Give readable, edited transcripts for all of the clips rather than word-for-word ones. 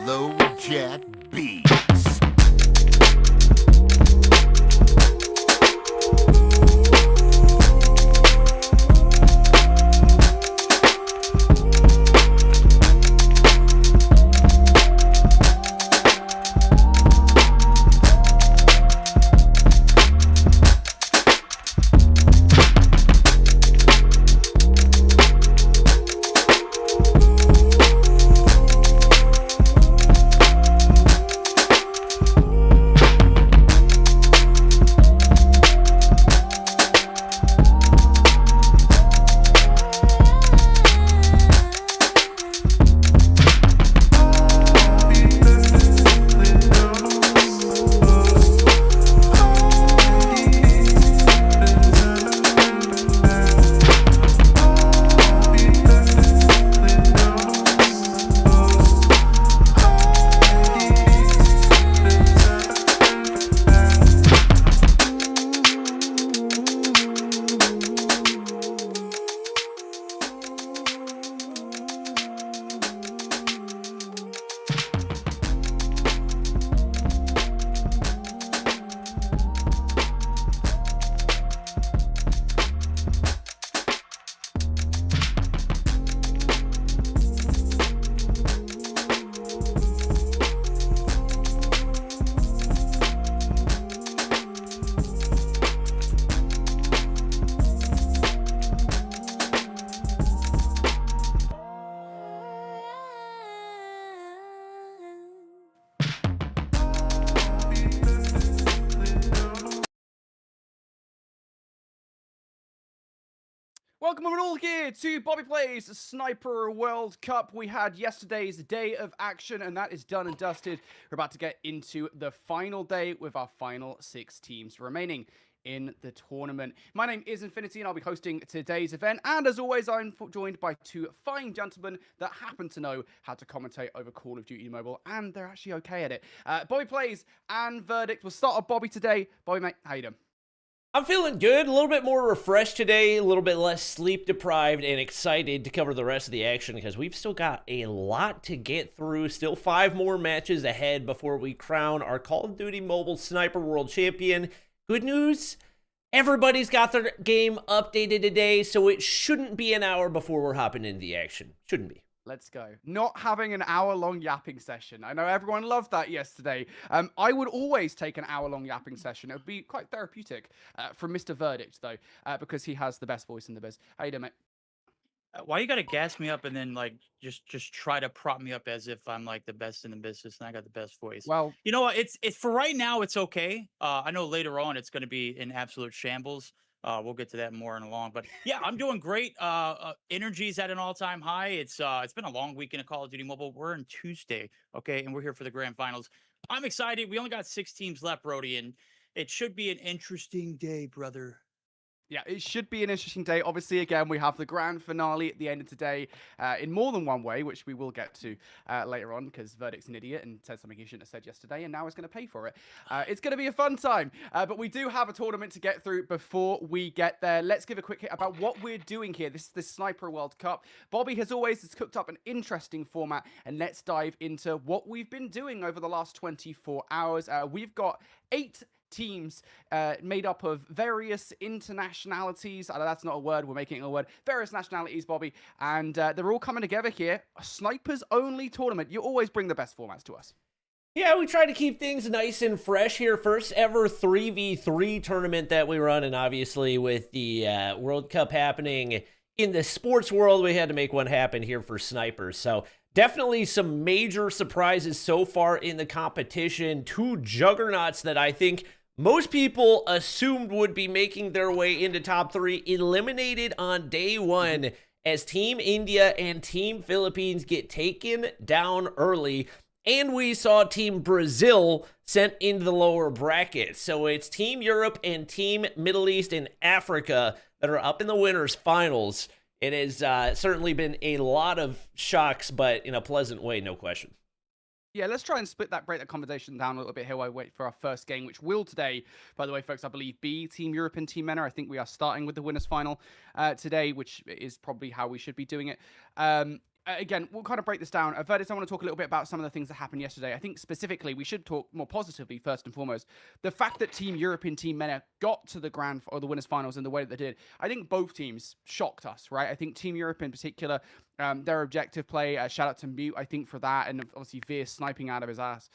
Low Jack Beats. Welcome all here to Bobby Plays Sniper World Cup. We had yesterday's day of action, and that is done and dusted. We're about to get into the final day with our final 6 teams remaining in the tournament. My name is Infinity, and I'll be hosting today's event. And as always, I'm joined by 2 fine gentlemen that happen to know how to commentate over Call of Duty Mobile, and they're actually okay at it. Bobby Plays and Verdict. We'll start with Bobby today. Bobby, mate, how you doing? I'm feeling good, a little bit more refreshed today, a little bit less sleep deprived, and excited to cover the rest of the action because we've still got a lot to get through. Still 5 more matches ahead before we crown our Call of Duty Mobile Sniper World Champion. Good news, everybody's got their game updated today, so it shouldn't be an hour before we're hopping into the action. Shouldn't be. Let's go. Not having an hour-long yapping session. I know everyone loved that yesterday. I would always take an hour-long yapping session. It would be quite therapeutic from Mr. Verdict, though, because he has the best voice in the biz. How you doing, mate? Why you gotta gas me up and then like just try to prop me up as if I'm like the best in the business and I got the best voice? Well, You know what? It's for right now. It's okay. I know later on it's gonna be in absolute shambles. We'll get to that more in a long. But yeah, I'm doing great. Energy's at an all-time high. It's been a long weekend of Call of Duty Mobile. We're in Tuesday, okay, and we're here for the grand finals. I'm excited. We only got 6 teams left, Brody, and it should be an interesting day, brother. yeah, it should be an interesting day. Obviously, again, we have the grand finale at the end of today in more than one way, which we will get to later on because Verdict's an idiot and said something he shouldn't have said yesterday, and now he's going to pay for it. It's going to be a fun time, but we do have a tournament to get through before we get there. Let's give a quick hit about what we're doing here. This is the Sniper World Cup. Bobby, as always, has cooked up an interesting format, and let's dive into what we've been doing over the last 24 hours. We've got 8 teams made up of various internationalities. That's not a word, we're making it a word. Various nationalities, Bobby, and they're all coming together here. A snipers only tournament. You always bring the best formats to us. Yeah, we try to keep things nice and fresh here. First ever 3v3 tournament that we run, and obviously with the World Cup happening in the sports world, we had to make one happen here for snipers. So definitely some major surprises so far in the competition. 2 juggernauts that I think most people assumed would be making their way into top 3 eliminated on day 1 as Team India and Team Philippines get taken down early. And we saw Team Brazil sent into the lower bracket. So it's Team Europe and Team Middle East and Africa that are up in the winners finals. It has certainly been a lot of shocks, but in a pleasant way, no question. Yeah, let's try and break that conversation down a little bit here while we wait for our first game, which will today, by the way, folks, I believe, be Team Europe and Team MENA. I think we are starting with the winners final today, which is probably how we should be doing it. again, we'll kind of break this down. Verdis, I want to talk a little bit about some of the things that happened yesterday. I think specifically we should talk more positively first and foremost. The fact that Team Europe and Team MENA got to the or the winners finals in the way that they did, I think both teams shocked us, right? I think Team Europe in particular, their objective play, shout out to Mute, I think, for that, and obviously Veer sniping out of his ass.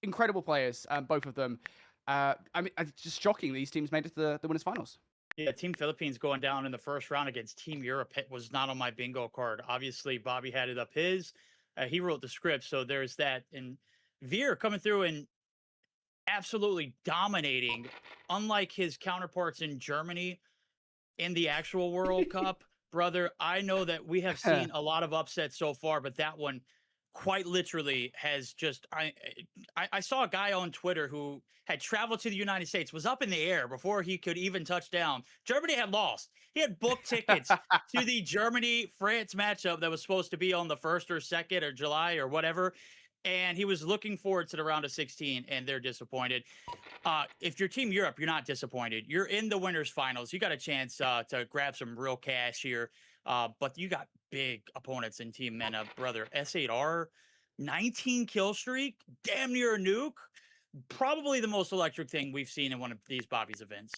Incredible players, both of them. I mean, it's just shocking these teams made it to the winners finals. Yeah, Team Philippines going down in the first round against Team Europe was not on my bingo card. Obviously, Bobby had it up his. He wrote the script, so there's that. And Veer coming through and absolutely dominating, unlike his counterparts in Germany in the actual World Cup. Brother, I know that we have seen a lot of upsets so far, but that one quite literally has just I saw a guy on Twitter who had traveled to the United States, was up in the air before he could even touch down. Germany had lost. He had booked tickets to the Germany-France matchup that was supposed to be on the 1st or 2nd or July or whatever. And he was looking forward to the round of 16, and they're disappointed. If you're Team Europe, you're not disappointed. You're in the winners finals. You got a chance to grab some real cash here. But you got big opponents in Team MENA, brother. S8R, 19 kill streak, damn near a nuke. Probably the most electric thing we've seen in one of these Bobby's events.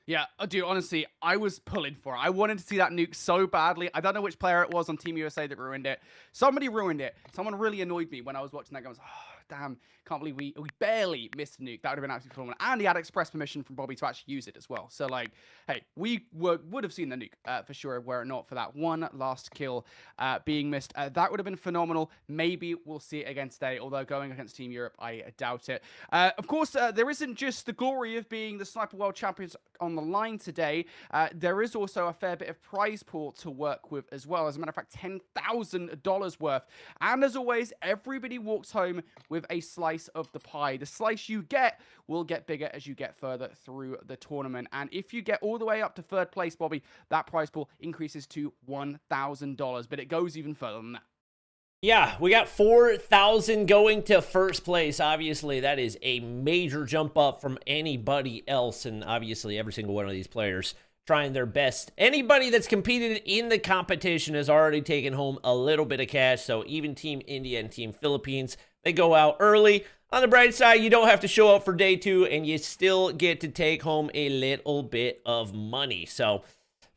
Yeah, dude, honestly, I was pulling for it. I wanted to see that nuke so badly. I don't know which player it was on Team USA that ruined it. Somebody ruined it. Someone really annoyed me when I was watching that. I was, oh, damn, can't believe we barely missed a nuke. That would have been absolutely phenomenal. And he had express permission from Bobby to actually use it as well. So, like, hey, we would have seen the nuke for sure, were it not for that one last kill being missed. That would have been phenomenal. Maybe we'll see it again today, although going against Team Europe, I doubt it. Of course, there isn't just the glory of being the Sniper World Champions on the line today. There is also a fair bit of prize pool to work with as well. As a matter of fact, $10,000 worth. And as always, everybody walks home with a slice of the pie. The slice you get will get bigger as you get further through the tournament. And if you get all the way up to 3rd place, Bobby, that prize pool increases to $1,000. But it goes even further than that. Yeah, we got 4,000 going to 1st place. Obviously, that is a major jump up from anybody else. And obviously, every single one of these players trying their best. Anybody that's competed in the competition has already taken home a little bit of cash. So even Team India and Team Philippines, they go out early. On the bright side, you don't have to show up for day 2, and you still get to take home a little bit of money. So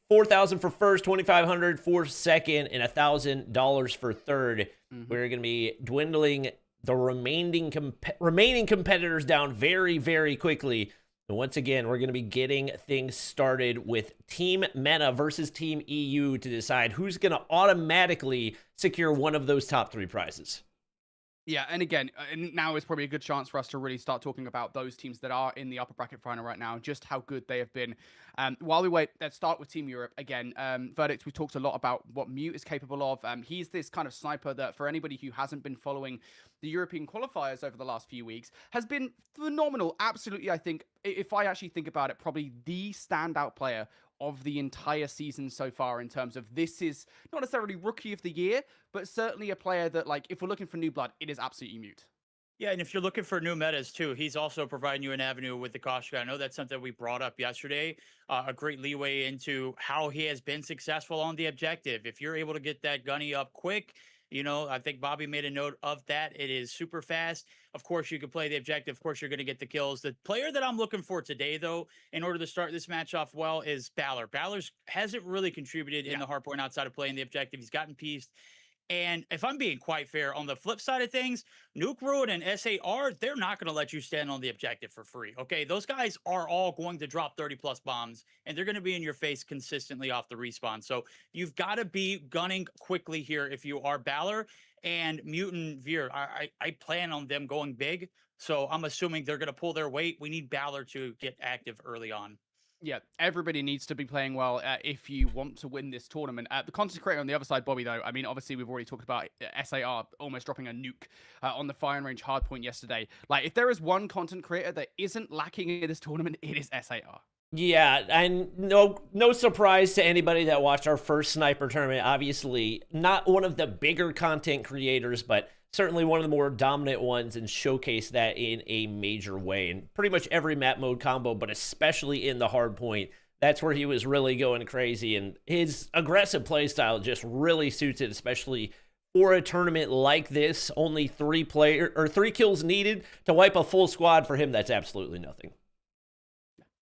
4,000 for 1st, 2,500 for 2nd, and $1,000 for 3rd. We're going to be dwindling the remaining competitors down very, very quickly. And once again, we're going to be getting things started with Team MENA versus Team EU to decide who's going to automatically secure one of those top 3 prizes. Yeah, and again, now is probably a good chance for us to really start talking about those teams that are in the upper bracket final right now, just how good they have been. While we wait, let's start with Team Europe. Again, Verdict, we talked a lot about what Mute is capable of. He's this kind of sniper that, for anybody who hasn't been following the European qualifiers over the last few weeks, has been phenomenal. Absolutely, I think, if I actually think about it, probably the standout player of the entire season so far in terms of this is not necessarily rookie of the year, but certainly a player that, like, if we're looking for new blood, it is absolutely Mute. Yeah, and if you're looking for new metas too, he's also providing you an avenue with the Koshka. I know that's something we brought up yesterday, a great leeway into how he has been successful on the objective. If you're able to get that gunny up quick, I think Bobby made a note of that. It is super fast. Of course, you can play the objective. Of course, you're going to get the kills. The player that I'm looking for today, though, in order to start this match off well, is Balor. Balor's hasn't really contributed in the hardpoint outside of playing the objective. He's gotten pieced. And if I'm being quite fair, on the flip side of things, Nuke Ruin and SAR, they're not going to let you stand on the objective for free. Okay, those guys are all going to drop 30+ bombs, and they're going to be in your face consistently off the respawn. So you've got to be gunning quickly here if you are Balor. And Mutant Veer, I plan on them going big. So I'm assuming they're going to pull their weight. We need Balor to get active early on. Yeah, everybody needs to be playing well if you want to win this tournament. The content creator on the other side, Bobby, though, I mean, obviously we've already talked about SAR almost dropping a nuke on the firing range hardpoint yesterday. Like, if there is one content creator that isn't lacking in this tournament, it is SAR. Yeah, and no surprise to anybody that watched our first sniper tournament. Obviously, not one of the bigger content creators, but certainly one of the more dominant ones, and showcase that in a major way. And pretty much every map mode combo, but especially in the hard point, that's where he was really going crazy. And his aggressive play style just really suits it, especially for a tournament like this. Only 3 kills needed to wipe a full squad. For him, that's absolutely nothing.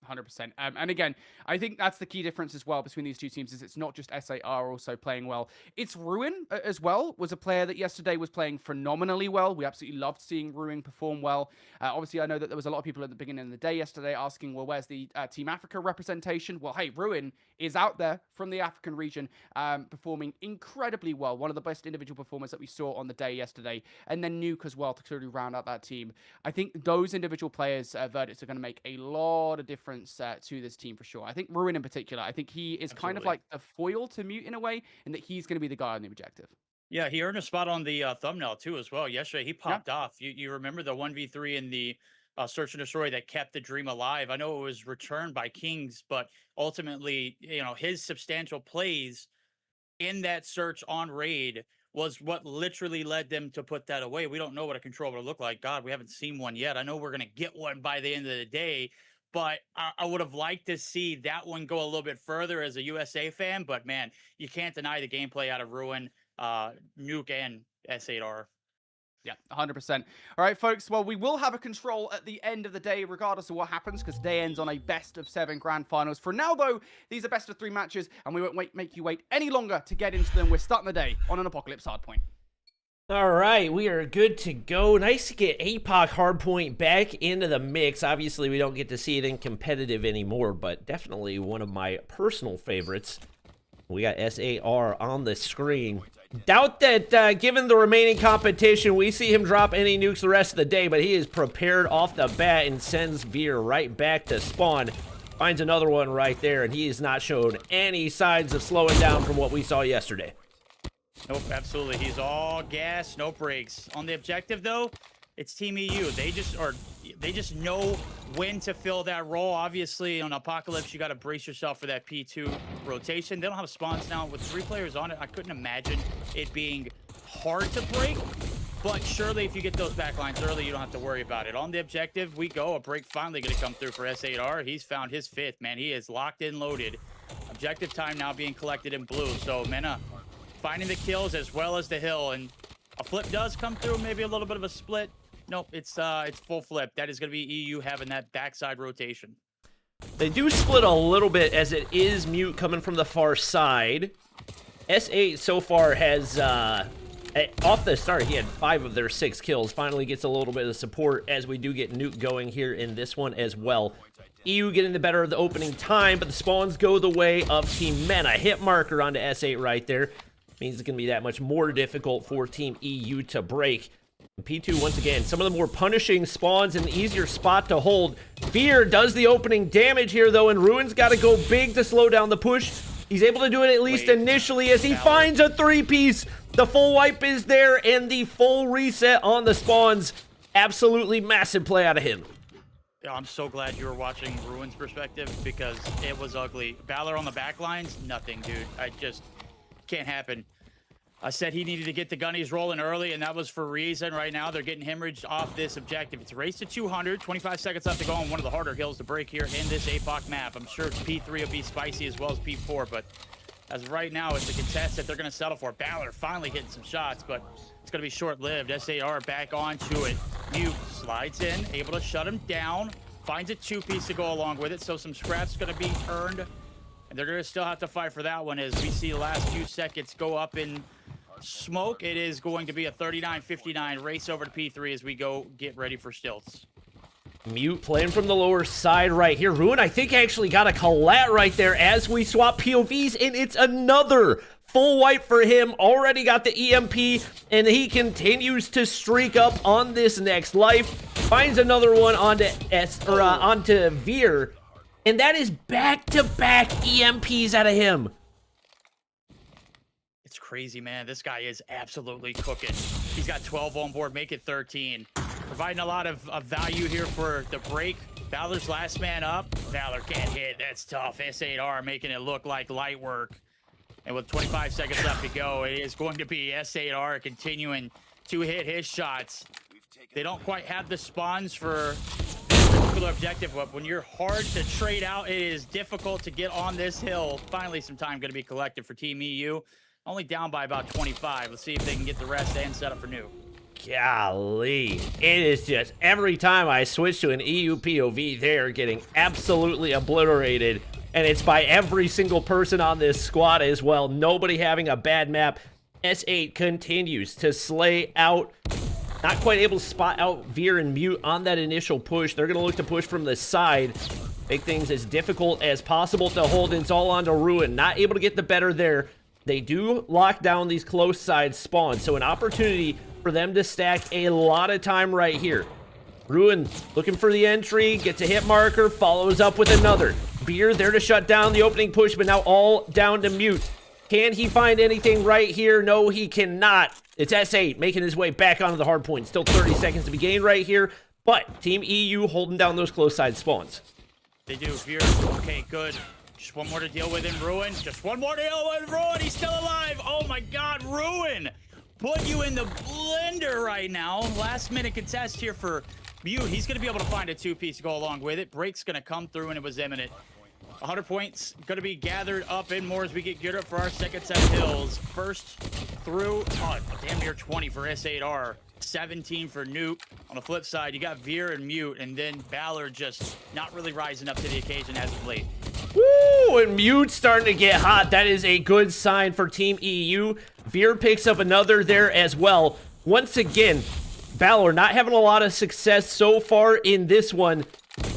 100%. And again, I think that's the key difference as well between these two teams, is it's not just SAR also playing well. It's Ruin as well, was a player that yesterday was playing phenomenally well. We absolutely loved seeing Ruin perform well. Obviously, I know that there was a lot of people at the beginning of the day yesterday asking, well, where's the Team Africa representation? Well, hey, Ruin is out there from the African region, performing incredibly well. One of the best individual performers that we saw on the day yesterday. And then Nuke as well to sort of round out that team. I think those individual players, verdicts, are going to make a lot of difference to this team for sure. I think Ruin in particular, I think he is kind of like a foil to Mute in a way, and that he's going to be the guy on the objective. Yeah, he earned a spot on the thumbnail too as well. Yesterday, he popped off. You remember the 1v3 in the Search and Destroy that kept the dream alive? I know it was returned by Kings, but ultimately, you know, his substantial plays in that search on raid was what literally led them to put that away. We don't know what a control would look like. God, we haven't seen one yet. I know we're going to get one by the end of the day, but I would have liked to see that one go a little bit further as a USA fan. But man, you can't deny the gameplay out of Ruin, Nuke, and S8R. Yeah, 100%. All right, folks. Well, we will have a control at the end of the day, regardless of what happens, because day ends on a best-of-7 grand finals. For now, though, these are best-of-3 matches, and we won't make you wait any longer to get into them. We're starting the day on an Apocalypse hardpoint. All right, we are good to go. Nice to get APOC hardpoint back into the mix. Obviously, we don't get to see it in competitive anymore, but definitely one of my personal favorites. We got SAR on the screen. Doubt that given the remaining competition, we see him drop any nukes the rest of the day, but he is prepared off the bat and sends Veer right back to spawn. Finds another one right there, and he has not shown any signs of slowing down from what we saw yesterday. Nope, absolutely. He's all gas, no brakes. On the objective, though, it's Team EU. They just know when to fill that role. Obviously, on Apocalypse, you got to brace yourself for that P2 rotation. They don't have spawns now. With 3 players on it, I couldn't imagine it being hard to break. But surely, if you get those backlines early, you don't have to worry about it. On the objective, we go. A break finally going to come through for S8R. He's found his 5th, man. He is locked in, loaded. Objective time now being collected in blue. So, Mena finding the kills as well as the hill. And a flip does come through, maybe a little bit of a split. Nope, it's full flip. That is going to be EU having that backside rotation. They do split a little bit as it is Mute coming from the far side. S8 so far has, off the start, he had 5 of their 6 kills. Finally gets a little bit of support as we do get Nuke going here in this one as well. EU getting the better of the opening time, but the spawns go the way of Team Mena. Hit marker onto S8 right there. Means it's going to be that much more difficult for Team EU to break. P2, once again, some of the more punishing spawns and the easier spot to hold. Veer does the opening damage here, though, and Ruin's got to go big to slow down the push. He's able to do it at least initially as he finds a 3-piece. The full wipe is there, and the full reset on the spawns. Absolutely massive play out of him. Yeah, I'm so glad you were watching Ruin's perspective because it was ugly. Balor on the back lines, nothing, dude. I just can't happen. I said he needed to get the gunnies rolling early, and that was for a reason. Right now, they're getting hemorrhaged off this objective. It's a race to 200, 25 seconds left to go on one of the harder hills to break here in this APOC map. I'm sure P3 will be spicy as well as P4, but as of right now, it's a contest that they're going to settle for. Balor finally hitting some shots, but it's going to be short-lived. SAR back onto it. Mute slides in, able to shut him down, finds a 2-piece to go along with it, so some scraps going to be earned, and they're going to still have to fight for that one as we see the last few seconds go up in smoke. It is going to be a 39-59 race over to P3 as we go get ready for stilts. Mute playing from the lower side right here. Ruin, I think, actually got a collat right there as we swap POVs, and it's another full wipe for him. Already got the EMP, and he continues to streak up on this next life. Finds another one onto onto Veer, and that is back-to-back EMPs out of him. It's crazy, man. This guy is absolutely cooking. He's got 12 on board, make it 13. Providing a lot of value here for the break. Valor's last man up. Valor can't hit. That's tough. S8R making it look like light work. And with 25 seconds left to go, it is going to be S8R continuing to hit his shots. They don't quite have the spawns for particular objective, but when you're hard to trade out, it is difficult to get on this hill. Finally, some time going to be collected for Team EU. Only down by about 25. Let's see if they can get the rest and set up for Nuke. Golly, it is just every time I switch to an EU POV, they're getting absolutely obliterated. And it's by every single person on this squad as well. Nobody having a bad map. S8 continues to slay out. Not quite able to spot out Veer and Mute on that initial push. They're going to look to push from the side. Make things as difficult as possible to hold. It's all on to Ruin. Not able to get the better there. They do lock down these close side spawns. So an opportunity for them to stack a lot of time right here. Ruin looking for the entry. Gets a hit marker. Follows up with another. Veer there to shut down the opening push. But now all down to Mute. Can he find anything right here? No, he cannot. It's S8 making his way back onto the hard point. Still 30 seconds to be gained right here. But Team EU holding down those close side spawns. They do. Veer. Okay, good. Just one more to deal with in Ruin. Just one more to deal with Ruin. He's still alive. Oh my God, Ruin. Put you in the blender right now. Last minute contest here for Mute. He's going to be able to find a two-piece to go along with it. Break's going to come through and it was imminent. 100 points going to be gathered up in more as we get geared up for our second set of hills. First through, damn near 20 for S8R. 17 for Nuke. On the flip side, you got Veer and Mute, and then Ballard just not really rising up to the occasion as of late. Woo! And Mute's starting to get hot. That is a good sign for Team EU. Veer picks up another there as well. Once again, Ballard not having a lot of success so far in this one.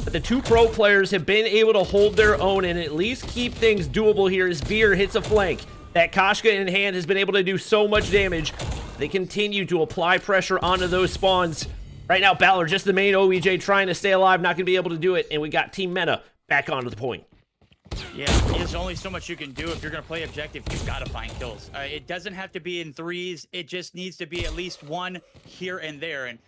But the two pro players have been able to hold their own and at least keep things doable here as Veer hits a flank. That Koshka in hand has been able to do so much damage. They continue to apply pressure onto those spawns. Right now, Ballard, just the main OEJ, trying to stay alive, not going to be able to do it. And we got Team Mena back onto the point. Yeah, there's only so much you can do if you're going to play objective. You've got to find kills. It doesn't have to be in threes. It just needs to be at least one here and there. And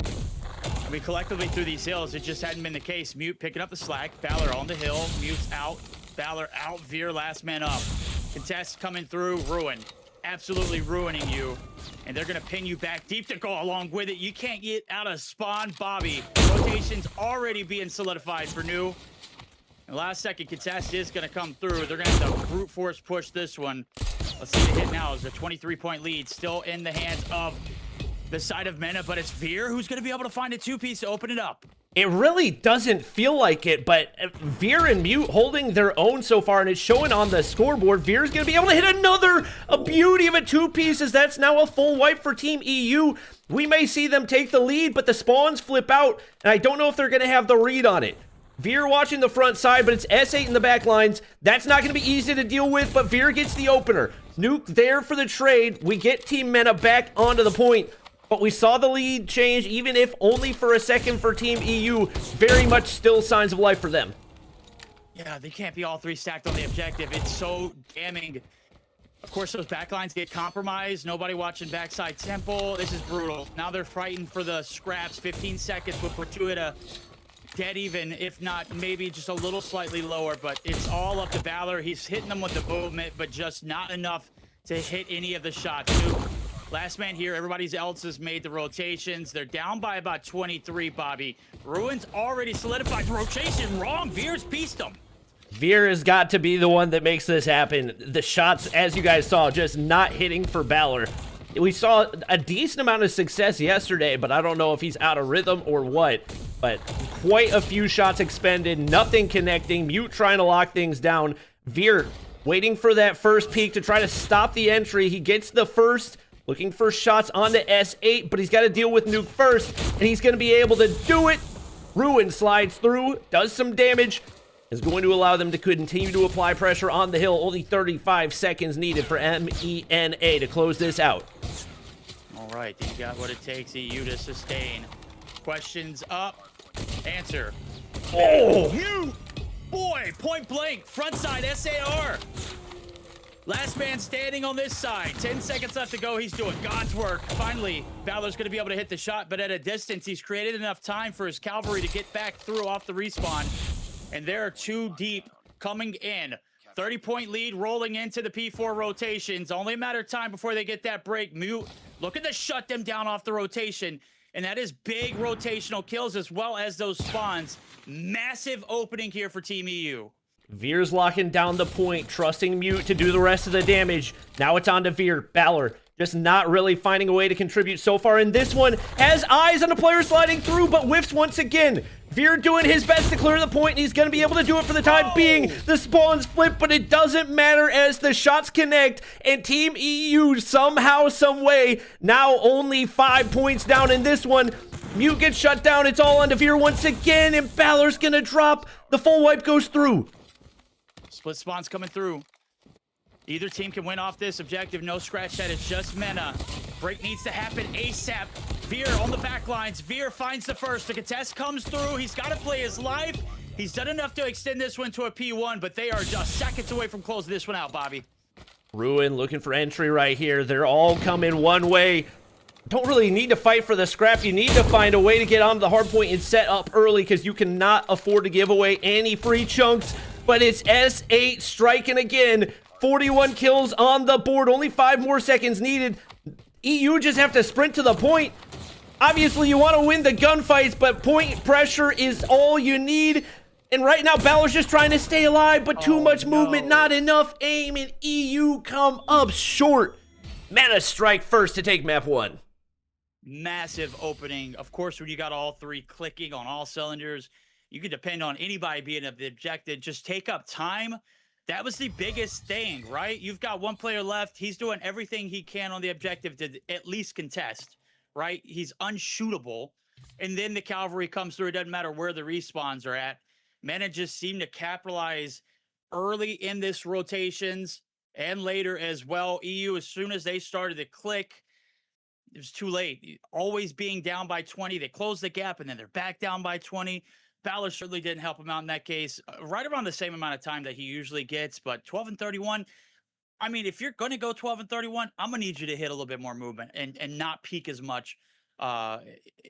I mean, collectively through these hills, it just hadn't been the case. Mute picking up the slack. Ballard on the hill. Mute's out. Ballard out. Veer last man up. Contest coming through. Ruin. Absolutely ruining you. And they're going to pin you back deep to go along with it. You can't get out of spawn, Bobby. Rotation's already being solidified for New. And last second contest is going to come through. They're going to have to brute force push this one. Let's see the hit now. It's a 23-point lead still in the hands of the side of Mena, but it's Veer who's going to be able to find a two-piece to open it up. It really doesn't feel like it, but Veer and Mute holding their own so far, and it's showing on the scoreboard. Veer's going to be able to hit another, a beauty of a two-piece, as that's now a full wipe for Team EU. We may see them take the lead, but the spawns flip out, and I don't know if they're going to have the read on it. Veer watching the front side, but it's S8 in the back lines. That's not going to be easy to deal with, but Veer gets the opener. Nuke there for the trade. We get Team Mena back onto the point. But we saw the lead change, even if only for a second for Team EU. Very much still signs of life for them. Yeah, they can't be all three stacked on the objective. It's so damning. Of course, those backlines get compromised. Nobody watching backside temple. This is brutal. Now they're fighting for the scraps. 15 seconds will put you at a dead even, if not maybe just a little slightly lower. But it's all up to Ballard. He's hitting them with the movement, but just not enough to hit any of the shots. Last man here, everybody else has made the rotations. They're down by about 23, Bobby. Ruin's already solidified. Rotation wrong. Veer's pieced them. Veer has got to be the one that makes this happen. The shots, as you guys saw, just not hitting for Ballard. We saw a decent amount of success yesterday, but I don't know if he's out of rhythm or what. But quite a few shots expended, nothing connecting. Mute trying to lock things down. Veer waiting for that first peek to try to stop the entry. He gets the first. Looking for shots onto S8, but he's got to deal with Nuke first, and he's going to be able to do it. Ruin slides through, does some damage, is going to allow them to continue to apply pressure on the hill. Only 35 seconds needed for MENA to close this out. All right, you got what it takes, EU, to sustain. Questions up, answer. Oh! You, boy, point blank, front side, SAR. Last man standing on this side. 10 seconds left to go. He's doing God's work. Finally, Balor's going to be able to hit the shot, but at a distance, he's created enough time for his cavalry to get back through off the respawn. And they're too deep coming in. 30-point lead rolling into the P4 rotations. Only a matter of time before they get that break. Mute looking to shut them down off the rotation. and that is big rotational kills as well as those spawns. Massive opening here for Team EU. Veer's locking down the point, trusting Mute to do the rest of the damage. Now it's on to Veer. Balor just not really finding a way to contribute so far in this one. Has eyes on the player sliding through, but whiffs once again. Veer doing his best to clear the point, and he's going to be able to do it for the time being. The spawns flip, but it doesn't matter as the shots connect, and Team EU somehow, some way, now only 5 points down in this one. Mute gets shut down. It's all on to Veer once again, and Balor's going to drop. The full wipe goes through. Split spawns coming through. Either team can win off this objective. No scratch that. It's just Mena. Break needs to happen ASAP. Veer on the back lines. Veer finds the first. The contest comes through. He's got to play his life. He's done enough to extend this one to a P1, but they are just seconds away from closing this one out, Bobby. Ruin looking for entry right here. They're all coming one way. Don't really need to fight for the scrap. You need to find a way to get onto the hard point and set up early because you cannot afford to give away any free chunks. But it's S8 striking again. 41 kills on the board. Only 5 more seconds needed. EU just have to sprint to the point. Obviously, you want to win the gunfights, but point pressure is all you need. And right now, Balor's just trying to stay alive, but too much movement, not enough aim, and EU come up short. Mana strike first to take map 1. Massive opening. Of course, when you got all three clicking on all cylinders, you could depend on anybody being of the objective. Just take up time. That was the biggest thing, right? You've got one player left. He's doing everything he can on the objective to at least contest, right? He's unshootable. And then the cavalry comes through. It doesn't matter where the respawns are at. Mena just seemed to capitalize early in this rotations and later as well. EU, as soon as they started to click, it was too late. Always being down by 20. They closed the gap, and then they're back down by 20. Balor certainly didn't help him out in that case. Right around the same amount of time that he usually gets, but 12 and 31. I mean, if you're going to go 12 and 31, I'm going to need you to hit a little bit more movement and not peak as much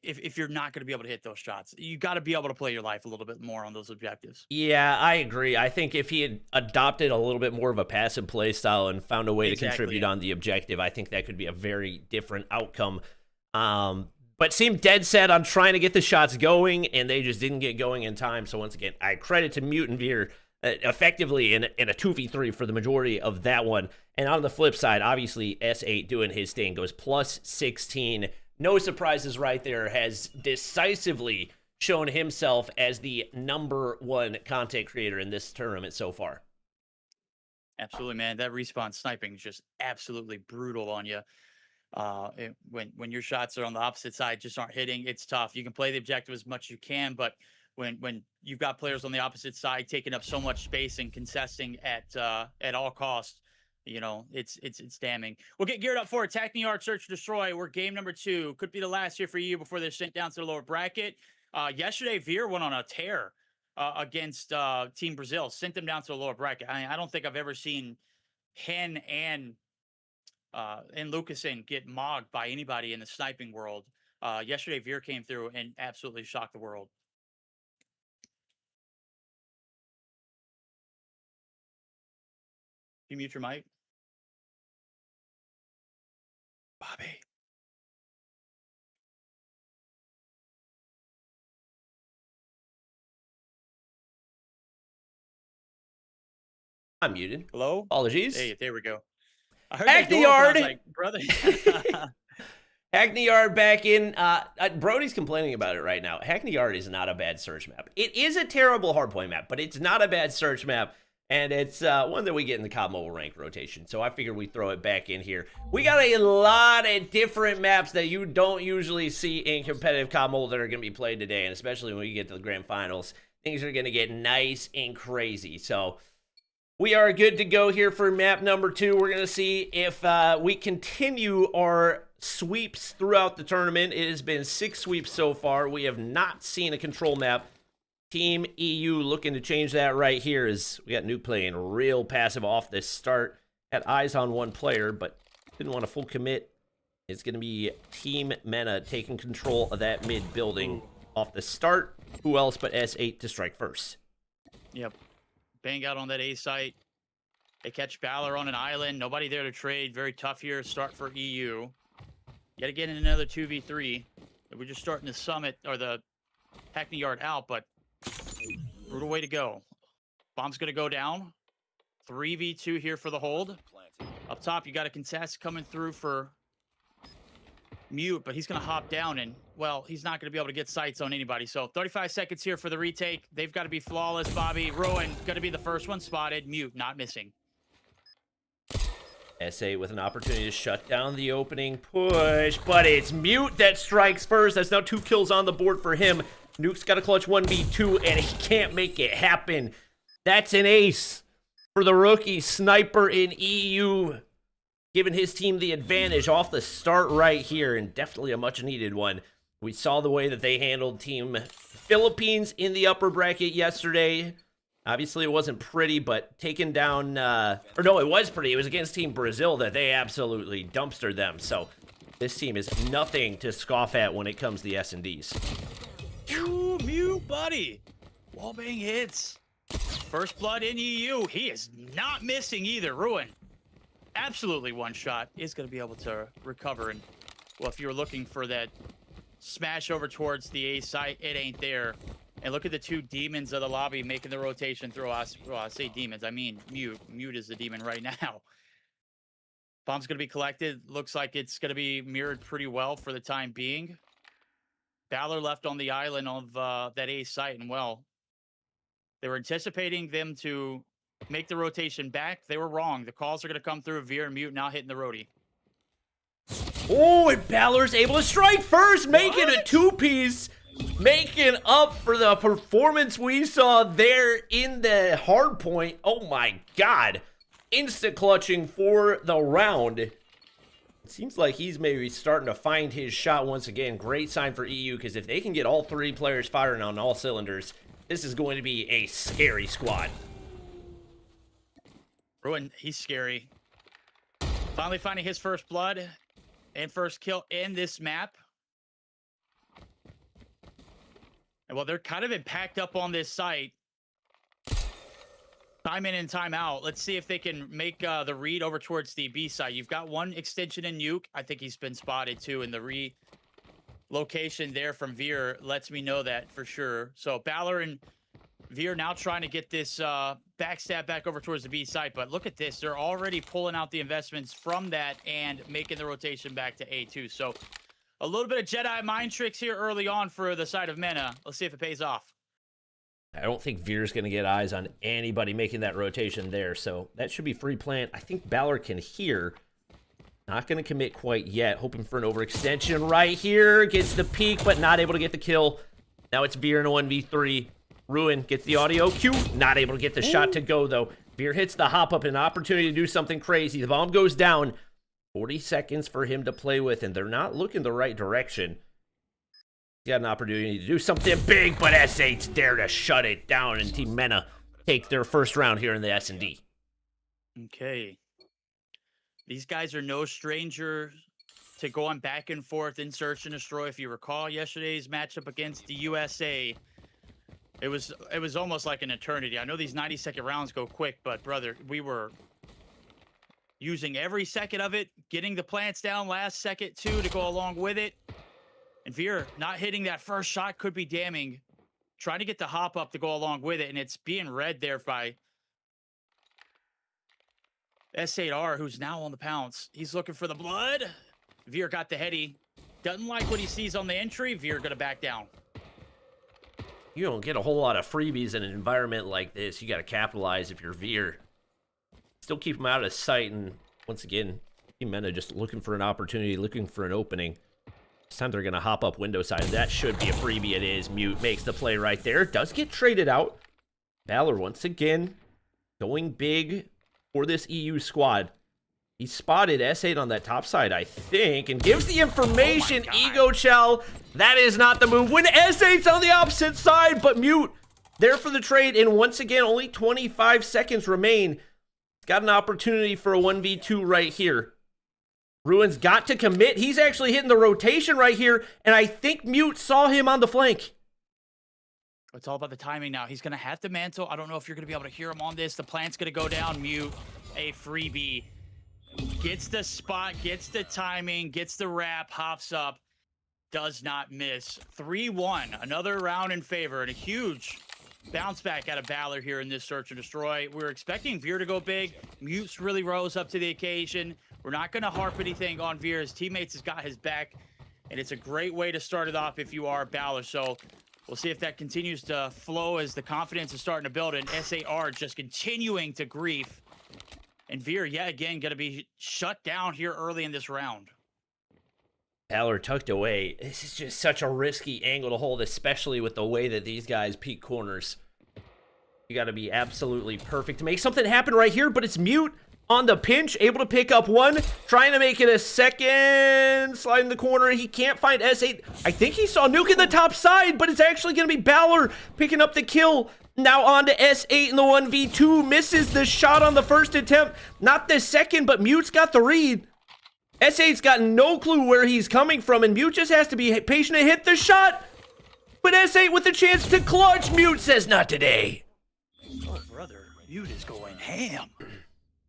if you're not going to be able to hit those shots. You got to be able to play your life a little bit more on those objectives. Yeah, I agree. I think if he had adopted a little bit more of a passive play style and found a way to contribute on the objective, I think that could be a very different outcome. But seemed dead set on trying to get the shots going, and they just didn't get going in time. So once again, I credit to Mute and Veer effectively in a 2v3 for the majority of that one. And on the flip side, obviously, S8 doing his thing, goes plus 16. No surprises right there, has decisively shown himself as the #1 content creator in this tournament so far. Absolutely, man. That respawn sniping is just absolutely brutal on you. When your shots are on the opposite side just aren't hitting, it's tough. You can play the objective as much as you can, but when you've got players on the opposite side taking up so much space and contesting at all costs, you know, it's damning. We'll get geared up for Attack New York, Search Destroy. We're game number 2. Could be the last here for you before they're sent down to the lower bracket. Yesterday, Veer went on a tear against Team Brazil, sent them down to the lower bracket. I don't think I've ever seen Hen and Lucasen get mogged by anybody in the sniping world. Yesterday, Veer came through and absolutely shocked the world. You mute your mic? Bobby. I'm muted. Hello? Apologies. Hey, there we go. I heard Hack that the door open, I yard. was like, brother. Hackney Yard back in. Brody's complaining about it right now. Hackney Yard is not a bad search map. It is a terrible hardpoint map, but it's not a bad search map. And it's one that we get in the COD Mobile ranked rotation. So I figured we'd throw it back in here. We got a lot of different maps that you don't usually see in competitive COD Mobile that are going to be played today. And especially when we get to the grand finals, things are going to get nice and crazy. So we are good to go here for map number 2. We're going to see if we continue our sweeps throughout the tournament. It has been 6 sweeps so far. We have not seen a control map. Team EU looking to change that right here as we got Nuke playing real passive off the start. Had eyes on one player, but didn't want a full commit. It's going to be Team Mena taking control of that mid building off the start. Who else but S8 to strike first? Yep. Bang out on that A site. They catch Balor on an island. Nobody there to trade. Very tough here. Start for EU. Yet again in another 2v3. We're just starting the summit or the Hackney Yard out, but brutal way to go. Bomb's going to go down. 3v2 here for the hold. Up top, you got a contest coming through for Mute, but he's going to hop down and, well, he's not going to be able to get sights on anybody. So 35 seconds here for the retake. They've got to be flawless, Bobby. Ruin going to be the first one spotted. Mute not missing. S8 with an opportunity to shut down the opening push, but it's Mute that strikes first. That's now 2 kills on the board for him. Nuke's got a clutch 1v2, and he can't make it happen. That's an ace for the rookie sniper in EU, giving his team the advantage off the start right here, and definitely a much-needed one. We saw the way that they handled Team Philippines in the upper bracket yesterday. Obviously, it wasn't pretty, but taken down... or no, it was pretty. It was against Team Brazil that they absolutely dumpstered them. So this team is nothing to scoff at when it comes to the S&Ds. Ooh, Mute, buddy. Wallbang hits. First blood in EU. He is not missing either. Ruin. Absolutely one shot. Is going to be able to recover. And, well, if you were looking for that smash over towards the A site, it ain't there. And look at the 2 demons of the lobby making the rotation through us. Well, I say demons, I mean Mute. Mute is the demon right now. Bomb's going to be collected. Looks like it's going to be mirrored pretty well for the time being. Valor left on the island of that A site, and well, they were anticipating them to make the rotation back. They were wrong. The calls are going to come through. Veer and Mute now hitting the roadie. Oh, and Balor's able to strike first, making a 2-piece. Making up for the performance we saw there in the hard point. Oh my god. Instant clutching for the round. It seems like he's maybe starting to find his shot once again. Great sign for EU, because if they can get all 3 players firing on all cylinders, this is going to be a scary squad. Ruin, he's scary. Finally finding his first blood and first kill in this map. And well, they're kind of been packed up on this site. Time in and time out. Let's see if they can make the read over towards the B side. You've got one extension in Nuke. I think he's been spotted too. And the relocation there from Veer lets me know that for sure. So Balor and Veer now trying to get this backstab back over towards the B side. But look at this. They're already pulling out the investments from that and making the rotation back to A2. So a little bit of Jedi mind tricks here early on for the side of Mena. Let's see if it pays off. I don't think Veer's going to get eyes on anybody making that rotation there, so that should be free plant. I think Balor can hear. Not going to commit quite yet. Hoping for an overextension right here. Gets the peek, but not able to get the kill. Now it's Veer in a 1v3. Ruin gets the audio cue. Not able to get the shot to go, though. Veer hits the hop-up, an opportunity to do something crazy. The bomb goes down. 40 seconds for him to play with, and they're not looking the right direction. He's got an opportunity to do something big, but S8's there to shut it down, and Team Mena take their first round here in the S&D. Okay. These guys are no stranger to going back and forth in search and destroy. If you recall yesterday's matchup against the USA, it was almost like an eternity. I know these 90-second rounds go quick, but brother, we were using every second of it, getting the plants down last second too to go along with it. And Veer not hitting that first shot could be damning. Trying to get the hop up to go along with it, and it's being read there by S8R, who's now on the pounce. He's looking for the blood. Veer got the heady. Doesn't like what he sees on the entry. Veer gonna back down. You don't get a whole lot of freebies in an environment like this. You got to capitalize if you're Veer. Still keep him out of sight, and once again, Team Mena just looking for an opportunity, looking for an opening. This time they're going to hop up window side. That should be a freebie. It is. Mute makes the play right there. Does get traded out. Valor once again going big for this EU squad. He spotted S8 on that top side, I think, and gives the information. Ego Chell, that is not the move. When S8's on the opposite side, but Mute there for the trade, and once again, only 25 seconds remain. Got an opportunity for a 1v2 right here. Ruin's got to commit. He's actually hitting the rotation right here, and I think Mute saw him on the flank. It's all about the timing now. He's going to have to mantle. I don't know if you're going to be able to hear him on this. The plant's going to go down. Mute, a freebie. Gets the spot, gets the timing, gets the wrap, hops up. does not miss. 3-1, another round in favor, and a huge bounce back out of Valor here in this search and destroy. We were expecting Veer to go big. Mutes really rose up to the occasion. We're not going to harp anything on Veer. His teammates has got his back, and it's a great way to start it off if you are Valor. So we'll see if that continues to flow as the confidence is starting to build, and SAR just continuing to grief. And Veer, yet again, going to be shut down here early in this round. Valor tucked away. This is just such a risky angle to hold, especially with the way that these guys peek corners. You got to be absolutely perfect to make something happen right here, but it's Mute on the pinch, able to pick up one, trying to make it a second, slide in the corner. He can't find S8. I think he saw Nuke in the top side, but it's actually going to be Valor picking up the kill. Now on to S8 in the 1v2, misses the shot on the first attempt, not the second, but Mute's got the read. S8's got no clue where he's coming from, and Mute just has to be patient and hit the shot. But S8 with a chance to clutch. Mute says, not today. Oh, brother, Mute is going ham.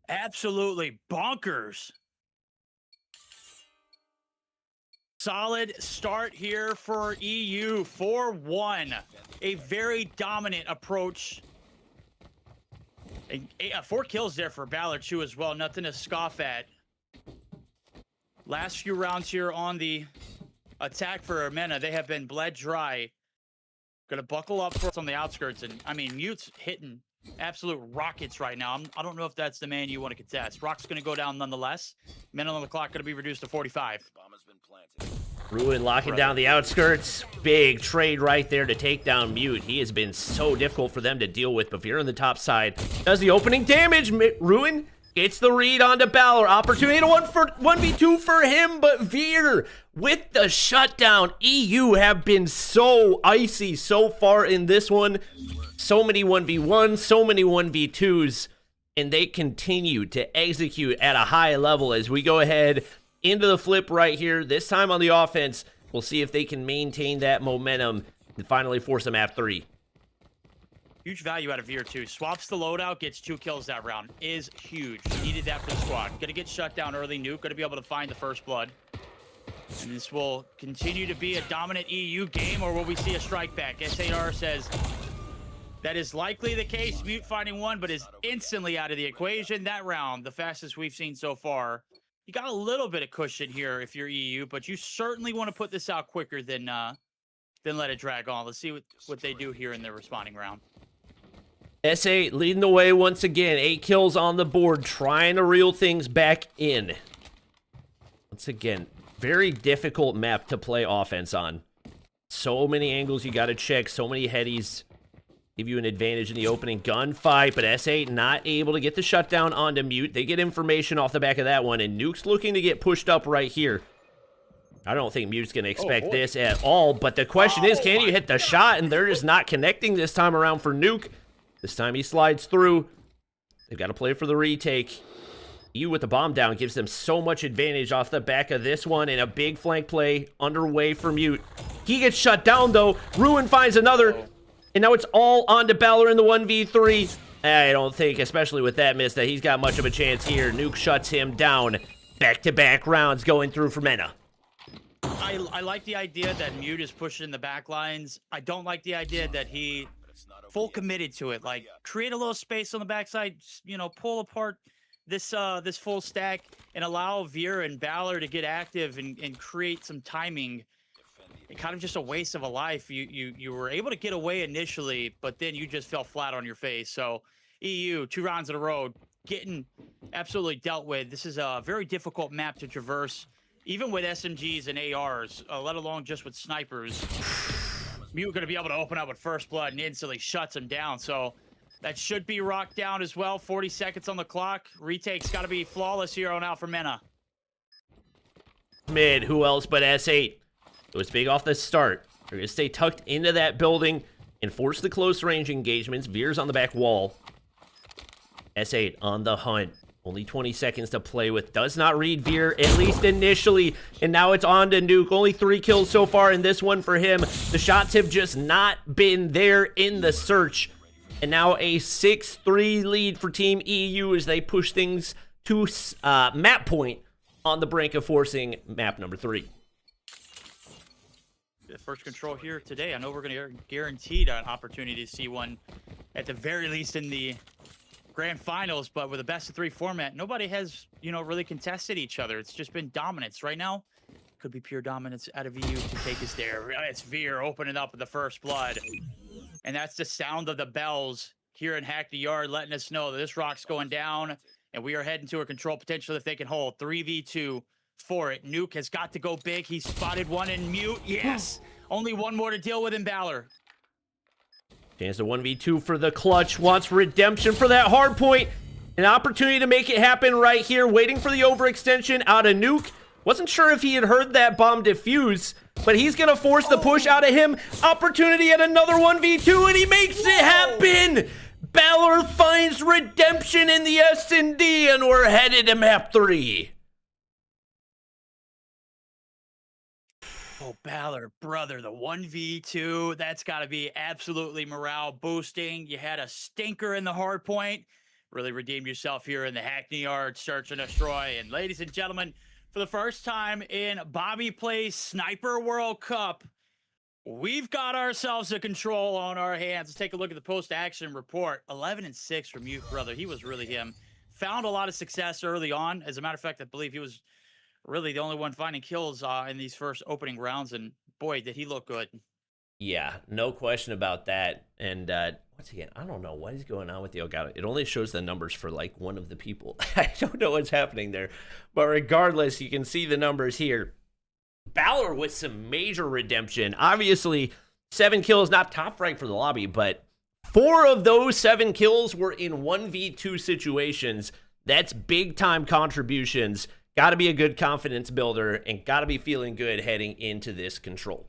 Absolutely bonkers. Solid start here for EU. 4-1. A very dominant approach. And 4 kills there for Valor, too, as well. Nothing to scoff at. Last few rounds here on the attack for Mena, they have been bled dry. Gonna buckle up for us on the outskirts, and I mean, Mute's hitting absolute rockets right now. I don't know if that's the man you want to contest. Rock's gonna go down nonetheless. Men on the clock gonna be reduced to 45. Ruin locking down the outskirts. Big trade right there to take down Mute. He has been so difficult for them to deal with, but Veer on the top side does the opening damage. Ruin gets the read onto Valor. Opportunity to 1v2 for him, but Veer with the shutdown. EU have been so icy so far in this one. So many 1v1s, so many 1v2s, and they continue to execute at a high level as we go ahead into the flip right here. This time on the offense, we'll see if they can maintain that momentum and finally force them at 3. Huge value out of Veer, too. Swaps the loadout, gets 2 kills that round. Is huge. Needed that for the squad. Gonna get shut down early. Nuke gonna be able to find the first blood. And this will continue to be a dominant EU game, or will we see a strike back? SAR says that is likely the case. Mute finding one, but is instantly out of the equation. That round, the fastest we've seen so far. You got a little bit of cushion here if you're EU, but you certainly want to put this out quicker than let it drag on. Let's see what they do here in their responding round. S8 leading the way once again. 8 kills on the board, trying to reel things back in. Once again, very difficult map to play offense on. So many angles you got to check, so many headies. Give you an advantage in the opening gunfight, but S8 not able to get the shutdown onto Mute. They get information off the back of that one, and Nuke's looking to get pushed up right here. I don't think Mute's going to expect this at all, but the question is, can you hit the shot? And they're just not connecting this time around for Nuke. This time he slides through. They've got to play for the retake. EU with the bomb down gives them so much advantage off the back of this one, and a big flank play underway for Mute. He gets shut down, though. Ruin finds another, and now it's all on to Valor in the 1v3. I don't think, especially with that miss, that he's got much of a chance here. Nuke shuts him down. Back-to-back rounds going through for Mena. I like the idea that Mute is pushing the back lines. I don't like the idea that he full committed to it. Like, create a little space on the backside, you know, pull apart this this full stack and allow Veer and Valor to get active and create some timing. It kind of just a waste of a life. You were able to get away initially, but then you just fell flat on your face. So EU 2 rounds in a row getting absolutely dealt with. This is a very difficult map to traverse, even with SMGs and ARs, let alone just with snipers. Mute going to be able to open up with first blood and instantly shuts him down. So that should be rocked down as well. 40 seconds on the clock. Retake's got to be flawless here on out for Mena. Mid, who else but S8? It was big off the start. They're going to stay tucked into that building and force the close range engagements. Veer's on the back wall. S8 on the hunt. Only 20 seconds to play with. Does not read Veer, at least initially. And now it's on to Nuke. Only 3 kills so far in this one for him. The shots have just not been there in the search. And now a 6-3 lead for Team EU as they push things to map point on the brink of forcing map number 3. the first control here today. I know we're going to guaranteed an opportunity to see one at the very least in the grand finals, but with a best of 3 format, nobody has, you know, really contested each other. It's just been dominance. Right now, could be pure dominance out of VU to take us there. It's Veer opening up with the first blood. And that's the sound of the bells here in Hackney Yard, letting us know that this rock's going down, and we are heading to a control potential if they can hold. 3v2 for it. Nuke has got to go big. He spotted one in Mute. Yes! Only one more to deal with in Balor. Chance to 1v2 for the clutch. Wants redemption for that hard point. An opportunity to make it happen right here. Waiting for the overextension out of Nuke. Wasn't sure if he had heard that bomb defuse, but he's going to force the push out of him. Opportunity at another 1v2, and he makes it happen. Balor finds redemption in the S&D, and we're headed to map 3. Oh, Balor, brother, the 1v2, that's got to be absolutely morale boosting. You had a stinker in the hard point. Really redeemed yourself here in the Hackney Yard search and destroy. And ladies and gentlemen, for the first time in Bobby Plays Sniper World Cup, we've got ourselves a control on our hands. Let's take a look at the post-action report. 11-6 from Mute, brother. He was really him. Found a lot of success early on. As a matter of fact, I believe he was really the only one finding kills in these first opening rounds, and boy, did he look good. Yeah, no question about that. And once again, I don't know what is going on with the Elgato. It only shows the numbers for like one of the people. I don't know what's happening there. But regardless, you can see the numbers here. Balor with some major redemption. Obviously, 7 kills, not top rank for the lobby, but 4 of those 7 kills were in 1v2 situations. That's big time contributions. Got to be a good confidence builder and got to be feeling good heading into this control.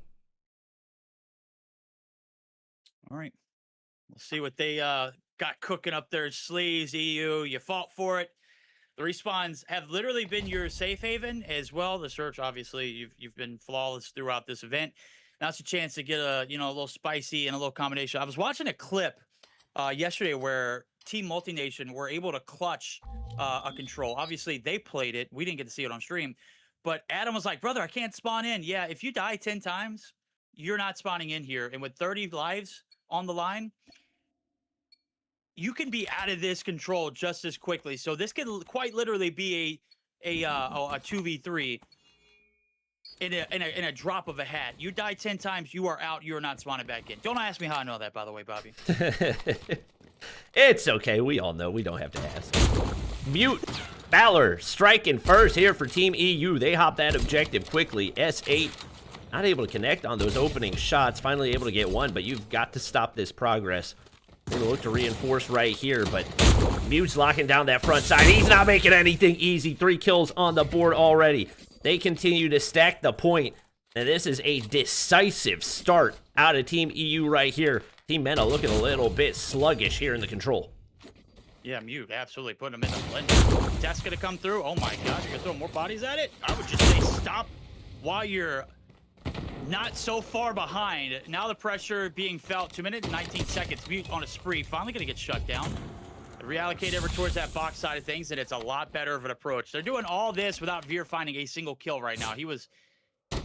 All right. We'll see what they got cooking up their sleeves, EU. You fought for it. The respawns have literally been your safe haven as well. The search, obviously, you've been flawless throughout this event. Now it's a chance to get a little spicy and a little combination. I was watching a clip yesterday where Team Multination were able to clutch a control. Obviously, they played it. We didn't get to see it on stream. But Adam was like, brother, I can't spawn in. Yeah, if you die 10 times, you're not spawning in here. And with 30 lives on the line, you can be out of this control just as quickly. So this could quite literally be a 2v3 in a drop of a hat. You die 10 times, you are out. You are not spawning back in. Don't ask me how I know that, by the way, Bobby. It's okay. We all know. We don't have to ask. Mute. Balor striking first here for Team EU. They hop that objective quickly. S8 not able to connect on those opening shots. Finally able to get one, but you've got to stop this progress. We're gonna look to reinforce right here, but Mute's locking down that front side. He's not making anything easy. 3 kills on the board already. They continue to stack the point, and this is a decisive start out of Team EU right here. Team Mena looking a little bit sluggish here in the control. Yeah, Mute absolutely putting him in the blender. That's gonna come through. Oh my God, you're gonna throw more bodies at it? I would just say stop while you're not so far behind. Now the pressure being felt. 2 minutes and 19 seconds. Mute on a spree. Finally gonna get shut down. Reallocate over towards that box side of things, and it's a lot better of an approach. They're doing all this without Veer finding a single kill right now. He was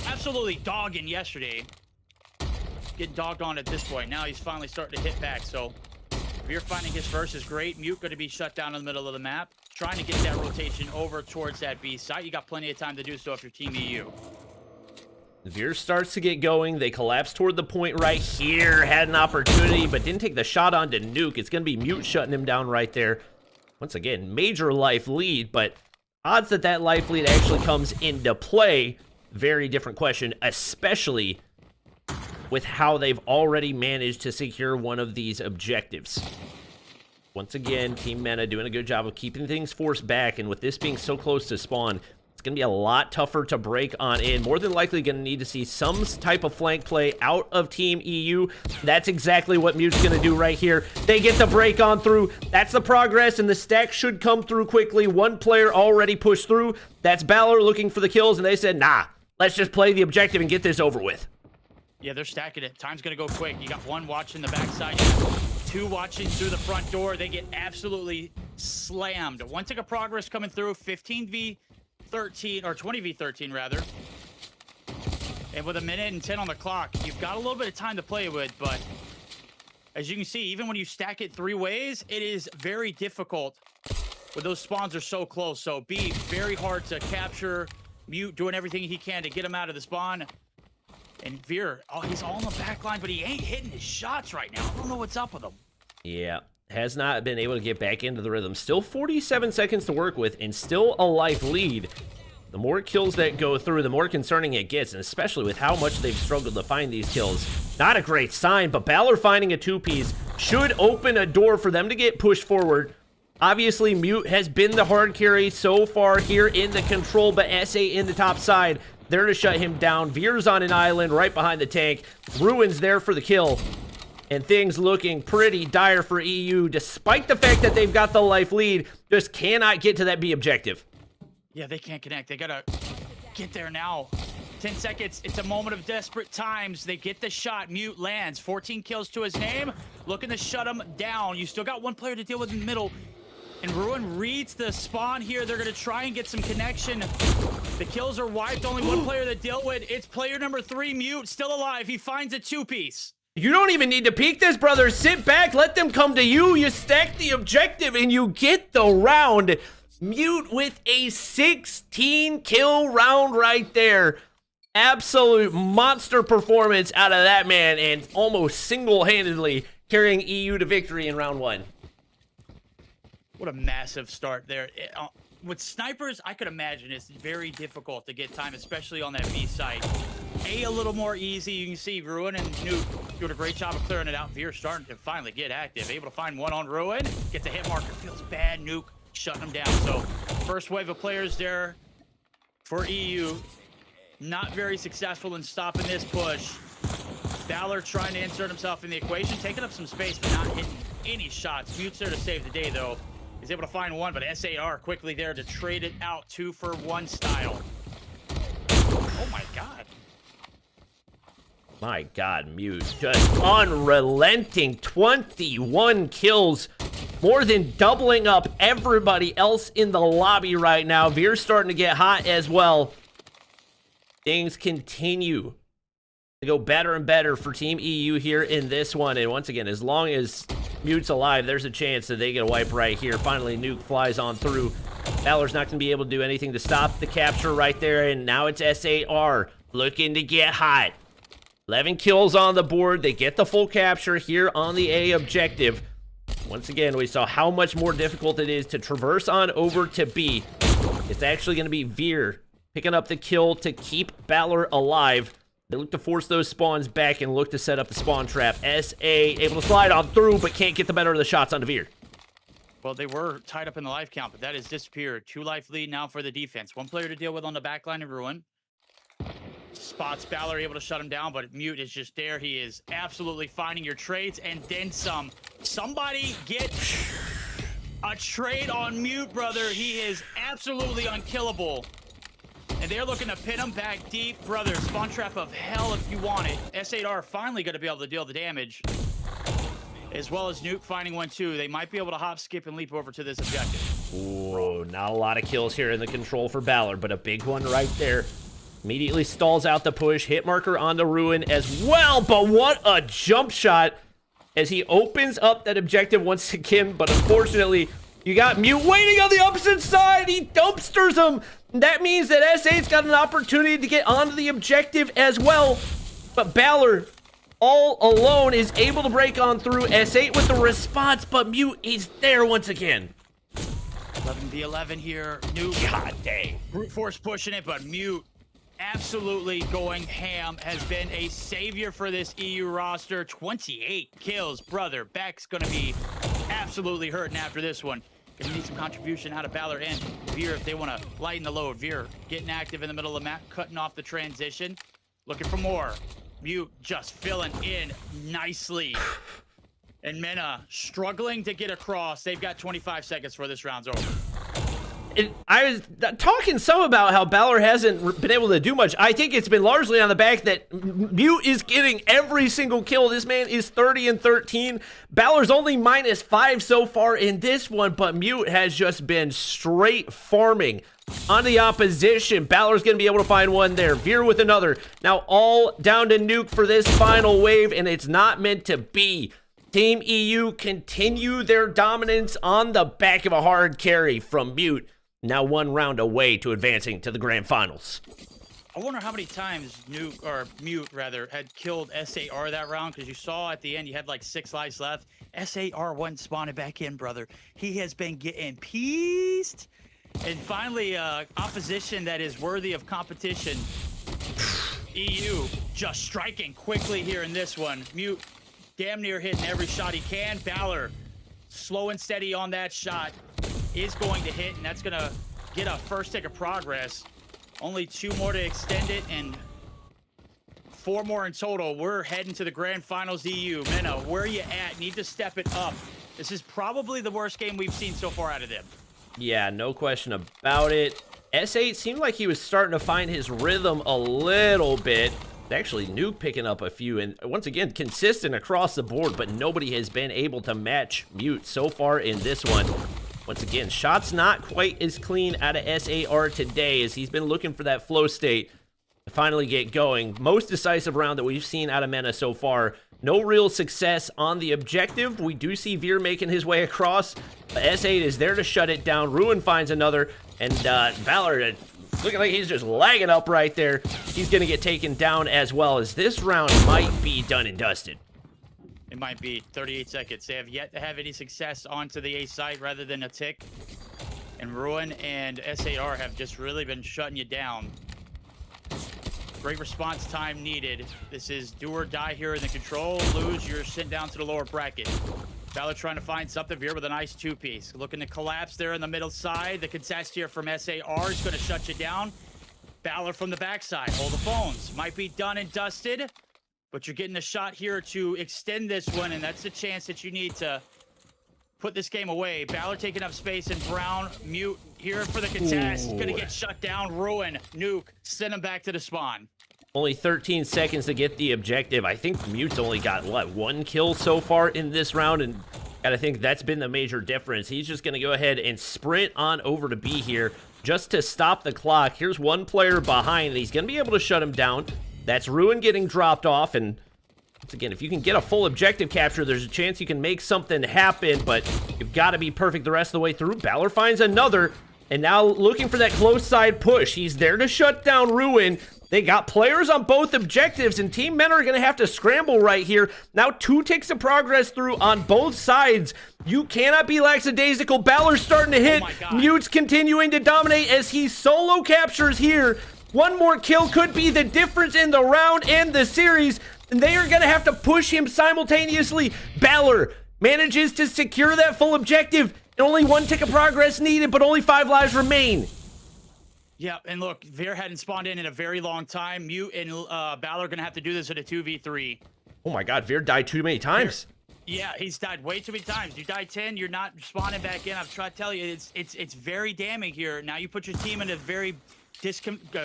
absolutely dogging yesterday. Getting dogged on at this point. Now he's finally starting to hit back. So Veer finding his first is great. Mute going to be shut down in the middle of the map. Trying to get that rotation over towards that B site. You got plenty of time to do so if you're Team EU. Veer starts to get going. They collapse toward the point right here. Had an opportunity, but didn't take the shot onto Nuke. It's going to be Mute shutting him down right there. Once again, major life lead, but odds that that life lead actually comes into play, very different question, especially with how they've already managed to secure one of these objectives. Once again, Team Mena doing a good job of keeping things forced back, and with this being so close to spawn, it's going to be a lot tougher to break on in. More than likely going to need to see some type of flank play out of Team EU. That's exactly what Mute's going to do right here. They get the break on through. That's the progress, and the stack should come through quickly. One player already pushed through. That's Balor looking for the kills, and they said, nah, let's just play the objective and get this over with. Yeah, they're stacking it. Time's going to go quick. You got one watching the backside, 2 watching through the front door. They get absolutely slammed. One tick of progress coming through, 15v13, or 20v13 rather. And with 1:10 on the clock, you've got a little bit of time to play with, but as you can see, even when you stack it 3 ways, it is very difficult when those spawns are so close. So B, very hard to capture. Mute doing everything he can to get him out of the spawn. And Veer, oh, he's all in the back line, but he ain't hitting his shots right now. I don't know what's up with him. Yeah, has not been able to get back into the rhythm. Still 47 seconds to work with and still a life lead. The more kills that go through, the more concerning it gets, and especially with how much they've struggled to find these kills. Not a great sign, but Balor finding a 2-piece should open a door for them to get pushed forward. Obviously, Mute has been the hard carry so far here in the control, but SA in the top side, there to shut him down. Veer's on an island right behind the tank. Ruin's there for the kill. And things looking pretty dire for EU, despite the fact that they've got the life lead, just cannot get to that B objective. Yeah, they can't connect. They gotta get there now. 10 seconds. It's a moment of desperate times. They get the shot. Mute lands. 14 kills to his name. Looking to shut him down. You still got one player to deal with in the middle. And Ruin reads the spawn here. They're gonna try and get some connection. The kills are wiped. Only one player to deal with. It's player number 3, Mute, still alive. He finds a 2-piece. You don't even need to peek this, brother. Sit back. Let them come to you. You stack the objective and you get the round. Mute with a 16-kill round right there. Absolute monster performance out of that man, and almost single-handedly carrying EU to victory in round 1. What a massive start there. With snipers, I could imagine it's very difficult to get time, especially on that B site. A little more easy. You can see Ruin and Nuke doing a great job of clearing it out. Veer starting to finally get active. Able to find one on Ruin. Gets a hit marker. Feels bad. Nuke shutting them down. So first wave of players there for EU. Not very successful in stopping this push. Balor trying to insert himself in the equation, taking up some space, but not hitting any shots. Mute's there to save the day, though. He's able to find one, but SAR quickly there to trade it out 2-for-1 style. Oh my God. My God, Mute just unrelenting. 21 kills. More than doubling up everybody else in the lobby right now. Veer's starting to get hot as well. Things continue to go better and better for Team EU here in this one. And once again, as long as Mute's alive, there's a chance that they get a wipe right here. Finally, Nuke flies on through. Balor's not going to be able to do anything to stop the capture right there. And now it's SAR looking to get hot. 11 kills on the board. They get the full capture here on the A objective. Once again, we saw how much more difficult it is to traverse on over to B. It's actually going to be Veer picking up the kill to keep Balor alive. They look to force those spawns back and look to set up the spawn trap. SA able to slide on through, but can't get the better of the shots onto Veer. Well, they were tied up in the life count, but that has disappeared. 2 life lead now for the defense. One player to deal with on the back line of Ruin. Spots Balor, able to shut him down, but Mute is just there. He is absolutely finding your trades and then some. Somebody get a trade on Mute, brother. He is absolutely unkillable. And they're looking to pin him back deep. Brother, spawn trap of hell if you want it. S8R finally going to be able to deal the damage. As well as Nuke finding one too. They might be able to hop, skip, and leap over to this objective. Ooh, not a lot of kills here in the control for Balor, but a big one right there. Immediately stalls out the push. Hit marker on the Ruin as well, but what a jump shot as he opens up that objective once again. But unfortunately, you got Mute waiting on the opposite side. He dumpsters him. That means that S8's got an opportunity to get onto the objective as well. But Balor, all alone, is able to break on through. S8 with the response, but Mute is there once again. 11v11 here. Nuke. God dang. Brute force pushing it, but Mute absolutely going ham. Has been a savior for this EU roster. 28 kills, brother. Beck's gonna be absolutely hurting after this one. Gonna need some contribution out of Balor and Veer if they want to lighten the load. Veer getting active in the middle of the map, cutting off the transition, looking for more. Mute just filling in nicely. And Mena struggling to get across. They've got 25 seconds for this round's over. I was talking some about how Balor hasn't been able to do much. I think it's been largely on the back that Mute is getting every single kill. This man is 30-13. Balor's only -5 so far in this one, but Mute has just been straight farming on the opposition. Balor's going to be able to find one there. Veer with another. Now all down to Nuke for this final wave, and it's not meant to be. Team EU continue their dominance on the back of a hard carry from Mute. Now 1 round away to advancing to the grand finals. I wonder how many times Mute had killed SAR that round, because you saw at the end you had like 6 lives left. SAR wasn't spawning back in, brother. He has been getting pieced. And finally, opposition that is worthy of competition. EU just striking quickly here in this one. Mute damn near hitting every shot he can. Balor slow and steady on that shot. Is going to hit, and that's going to get a first tick of progress. Only 2 more to extend it, and 4 more in total. We're heading to the grand finals. EU. Mena, where are you at? Need to step it up. This is probably the worst game we've seen so far out of them. Yeah, no question about it. S8 seemed like he was starting to find his rhythm a little bit. Actually, Nuke picking up a few, and once again, consistent across the board, but nobody has been able to match Mute so far in this one. Once again, shots not quite as clean out of SAR today, as he's been looking for that flow state to finally get going. Most decisive round that we've seen out of Mena so far. No real success on the objective. We do see Veer making his way across. But S8 is there to shut it down. Ruin finds another, and Balor looking like he's just lagging up right there. He's going to get taken down as well, as this round might be done and dusted. It might be 38 seconds. They have yet to have any success onto the A site rather than a tick. And Ruin and SAR have just really been shutting you down. Great response time needed. This is do or die here in the control. Lose, you're sent down to the lower bracket. Balor trying to find something here with a nice 2-piece. Looking to collapse there in the middle side. The contest here from SAR is going to shut you down. Balor from the backside. Hold the phones. Might be done and dusted. But you're getting a shot here to extend this one, and that's the chance that you need to put this game away. Balor taking up space, and Brown, Mute here for the contest. Gonna get shut down. Ruin, Nuke, send him back to the spawn. Only 13 seconds to get the objective. I think Mute's only got, what, 1 kill so far in this round, and I think that's been the major difference. He's just gonna go ahead and sprint on over to B here just to stop the clock. Here's 1 player behind, and he's gonna be able to shut him down. That's Ruin getting dropped off, and once again, if you can get a full objective capture, there's a chance you can make something happen, but you've got to be perfect the rest of the way through. Balor finds another, and now looking for that close side push. He's there to shut down Ruin. They got players on both objectives, and Team Men are going to have to scramble right here. Now 2 ticks of progress through on both sides. You cannot be lackadaisical. Balor's starting to hit. Mute's continuing to dominate as he solo captures here. 1 more kill could be the difference in the round and the series, and they are going to have to push him simultaneously. Balor manages to secure that full objective, and only 1 tick of progress needed, but only 5 lives remain. Yeah, and look, Veer hadn't spawned in a very long time. Mute and Balor are going to have to do this in a 2v3. Oh my god, Veer died too many times. Yeah, he's died way too many times. You die 10, you're not spawning back in. I've tried to tell you, it's very damning here. Now you put your team in a very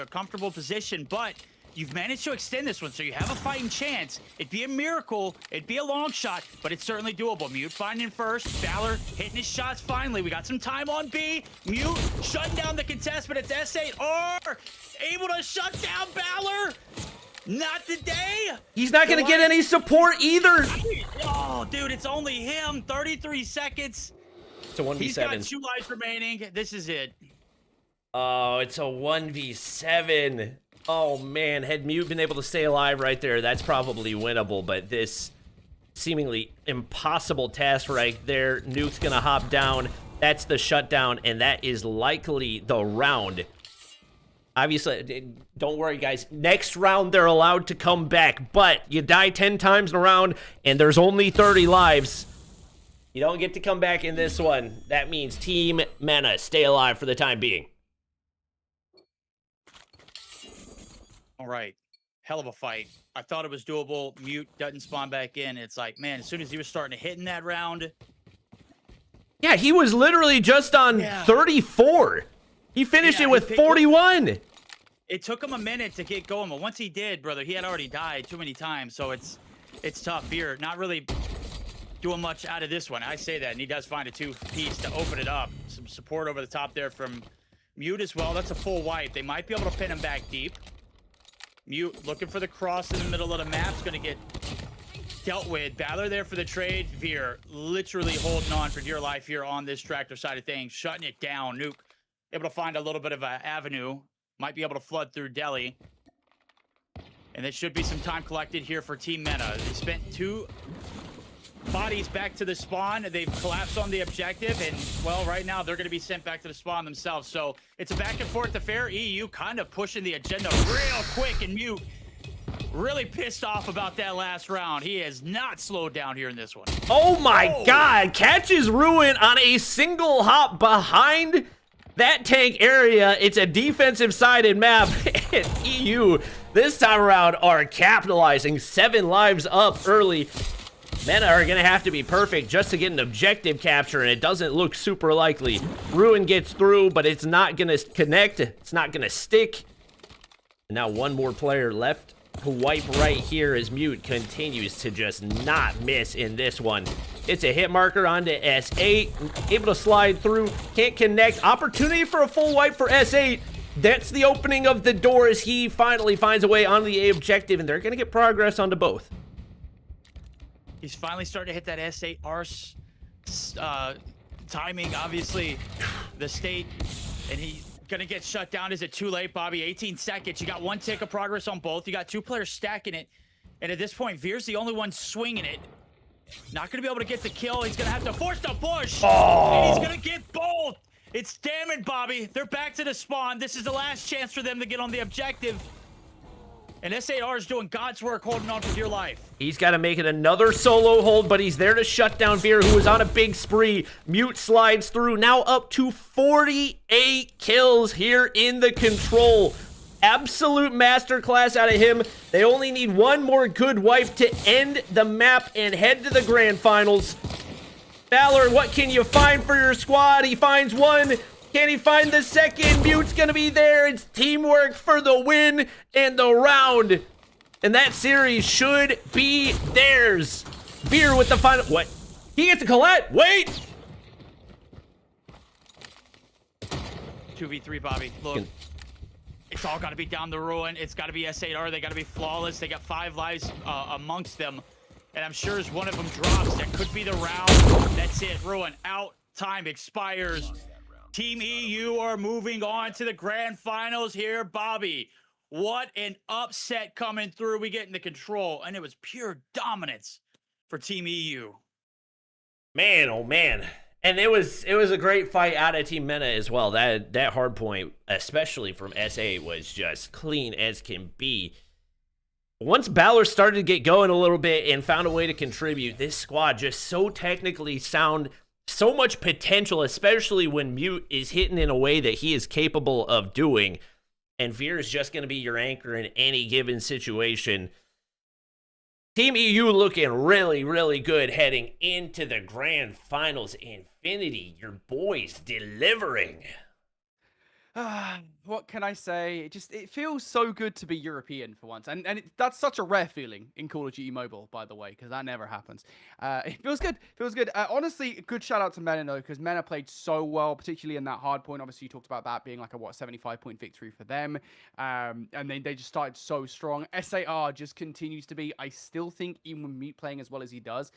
comfortable position, but you've managed to extend this one, so you have a fighting chance. It'd be a miracle, it'd be a long shot, but it's certainly doable. Mute finding first, Balor hitting his shots finally. We got some time on B. Mute shutting down the contest, but it's S8R able to shut down Balor. Not today. He's not going to get any support either. Oh, dude, it's only him. 33 seconds. It's a 1v7. He's got 2 lives remaining. This is it. Oh, it's a 1v7. Oh, man. Had Mute been able to stay alive right there, that's probably winnable. But this seemingly impossible task right there. Nuke's going to hop down. That's the shutdown, and that is likely the round. Obviously, don't worry, guys. Next round, they're allowed to come back. But you die 10 times in a round, and there's only 30 lives. You don't get to come back in this one. That means Team Mena stay alive for the time being. All right. Hell of a fight. I thought it was doable. Mute doesn't spawn back in. It's like, man, as soon as he was starting to hit in that round. Yeah, he was literally just on 34. He finished Yeah, it with he picked- 41. It took him a minute to get going, but once he did, brother, he had already died too many times. So it's tough here. Not really doing much out of this one. I say that, and he does find a 2-piece to open it up. Some support over the top there from Mute as well. That's a full wipe. They might be able to pin him back deep. Mute looking for the cross in the middle of the map. Is going to get dealt with. Balor there for the trade. Veer literally holding on for dear life here on this tractor side of things. Shutting it down. Nuke able to find a little bit of an avenue. Might be able to flood through Delhi. And there should be some time collected here for Team Meta. They spent 2 bodies back to the spawn. They've collapsed on the objective. And, well, right now they're going to be sent back to the spawn themselves. So it's a back and forth affair. EU kind of pushing the agenda real quick. And Mute really pissed off about that last round. He has not slowed down here in this one. Oh my God. Catches Ruin on a single hop behind that tank area. It's a defensive-sided map. And EU, this time around, are capitalizing. 7 lives up early. Meta are going to have to be perfect just to get an objective capture, and it doesn't look super likely. Ruin gets through, but it's not going to connect. It's not going to stick. And now one more player left to wipe right here as Mute continues to just not miss in this one. It's a hit marker onto S8. Able to slide through. Can't connect. Opportunity for a full wipe for S8. That's the opening of the door as he finally finds a way onto the A objective, and they're going to get progress onto both. He's finally starting to hit that S8 arse timing. Obviously, the state, and he's going to get shut down. Is it too late, Bobby? 18 seconds. You got 1 tick of progress on both. You got 2 players stacking it. And at this point, Veer's the only one swinging it. Not going to be able to get the kill. He's going to have to force the push. And he's going to get both. It's damning, Bobby. They're back to the spawn. This is the last chance for them to get on the objective. And S8R is doing God's work, holding on for dear life. He's got to make it another solo hold, but he's there to shut down Veer, who is on a big spree. Mute slides through, now up to 48 kills here in the control. Absolute masterclass out of him. They only need 1 more good wipe to end the map and head to the grand finals. Balor, what can you find for your squad? He finds 1. Can he find the second? Mute's gonna be there. It's teamwork for the win and the round. And that series should be theirs. Veer with the final. What? He gets a Colette. Wait. 2v3, Bobby. Look. It's all got to be down the Ruin. It's got to be S8R. They got to be flawless. They got 5 lives amongst them. And I'm sure as one of them drops, that could be the round. That's it. Ruin out. Time expires. Team EU are moving on to the grand finals here, Bobby. What an upset coming through. We get into control, and it was pure dominance for Team EU. Man, oh man. And it was a great fight out of Team Meta as well. That hard point, especially from SA, was just clean as can be. Once Balor started to get going a little bit and found a way to contribute, this squad just so technically sound, so much potential, especially when Mute is hitting in a way that he is capable of doing. And Veer is just going to be your anchor in any given situation. Team EU looking really, really good heading into the grand finals. Infinity, your boys delivering. What can I say? It feels so good to be European for once. And that's such a rare feeling in Call of Duty Mobile, by the way, because that never happens. It feels good. Feels good. Honestly, good shout out to Mena, though, because Mena played so well, particularly in that hard point. Obviously, you talked about that being like a, 75-point victory for them. And then they just started so strong. SAR just continues to be, I still think, even with Mute playing as well as he does,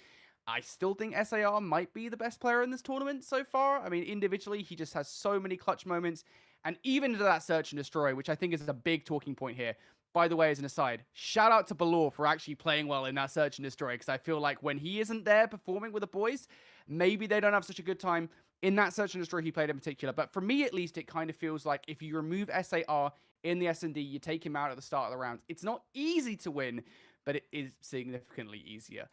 I still think SAR might be the best player in this tournament so far. I mean, individually, he just has so many clutch moments. And even to that search and destroy, which I think is a big talking point here. By the way, as an aside, shout out to Balor for actually playing well in that search and destroy, because I feel like when he isn't there performing with the boys, maybe they don't have such a good time. In that search and destroy he played in particular. But for me, at least, it kind of feels like if you remove SAR in the S&D, you take him out at the start of the rounds. It's not easy to win, but it is significantly easier.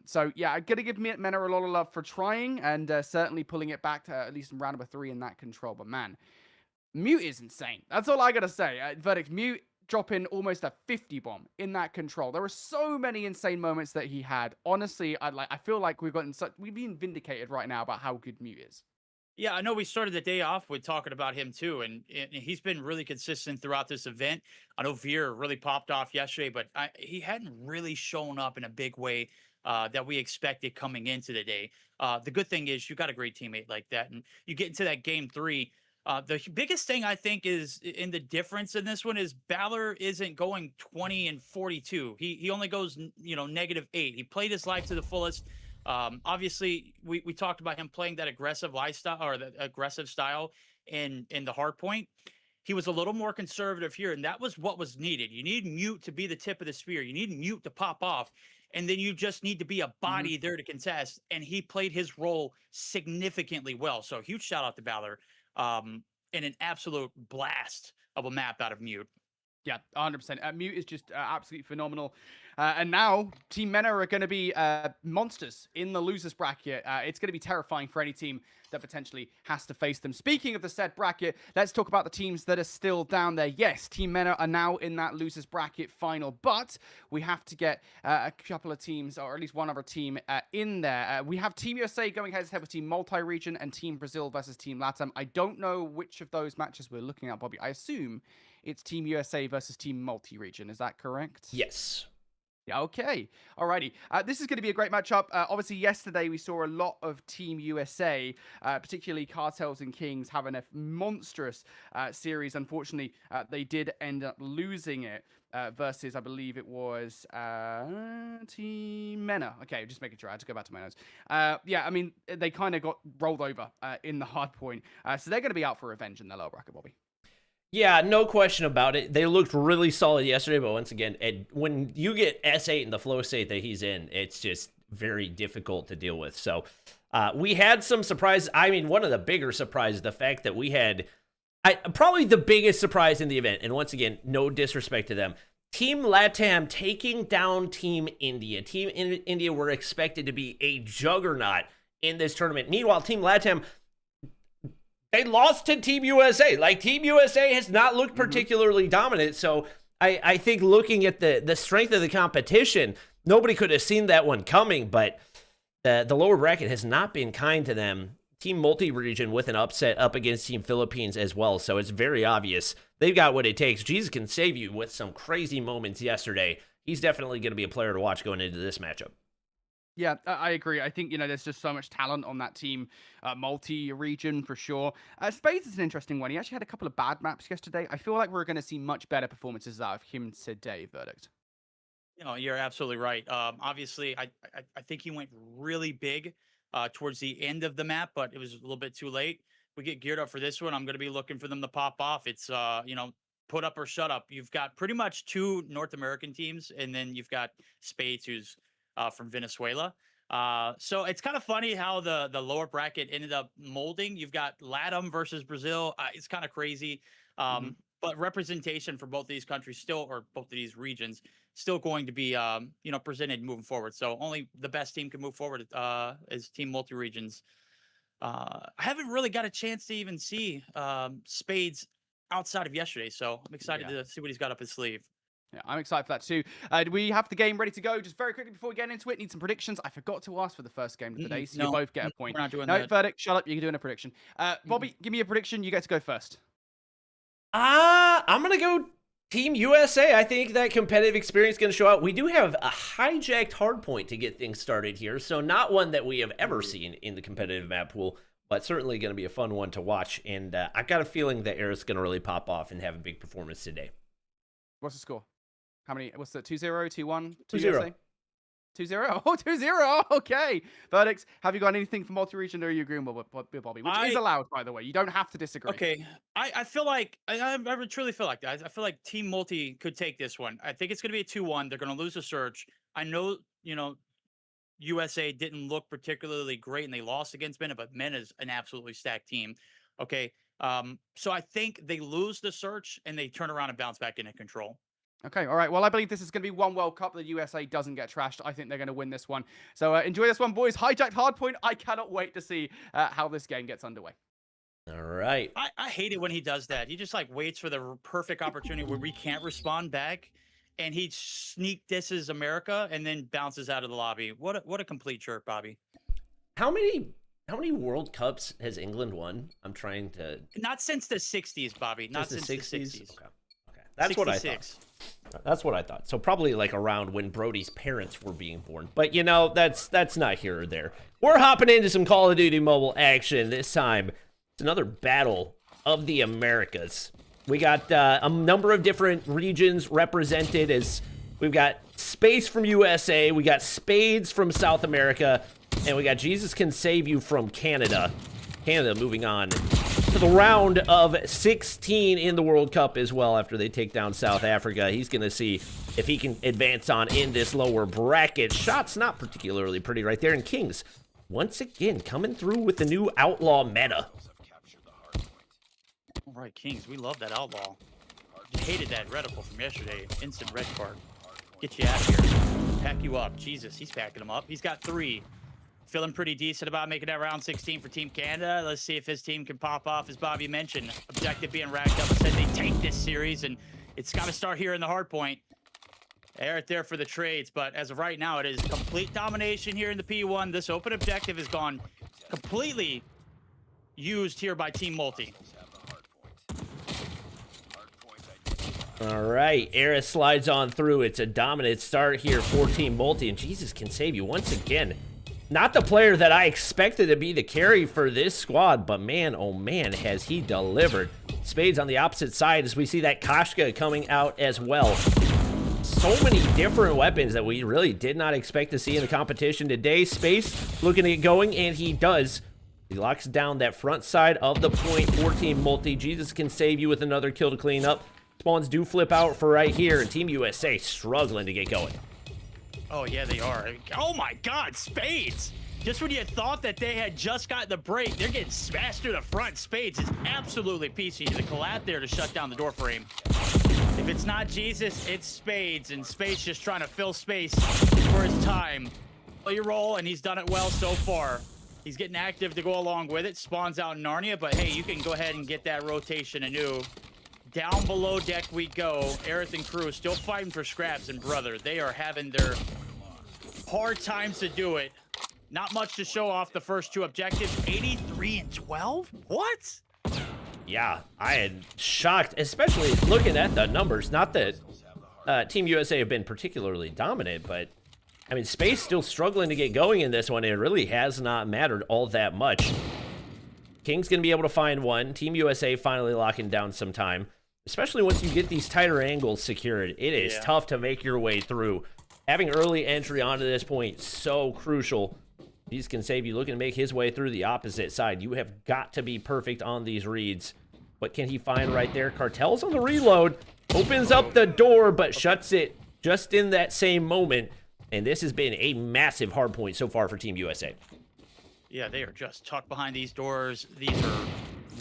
So, yeah, I'm going to give Mena a lot of love for trying and certainly pulling it back to at least in round number 3 in that control. But, man, Mute is insane. That's all I got to say. Verdict, Mute dropping almost a 50 bomb in that control. There were so many insane moments that he had. Honestly, I feel like we've been vindicated right now about how good Mute is. Yeah, I know we started the day off with talking about him too, and he's been really consistent throughout this event. I know Veer really popped off yesterday, but he hadn't really shown up in a big way that we expected coming into the day. The good thing is you got a great teammate like that, and you get into that game three. Biggest thing I think is in the difference in this one is Balor isn't going 20 and 42. He only goes -8. He played his life to the fullest. Obviously, we talked about him playing that aggressive lifestyle or the aggressive style in the hard point. He was a little more conservative here, and that was what was needed. You need Mute to be the tip of the spear. You need Mute to pop off, and then you just need to be a body there to contest. And he played his role significantly well. So huge shout out to Balor, and an absolute blast of a map out of Mute. Yeah, 100%. Mute is just absolutely phenomenal. And now, Team Mena are going to be monsters in the losers bracket. It's going to be terrifying for any team that potentially has to face them. Speaking of the said bracket, let's talk about the teams that are still down there. Yes, Team Mena are now in that losers bracket final, but we have to get a couple of teams, or at least one other team in there. We have Team USA going head-to-head with Team Multi-Region and Team Brazil versus Team LATAM. I don't know which of those matches we're looking at, Bobby. I assume it's Team USA versus Team Multi-Region. Is that correct? Yes. Yeah, okay. Alrighty. This is going to be a great matchup. Obviously, yesterday we saw a lot of Team USA, particularly Cartels and Kings, having a monstrous series. Unfortunately, they did end up losing it versus, I believe it was Team Mena. Okay, just making sure. I had to go back to my notes. Yeah, I mean, they kind of got rolled over in the hard point. So they're going to be out for revenge in the lower bracket, Bobby. Yeah, no question about it. They looked really solid yesterday, but once again, when you get S8 in the flow state that he's in, it's just very difficult to deal with. So we had some surprises. I mean, one of the bigger surprises, the fact that we had probably the biggest surprise in the event, and once again, no disrespect to them, Team LATAM taking down Team India. Team India were expected to be a juggernaut in this tournament. Meanwhile, Team LATAM, they lost to Team USA. Like, Team USA has not looked particularly dominant. So I think looking at the strength of the competition, nobody could have seen that one coming. But the lower bracket has not been kind to them. Team Multi-Region with an upset up against Team Philippines as well. So it's very obvious they've got what it takes. Jesus can save you with some crazy moments yesterday. He's definitely going to be a player to watch going into this matchup. Yeah, I agree. I think, there's just so much talent on that team, Multi-Region for sure. Spades is an interesting one. He actually had a couple of bad maps yesterday. I feel like we're going to see much better performances out of him today, Verdict. You're absolutely right. Obviously, I think he went really big towards the end of the map, but it was a little bit too late. We get geared up for this one. I'm going to be looking for them to pop off. It's, put up or shut up. You've got pretty much two North American teams, and then you've got Spades, who's from Venezuela. So it's kind of funny how the lower bracket ended up molding. You've got LATAM versus Brazil. It's kind of crazy. But representation for both of these countries still, or both of these regions, still going to be, presented moving forward. So only the best team can move forward is Team Multi-Regions. I haven't really got a chance to even see Spades outside of yesterday. So I'm excited to see what he's got up his sleeve. Yeah, I'm excited for that too. We have the game ready to go. Just very quickly before we get into it, need some predictions. I forgot to ask for the first game of the day, so you both get a point. We're not doing no, that. Verdict, shut up. You're doing a prediction. Bobby, give me a prediction. You get to go first. I'm going to go Team USA. I think that competitive experience is going to show out. We do have a hijacked hardpoint to get things started here, so not one that we have ever seen in the competitive map pool, but certainly going to be a fun one to watch. And I've got a feeling that Eric's going to really pop off and have a big performance today. What's the score? How many? What's the 2-0, 2-1? 2-0. 2-0. Oh, 2-0. Okay. Verdicts. Have you got anything for Multi-Region, or are you agreeing with Bobby? Which is allowed, by the way. You don't have to disagree. Okay. I feel like, I truly feel like that. I feel like Team Multi could take this one. I think it's going to be a 2-1. They're going to lose the search. I know, USA didn't look particularly great and they lost against Mena, but Mena's an absolutely stacked team. Okay. So I think they lose the search and they turn around and bounce back into control. Okay, all right. Well, I believe this is going to be one World Cup that USA doesn't get trashed. I think they're going to win this one. So enjoy this one, boys. Hijacked hardpoint. I cannot wait to see how this game gets underway. All right. I hate it when he does that. He just waits for the perfect opportunity where we can't respond back, and he sneak disses America and then bounces out of the lobby. What a complete jerk, Bobby. How many How many World Cups has England won? I'm trying to. Not since the 60s, Bobby. Not since the 60s. Okay. That's 66. what I thought. That's what I thought. So probably like around when Brody's parents were being born. But you know, that's not here or there. We're hopping into some Call of Duty mobile action. This time, it's another battle of the Americas. We got a number of different regions represented as we've got Space from USA, we got Spades from South America, and we got Jesus Can Save You from Canada. Canada moving on to the round of 16 in the World Cup as well after they take down South Africa. He's going to see if he can advance on in this lower bracket. Shots not particularly pretty right there. And Kings, once again, coming through with the new Outlaw meta. All right, Kings, we love that Outlaw. Hated that reticle from yesterday. Instant red card. Get you out of here. Pack you up. Jesus, he's packing them up. He's got 3. Feeling pretty decent about making that round 16 for Team Canada. Let's see if his team can pop off, as Bobby mentioned. Objective being racked up. I said they take this series, and it's got to start here in the hard point. Right there for the trades, but as of right now, it is complete domination here in the P1. This open objective has gone completely used here by Team Multi. All right, Eris slides on through. It's a dominant start here for Team Multi, and Jesus Can Save You once again. Not the player that I expected to be the carry for this squad, but man, oh man, has he delivered. Spades on the opposite side as we see that Koshka coming out as well. So many different weapons that we really did not expect to see in the competition today. Space looking to get going, and he does. He locks down that front side of the point for Team Multi. Jesus Can Save You with another kill to clean up. Spawns do flip out for right here, and Team USA struggling to get going. Oh, yeah, they are. Oh, my God, Spades. Just when you thought that they had just got the break, they're getting smashed through the front. Spades is absolutely piecing the collat there to shut down the door frame. If it's not Jesus, it's Spades, and Spades just trying to fill space for his time. Play roll, and he's done it well so far. He's getting active to go along with it. Spawns out in Narnia, but hey, you can go ahead and get that rotation anew. Down below deck we go. Aerith and crew still fighting for scraps, and brother, they are having their hard times to do it. Not much to show off the first 2 objectives. 83 and 12? What? Yeah, I am shocked, especially looking at the numbers. Not that Team USA have been particularly dominant, but I mean, Space still struggling to get going in this one. It really has not mattered all that much. King's going to be able to find one. Team USA finally locking down some time, especially once you get these tighter angles secured. It is tough to make your way through. Having early entry onto this point, so crucial. These Can Save You looking to make his way through the opposite side. You have got to be perfect on these reads. What can he find right there? Cartel's on the reload. Opens up the door, but shuts it just in that same moment. And this has been a massive hard point so far for Team USA. Yeah, they are just tucked behind these doors. These are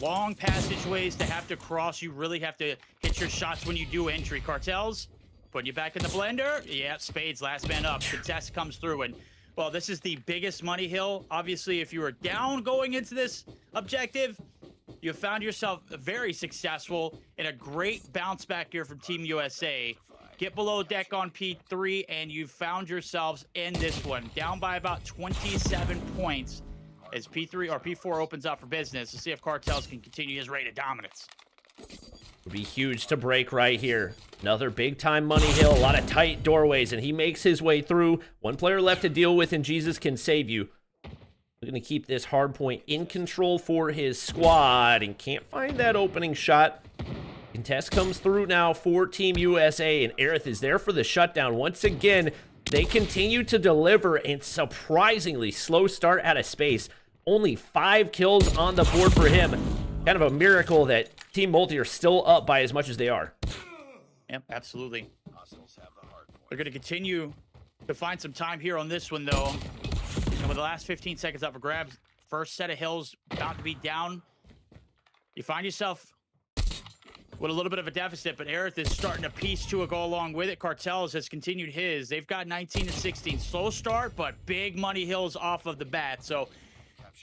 long passageways to have to cross. You really have to hit your shots when you do entry. Cartels, putting you back in the blender. Yeah, Spades, last man up. Contest comes through, and well, this is the biggest money hill. Obviously, if you were down going into this objective, you found yourself very successful in a great bounce back here from Team USA. Get below deck on P3, and you found yourselves in this one. Down by about 27 points as P3 or P4 opens up for business to see if Cartels can continue his rate of dominance. Would be huge to break right here. Another big-time money hill, a lot of tight doorways, and he makes his way through. One player left to deal with, and Jesus Can Save You. We're going to keep this hard point in control for his squad, and can't find that opening shot. Contest comes through now for Team USA, and Aerith is there for the shutdown. Once again, they continue to deliver, and surprisingly slow start out of Space. Only 5 kills on the board for him. Kind of a miracle that Team Multi are still up by as much as they are. Yep, absolutely. They're going to continue to find some time here on this one, though. And with the last 15 seconds up for grabs, first set of hills about to be down. You find yourself with a little bit of a deficit, but Aerith is starting to piece to it, go along with it. Cartels has continued his. They've got 19 and 16. Slow start, but big money hills off of the bat. So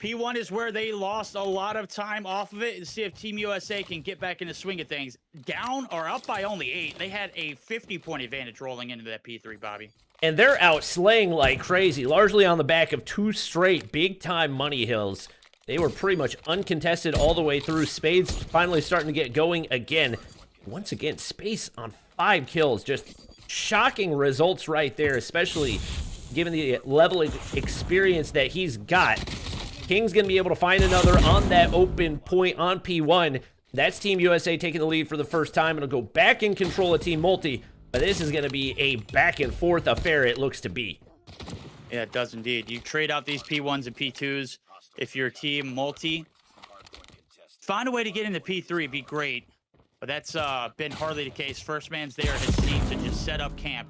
P1 is where they lost a lot of time off of it, and see if Team USA can get back in the swing of things. Down or up by only 8. They had a 50-point advantage rolling into that P3, Bobby. And they're out slaying like crazy, largely on the back of 2 straight big-time money hills. They were pretty much uncontested all the way through. Spades finally starting to get going again. Once again, Space on 5 kills. Just shocking results right there, especially given the level of experience that he's got. King's going to be able to find another on that open point on P1. That's Team USA taking the lead for the first time. It'll go back in control of Team Multi, but this is going to be a back-and-forth affair, it looks to be. Yeah, it does indeed. You trade out these P1s and P2s. If you're Team Multi, find a way to get into P3, be great. But that's been hardly the case. First man's there has seemed to just set up camp.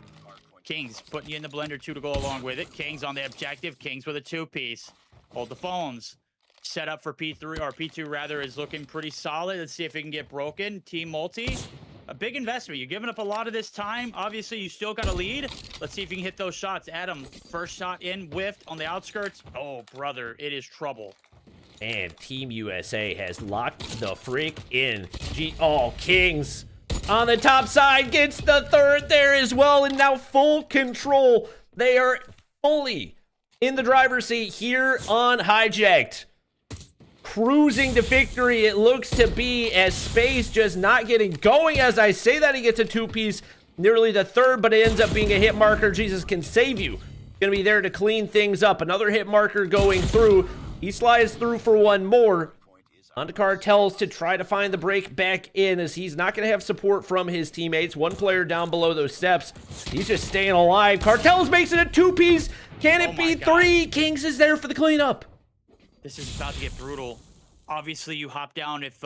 Kings putting you in the blender too to go along with it. Kings on the objective. Kings with a 2-piece. Hold the phones. Set up for P3 or P2 rather is looking pretty solid. Let's see if it can get broken. Team Multi, a big investment. You're giving up a lot of this time. Obviously, you still got a lead. Let's see if you can hit those shots. Adam, first shot in, whiffed on the outskirts. Oh, brother, it is trouble. And Team USA has locked the freak in. Kings on the top side gets the third there as well, and now full control. They are fully in the driver's seat here on Hijacked. Cruising to victory, it looks to be, as Space just not getting going. As I say that, he gets a 2-piece, nearly the third, but it ends up being a hit marker. Jesus can save you. Gonna be there to clean things up. Another hit marker going through. He slides through for one more. Onto Cartels to try to find the break back in, as he's not going to have support from his teammates. One player down below those steps. He's just staying alive. Cartels makes it a 2-piece. Can it be 3? Kings is there for the cleanup. This is about to get brutal. Obviously, you hop down if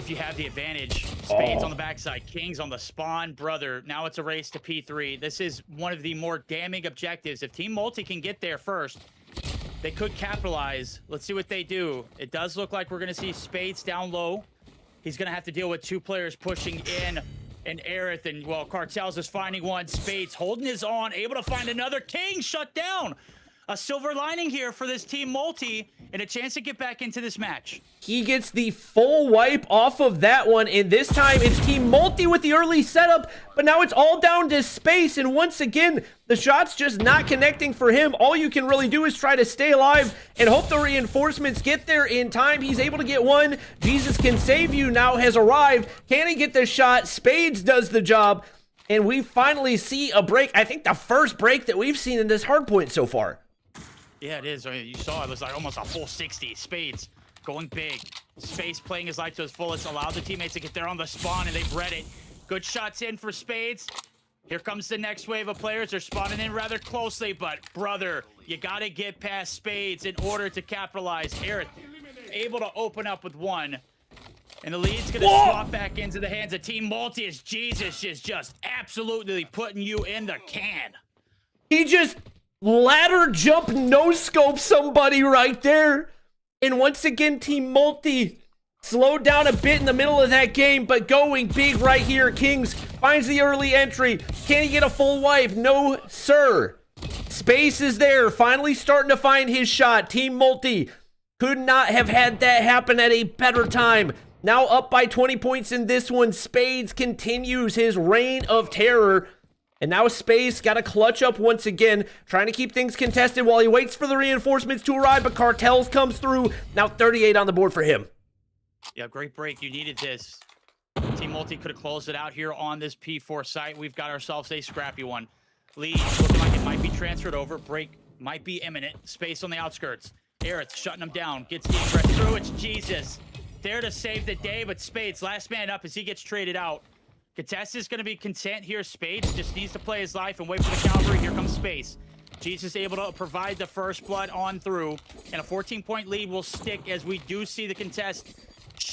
you have the advantage. Spades on the backside. Kings on the spawn. Brother, now it's a race to P3. This is one of the more damning objectives. If Team Multi can get there first, they could capitalize. Let's see what they do. It does look like we're going to see Spades down low. He's going to have to deal with 2 players pushing in. And Aerith, and, well, Cartels is finding one. Spades holding his own, able to find another. King shut down. A silver lining here for this Team Multi, and a chance to get back into this match. He gets the full wipe off of that one, and this time it's Team Multi with the early setup, but now it's all down to Space, and once again, the shot's just not connecting for him. All you can really do is try to stay alive and hope the reinforcements get there in time. He's able to get one. Jesus Can Save You now has arrived. Can he get the shot? Spades does the job, and we finally see a break. I think the first break that we've seen in this hardpoint so far. Yeah, it is. I mean, you saw it was like almost a full 60. Spades going big. Space playing his life to his fullest. Allowed the teammates to get there on the spawn, and they've read it. Good shots in for Spades. Here comes the next wave of players. They're spawning in rather closely, but brother, you got to get past Spades in order to capitalize. Aerith able to open up with one. And the lead's going to swap back into the hands of Team Multi, as Jesus is just absolutely putting you in the can. He just ladder jump no scope somebody right there. And once again, Team Multi slowed down a bit in the middle of that game, but going big right here. Kings finds the early entry. Can he get a full wipe? No, sir. Space is there, finally starting to find his shot. Team Multi could not have had that happen at a better time. Now up by 20 points in this one. Spades continues his reign of terror. And now Space got to clutch up once again, trying to keep things contested while he waits for the reinforcements to arrive, but Cartels comes through. Now 38 on the board for him. Yeah, great break. You needed this. Team Multi could have closed it out here on this P4 site. We've got ourselves a scrappy one. Lead looking like it might be transferred over. Break might be imminent. Space on the outskirts. Aerith shutting him down. Gets the ingress through. It's Jesus there to save the day, but Spades, last man up as he gets traded out. Contest is going to be content here. Spades just needs to play his life and wait for the cavalry. Here comes Space. Jesus able to provide the first blood on through. And a 14-point lead will stick as we do see the contest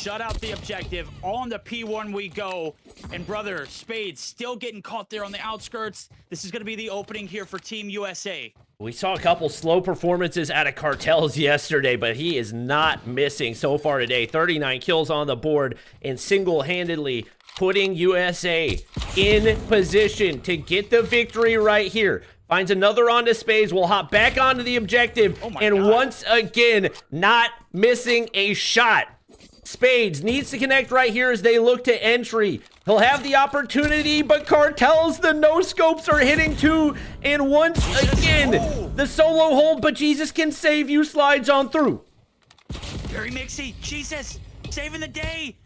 shut out the objective. On the P1 we go. And brother, Spades still getting caught there on the outskirts. This is going to be the opening here for Team USA. We saw a couple slow performances out of Cartels yesterday, but he is not missing so far today. 39 kills on the board and single-handedly putting USA in position to get the victory right here. Finds another onto Spades, will hop back onto the objective, and God. once again, not missing a shot. Spades needs to connect right here as they look to entry. He'll have the opportunity, but Cartels, the no-scopes are hitting too. And once again, the solo hold, but Jesus can save you, slides on through. Very mixy. Jesus, saving the day.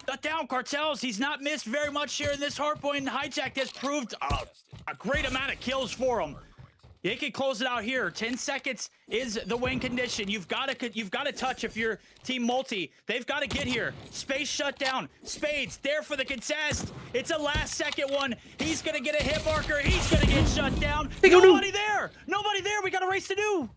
Shut down Cartels. He's not missed very much here in this hardpoint, and Hijack has proved a great amount of kills for him. They can close it out here. 10 seconds is the win condition. You've got to touch if you're Team Multi. They've got to get here. Space shut down. Spades there for the contest. It's a last second one. He's gonna get a hit marker. He's gonna get shut down. Nobody there. Nobody there. We got a race to do.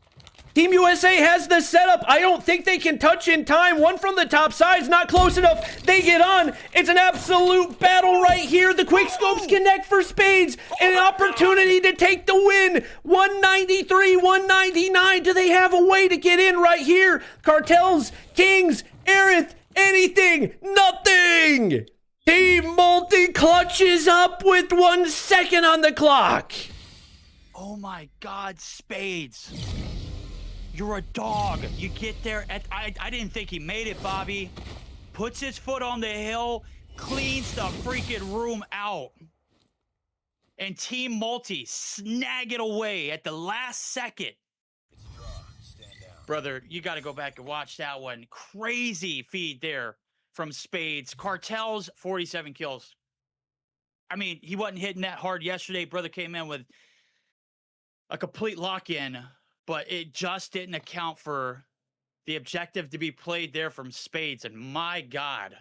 Team USA has the setup. I don't think they can touch in time. One from the top side's not close enough. They get on. It's an absolute battle right here. The quick scopes connect for Spades and an opportunity to take the win. 193, 199. Do they have a way to get in right here? Cartels, Kings, Aerith, anything, nothing. Team Multi clutches up with 1 second on the clock. Oh my God, Spades. You're a dog. You get there at I didn't think he made it, Bobby. Puts his foot on the hill, cleans the freaking room out. And Team Multi snag it away at the last second. Brother, you got to go back and watch that one. Crazy feed there from Spades. Cartels, 47 kills. I mean, he wasn't hitting that hard yesterday. Brother came in with a complete lock-in, but it just didn't account for the objective to be played there from Spades. And my God,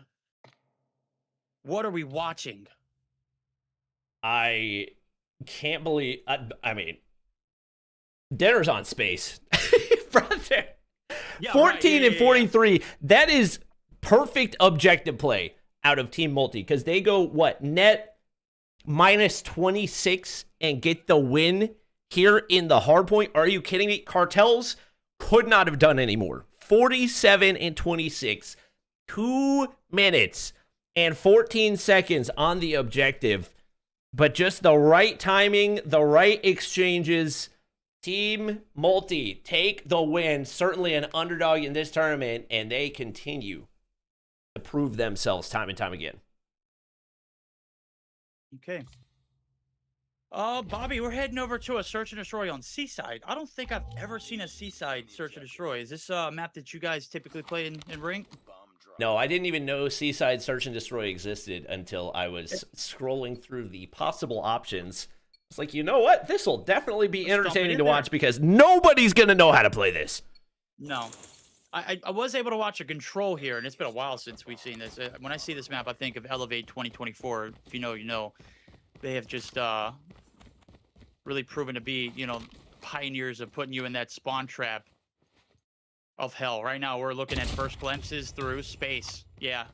what are we watching? I can't believe, I mean, dinner's on Space. Brother. Yeah, 14 right. and 43. That is perfect objective play out of Team Multi because they go, what, net minus 26 and get the win here in the hardpoint. Are you kidding me? Cartels could not have done any more. 47 and 26. 2 minutes and 14 seconds on the objective. But just the right timing, the right exchanges. Team Multi take the win. Certainly an underdog in this tournament, and they continue to prove themselves time and time again. Okay. Bobby, we're heading over to a search and destroy on Seaside. I don't think I've ever seen a Seaside search and destroy. Is this a map that you guys typically play in Ring? No, I didn't even know Seaside Search and Destroy existed until I was scrolling through the possible options. It's like, you know what? This will definitely be entertaining to watch because nobody's going to know how to play this. No. I was able to watch a control here, and it's been a while since we've seen this. When I see this map, I think of Elevate 2024. If you know, you know. They have just really proven to be, you know, pioneers of putting you in that spawn trap of hell. Right now, we're looking at first glimpses through space. Yeah.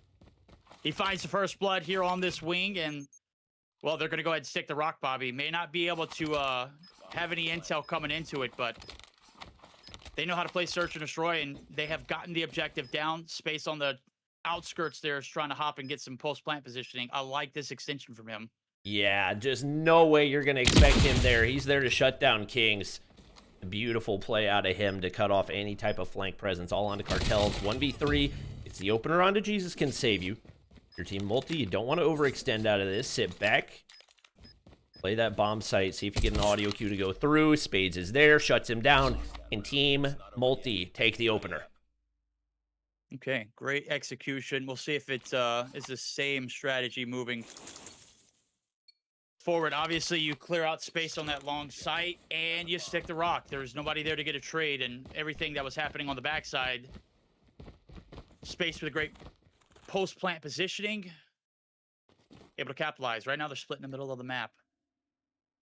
He finds the first blood here on this wing, and, well, they're going to go ahead and stick the rock, Bobby. May not be able to have any intel coming into it, but they know how to play search and destroy, and they have gotten the objective down. Space on the outskirts there is trying to hop and get some post-plant positioning. I like this extension from him. Yeah, just no way you're going to expect him there. He's there to shut down Kings. A beautiful play out of him to cut off any type of flank presence. All onto Cartels. 1v3. It's the opener onto Jesus can save you. Your Team Multi, you don't want to overextend out of this. Sit back. Play that bomb site. See if you get an audio cue to go through. Spades is there. Shuts him down. And Team Multi take the opener. Okay, great execution. We'll see if it is the same strategy moving forward. Obviously, you clear out space on that long site, and you stick the rock. There's nobody there to get a trade, and everything that was happening on the backside. Space with a great post-plant positioning. Able to capitalize. Right now, they're split in the middle of the map.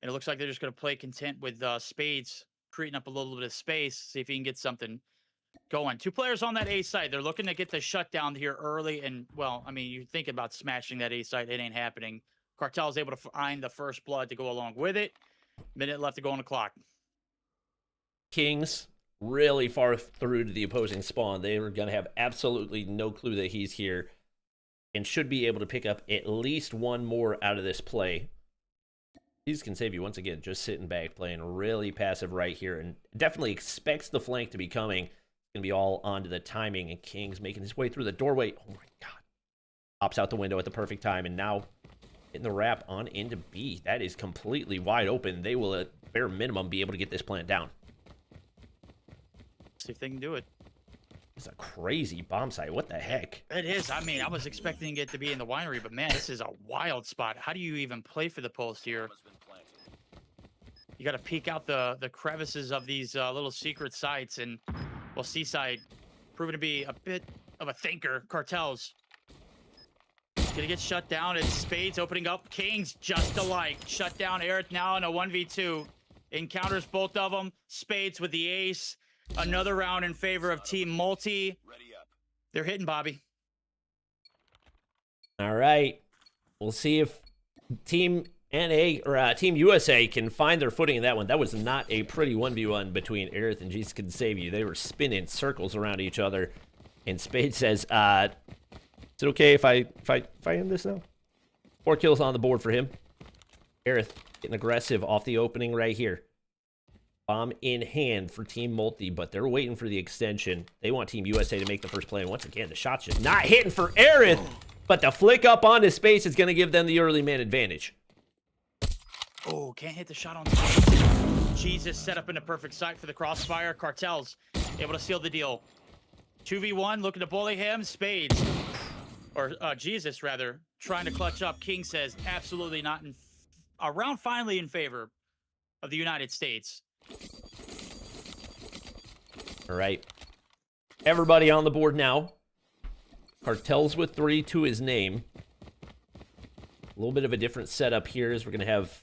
And it looks like they're just going to play content with Spades, creating up a little bit of space, see if he can get something going. 2 players on that A side. They're looking to get the shutdown here early. And, well, I mean, you think about smashing that A side. It ain't happening. Cartel is able to find the first blood to go along with it. Minute left to go on the clock. Kings really far through to the opposing spawn. They were going to have absolutely no clue that he's here and should be able to pick up at least one more out of this play. These can save you once again, just sitting back, playing really passive right here, and definitely expects the flank to be coming. It's going to be all onto the timing, and King's making his way through the doorway. Oh my god. Pops out the window at the perfect time, and now hitting the wrap on into B. That is completely wide open. They will, at bare minimum, be able to get this plant down. See if they can do it. It's a crazy bomb site. What the heck? It is. I mean, I was expecting it to be in the winery, but man, this is a wild spot. How do you even play for the post here? You got to peek out the crevices of these little secret sites, and well, Seaside proving to be a bit of a thinker. Cartels gonna get shut down. It's Spades opening up. Kings just alike. Shut down Eric now in a 1v2. Encounters both of them. Spades with the ace. Another round in favor of Team Multi. They're hitting Bobby. All right. We'll see if Team NA or Team USA can find their footing in that one. That was not a pretty 1v1 between Aerith and Jesus Can Save You. They were spinning circles around each other. And Spade says, is it okay if I end this now? 4 kills on the board for him. Aerith getting aggressive off the opening right here. Bomb in hand for Team Multi, but they're waiting for the extension. They want Team USA to make the first play. And once again, the shot's just not hitting for Aerith, but the flick up onto Space is going to give them the early man advantage. Oh, can't hit the shot on Space. Jesus set up in a perfect site for the crossfire. Cartels able to seal the deal. 2v1, looking to bully him. Spades, or Jesus rather, trying to clutch up. King says absolutely not. A round finally in favor of the United States. All right. Everybody on the board now. Cartels with 3 to his name. A little bit of a different setup here as we're going to have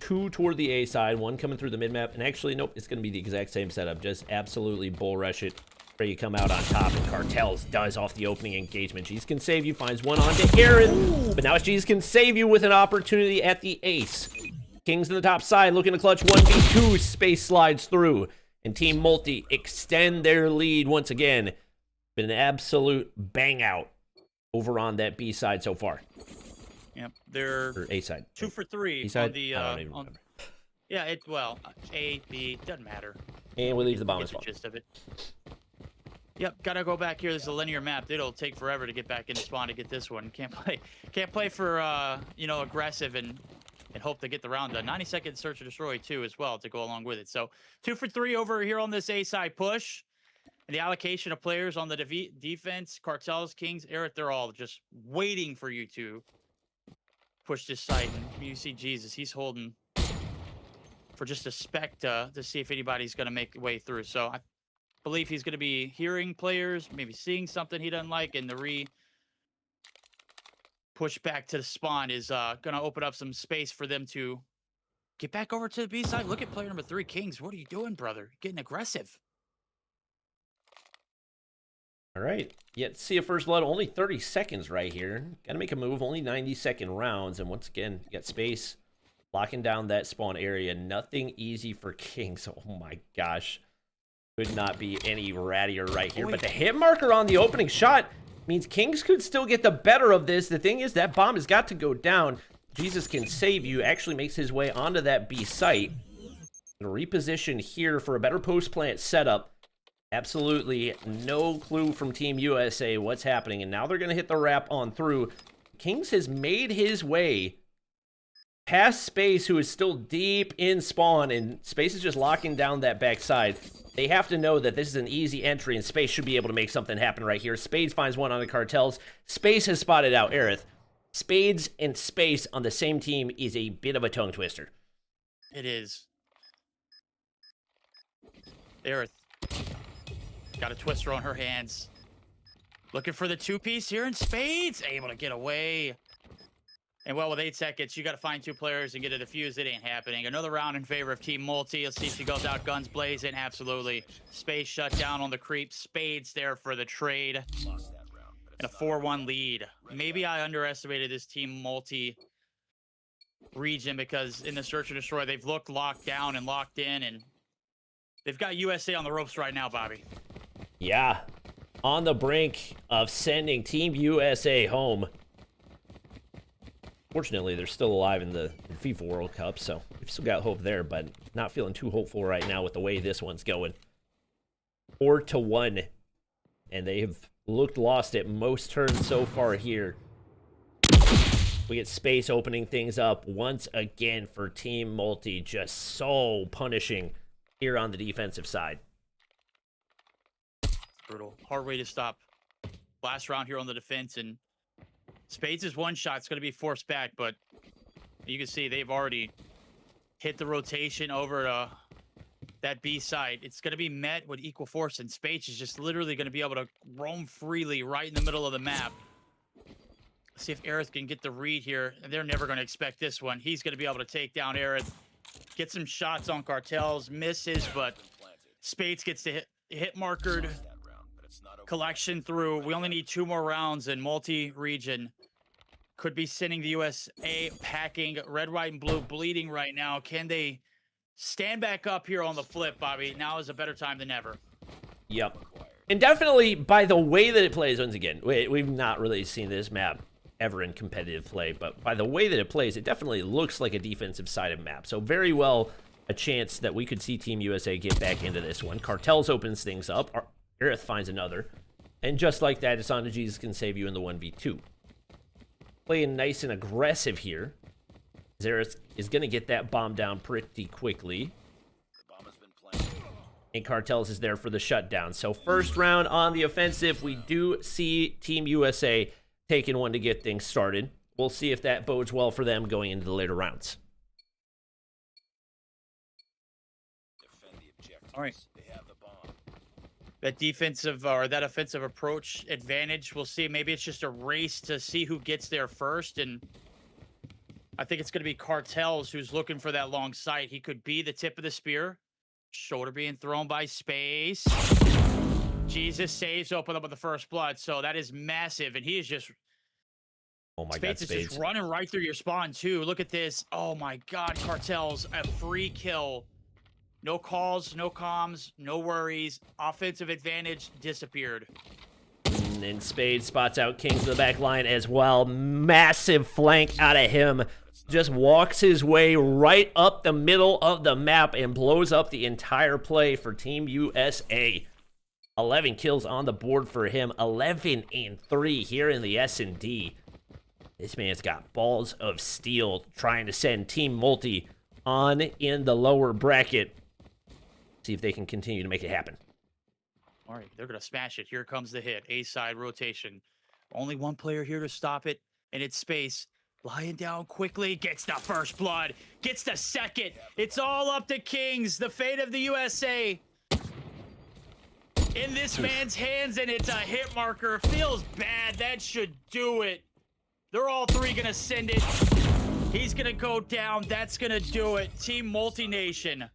2 toward the A side, 1 coming through the mid-map. And actually, nope, it's going to be the exact same setup. Just absolutely bull rush it. Ready to come out on top. And Cartels does off the opening engagement. Jesus Can Save You finds one onto Aaron. But now it's Jesus Can Save You with an opportunity at the ace. Kings in the top side looking to clutch 1v2. Space slides through. And Team Multi extend their lead once again. Been an absolute bang out over on that B side so far. Yep, they're or A side. 2 for 3 B side? on the. I don't even remember. Yeah, well, A, B, doesn't matter. And we leave the bomb Get as the well. gist of it. Yep, gotta go back here. There's a linear map. It'll take forever to get back in the spawn to get this one. Can't play for aggressive and hope to get the round done. 90-second search and destroy too as well to go along with it. So 2 for 3 over here on this A side push. And the allocation of players on the defense, Cartels, Kings, Eric, they're all just waiting for you to push this site. And you see Jesus, he's holding for just a spec to see if anybody's going to make their way through. So I believe he's going to be hearing players, maybe seeing something he doesn't like, and the push back to the spawn is going to open up some space for them to get back over to the B side. Look at player number 3, Kings. What are you doing, brother? Getting aggressive. All right. Yet see a first blood. Only 30 seconds right here. Got to make a move. Only 90-second rounds. And once again, you got Space locking down that spawn area. Nothing easy for Kings. Oh my gosh. Could not be any rattier right here. But the hit marker on the opening shot means Kings could still get the better of this. The thing is, that bomb has got to go down. Jesus Can Save You actually makes his way onto that B site. And reposition here for a better post-plant setup. Absolutely no clue from Team USA what's happening. And now they're going to hit the wrap on through. Kings has made his way past Space, who is still deep in spawn. And Space is just locking down that backside. They have to know that this is an easy entry, and Space should be able to make something happen right here. Spades finds one on the Cartels. Space has spotted out Aerith. Spades and Space on the same team is a bit of a tongue twister. It is. Aerith. Got a twister on her hands. Looking for the 2-piece here in Spades. Able to get away. And well, with 8 seconds, you got to find 2 players and get a defuse. It ain't happening. Another round in favor of Team Multi. Let's see if she goes out guns blazing. Absolutely. Space shut down on the creep. Spades there for the trade. And a 4-1 lead. Maybe I underestimated this Team Multi region because in the search and destroy, they've looked locked down and locked in, and they've got USA on the ropes right now, Bobby. Yeah, on the brink of sending Team USA home. Fortunately, they're still alive in the FIFA World Cup, so we've still got hope there, but not feeling too hopeful right now with the way this one's going. 4-1, and they have looked lost at most turns so far here. We get Space opening things up once again for Team Multi, just so punishing here on the defensive side. Brutal. Hard way to stop. Last round here on the defense, and Spades' one shot. It's going to be forced back, but you can see they've already hit the rotation over to that B side. It's going to be met with equal force, and Spades is just literally going to be able to roam freely right in the middle of the map. See if Aerith can get the read here. And they're never going to expect this one. He's going to be able to take down Aerith, get some shots on Cartels, misses, but Spades gets the hit markered collection through. We only need 2 more rounds, and multi-region could be sending the USA packing. Red, white, and blue bleeding right now. Can they stand back up here on the flip, Bobby? Now is a better time than ever. Yep. And definitely, by the way that it plays, once again, we've not really seen this map ever in competitive play, but by the way that it plays, it definitely looks like a defensive sided map. So very well a chance that we could see Team USA get back into this one. Cartels opens things up. Aerith finds another. And just like that, Asana Jesus can save you in the 1v2. Playing nice and aggressive here. Aerith is going to get that bomb down pretty quickly. And Cartels is there for the shutdown. So first round on the offensive, we do see Team USA taking one to get things started. We'll see if that bodes well for them going into the later rounds. All right. That defensive or that offensive approach advantage, we'll see. Maybe it's just a race to see who gets there first. And I think it's going to be Cartels who's looking for that long sight. He could be the tip of the spear. Shoulder being thrown by Space. Jesus saves, open up with the first blood. So that is massive. And he is just... Oh my Spades God, is just running right through your spawn, too. Look at this. Oh my God, Cartels. A free kill. No calls, no comms, no worries. Offensive advantage disappeared. And Spade spots out Kings to the back line as well. Massive flank out of him. Just walks his way right up the middle of the map and blows up the entire play for Team USA. 11 kills on the board for him. 11-3 here in the S&D. This man's got balls of steel trying to send Team Multi on in the lower bracket. See if they can continue to make it happen. All right, they're going to smash it. Here comes the hit. A-side rotation. Only one player here to stop it, and it's Space. Lying down quickly, gets the first blood, gets the second. It's all up to Kings, the fate of the USA. In this man's hands, and it's a hit marker. Feels bad. That should do it. They're all 3 going to send it. He's going to go down. That's going to do it. Team Multi-Nation.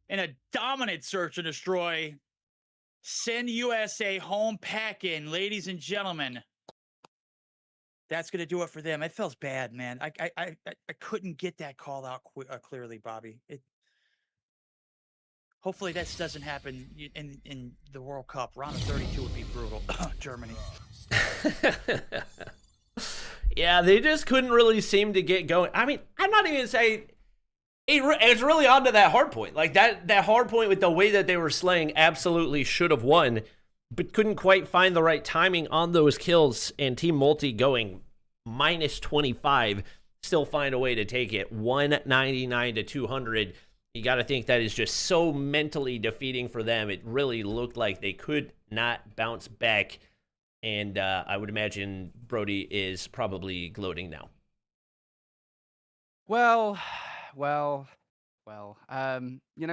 In a dominant search and destroy. Send USA home packing, ladies and gentlemen. That's going to do it for them. It feels bad, man. I couldn't get that call out clearly, Bobby. Hopefully this doesn't happen in the World Cup. Round of 32 would be brutal. Germany. Yeah, they just couldn't really seem to get going. I mean, I'm not even saying it's really onto that hard point. Like that hard point with the way that they were slaying absolutely should have won, but couldn't quite find the right timing on those kills. And Team Multi going -25, still find a way to take it 199 to 200. You got to think that is just so mentally defeating for them. It really looked like they could not bounce back. And I would imagine Brody is probably gloating now. Well,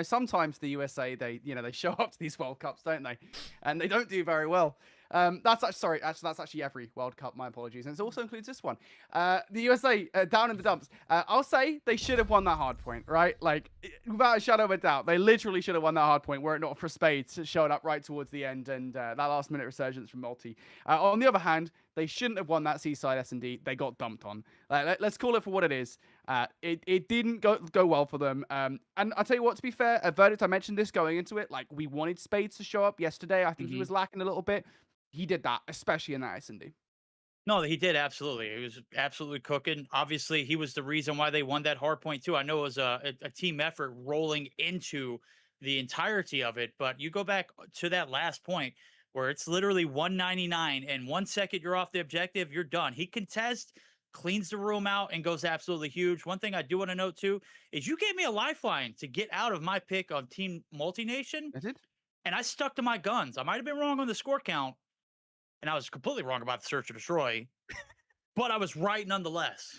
sometimes the USA, they show up to these World Cups, don't they? And they don't do very well. That's actually every World Cup. My apologies, and it also includes this one. The USA down in the dumps. I'll say they should have won that hard point, right? Like without a shadow of a doubt, they literally should have won that hard point. Were it not for Spades showing up right towards the end and that last minute resurgence from Multi. On the other hand, they shouldn't have won that Seaside S&D. They got dumped on. Let's call it for what it is. It didn't go well for them. And I'll tell you what, to be fair, a Verdict, I mentioned this going into it. Like, we wanted Spades to show up yesterday. I think he was lacking a little bit. He did that, especially in that S&D. No, he did, absolutely. He was absolutely cooking. Obviously, he was the reason why they won that hard point, too. I know it was a team effort rolling into the entirety of it, but you go back to that last point where it's literally 199, and 1 second you're off the objective, you're done. He contests, cleans the room out, and goes absolutely huge. One thing I do want to note, too, is you gave me a lifeline to get out of my pick on Team Multination. I did? And I stuck to my guns. I might have been wrong on the score count, and I was completely wrong about the search or destroy, but I was right nonetheless.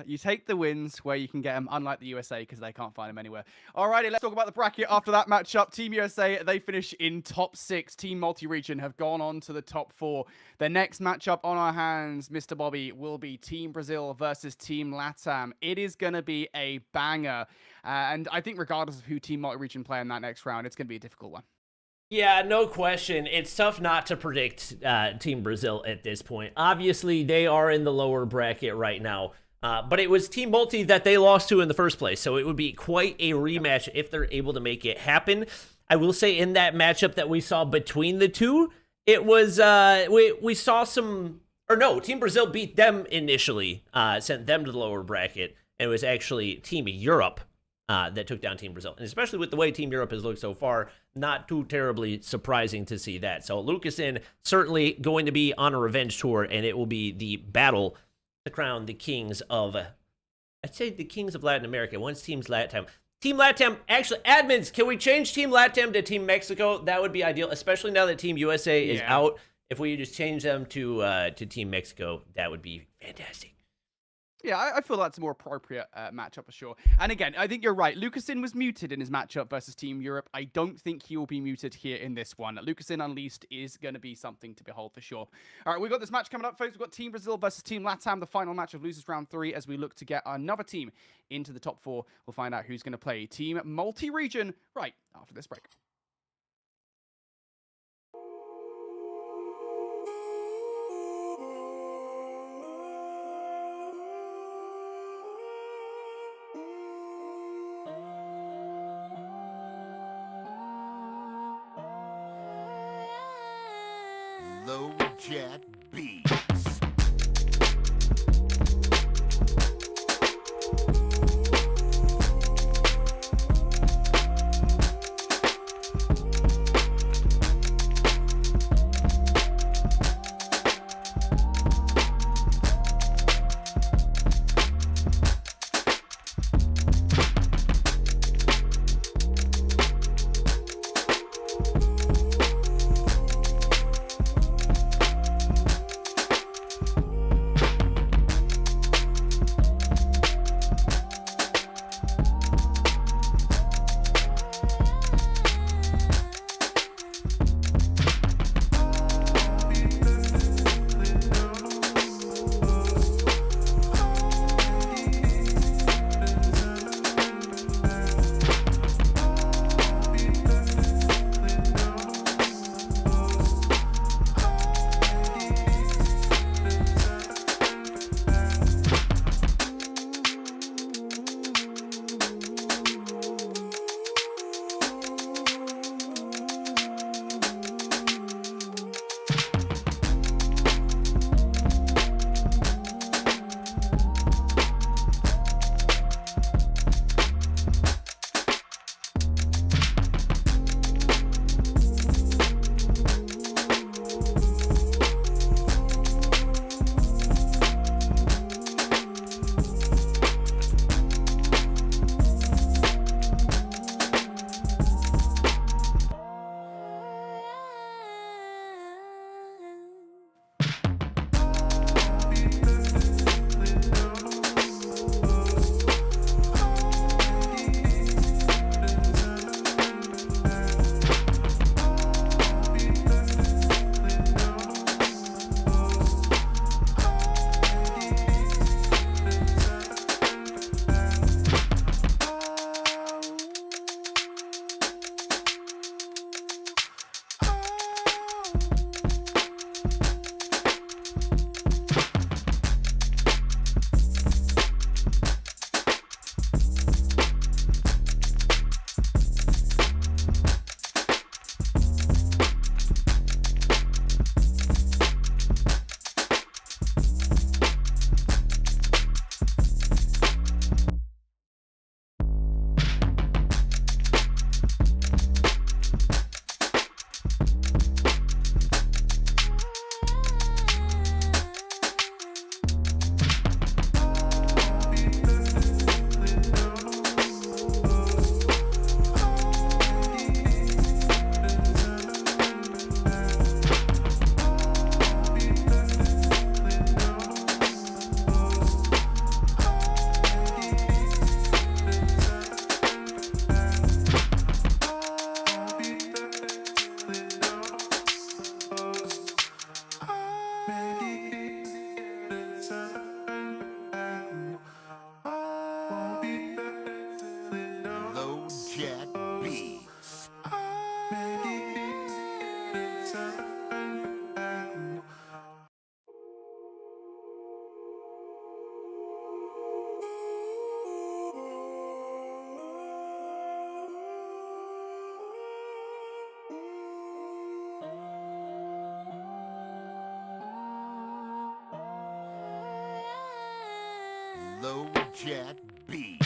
You take the wins where you can get them, unlike the USA, because they can't find them anywhere. Alrighty, let's talk about the bracket after that matchup. Team USA, they finish in top 6. Team Multi-Region have gone on to the top 4. The next matchup on our hands, Mr. Bobby, will be Team Brazil versus Team LATAM. It is going to be a banger. And I think regardless of who Team Multi-Region play in that next round, it's going to be a difficult one. Yeah, no question. It's tough not to predict Team Brazil at this point. Obviously, they are in the lower bracket right now. But it was Team Multi that they lost to in the first place, so it would be quite a rematch if they're able to make it happen. I will say in that matchup that we saw between the two, it was, we saw some, or no, Team Brazil beat them initially, sent them to the lower bracket, and it was actually Team Europe that took down Team Brazil. And especially with the way Team Europe has looked so far, not too terribly surprising to see that. So Lucasen certainly going to be on a revenge tour, and it will be the battle to crown the kings of, I'd say the kings of Latin America. Once Team LATAM. Team LATAM, actually, admins, can we change Team LATAM to Team Mexico? That would be ideal, especially now that Team USA is out. If we just change them to Team Mexico, that would be fantastic. Yeah, I feel that's a more appropriate matchup for sure. And again, I think you're right. Lucasen was muted in his matchup versus Team Europe. I don't think he will be muted here in this one. Lucasen Unleashed is going to be something to behold for sure. All right, we've got this match coming up, folks. We've got Team Brazil versus Team LATAM, the final match of Losers Round 3, as we look to get another team into the top 4. We'll find out who's going to play Team Multi-Region right after this break. Low Jack Beats. Low Jack B.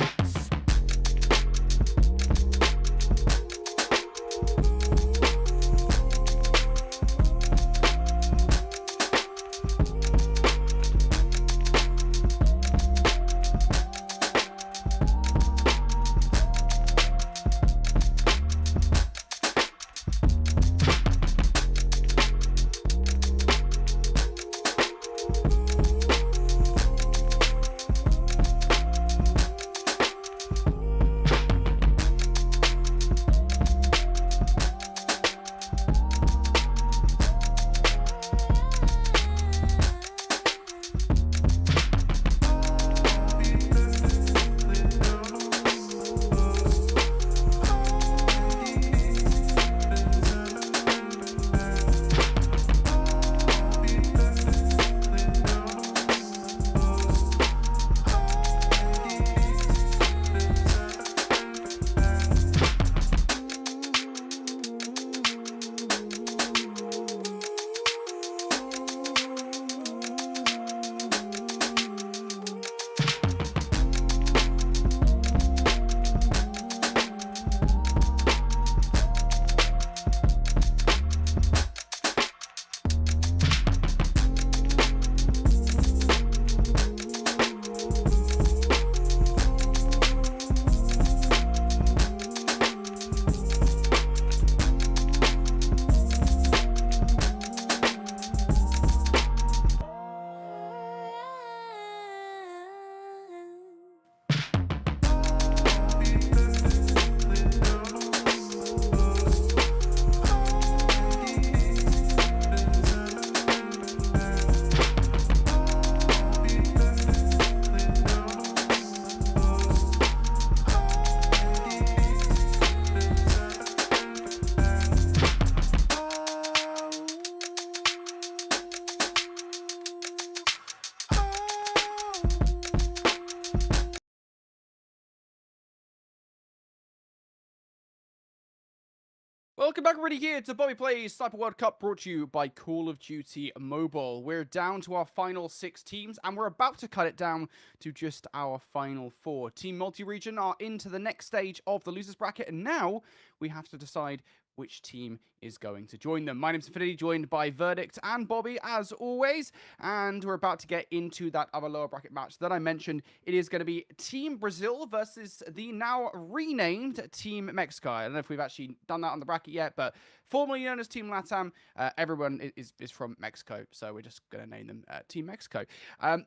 Welcome back, everybody, here to Bobby Plays Sniper World Cup, brought to you by Call of Duty Mobile. We're down to our final 6 teams, and we're about to cut it down to just our final 4. Team Multi-Region are into the next stage of the losers bracket, and now we have to decide which team is going to join them. My name's Infinity, joined by Verdict and Bobby, as always, and we're about to get into that other lower bracket match that I mentioned. It is going to be Team Brazil versus the now renamed Team Mexico. I don't know if we've actually done that on the bracket yet, but formerly known as Team LATAM, everyone is from Mexico, so we're just going to name them Team Mexico.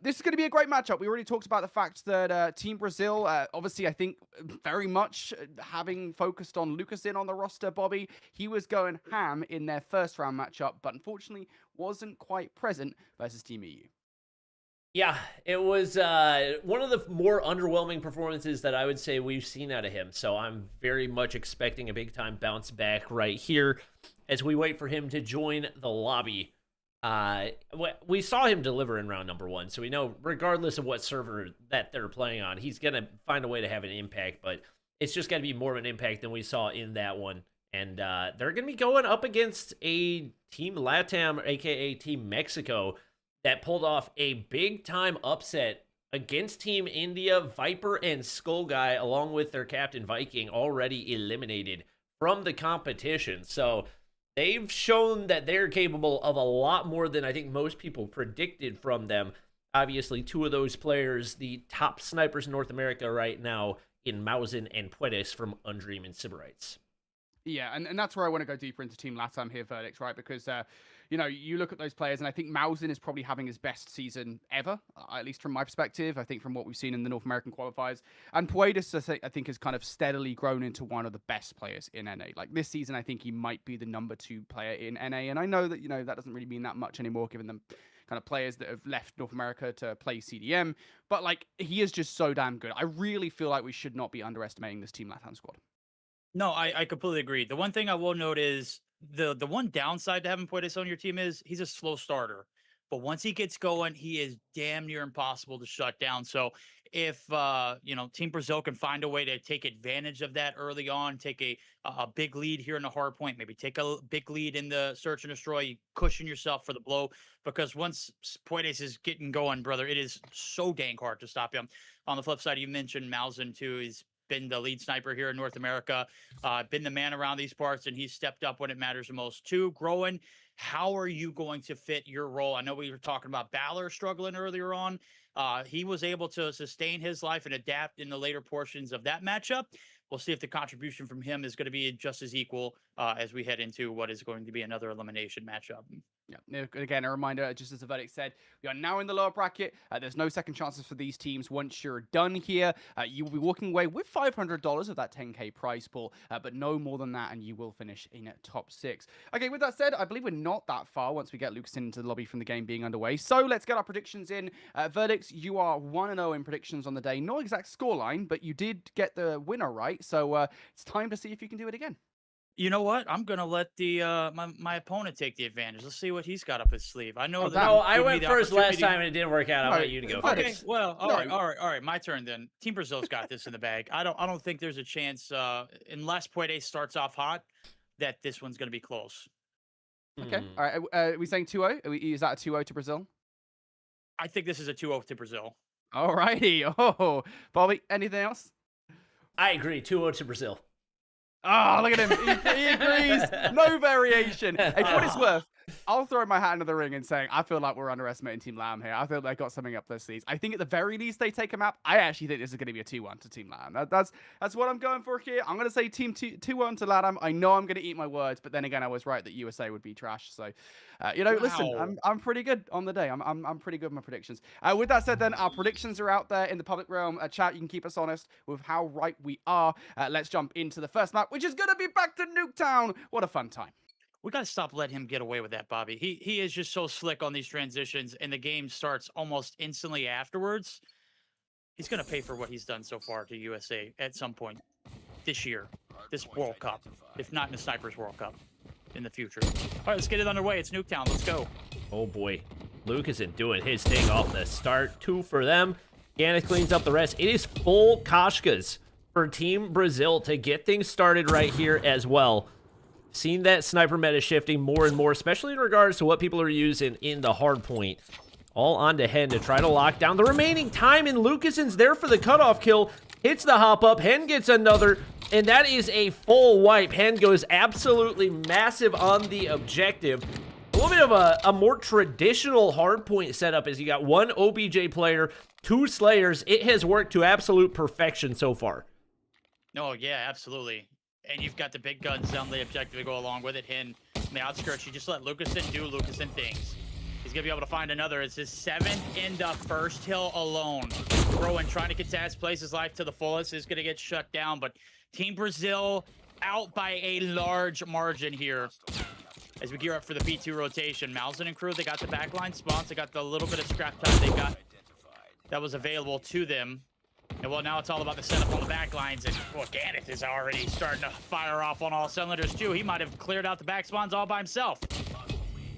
This is going to be a great matchup. We already talked about the fact that Team Brazil, obviously, I think very much having focused on Lucas in on the roster, Bobby, he was going ham in their first round matchup, but unfortunately wasn't quite present versus Team EU. Yeah, it was one of the more underwhelming performances that I would say we've seen out of him. So I'm very much expecting a big time bounce back right here as we wait for him to join the lobby. We saw him deliver in round number 1, so we know regardless of what server that they're playing on, he's going to find a way to have an impact, but it's just got to be more of an impact than we saw in that one. And they're going to be going up against a Team LATAM, aka Team Mexico, that pulled off a big-time upset against Team India. Viper and Skull Guy, along with their captain Viking, already eliminated from the competition. So they've shown that they're capable of a lot more than I think most people predicted from them. Obviously, 2 of those players, the top snipers in North America right now, in Mausen and Puedes from Undream and Sybarites. Yeah, and that's where I want to go deeper into Team LATAM here, Verdict, right? Because, you look at those players, and I think Mausen is probably having his best season ever, at least from my perspective, I think from what we've seen in the North American qualifiers. And Puedes, I think, has kind of steadily grown into one of the best players in NA. Like, this season, I think he might be the number 2 player in NA, and I know that, that doesn't really mean that much anymore, given them kind of players that have left North America to play CDM. But, like, he is just so damn good. I really feel like we should not be underestimating this Team LATAM squad. No, I completely agree. The one thing I will note is the one downside to having Puedes on your team is he's a slow starter. But once he gets going, he is damn near impossible to shut down. So if Team Brazil can find a way to take advantage of that early on, take a big lead here in the hard point, maybe take a big lead in the search and destroy, you cushion yourself for the blow, because once Poides is getting going, brother, it is so dang hard to stop him. On the flip side, you mentioned Malzahn too. He's been the lead sniper here in North America, been the man around these parts, and he's stepped up when it matters the most too. Growing, how are you going to fit your role? I know we were talking about Balor struggling earlier on. He was able to sustain his life and adapt in the later portions of that matchup. We'll see if the contribution from him is going to be just as equal as we head into what is going to be another elimination matchup. Yeah, again, a reminder, just as the verdict said, we are now in the lower bracket. There's no second chances for these teams once you're done here. You will be walking away with $500 of that 10K prize pool, but no more than that, and you will finish in top 6. Okay, with that said, I believe we're not that far once we get Lucas into the lobby from the game being underway. So let's get our predictions in. Verdicts, you are 1-0 in predictions on the day. Not exact scoreline, but you did get the winner right. So it's time to see if you can do it again. You know what? I'm gonna let the my opponent take the advantage. Let's see what he's got up his sleeve. I know that. No, I went first last time and it didn't work out. I want you to go Okay, first. well, all right. My turn then. Team Brazil's got this in the bag. I don't think there's a chance, unless Poides starts off hot, that this one's gonna be close. Okay. All right. Are we saying 2-0? Is that a 2-0 to Brazil? I think this is a 2-0 to Brazil. All righty. Oh, Bobby, anything else? I agree. 2-0 to Brazil. Oh, look at him. He agrees. No variation. Hey, for what it's worth, I'll throw my hat into the ring and saying I feel like we're underestimating Team Lamb here. I feel they got something up their sleeves. I think at the very least they take a map. I actually think this is going to be a 2-1 to Team Lamb. That's what I'm going for here. I'm going to say Team 2-1 to Lamb. I know I'm going to eat my words, but then again, I was right that USA would be trash. So, listen, I'm pretty good on the day. I'm pretty good with my predictions. With that said, then our predictions are out there in the public realm. Chat, you can keep us honest with how right we are. Let's jump into the first map, which is going to be back to Nuketown. What a fun time. We got to stop letting him get away with that, Bobby. He is just so slick on these transitions, and the game starts almost instantly afterwards. He's going to pay for what he's done so far to USA at some point this year, this World Cup, if not in the Snipers World Cup in the future. All right, let's get it underway. It's Nuketown. Let's go. Oh, boy. Lucas is doing his thing off the start. 2 for them. Gannis cleans up the rest. It is full Koshkas for Team Brazil to get things started right here as well. Seen that sniper meta shifting more and more, especially in regards to what people are using in the hard point. All on to Hen to try to lock down the remaining time, and Lucason's there for the cutoff kill. Hits the hop up. Hen gets another, and that is a full wipe. Hen goes absolutely massive on the objective. A little bit of a more traditional hard point setup as you got 1 OBJ player, 2 Slayers. It has worked to absolute perfection so far. Oh, yeah, absolutely. And you've got the big guns on the objective to go along with it. Hen on the outskirts, you just let Lucason do Lucason things. He's going to be able to find another. It's his 7th in the first hill alone. Rowan trying to contest, plays his life to the fullest, is going to get shut down. But Team Brazil out by a large margin here as we gear up for the B2 rotation. Malzahn and crew, they got the backline spawns. They got the little bit of scrap time they got that was available to them. And well, now it's all about the setup on the back lines. And well, Gannis is already starting to fire off on all cylinders too. He might have cleared out the back spawns all by himself.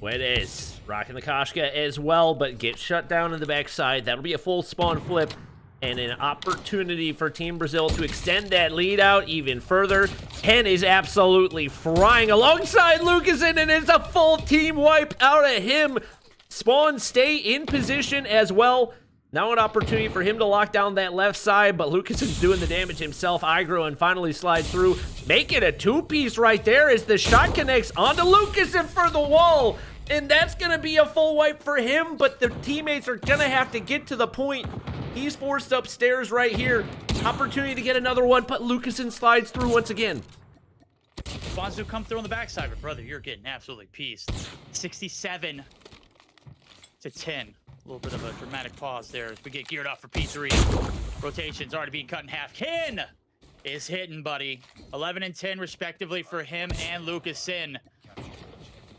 Well, it is. Rocking the Koshka as well, but gets shut down in the backside. That'll be a full spawn flip and an opportunity for Team Brazil to extend that lead out even further. Hen is absolutely frying alongside Lucason, and it's a full team wipe out of him. Spawn stay in position as well. Now an opportunity for him to lock down that left side, but Lucason's doing the damage himself. Igro and finally slide through. Make it a 2-piece right there as the shot connects onto Lucason for the wall. And that's going to be a full wipe for him, but the teammates are going to have to get to the point. He's forced upstairs right here. Opportunity to get another one, but Lucason slides through once again. Spawns do come through on the backside, but brother, you're getting absolutely pieced. 67 to 10. A little bit of a dramatic pause there as we get geared up for P3. Rotation's already being cut in half. Ken is hitting, buddy. 11 and 10 respectively for him and Lucason.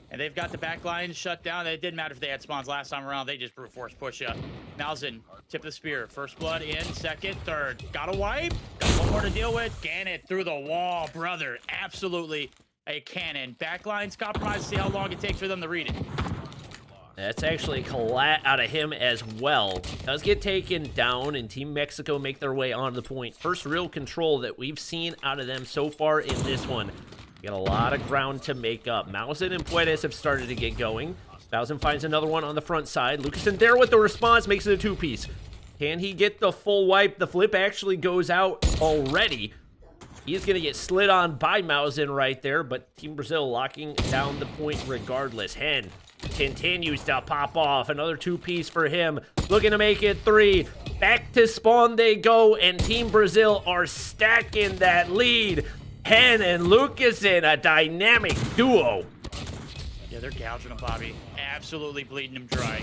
And they've got the back line shut down. It didn't matter if they had spawns last time around. They just brute force push up. Malzahn, tip of the spear. First blood in, second, third. Got a wipe. Got one more to deal with. Gannis through the wall, brother. Absolutely a cannon. Backline's compromised. See how long it takes for them to read it. That's actually a collat out of him as well. Does get taken down, and Team Mexico make their way onto the point. First real control that we've seen out of them so far in this one. Got a lot of ground to make up. Mausen and Puedes have started to get going. Mausen finds another one on the front side. Lucasen there with the response, makes it a two-piece. Can he get the full wipe? The flip actually goes out already. He's going to get slid on by Mausen right there, but Team Brazil locking down the point regardless. Hen continues to pop off. Another two-piece for him. Looking to make it three. Back to spawn they go, and Team Brazil are stacking that lead. Hen and Lucasen, a dynamic duo. Yeah, they're gouging him, Bobby. Absolutely bleeding him dry.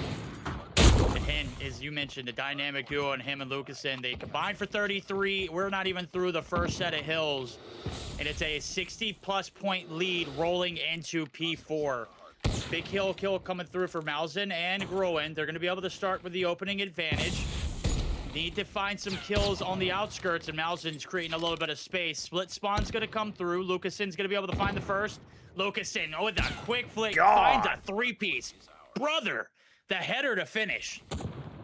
And Hen, as you mentioned, the dynamic duo and him and Lucasen, they combined for 33. We're not even through the first set of hills. And it's a 60-plus point lead rolling into P4. Big hill kill coming through for Mausen and Groen. They're going to be able to start with the opening advantage. Need to find some kills on the outskirts, and Mausen's creating a little bit of space. Split spawn's going to come through. Lucasen's going to be able to find the first. Lucasen, oh, with a quick flick, finds a three-piece. Brother, the header to finish.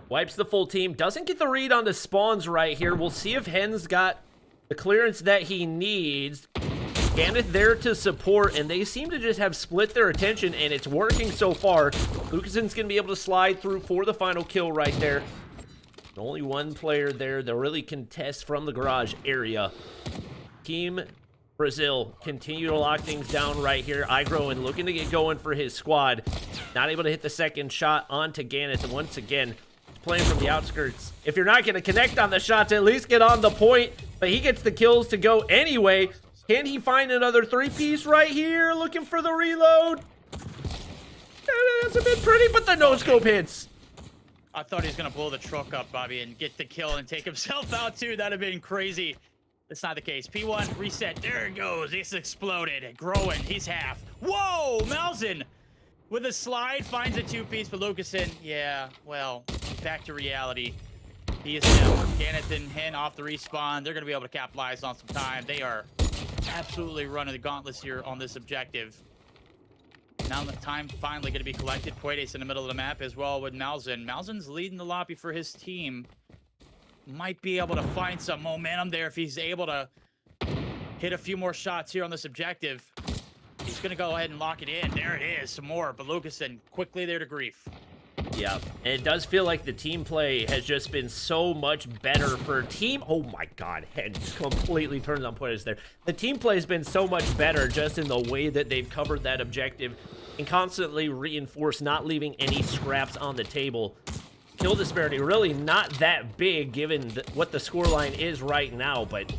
Wipes the full team. Doesn't get the read on the spawns right here. We'll see if Hen's got the clearance that he needs. Gannett there to support, and they seem to just have split their attention, and it's working so far. Lucasen's going to be able to slide through for the final kill right there. Only one player there. They'll really contest from the garage area. Team Brazil continue to lock things down right here. Igroen looking to get going for his squad. Not able to hit the second shot onto Gannett. And once again, playing from the outskirts. If you're not going to connect on the shots, at least get on the point. But he gets the kills to go anyway. Can he find another three-piece right here? Looking for the reload. That's a bit pretty, but the no-scope hits. I thought he was going to blow the truck up, Bobby, and get the kill and take himself out, too. That'd have been crazy. That's not the case. P1, reset. There it goes. It's exploded. Groen, he's half. Whoa! Mausen with a slide finds a two-piece, but Lucasen, yeah, well, back to reality. He is down. Gannett and Hen off the respawn. They're going to be able to capitalize on some time. They are absolutely running the gauntlets here on this objective. Now the time finally going to be collected. Puedes in the middle of the map as well with Mausen. Mausen's leading the lobby for his team. Might be able to find some momentum there if he's able to hit a few more shots here on this objective. He's going to go ahead and lock it in. There it is, some more. But Lucasen quickly there to grief. Yeah, and it does feel like the team play has just been so much better for team. Oh my God, Head completely turns on Puedes there. The team play has been so much better just in the way that they've covered that objective and constantly reinforced, not leaving any scraps on the table. Kill disparity really not that big given what the scoreline is right now, but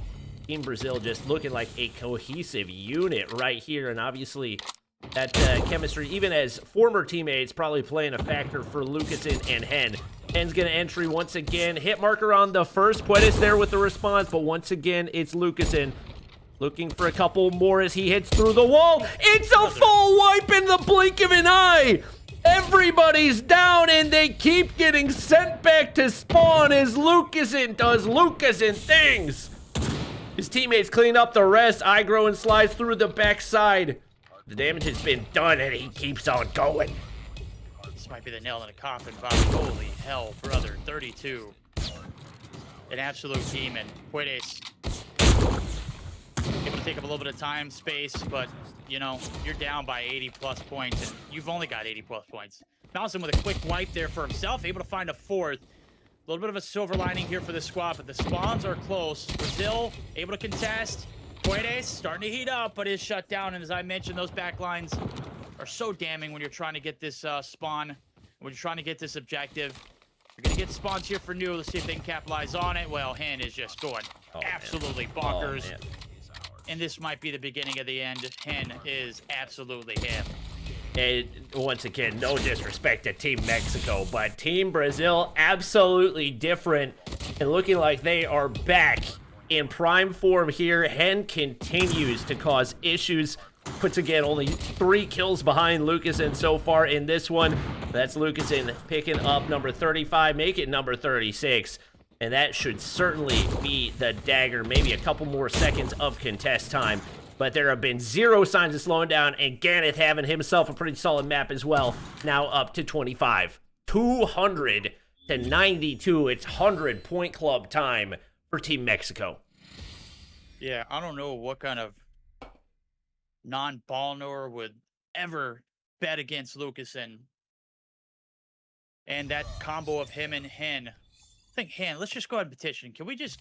Team Brazil just looking like a cohesive unit right here, and obviously that chemistry, even as former teammates, probably playing a factor for Lucasen and Hen. Hen's going to entry once again. Hit marker on the first. Puedes there with the response, but once again, it's Lucasen. Looking for a couple more as he hits through the wall. It's a full wipe in the blink of an eye. Everybody's down, and they keep getting sent back to spawn as Lucasen does Lucasen things. His teammates clean up the rest. Igroen slides through the backside. The damage has been done, and he keeps on going. This might be the nail in the coffin, Bobby. Holy hell, brother. 32. An absolute demon. Puedes able to take up a little bit of time, space, but, you know, you're down by 80-plus points, and you've only got 80-plus points. Mausen with a quick wipe there for himself, able to find a fourth. A little bit of a silver lining here for the squad, but the spawns are close. Brazil able to contest. Puedes starting to heat up, but is shut down. And as I mentioned, those back lines are so damning when you're trying to get this spawn, when you're trying to get this objective. You're going to get spawns here for new. Let's see if they can capitalize on it. Well, Hen is just going absolutely bonkers. And this might be the beginning of the end. Hen is absolutely him. And once again, no disrespect to Team Mexico, but Team Brazil absolutely different and looking like they are back in prime form here. Hen continues to cause issues. Puts again only 3 kills behind Lucasen so far in this one. That's Lucasen picking up number 35, make it number 36. And that should certainly be the dagger. Maybe a couple more seconds of contest time. but there have been zero signs of slowing down, and Ganeth having himself a pretty solid map as well, now up to 25. 200 to 92. It's 100-point club time for Team Mexico. Yeah, I don't know what kind of non-ball knower would ever bet against Lucasen. And that combo of him and Hen. I think Hen, let's just go ahead and petition. Can we just...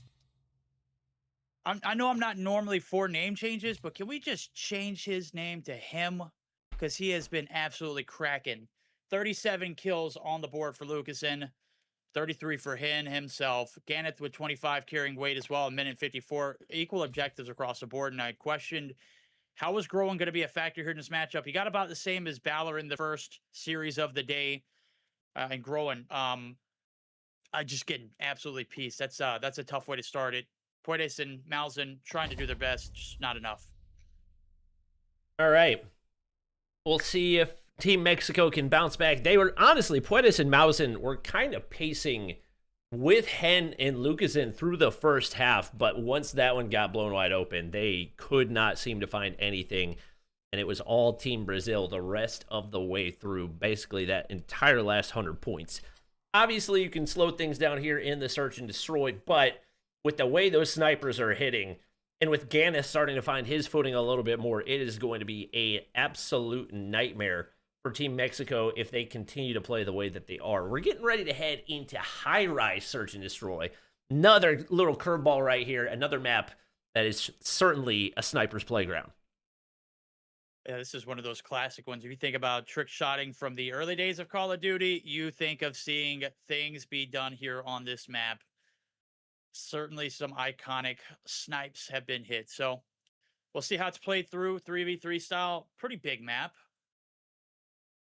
I know I'm not normally for name changes, but can we just change his name to him? Because he has been absolutely cracking. 37 kills on the board for Lucasen. 33 for Hen himself. Ganeth with 25 carrying weight as well. A minute 54. Equal objectives across the board. And I questioned, how was Groen going to be a factor here in this matchup? He got about the same as Balor in the first series of the day. And Groen, I just getting absolutely pieced. That's a tough way to start it. Puedes and Malzahn trying to do their best, just not enough. All right. We'll see if Team Mexico can bounce back. They were, honestly, Puedes and Malzahn were kind of pacing with Hen and Lucasen through the first half, but once that one got blown wide open, they could not seem to find anything, and it was all Team Brazil the rest of the way through, basically that entire last 100 points. Obviously, you can slow things down here in the search and destroy, but with the way those snipers are hitting, and with Ganeth starting to find his footing a little bit more, it is going to be an absolute nightmare for Team Mexico if they continue to play the way that they are. We're getting ready to head into high-rise search and destroy. Another little curveball right here, another map that is certainly a sniper's playground. Yeah, this is one of those classic ones. If you think about trick shotting from the early days of Call of Duty, you think of seeing things be done here on this map. Certainly some iconic snipes have been hit. So we'll see how it's played through 3v3 style. Pretty big map.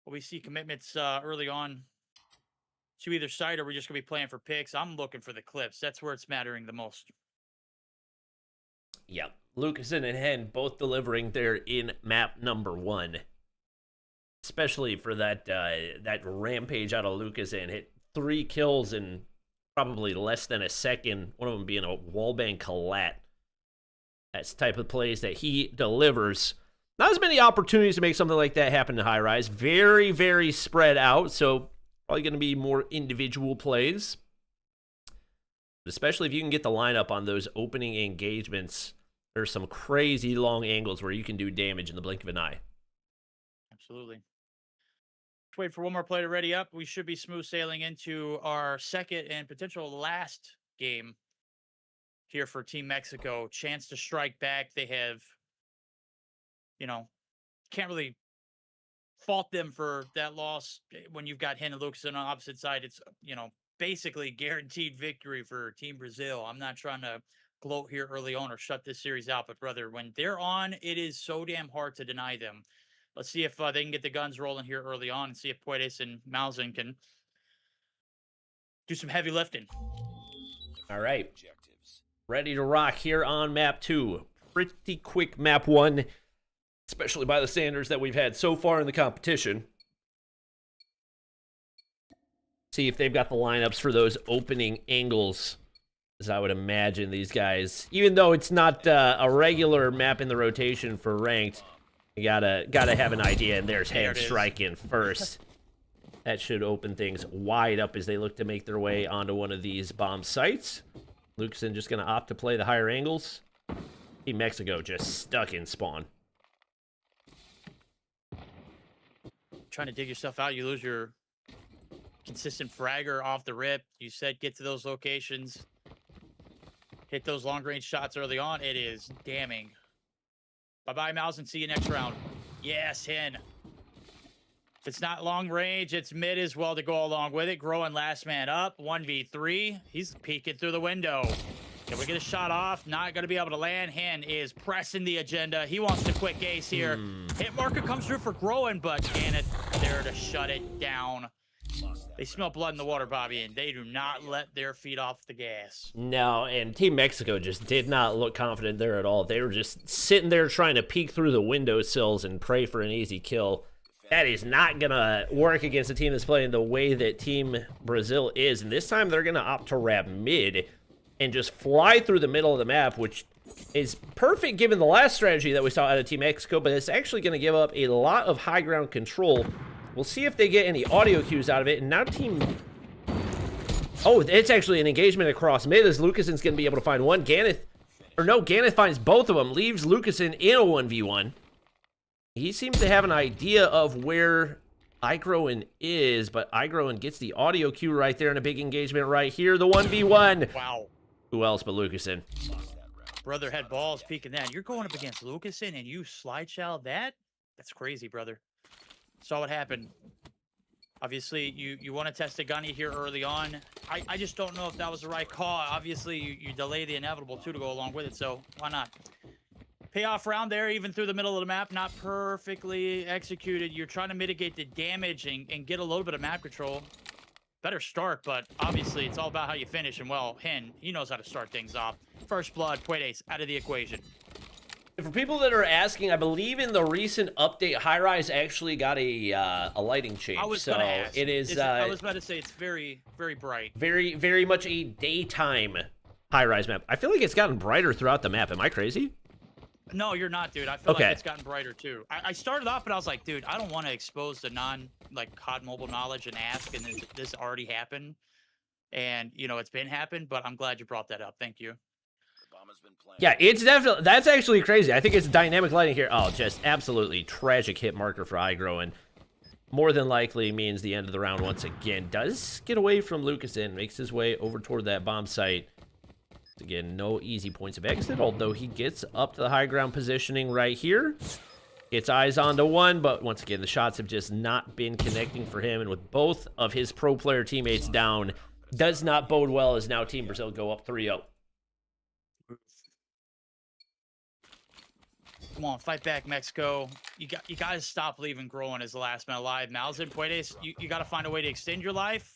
But we see commitments early on to either side, or we're just going to be playing for picks. I'm looking for the clips. That's where it's mattering the most. Yeah, Lucasen and Hen both delivering there in map number 1. Especially for that that rampage out of Lucasen. Hit 3 kills in probably less than a second, one of them being a wallbang collat. That's the type of plays that he delivers. Not as many opportunities to make something like that happen in high rise. Very, very spread out, so probably going to be more individual plays. Especially if you can get the lineup on those opening engagements. There's some crazy long angles where you can do damage in the blink of an eye. Absolutely. Wait for one more play to ready up. We should be smooth sailing into our second and potential last game here for Team Mexico. Chance to strike back. They have, can't really fault them for that loss. When you've got Hen and Lucas on the opposite side, it's, basically guaranteed victory for Team Brazil. I'm not trying to gloat here early on or shut this series out, but brother, when they're on, it is so damn hard to deny them. Let's see if they can get the guns rolling here early on and see if Puedes and Malzahn can do some heavy lifting. All right. Ready to rock here on map 2. Pretty quick map 1, especially by the standards that we've had so far in the competition. See if they've got the lineups for those opening angles. As I would imagine these guys, even though it's not a regular map in the rotation for ranked, you gotta have an idea, and there's Hen striking first. That should open things wide up as they look to make their way onto one of these bomb sites. Lucasen just gonna opt to play the higher angles. Team Mexico just stuck in spawn. Trying to dig yourself out, you lose your consistent fragger off the rip. You said get to those locations, hit those long range shots early on. It is damning. Bye-bye, Malzahn. See you next round. Yes, Hen. If it's not long range, it's mid as well to go along with it. Growing last man up. 1v3. He's peeking through the window. Can we get a shot off? Not going to be able to land. Hen is pressing the agenda. He wants the quick ace here. Hit marker comes through for Growing, but Ganeth there to shut it down. They smell blood in the water, Bobby, and they do not let their feet off the gas. No, and Team Mexico just did not look confident there at all. They were just sitting there trying to peek through the windowsills and pray for an easy kill. That is not going to work against a team that's playing the way that Team Brazil is. And this time they're going to opt to wrap mid and just fly through the middle of the map, which is perfect given the last strategy that we saw out of Team Mexico, but it's actually going to give up a lot of high ground control. We'll see if they get any audio cues out of it. And now Team... Oh, it's actually an engagement across mid as Lucasen's going to be able to find one. Ganeth... Or no, Ganeth finds both of them, leaves Lucasen in a 1v1. He seems to have an idea of where Igroen is, but Igroen gets the audio cue right there in a big engagement right here. The 1v1. Wow. Who else but Lucasen? Brother had balls peeking that. You're going up against Lucasen and you slide shell that? That's crazy, brother. Saw what happened. Obviously, you want to test a gunny here early on. I just don't know if that was the right call. Obviously, you delay the inevitable, too, to go along with it, so why not? Payoff round there, even through the middle of the map, not perfectly executed. You're trying to mitigate the damage and get a little bit of map control. Better start, but obviously, it's all about how you finish, and, well, Hen, he knows how to start things off. First blood, Puedes, out of the equation. For people that are asking, I believe in the recent update, High Rise actually got a lighting change. I was going to ask. It is. I was about to say it's very, very bright. Very, very much a daytime High Rise map. I feel like it's gotten brighter throughout the map. Am I crazy? No, you're not, dude. I feel like it's gotten brighter too. I started off, but I was like, dude, I don't want to expose the COD mobile knowledge and ask, and this already happened, and it's been happened. But I'm glad you brought that up. Thank you. Yeah, it's definitely, that's actually crazy. I think it's dynamic lighting here. Oh, just absolutely tragic hit marker for Igroen. More than likely means the end of the round once again. Does get away from Lucasen, makes his way over toward that bomb site. Again, no easy points of exit, although he gets up to the high ground positioning right here. Gets eyes onto one, but once again, the shots have just not been connecting for him, and with both of his pro player teammates down, does not bode well as now Team Brazil go up 3-0. Come on, fight back, Mexico. You got to stop leaving Groen as the last man alive. Malzin, Puedes, you got to find a way to extend your life.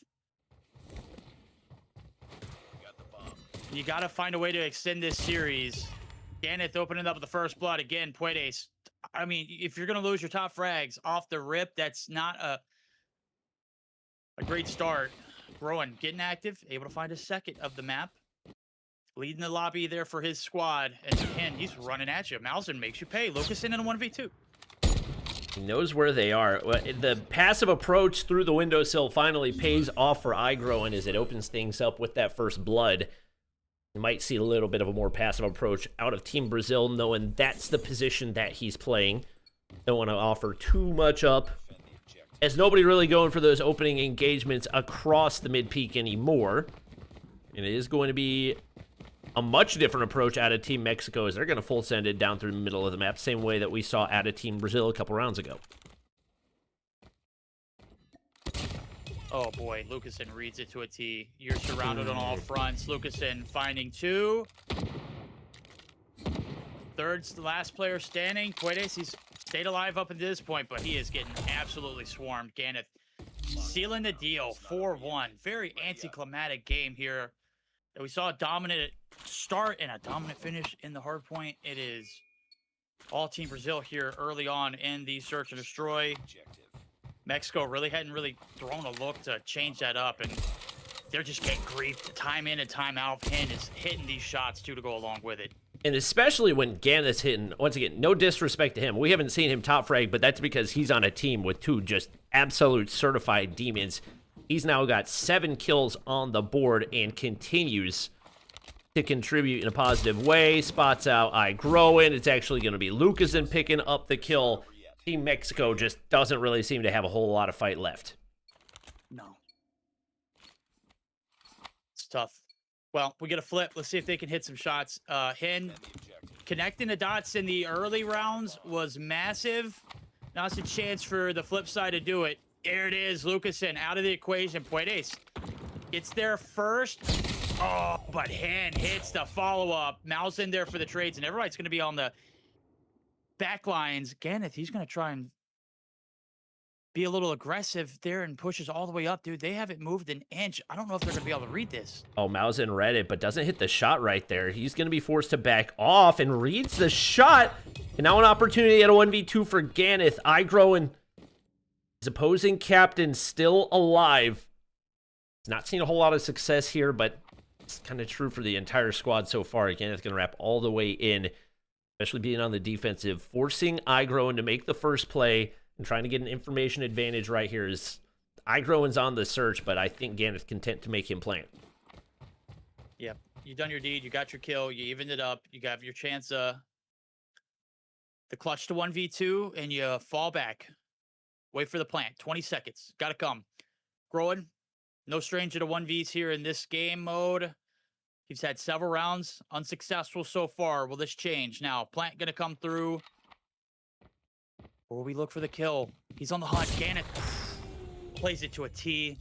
You got to find a way to extend this series. Ganeth opening up with the first blood. Again, Puedes. I mean, if you're going to lose your top frags off the rip, that's not a great start. Groen getting active, able to find a second of the map. Leading the lobby there for his squad. And again, he's running at you. Malzin makes you pay. Lucasen in a 1v2. He knows where they are. The passive approach through the windowsill finally pays off for Igroen as it opens things up with that first blood. You might see a little bit of a more passive approach out of Team Brazil, knowing that's the position that he's playing. Don't want to offer too much up, as nobody really going for those opening engagements across the mid-peak anymore. And it is going to be a much different approach out of Team Mexico, as they're going to full send it down through the middle of the map, same way that we saw out of Team Brazil a couple rounds ago. Oh boy, Lucasen reads it to a T. You're surrounded on all fronts. Lucasen finding two. Third's the last player standing. Puedes, he's stayed alive up until this point, but he is getting absolutely swarmed. Ganeth sealing the deal, 4-1. Very anticlimactic game here. We saw a dominant start and a dominant finish in the hard point. It is all Team Brazil here early on in the search and destroy. Mexico hadn't really thrown a look to change that up, and they're just getting griefed time in and time out. Penn is hitting these shots too to go along with it. And especially when Ganeth's hitting, once again, no disrespect to him. We haven't seen him top frag, but that's because he's on a team with two just absolute certified demons. He's now got 7 kills on the board and continues to contribute in a positive way. Spots out Igroen. It's actually going to be Lucasen picking up the kill. Team Mexico just doesn't really seem to have a whole lot of fight left. No. It's tough. Well, we get a flip. Let's see if they can hit some shots. Hen connecting the dots in the early rounds was massive. Now it's a chance for the flip side to do it. There it is. Lucasen out of the equation. Puedes gets there first. Oh, but Hen hits the follow-up. Mouse in there for the trades, and everybody's going to be on the back lines. Ganeth, he's going to try and be a little aggressive there and pushes all the way up, dude. They haven't moved an inch. I don't know if they're going to be able to read this. Oh, Malzin read it, but doesn't hit the shot right there. He's going to be forced to back off and reads the shot. And now an opportunity at a 1v2 for Ganeth. Igroen, his opposing captain, still alive. He's not seen a whole lot of success here, but It's kind of true for the entire squad so far. Again, it's going to wrap all the way in, especially being on the defensive, forcing Igroen to make the first play and trying to get an information advantage right here. Is Igroen's on the search, but I think Ganeth's content to make him plant. Yep. You done your deed. You got your kill. You evened it up. You got your chance the clutch to 1v2, and you fall back. Wait for the plant. 20 seconds. Got to come. Growing. No stranger to 1vs here in this game mode. He's had several rounds. Unsuccessful so far. Will this change? Now, plant going to come through. Or will we look for the kill? He's on the hunt. Ganeth plays it to a T.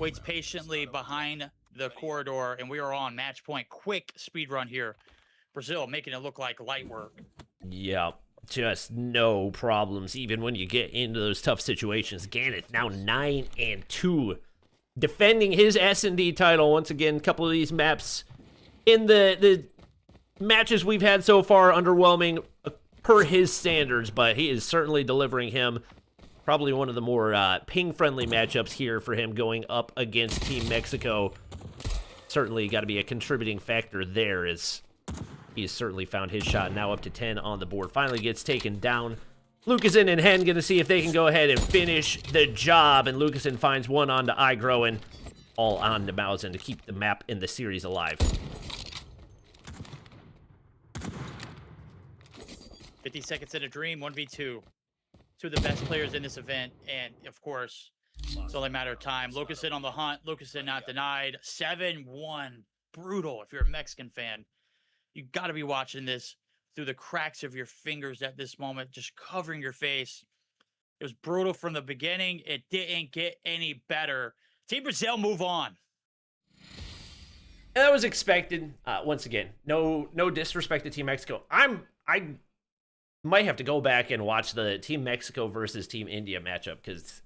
Waits patiently behind the corridor, and we are on match point. Quick speed run here. Brazil making it look like light work. Yeah, just no problems, even when you get into those tough situations. Ganeth now 9-2, defending his S&D title once again. A couple of these maps in the matches we've had so far, underwhelming per his standards, but he is certainly delivering him. Probably one of the more ping-friendly matchups here for him going up against Team Mexico. Certainly got to be a contributing factor there, as he's certainly found his shot, now up to 10 on the board. Finally gets taken down. Lucasen and Hen going to see if they can go ahead and finish the job, and Lucasen finds one onto Igroen, all on to Mausen to keep the map in the series alive. 50 seconds in a dream, 1v2. Two of the best players in this event, and of course, it's only a matter of time. Lucasen on the hunt. Lucasen not denied. 7-1. Brutal if you're a Mexican fan. You got to be watching this through the cracks of your fingers at this moment, just covering your face. It was brutal from the beginning. It didn't get any better. Team Brazil move on. And that was expected. Once again, no disrespect to Team Mexico. I might have to go back and watch the Team Mexico versus Team India matchup, because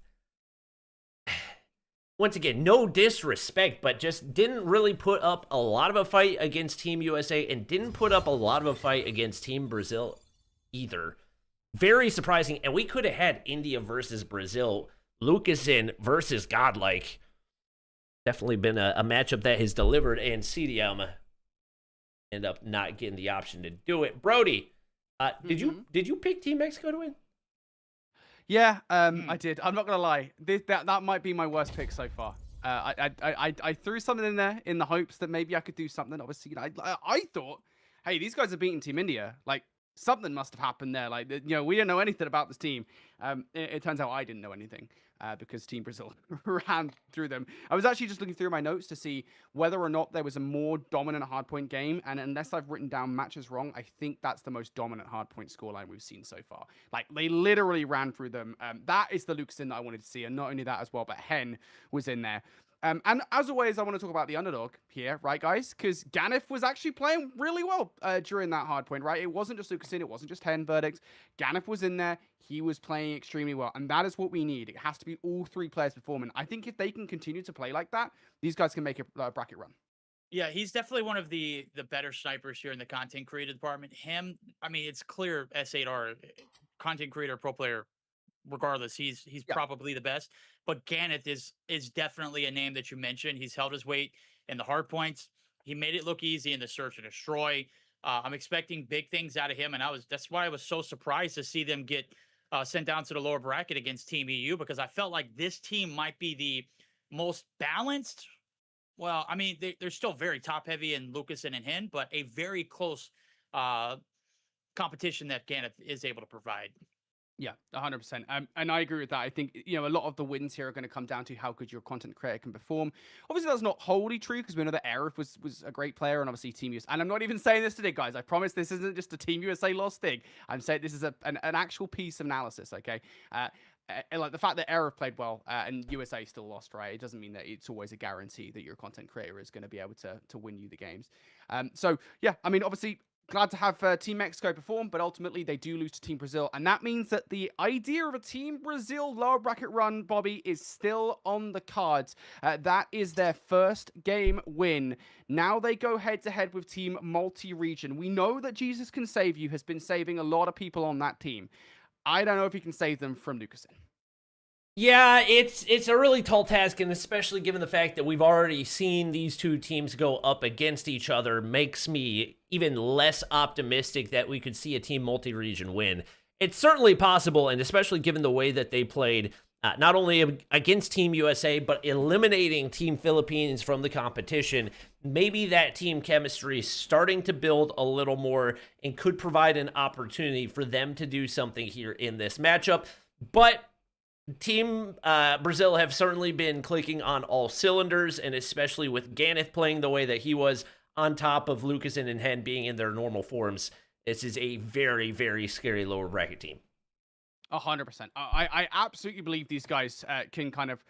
once again, no disrespect, but just didn't really put up a lot of a fight against Team USA and didn't put up a lot of a fight against Team Brazil either. Very surprising. And we could have had India versus Brazil, Lucasen versus Godlike. Definitely been a matchup that has delivered, and CDM end up not getting the option to do it. Brody, did you pick Team Mexico to win? Yeah, I did. I'm not gonna lie. That might be my worst pick so far. I threw something in there in the hopes that maybe I could do something. Obviously, I thought, hey, these guys are beating Team India. Like, something must have happened there. Like, we didn't know anything about this team. It turns out I didn't know anything because Team Brazil ran through them. I was actually just looking through my notes to see whether or not there was a more dominant hardpoint game. And unless I've written down matches wrong, I think that's the most dominant hardpoint scoreline we've seen so far. Like, they literally ran through them. That is the Lucasen that I wanted to see. And not only that as well, but Hen was in there. And as always, I want to talk about the underdog here, right, guys? Because Ganeth was actually playing really well during that hard point, right? It wasn't just Lucasen, it wasn't just Hen Verdict. Ganeth was in there. He was playing extremely well. And that is what we need. It has to be all three players performing. I think if they can continue to play like that, these guys can make a bracket run. Yeah, he's definitely one of the better snipers here in the content creator department. Him, I mean, it's clear S8R, content creator, pro player, regardless, he's probably the best. But Ganeth is definitely a name that you mentioned. He's held his weight in the hard points. He made it look easy in the search and destroy. I'm expecting big things out of him, and that's why I was so surprised to see them get sent down to the lower bracket against Team EU, because I felt like this team might be the most balanced. Well, I mean, they're still very top heavy in Lucasen and Hen, but a very close competition that Ganeth is able to provide. Yeah, 100%. And I agree with that. I think, a lot of the wins here are going to come down to how good your content creator can perform. Obviously, that's not wholly true, because we know that Aerith was a great player, and obviously Team USA. And I'm not even saying this today, guys. I promise this isn't just a Team USA lost thing. I'm saying this is an actual piece of analysis, okay? Like the fact that Aerith played well and USA still lost, right? It doesn't mean that it's always a guarantee that your content creator is going to be able to win you the games. So, yeah, I mean, obviously, glad to have Team Mexico perform, but ultimately they do lose to Team Brazil. And that means that the idea of a Team Brazil lower bracket run, Bobby, is still on the cards. That is their first game win. Now they go head-to-head with Team Multi-Region. We know that Jesus Can Save You has been saving a lot of people on that team. I don't know if he can save them from Lucasen. Yeah, it's a really tall task, and especially given the fact that we've already seen these two teams go up against each other, makes me even less optimistic that we could see a team multi-region win. It's certainly possible, and especially given the way that they played, not only against Team USA, but eliminating Team Philippines from the competition, maybe that team chemistry is starting to build a little more and could provide an opportunity for them to do something here in this matchup. But Team Brazil have certainly been clicking on all cylinders, and especially with Ganeth playing the way that he was, on top of Lucasen and Hen being in their normal forms, this is a very, very scary lower bracket team. 100%. I absolutely believe these guys can kind of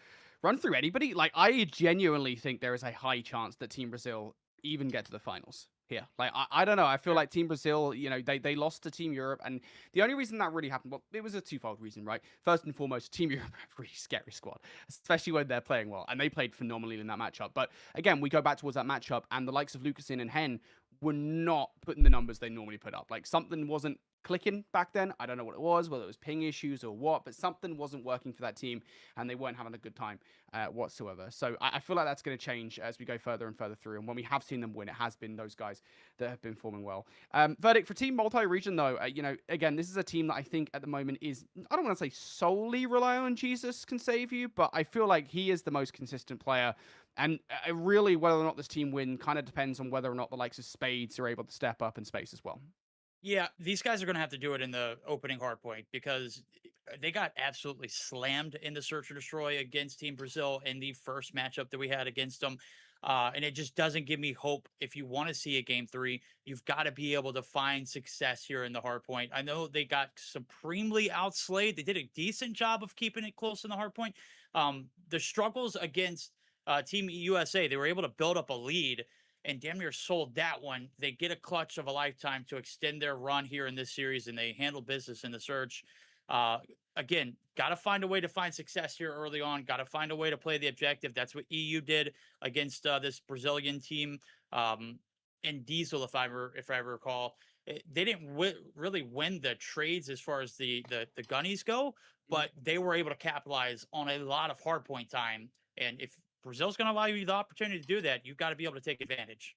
run through anybody. Like, I genuinely think there is a high chance that Team Brazil even get to the finals here. Like, I don't know. I feel like Team Brazil, you know, they lost to Team Europe, and the only reason that really happened, well, it was a twofold reason, right? First and foremost, Team Europe have a really scary squad, especially when they're playing well, and they played phenomenally in that matchup. But again, we go back towards that matchup, and the likes of Lucasen and Hen were not putting the numbers they normally put up. Like, something wasn't clicking back then. I don't know what it was, whether it was ping issues or what, but something wasn't working for that team, and they weren't having a good time whatsoever. So I feel like that's going to change as we go further and further through. And when we have seen them win, it has been those guys that have been performing well. Verdict for Team Multi-Region, though, you know, again, this is a team that I think at the moment is, I don't want to say solely rely on Jesus can save you, but I feel like he is the most consistent player. And really, whether or not this team win kind of depends on whether or not the likes of Spades are able to step up in space as well. Yeah, these guys are going to have to do it in the opening hardpoint because they got absolutely slammed in the search and destroy against Team Brazil in the first matchup that we had against them. And it just doesn't give me hope. If you want to see a game 3, you've got to be able to find success here in the hardpoint. I know they got supremely outslayed. They did a decent job of keeping it close in the hardpoint. The struggles against Team USA, they were able to build up a lead and damn near sold that one. They get a clutch of a lifetime to extend their run here in this series, and they handle business in the search. Again, got to find a way to find success here early on. Got to find a way to play the objective. That's what EU did against this Brazilian team. And Diesel, if I recall, they didn't really win the trades as far as the gunnies go, but they were able to capitalize on a lot of hardpoint time. And if Brazil's going to allow you the opportunity to do that, you've got to be able to take advantage.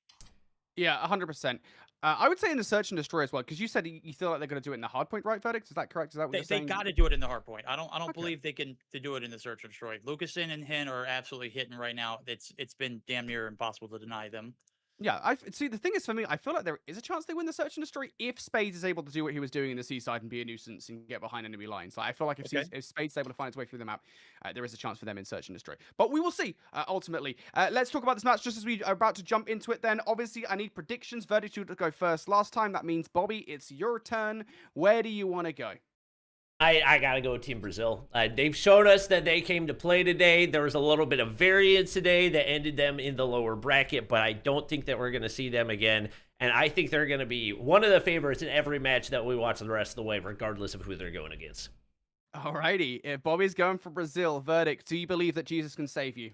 Yeah, 100%. I would say in the search and destroy as well, because you said you feel like they're going to do it in the hardpoint, right, Verdict? Is that correct? Is that what you're saying? They got to do it in the hardpoint. I don't believe they can do it in the search and destroy. Lucasen and Hen are absolutely hitting right now. It's been damn near impossible to deny them. Yeah, I see. The thing is, for me, I feel like there is a chance they win the search and destroy if Spades is able to do what he was doing in the Seaside and be a nuisance and get behind enemy lines. Like, I feel like if Spades is able to find its way through the map, there is a chance for them in search and destroy. But we will see, ultimately. Let's talk about this match just as we are about to jump into it then. Obviously, I need predictions. Verdict to go first last time. That means, Bobby, it's your turn. Where do you want to go? I gotta go with Team Brazil. They've shown us that they came to play today. There was a little bit of variance today that ended them in the lower bracket, but I don't think that we're going to see them again. And I think they're going to be one of the favorites in every match that we watch the rest of the way, regardless of who they're going against. Alrighty, if Bobby's going for Brazil, Verdict, do you believe that Jesus can save you?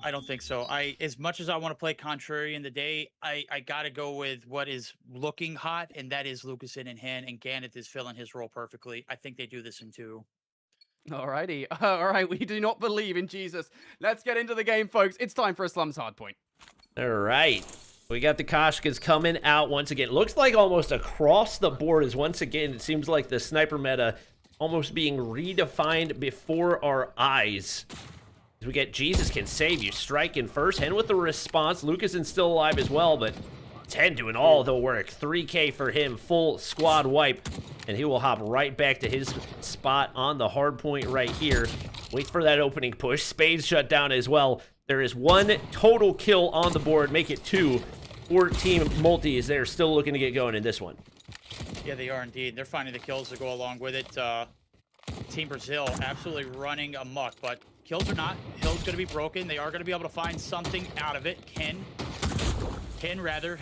I don't think so. As much as I want to play contrary in the day, I got to go with what is looking hot, and that is Lucasen and Hen, and Ganeth is filling his role perfectly. I think they do this in 2. Alrighty. All right, we do not believe in Jesus. Let's get into the game, folks. It's time for a Slums hardpoint. All right. We got the Koshkas coming out once again. Looks like almost across the board is once again, it seems like the sniper meta almost being redefined before our eyes. We get Jesus can save you. Striking first. Hen with the response. Lucasen's still alive as well, but it's Hen doing all the work. 3K for him. Full squad wipe. And he will hop right back to his spot on the hard point right here. Wait for that opening push. Spades shut down as well. There is 1 total kill on the board. Make it 2. 14 multis. They're still looking to get going in this one. Yeah, they are indeed. They're finding the kills to go along with it. Team Brazil absolutely running amok, but kills or not, Hill's going to be broken. They are going to be able to find something out of it. Ken rather,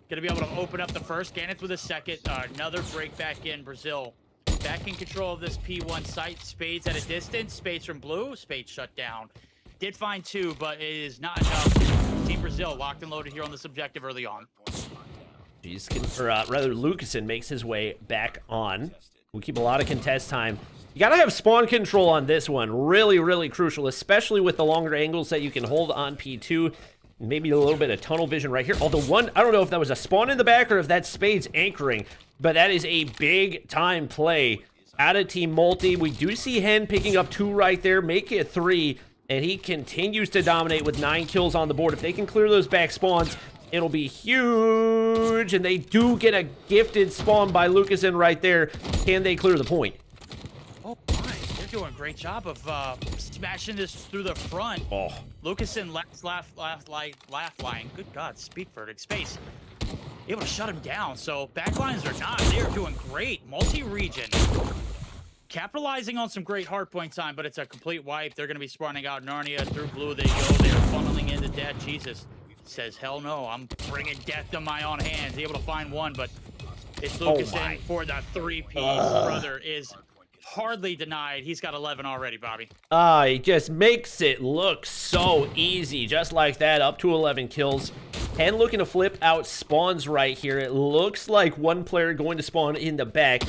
going to be able to open up the first. Ganeth with a second. Another break back in. Brazil back in control of this P1 site. Spades at a distance. Spades from blue. Spades shut down. Did find 2, but it is not enough. Team Brazil locked and loaded here on this objective early on. Lucasen makes his way back on. We'll keep a lot of contest time. You gotta have spawn control on this one. Really, really crucial, especially with the longer angles that you can hold on P2. Maybe a little bit of tunnel vision right here. Although I don't know if that was a spawn in the back or if that's Spades anchoring, but that is a big time play out of Team Multi. We do see Hen picking up 2 right there, make it 3, and he continues to dominate with 9 kills on the board. If they can clear those back spawns, it'll be huge, and they do get a gifted spawn by Lucasen right there. Can they clear the point? Oh, nice. They're doing a great job of smashing this through the front. Oh. Lucasen laugh line. Good God, speak verdict. Space. Able to shut him down. So backlines are not. They are doing great. Multi-region. Capitalizing on some great hardpoint time, but it's a complete wipe. They're going to be spawning out Narnia through blue. They go. They are funneling into death. Jesus says, hell no. I'm bringing death to my own hands. Able to find one, but it's Lucasen for the 3-piece. Brother is hardly denied. He's got 11 already, Bobby. He just makes it look so easy. Just like that, up to 11 kills. And looking to flip out spawns right here. It looks like one player going to spawn in the back.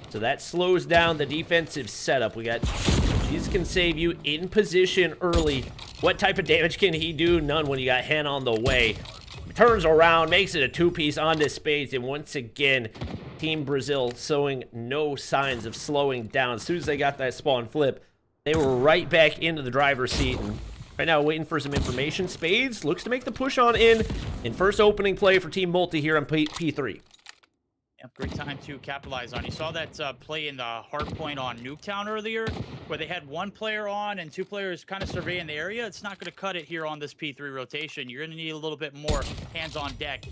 So that slows down the defensive setup. We got Jesus can save you in position early. What type of damage can he do? None when you got Hen on the way. Turns around, makes it a 2-piece onto Spades, and once again, Team Brazil showing no signs of slowing down. As soon as they got that spawn flip, they were right back into the driver's seat, and right now waiting for some information. Spades looks to make the push on in first opening play for Team Multi here on P3. Yeah, great time to capitalize on. You saw that play in the hardpoint on Nuketown earlier, where they had 1 player on and 2 players kind of surveying the area. It's not going to cut it here on this P3 rotation. You're going to need a little bit more hands on deck.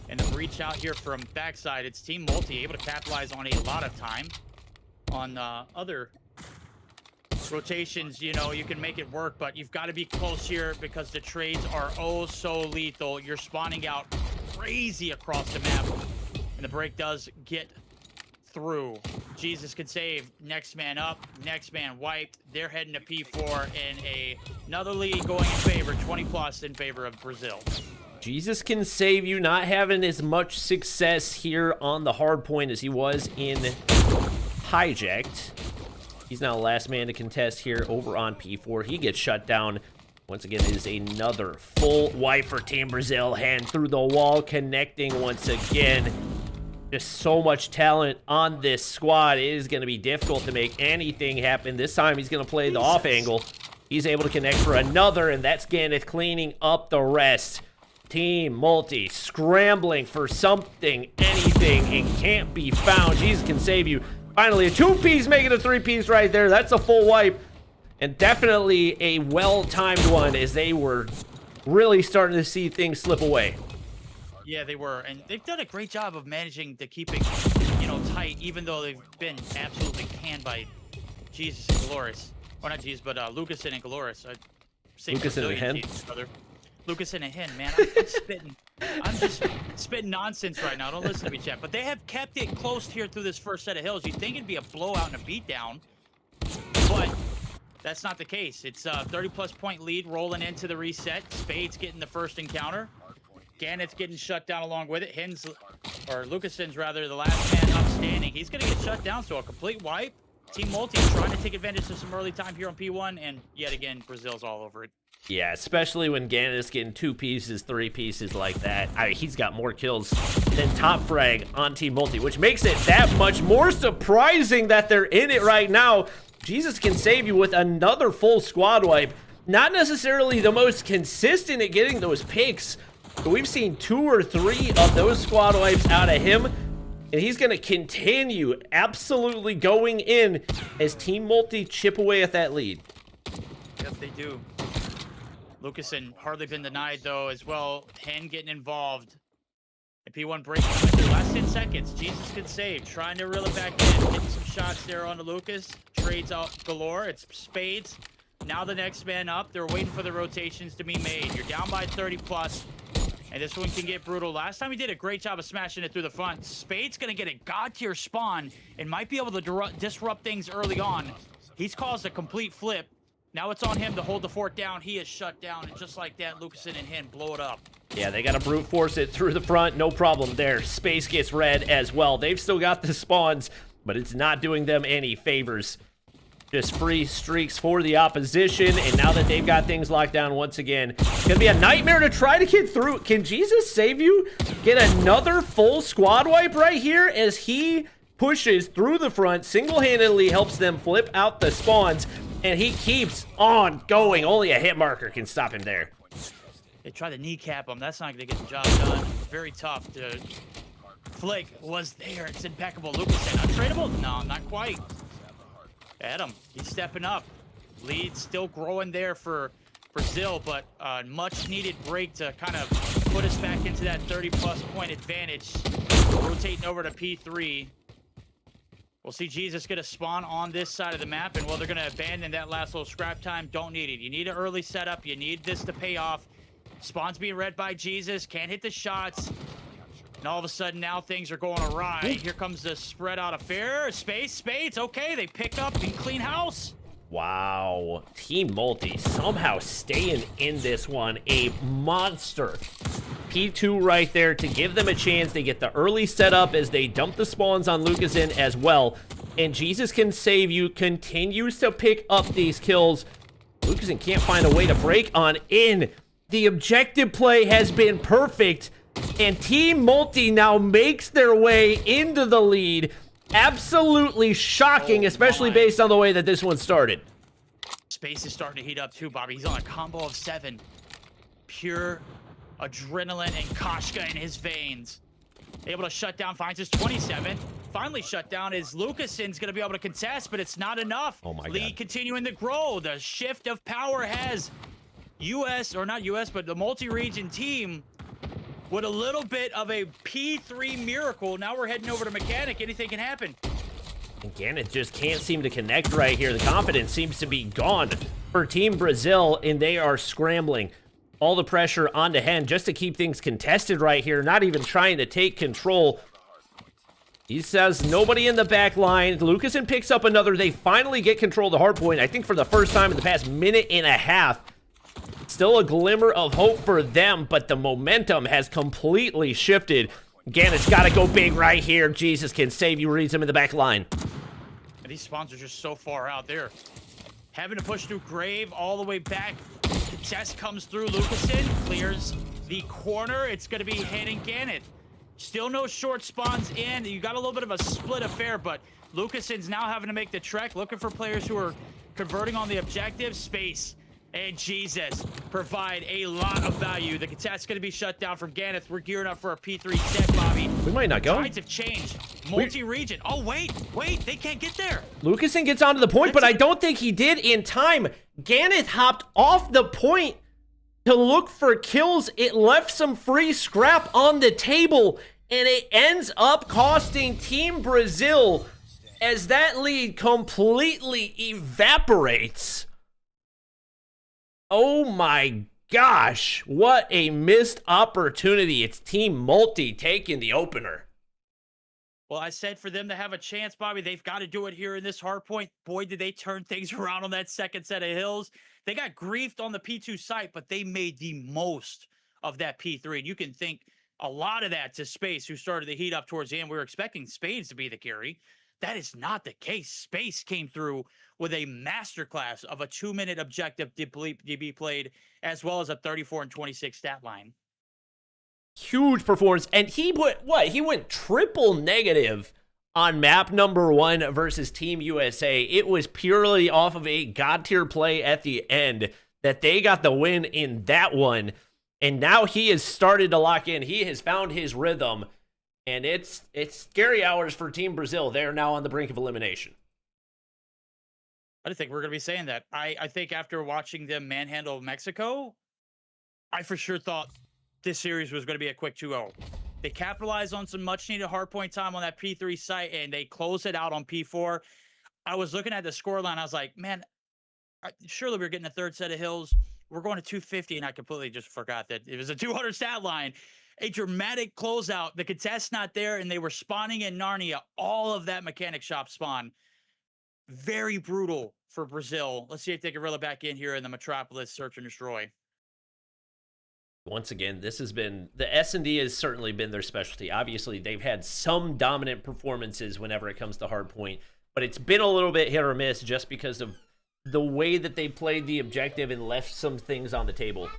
And then reach out here from backside. It's Team Multi able to capitalize on a lot of time. On other rotations, you know, you can make it work, but you've got to be close here because the trades are oh so lethal. You're spawning out crazy across the map. And the break does get through. Jesus can save. Next man up. Next man wiped. They're heading to P4 in another lead going in favor. 20+ in favor of Brazil. Jesus can save you, not having as much success here on the hard point as he was in Hijacked. He's now last man to contest here over on P4. He gets shut down. Once again, it is another full wipe for Team Brazil. Hand through the wall, connecting once again. Just so much talent on this squad. It is going to be difficult to make anything happen. This time, he's going to play the off angle. He's able to connect for another, and that's Ganeth cleaning up the rest. Team Multi scrambling for something, anything. It can't be found. Jesus can save you. Finally, a 2-piece making a 3-piece right there. That's a full wipe. And definitely a well-timed one as they were really starting to see things slip away. Yeah, they were. And they've done a great job of managing to keep it, you know, tight, even though they've been absolutely canned by Jesus and Glorious. Or not Jesus, but Lucasen and Glorious. Lucasen and Hen? Lucasen and Hen, man. I'm just spitting nonsense right now. Don't listen to me, chat. But they have kept it close here through this first set of hills. You'd think it'd be a blowout and a beatdown, but that's not the case. It's a 30+ point lead rolling into the reset. Spades getting the first encounter. Ganeth's getting shut down along with it. Lucasen's rather, the last man up standing. He's going to get shut down, so a complete wipe. Team Multi trying to take advantage of some early time here on P1, and yet again, Brazil's all over it. Yeah, especially when Ganeth's getting 2 pieces, 3 pieces like that. He's got more kills than Top Frag on Team Multi, which makes it that much more surprising that they're in it right now. Jesus can save you with another full squad wipe. Not necessarily the most consistent at getting those picks, but we've seen 2 or 3 of those squad wipes out of him, and he's going to continue absolutely going in as Team Multi chip away at that lead. Yep, they do. Lucasen hardly been denied, though, as well. Hen getting involved. The P1 break coming through. Last 10 seconds. Jesus can save. Trying to reel it back in. Getting some shots there onto Lucas. Trades out galore. It's Spades. Now the next man up. They're waiting for the rotations to be made. You're down by 30+. And this one can get brutal. Last time he did a great job of smashing it through the front. Spade's going to get a god-tier spawn and might be able to disrupt things early on. He's caused a complete flip. Now it's on him to hold the fort down. He is shut down, and just like that, Lucasen and Hen blow it up. Yeah, they got to brute force it through the front. No problem there. Space gets red as well. They've still got the spawns. but it's not doing them any favors. Just free streaks for the opposition, and now that they've got things locked down once again, it's gonna be a nightmare to try to get through. Can Jesus save you? Get another full squad wipe right here as he pushes through the front, single-handedly helps them flip out the spawns, and he keeps on going. Only a hit marker can stop him there. They try to kneecap him. That's not going to get the job done. Very tough to... Flick was there. It's impeccable. Lucas said, untradeable? No, not quite. Adam, he's stepping up. Lead still growing there for Brazil, but a much-needed break to kind of put us back into that 30-plus point advantage. Rotating over to P3. We'll see Jesus get a spawn on this side of the map, and well, they're going to abandon that last little scrap time. Don't need it. You need an early setup. You need this to pay off. Spawn's being read by Jesus. Can't hit the shots. And all of a sudden, now things are going awry. Here comes the spread out affair. Spades. Okay, they pick up and clean house. Wow. Team Multi somehow staying in this one. A monster. P2 right there to give them a chance. They get the early setup as they dump the spawns on Lucasen as well. And Jesus Can Save You continues to pick up these kills. Lucasen can't find a way to break on in. The objective play has been perfect. And Team Multi now makes their way into the lead. Absolutely shocking, especially based on the way that this one started. Space is starting to heat up too, Bobby. He's on a combo of 7. Pure adrenaline and Koshka in his veins. Able to shut down, finds his 27th. Finally shut down is Lucasen's going to be able to contest, but it's not enough. Oh my God. Lead continuing to grow. The shift of power has US, or not US, but the multi-region team with a little bit of a P3 miracle. Now we're heading over to Mechanic. Anything can happen. Again, it just can't seem to connect right here. The confidence seems to be gone for Team Brazil, and they are scrambling. All the pressure onto Hen just to keep things contested right here, not even trying to take control. He says nobody in the back line. Lucasen picks up another. They finally get control of the hardpoint, I think for the first time in the past minute and a half. Still a glimmer of hope for them, but the momentum has completely shifted. Again, it's got to go big right here. Jesus Can Save You, reads him in the back line. And these spawns are just so far out there. Having to push through Grave all the way back. The chest comes through. Lucasen clears the corner. It's going to be hitting Ganeth. Still no short spawns in. You got a little bit of a split affair, but Lucasen's now having to make the trek, looking for players who are converting on the objective. Space and Jesus provide a lot of value. The contest's going to be shut down from Ganeth. We're gearing up for a P3 set, Bobby. We might not go. Tides have changed. Multi-region. Oh, wait. They can't get there. Lucasen gets onto the point, but I don't think he did in time. Ganeth hopped off the point to look for kills. It left some free scrap on the table, and it ends up costing Team Brazil as that lead completely evaporates. Oh my gosh, what a missed opportunity. It's Team Multi taking the opener. Well, I said for them to have a chance, Bobby, they've got to do it here in this hard point. Boy, did they turn things around on that second set of hills. They got griefed on the P2 site, but they made the most of that P3. And you can think a lot of that to Space, who started to heat up towards the end. We were expecting Spades to be the carry. That is not the case. Space came through with a masterclass of a 2-minute objective to be played, as well as a 34 and 26 stat line. Huge performance. And he went, what? He went triple negative on map number 1 versus Team USA. It was purely off of a god tier play at the end that they got the win in that one. And now he has started to lock in. He has found his rhythm. And it's scary hours for Team Brazil. They're now on the brink of elimination. I didn't think we were going to be saying that. I think after watching them manhandle Mexico, I for sure thought this series was going to be a quick 2-0. They capitalized on some much-needed hardpoint time on that P3 site, and they closed it out on P4. I was looking at the scoreline. I was like, man, surely we're getting a third set of hills. We're going to 250, and I completely just forgot that it was a 200 stat line. A dramatic closeout. The contest's not there, and they were spawning in Narnia. All of that mechanic shop spawn. Very brutal for Brazil. Let's see if they can reel it back in here in the Metropolis Search and Destroy. Once again, this has been, the S&D has certainly been their specialty. Obviously, they've had some dominant performances whenever it comes to hardpoint, but it's been a little bit hit or miss just because of the way that they played the objective and left some things on the table.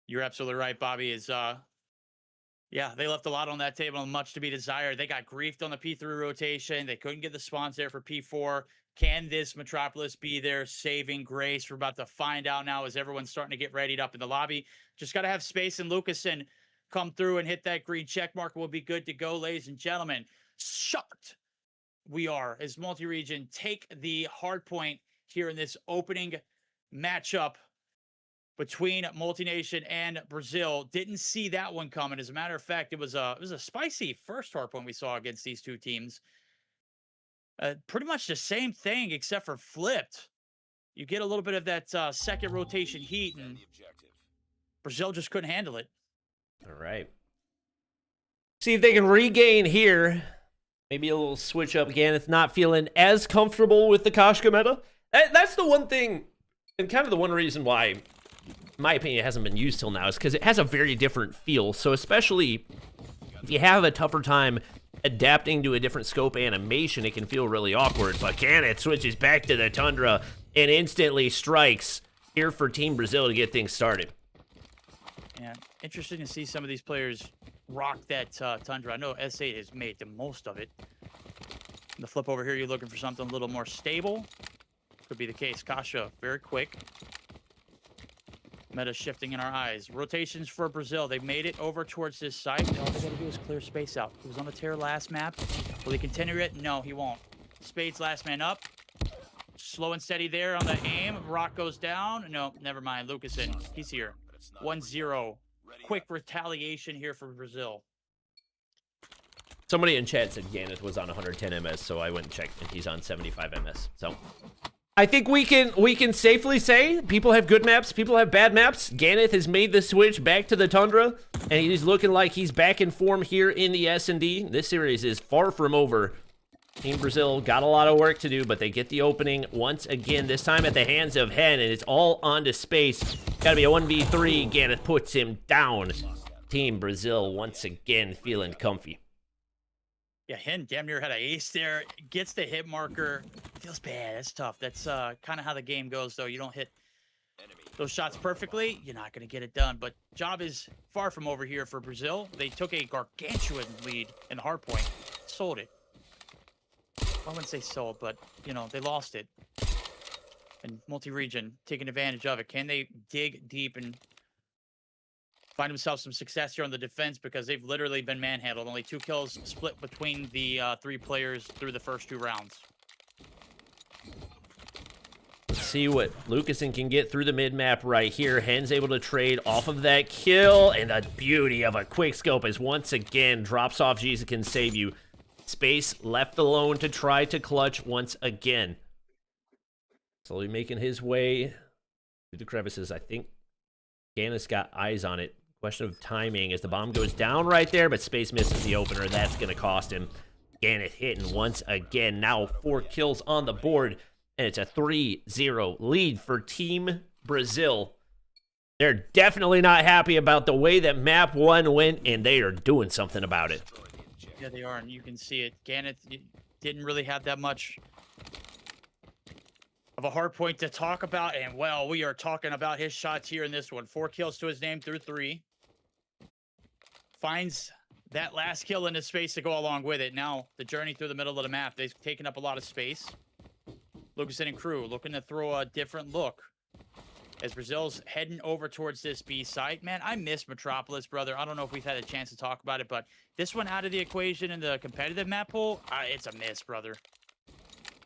You're absolutely right, Bobby. Yeah, they left a lot on that table and much to be desired. They got griefed on the P3 rotation. They couldn't get the spawns there for P4. Can this Metropolis be their saving grace? We're about to find out now as everyone's starting to get readied up in the lobby. Just got to have Space and Lucasen come through and hit that green check mark. We'll be good to go, ladies and gentlemen. Shocked we are as multi-region take the hard point here in this opening matchup between Multination and Brazil. Didn't see that one coming. As a matter of fact, it was a spicy first hard point we saw against these two teams. Pretty much the same thing, except for flipped. You get a little bit of that second rotation heat, and Brazil just couldn't handle it. All right. See if they can regain here. Maybe a little switch up again. It's not feeling as comfortable with the Koshka meta. That's the one thing, and kind of the one reason why, in my opinion, it hasn't been used till now, is because it has a very different feel. So especially if you have a tougher time adapting to a different scope animation, it can feel really awkward. But Ganeth switches back to the Tundra and instantly strikes here for Team Brazil to get things started. Yeah, interesting to see some of these players rock that Tundra. I know S8 has made the most of it. The flip over here, you're looking for something a little more stable. Could be the case. Kasha, very quick. Meta shifting in our eyes. Rotations for Brazil. They've made it over towards this side. All they got to do is clear space out. He was on the tear last map. Will he continue it? No, he won't. Spades last man up. Slow and steady there on the aim. Rock goes down. No, never mind. Lucasen, he's here. 1-0. Quick retaliation here for Brazil. Somebody in chat said Ganeth was on 110 MS, so I went and checked, and he's on 75 MS. So I think we can safely say people have good maps, people have bad maps. Ganeth has made the switch back to the Tundra, and he's looking like he's back in form here in the S&D. This series is far from over. Team Brazil got a lot of work to do, but they get the opening once again, this time at the hands of Hen, and it's all onto Space. Gotta be a 1v3. Ganeth puts him down. Team Brazil once again feeling comfy. Yeah, Hen damn near had an ace there. Gets the hit marker. Feels bad. That's tough. That's kind of how the game goes, though. You don't hit those shots perfectly, you're not going to get it done. But job is far from over here for Brazil. They took a gargantuan lead in the hard point. Sold it. I wouldn't say sold, but, you know, they lost it. And multi-region taking advantage of it. Can they dig deep and find themselves some success here on the defense, because they've literally been manhandled. Only 2 kills split between the 3 players through the first 2 rounds. Let's see what Lucasen can get through the mid-map right here. Hen's able to trade off of that kill, and the beauty of a quick scope is once again drops off Jesus Can Save You. Space left alone to try to clutch once again. Slowly making his way through the crevices. I think Ganeth's got eyes on it. Question of timing as the bomb goes down right there, but Space misses the opener. That's going to cost him. Ganeth hitting once again. Now 4 kills on the board, and it's a 3-0 lead for Team Brazil. They're definitely not happy about the way that map 1 went, and they are doing something about it. Yeah, they are, and you can see it. Ganeth didn't really have that much of a hard point to talk about, and, well, we are talking about his shots here in this one. 4 kills to his name through 3. Finds that last kill in his space to go along with it. Now, the journey through the middle of the map, they've taken up a lot of space. Lucasen and crew looking to throw a different look as Brazil's heading over towards this B site. Man, I miss Metropolis, brother. I don't know if we've had a chance to talk about it, but this one out of the equation in the competitive map pool, it's a miss, brother.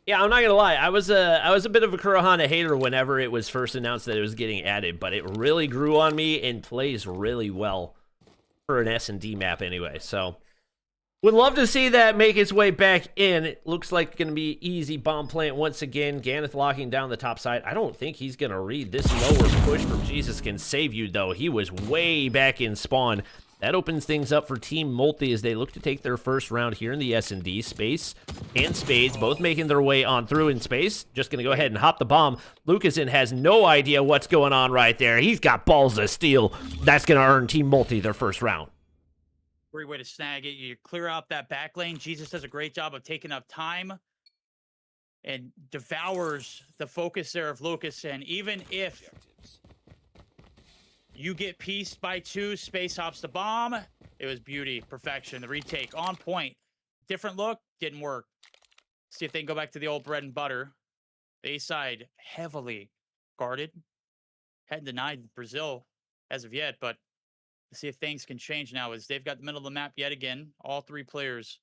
Yeah, I'm not gonna lie. I was a bit of a Kurohana hater whenever it was first announced that it was getting added, but it really grew on me and plays really well for an S&D map anyway. So would love to see that make its way back in. It looks like it's gonna be easy bomb plant once again. Ganeth locking down the top side. I don't think he's gonna read this lower push from Jesus Can Save You, though. He was way back in spawn That opens things up for Team Multi as they look to take their first round here in the S&D. Space and Spades both making their way on through in Space. Just going to go ahead and hop the bomb. Lucasen has no idea what's going on right there. He's got balls of steel. That's going to earn Team Multi their first round. Great way to snag it. You clear out that back lane. Jesus does a great job of taking up time and devours the focus there of Lucasen. Even if you get pieced by 2, Space hops the bomb. It was beauty, perfection. The retake on point. Different look, didn't work. See if they can go back to the old bread and butter. The A side heavily guarded. Hadn't denied Brazil as of yet, but let's see if things can change now as they've got the middle of the map yet again. All 3 players.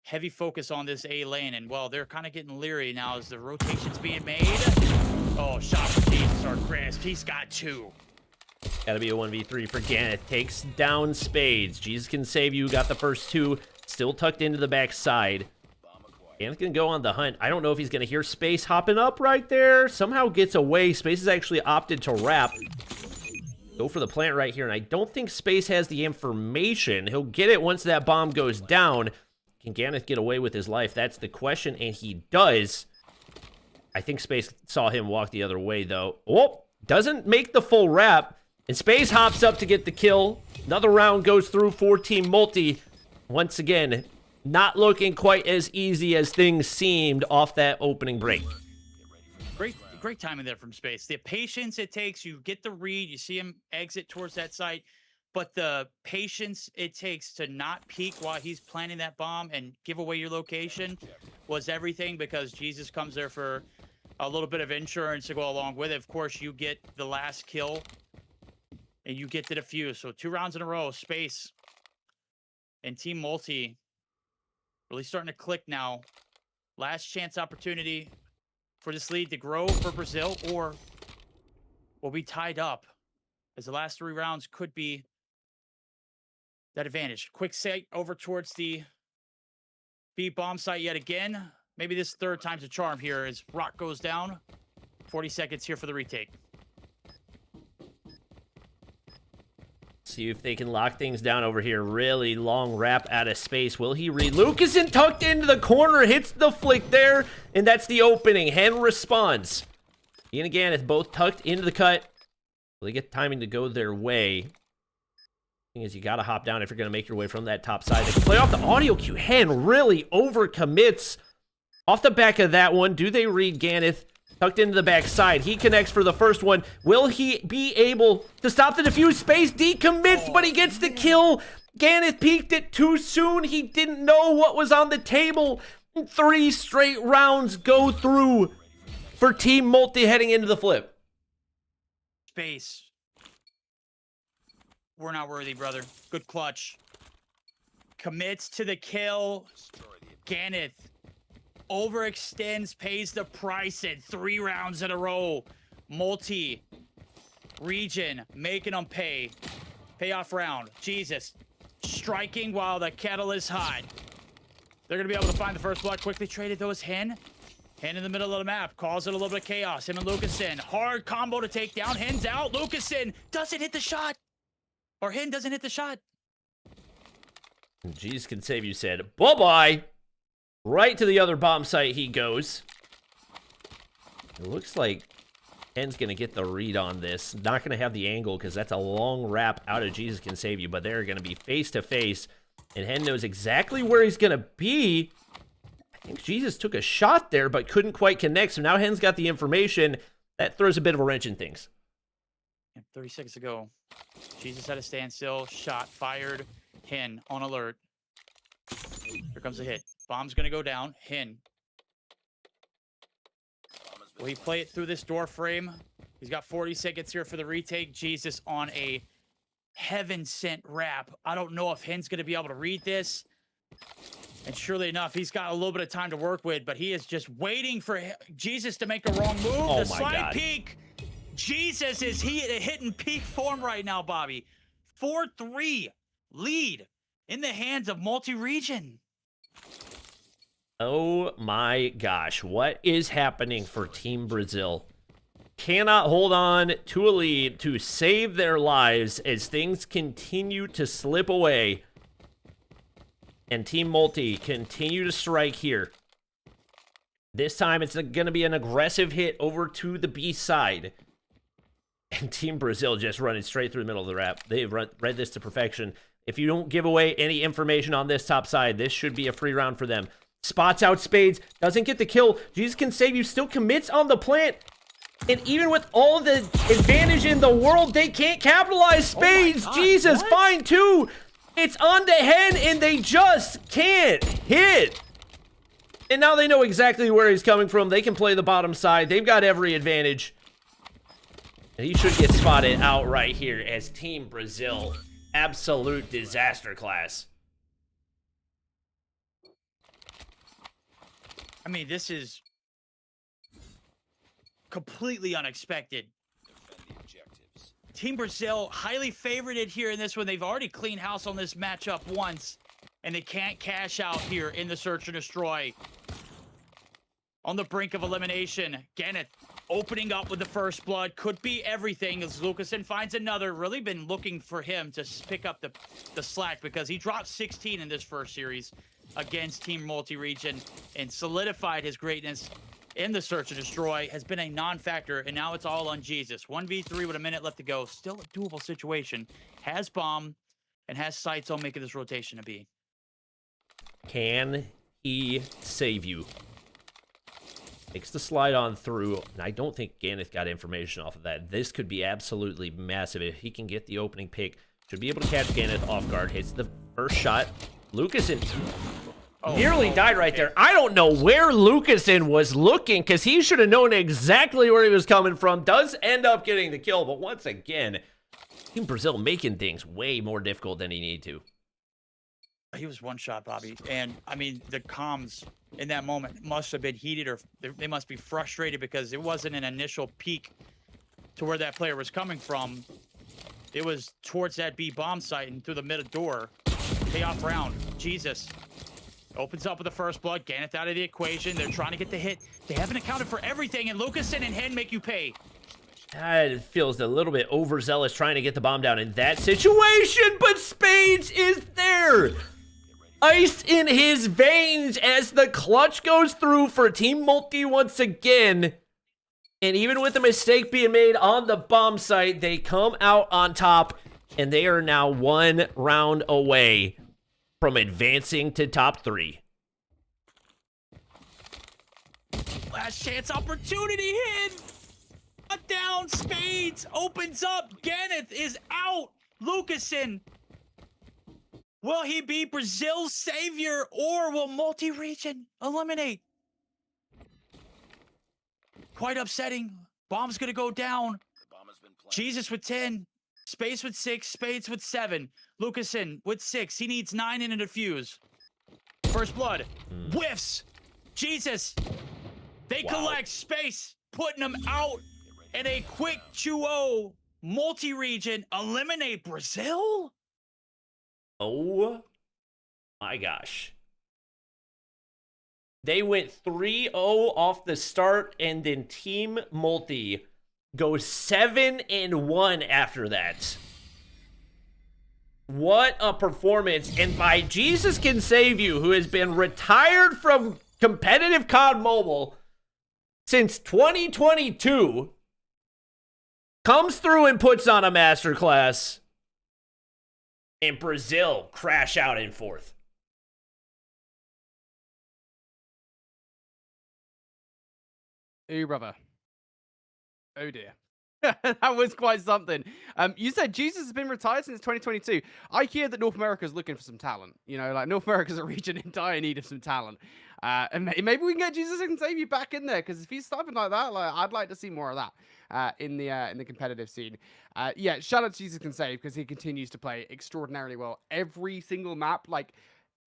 Heavy focus on this A lane, and well, they're kind of getting leery now as the rotation's being made. Oh, shot for Jesus or Chris. He's got 2. Gotta be a 1v3 for Ganeth. Takes down Spades. Jesus can save you. Got the first 2. Still tucked into the back side. Ganeth can go on the hunt. I don't know if he's gonna hear Space hopping up right there. Somehow gets away. Space has actually opted to wrap. Go for the plant right here, and I don't think Space has the information. He'll get it once that bomb goes down. Can Ganeth get away with his life? That's the question, and he does. I think Space saw him walk the other way, though. Oh, doesn't make the full wrap, and Space hops up to get the kill. Another round goes through for Team Multi. Once again, not looking quite as easy as things seemed off that opening break. Great timing there from Space. The patience it takes, you get the read, you see him exit towards that site, but the patience it takes to not peek while he's planting that bomb and give away your location was everything, because Jesus comes there for a little bit of insurance to go along with it. Of course, you get the last kill and you get to defuse. So 2 rounds in a row, Space and Team Multi really starting to click now. Last chance opportunity for this lead to grow for Brazil, or will be tied up, as the last 3 rounds could be that advantage. Quick sight over towards the B bomb site yet again. Maybe this 3rd time's a charm here as Rock goes down. 40 seconds here for the retake. See if they can lock things down over here. Really long wrap out of Space. Will he read? Lucasen tucked into the corner, hits the flick there, and that's the opening. Hen responds. Ian and Ganeth both tucked into the cut. Will they get timing to go their way? Thing is, you gotta hop down if you're gonna make your way from that top side. They can play off the audio cue. Hen really overcommits off the back of that one. Do they read Ganeth? Tucked into the back side. He connects for the first one. Will he be able to stop the defuse? Space decommits, but he gets the kill. Ganeth peeked it too soon. He didn't know what was on the table. 3 straight rounds go through for Team Multi heading into the flip. Space. We're not worthy, brother. Good clutch. Commits to the kill. Ganeth overextends, pays the price at 3 rounds in a row. Multi region making them pay. Payoff round. Jesus. Striking while the kettle is hot. They're going to be able to find the first blood. Quickly traded those. Hen in the middle of the map. Calls it a little bit of chaos. Him and Lucasen. Hard combo to take down. Hen's out. Lucasen doesn't hit the shot. Or Hen doesn't hit the shot. Jesus can save you, said. Bye-bye. Right to the other bomb site he goes. It looks like Hen's going to get the read on this. Not going to have the angle because that's a long wrap out of Jesus can save you. But they're going to be face-to-face. And Hen knows exactly where he's going to be. I think Jesus took a shot there but couldn't quite connect. So now Hen's got the information. That throws a bit of a wrench in things. 30 seconds ago. Jesus at a standstill. Shot fired. Hen on alert. Here comes the hit. Bomb's going to go down. Hen. Will he play it through this door frame? He's got 40 seconds here for the retake. Jesus on a heaven-sent wrap. I don't know if Hen's going to be able to read this. And surely enough, he's got a little bit of time to work with, but he is just waiting for Jesus to make a wrong move. Oh the my slide God. peek. Jesus is hitting peak form right now, Bobby. 4-3 lead in the hands of multi-region. Oh my gosh, what is happening for Team Brazil? cannot hold on to a lead to save their lives as things continue to slip away. And Team Multi continue to strike here. This time it's going to be an aggressive hit over to the B side. And Team Brazil just running straight through the middle of the map. They've read this to perfection. If you don't give away any information on this top side, this should be a free round for them. Spots out Spades, doesn't get the kill. Jesus Can Save You, still commits on the plant. And even with all the advantage in the world, they can't capitalize. Spades, Jesus, fine too. It's on to Hen, and they just can't hit. And now they know exactly where he's coming from. They can play the bottom side. They've got every advantage. And he should get spotted out right here as Team Brazil. Absolute disaster class. I mean, this is completely unexpected. Team Brazil highly favorited here in this one. They've already cleaned house on this matchup once, and they can't cash out here in the search and destroy. On the brink of elimination, Gannett opening up with the first blood. Could be everything as Lucasen finds another. Really been looking for him to pick up the slack because he dropped 16 in this first series against Team Multi-Region and solidified his greatness in the search and destroy. Has been a non-factor, and now it's all on Jesus. 1v3 with a minute left to go. Still a doable situation. Has bomb and has sights on making this rotation a B. Can he save you? Makes the slide on through, and I don't think Gannett got information off of that. This could be absolutely massive if he can get the opening pick. Should be able to catch Gannett off guard. Hits the first shot. Lucasen nearly died right there. I don't know where Lucasen was looking because he should have known exactly where he was coming from. Does end up getting the kill, but once again, Team Brazil making things way more difficult than he needed to. He was one shot, Bobby. And, I mean, the comms in that moment must have been heated, or they must be frustrated because it wasn't an initial peak to where that player was coming from. It was towards that B bomb site and through the middle door. Payoff round. Jesus. Opens up with the first blood. Gannett out of the equation. They're trying to get the hit. They haven't accounted for everything, and Lucasen and Hen make you pay. It feels a little bit overzealous trying to get the bomb down in that situation, but Spades is there. Ice in his veins as the clutch goes through for Team Multi once again. And even with the mistake being made on the bomb site, they come out on top, and they are now 1 round away from advancing to top 3. Last chance opportunity hit. Cut down. Spades opens up. Gannett is out. Lucasen. Will he be Brazil's savior, or will Multi-Region eliminate? Quite upsetting. Bomb's gonna go down. Jesus with 10. Space with 6. Spades with 7. Lucasen with 6. He needs 9 in a defuse. First blood. Whiffs. Jesus. They collect Space, putting them out. And a quick 2-0. Multi-Region eliminate Brazil? Oh my gosh. They went 3-0 off the start, and then Team Multi goes 7-1 after that. What a performance. And by Jesus Can Save You, who has been retired from competitive COD Mobile since 2022, comes through and puts on a masterclass. And Brazil crash out in 4th. Ooh, brother. Oh, dear. That was quite something. You said Jesus has been retired since 2022. I hear that North America's looking for some talent. You know, like North America's a region in dire need of some talent. And maybe we can get Jesus Can Save You back in there, because if he's stopping like that, like, I'd like to see more of that in the competitive scene. Yeah, shout out to Jesus Can Save, because he continues to play extraordinarily well every single map. Like,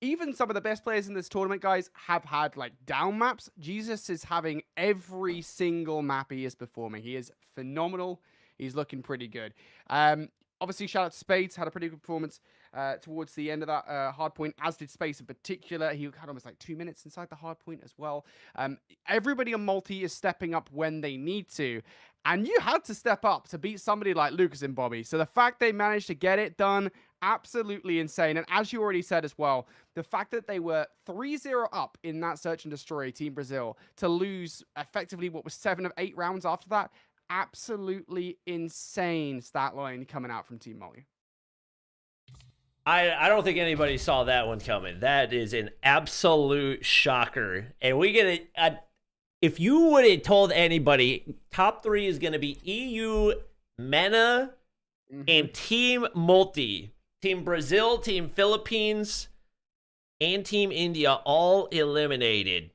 even some of the best players in this tournament, guys, have had, like, down maps. Jesus is having every single map he is performing. He is phenomenal. He's looking pretty good. Obviously, shout out to Spades. Had a pretty good performance towards the end of that hardpoint, as did Space in particular. He had almost, like, 2 minutes inside the hardpoint as well. Everybody on Multi is stepping up when they need to. And you had to step up to beat somebody like Lucas and Bobby. So the fact they managed to get it done, absolutely insane. And as you already said as well, the fact that they were 3-0 up in that search and destroy, Team Brazil, to lose effectively what was 7 of 8 rounds after that, absolutely insane stat line coming out from Team Molly. I don't think anybody saw that one coming. That is an absolute shocker. And we get it. If you would have told anybody top 3 is going to be EU, MENA, and Team Multi, Team Brazil, Team Philippines, and Team India all eliminated,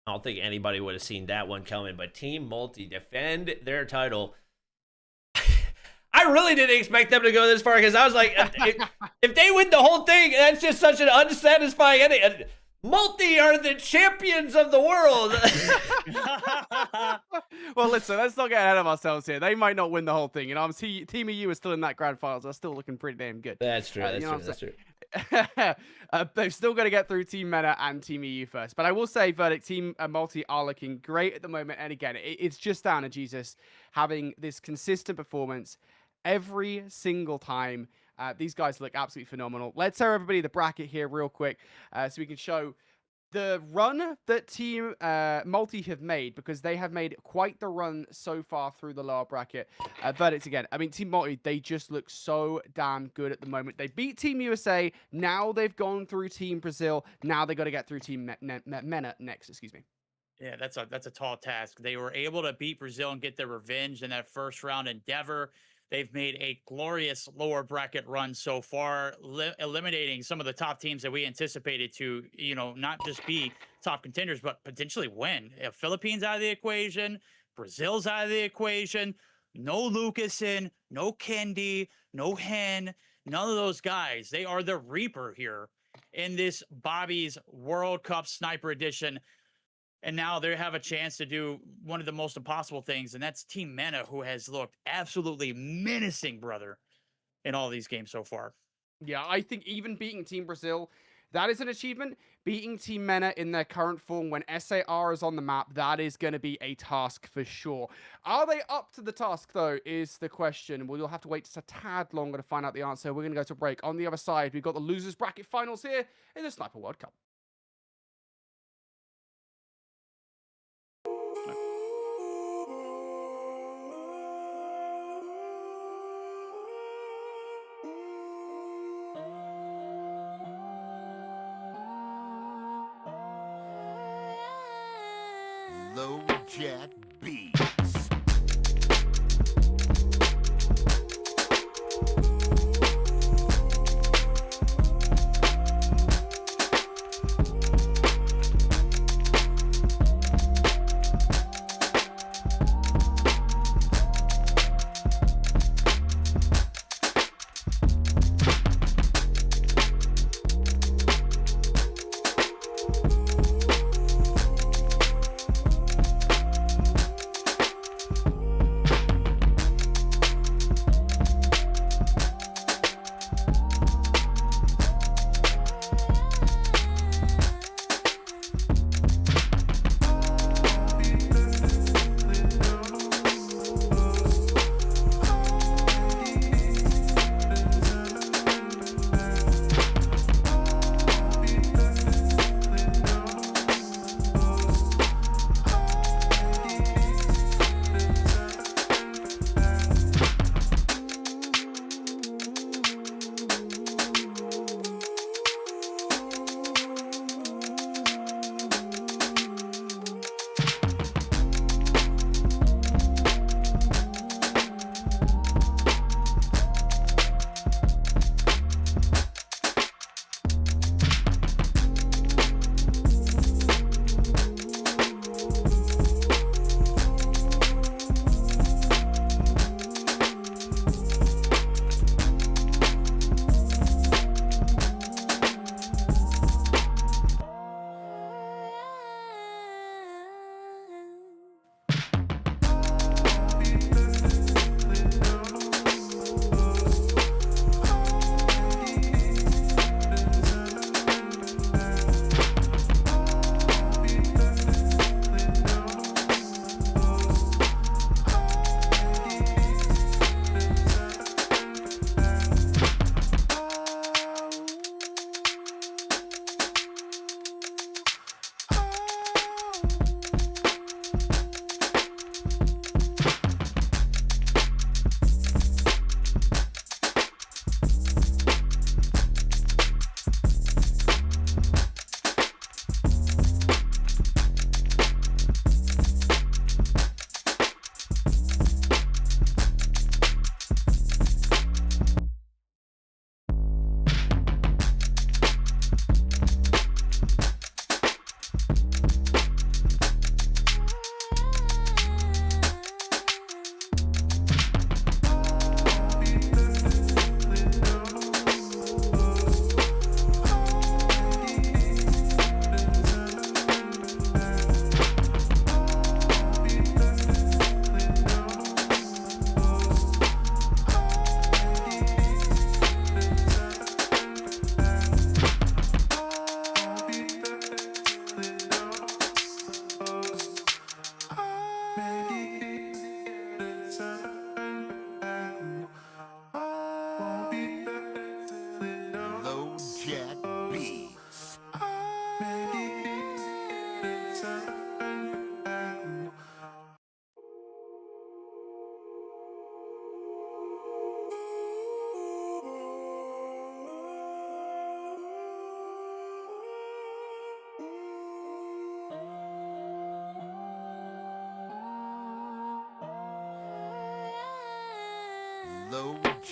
I don't think anybody would have seen that one coming. But Team Multi defend their title. I really didn't expect them to go this far because I was like, if they win the whole thing, that's just such an unsatisfying ending. And Multi are the champions of the world. Well, listen, let's not get ahead of ourselves here. They might not win the whole thing. You know, Team EU is still in that grand finals. They're still looking pretty damn good. That's true. That's true. They've still got to get through Team MENA and Team EU first. But I will say, Verdict, Team Multi are looking great at the moment. And again, it's just down to Jesus having this consistent performance every single time. These guys look absolutely phenomenal. Let's show everybody the bracket here real quick so we can show the run that Team Multi have made, because they have made quite the run so far through the lower bracket. Verdict again. I mean, Team Multi, they just look so damn good at the moment. They beat Team USA. Now they've gone through Team Brazil. Now they got to get through Team MENA next. Excuse me. Yeah, that's a tall task. They were able to beat Brazil and get their revenge in that first round endeavor. They've made a glorious lower bracket run so far, eliminating some of the top teams that we anticipated to, not just be top contenders, but potentially win. Philippines out of the equation, Brazil's out of the equation, no Lucasen, no Kendi, no Hen, none of those guys. They are the Reaper here in this Bobby's World Cup Sniper Edition. And now they have a chance to do one of the most impossible things, and that's Team MENA, who has looked absolutely menacing, brother, in all these games so far. Yeah, I think even beating Team Brazil, that is an achievement. Beating Team MENA in their current form when SAR is on the map, that is going to be a task for sure. Are they up to the task, though, is the question. Well, you'll have to wait just a tad longer to find out the answer. We're going to go to a break. On the other side, we've got the losers bracket finals here in the Sniper World Cup. Low Jack B.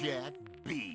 Jack B.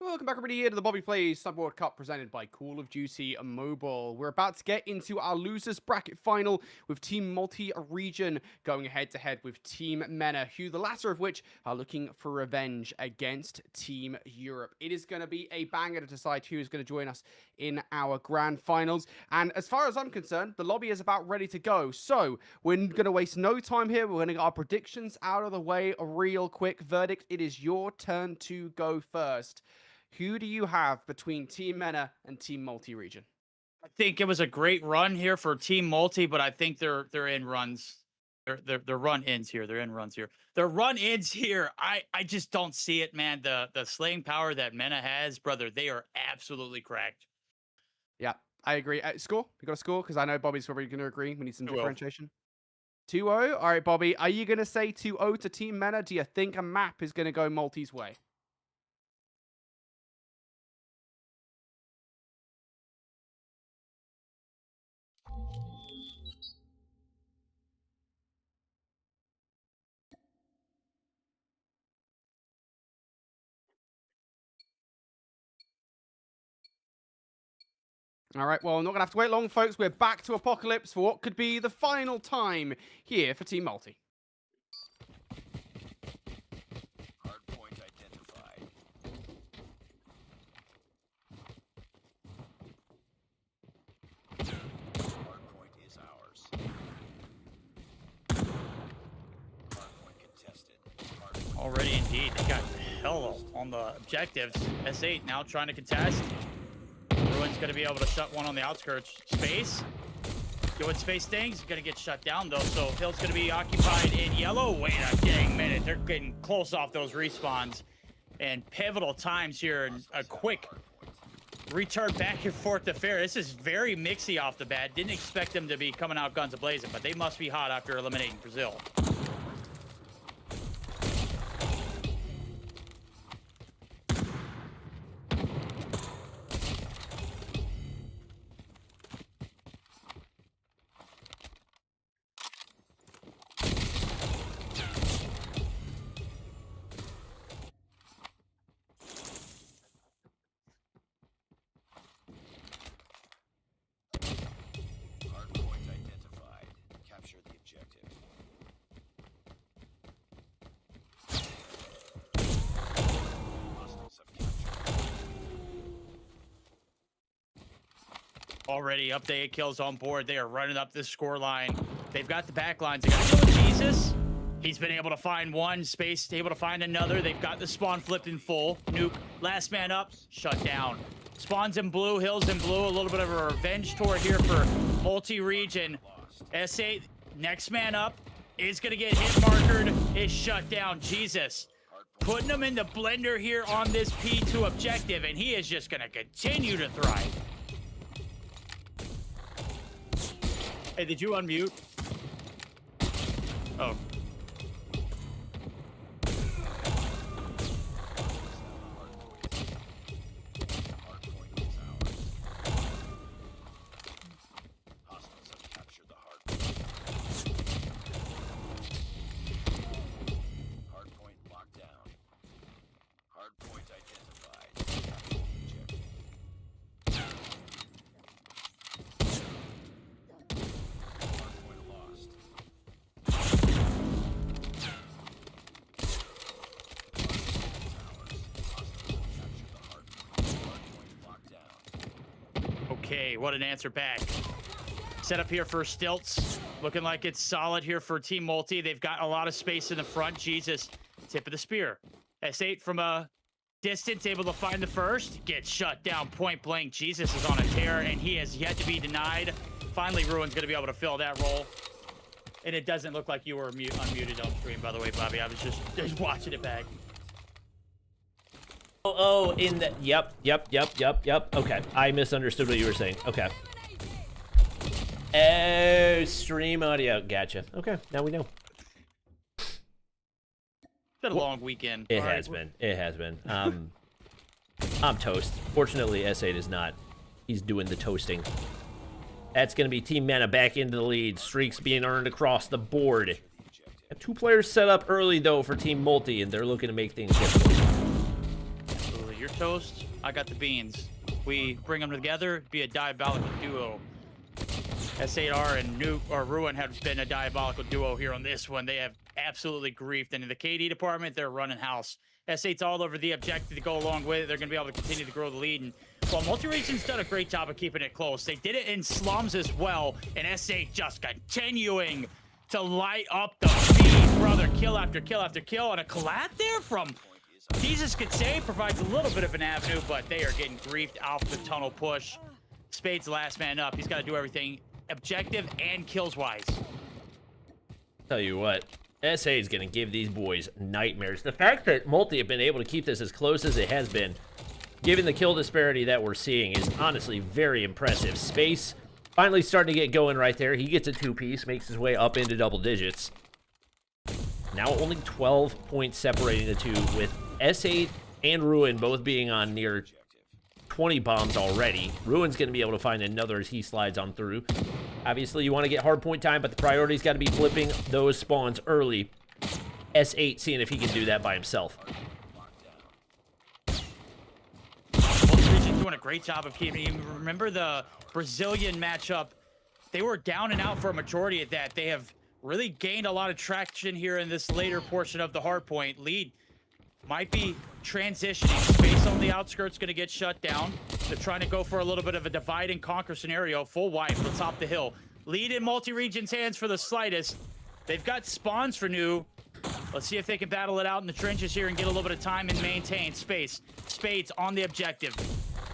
Welcome back, everybody, here to the Bobby Plays Sub World Cup presented by Call of Duty Mobile. We're about to get into our losers bracket final with Team Multi-Region going head-to-head with Team MENA, who the latter of which are looking for revenge against Team Europe. It is going to be a banger to decide who is going to join us in our grand finals. And as far as I'm concerned, the lobby is about ready to go. So we're going to waste no time here. We're going to get our predictions out of the way real quick. Verdict, it is your turn to go first. Who do you have between Team MENA and Team Multi-Region? I think it was a great run here for Team Multi, but I think they're in runs. They're run-ins here. They're in runs here. They're run-ins here. I just don't see it, man. The slaying power that MENA has, brother, they are absolutely cracked. Yeah, I agree. Score? You got a score? Because I know Bobby's probably going to agree. We need some 2-0. differentiation. 2-0? All right, Bobby. Are you going to say 2-0 to Team MENA? Do you think a map is going to go Multi's way? All right, well, I'm not going to have to wait long, folks. We're back to Apocalypse for what could be the final time here for Team Multi. Hardpoint identified. Hardpoint is ours. Hardpoint contested. Hardpoint Already, indeed. They got hell on the objectives. S8 now trying to contest. Ruin's going to be able to shut one on the outskirts. Space. Doing space things. Going to get shut down, though. So Hill's going to be occupied in yellow. Wait a dang minute. They're getting close off those respawns. And pivotal times here. And a quick return back and forth to fair. This is very mixy off the bat. Didn't expect them to be coming out guns a-blazing, but they must be hot after eliminating Brazil. Hardpoint identified. Capture the objective. Hostiles have captured. Already up to 8 kills on board. They are running up this score line. They've got the back lines. They got to go with Jesus. He's been able to find one. Space able to find another. They've got the spawn flipped in full. Nuke, last man up, shut down. Spawns in blue, hills in blue. A little bit of a revenge tour here for multi-region. S8, next man up, is going to get hit markered, is shut down. Jesus. Putting him in the blender here on this P2 objective, and he is just going to continue to thrive. Hey, did you unmute? Oh. Okay, what an answer back. Set up here for Stilts. Looking like it's solid here for Team Multi. They've got a lot of space in the front. Jesus, tip of the spear. S8 from a distance, able to find the first. Gets shut down point blank. Jesus is on a tear, and he has yet to be denied. Finally, Ruin's going to be able to fill that role. And it doesn't look like you were unmuted on stream, by the way, Bobby. I was just watching it back. Oh, in the... Yep. Okay, I misunderstood what you were saying. Okay. Oh, stream audio. Gotcha. Okay, now we know. It's been a long weekend. It has been. I'm toast. Fortunately, S8 is not. He's doing the toasting. That's going to be Team Mana back into the lead. Streaks being earned across the board. Have 2 players set up early, though, for Team Multi, and they're looking to make things difficult. Absolutely. You're toast. I got the beans. We bring them together, be a diabolical duo. S8R and Ruin have been a diabolical duo here on this one. They have absolutely griefed. And in the KD department, they're running house. S8's all over the objective to go along with it. They're going to be able to continue to grow the lead. And well, Multi-Region's done a great job of keeping it close. They did it in Slums as well. And S8 just continuing to light up the feed, brother. Kill after kill after kill. And a collat there from Jesus could say provides a little bit of an avenue, but they are getting griefed off the tunnel push. Spade's the last man up. He's got to do everything objective and kills wise. Tell you what, SA is going to give these boys nightmares. The fact that Multi have been able to keep this as close as it has been, given the kill disparity that we're seeing, is honestly very impressive. Space finally starting to get going right there. He gets a 2-piece, makes his way up into double digits. Now only 12 points separating the two, with S8 and Ruin both being on near 20 bombs already. Ruin's going to be able to find another as he slides on through. Obviously, you want to get hard point time, but the priority's got to be flipping those spawns early. S8 seeing if he can do that by himself. Multi-Region doing a great job of keeping him. Remember the Brazilian matchup? They were down and out for a majority of that. They have really gained a lot of traction here in this later portion of the hard point. Lead might be transitioning. Space on the outskirts going to get shut down. They're trying to go for a little bit of a divide and conquer scenario. Full wipe. Let's top the hill. Lead in Multi-Region's hands for the slightest. They've got spawns for new. Let's see if they can battle it out in the trenches here and get a little bit of time and maintain space. Spades on the objective.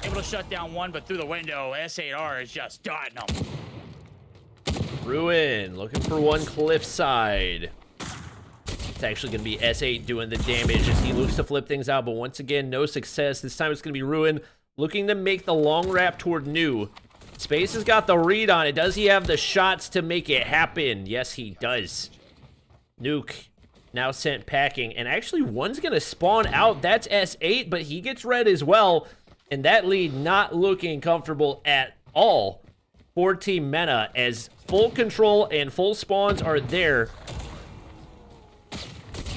Able to shut down one, but through the window, S8R is just dotting them. Ruin looking for one cliffside. It's actually going to be S8 doing the damage as he looks to flip things out, but once again, no success. This time it's going to be Ruin looking to make the long wrap toward New. Space has got the read on it. Does he have the shots to make it happen? Yes, he does. Nuke now sent packing, and actually one's going to spawn out. That's S8, but he gets red as well, and that lead not looking comfortable at all for Team Mena, as full control and full spawns are there.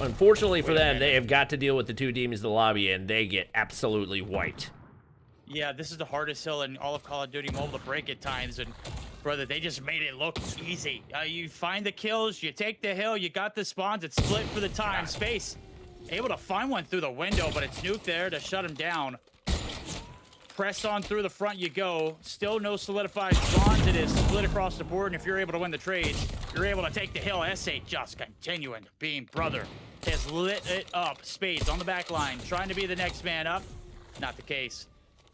Unfortunately for them, they have got to deal with the 2 demons in the lobby, and they get absolutely wiped. Yeah, this is the hardest hill in all of Call of Duty Mobile to break at times, and brother, they just made it look easy. You find the kills, you take the hill, you got the spawns, it's split for the time. Space able to find one through the window, but it's Nuke there to shut him down. Press on through the front you go. Still no solidified spawns. It is split across the board, and if you're able to win the trades, you're able to take the hill. S8 just continuing to beam, brother. Has lit it up. Spades on the back line, trying to be the next man up. Not the case.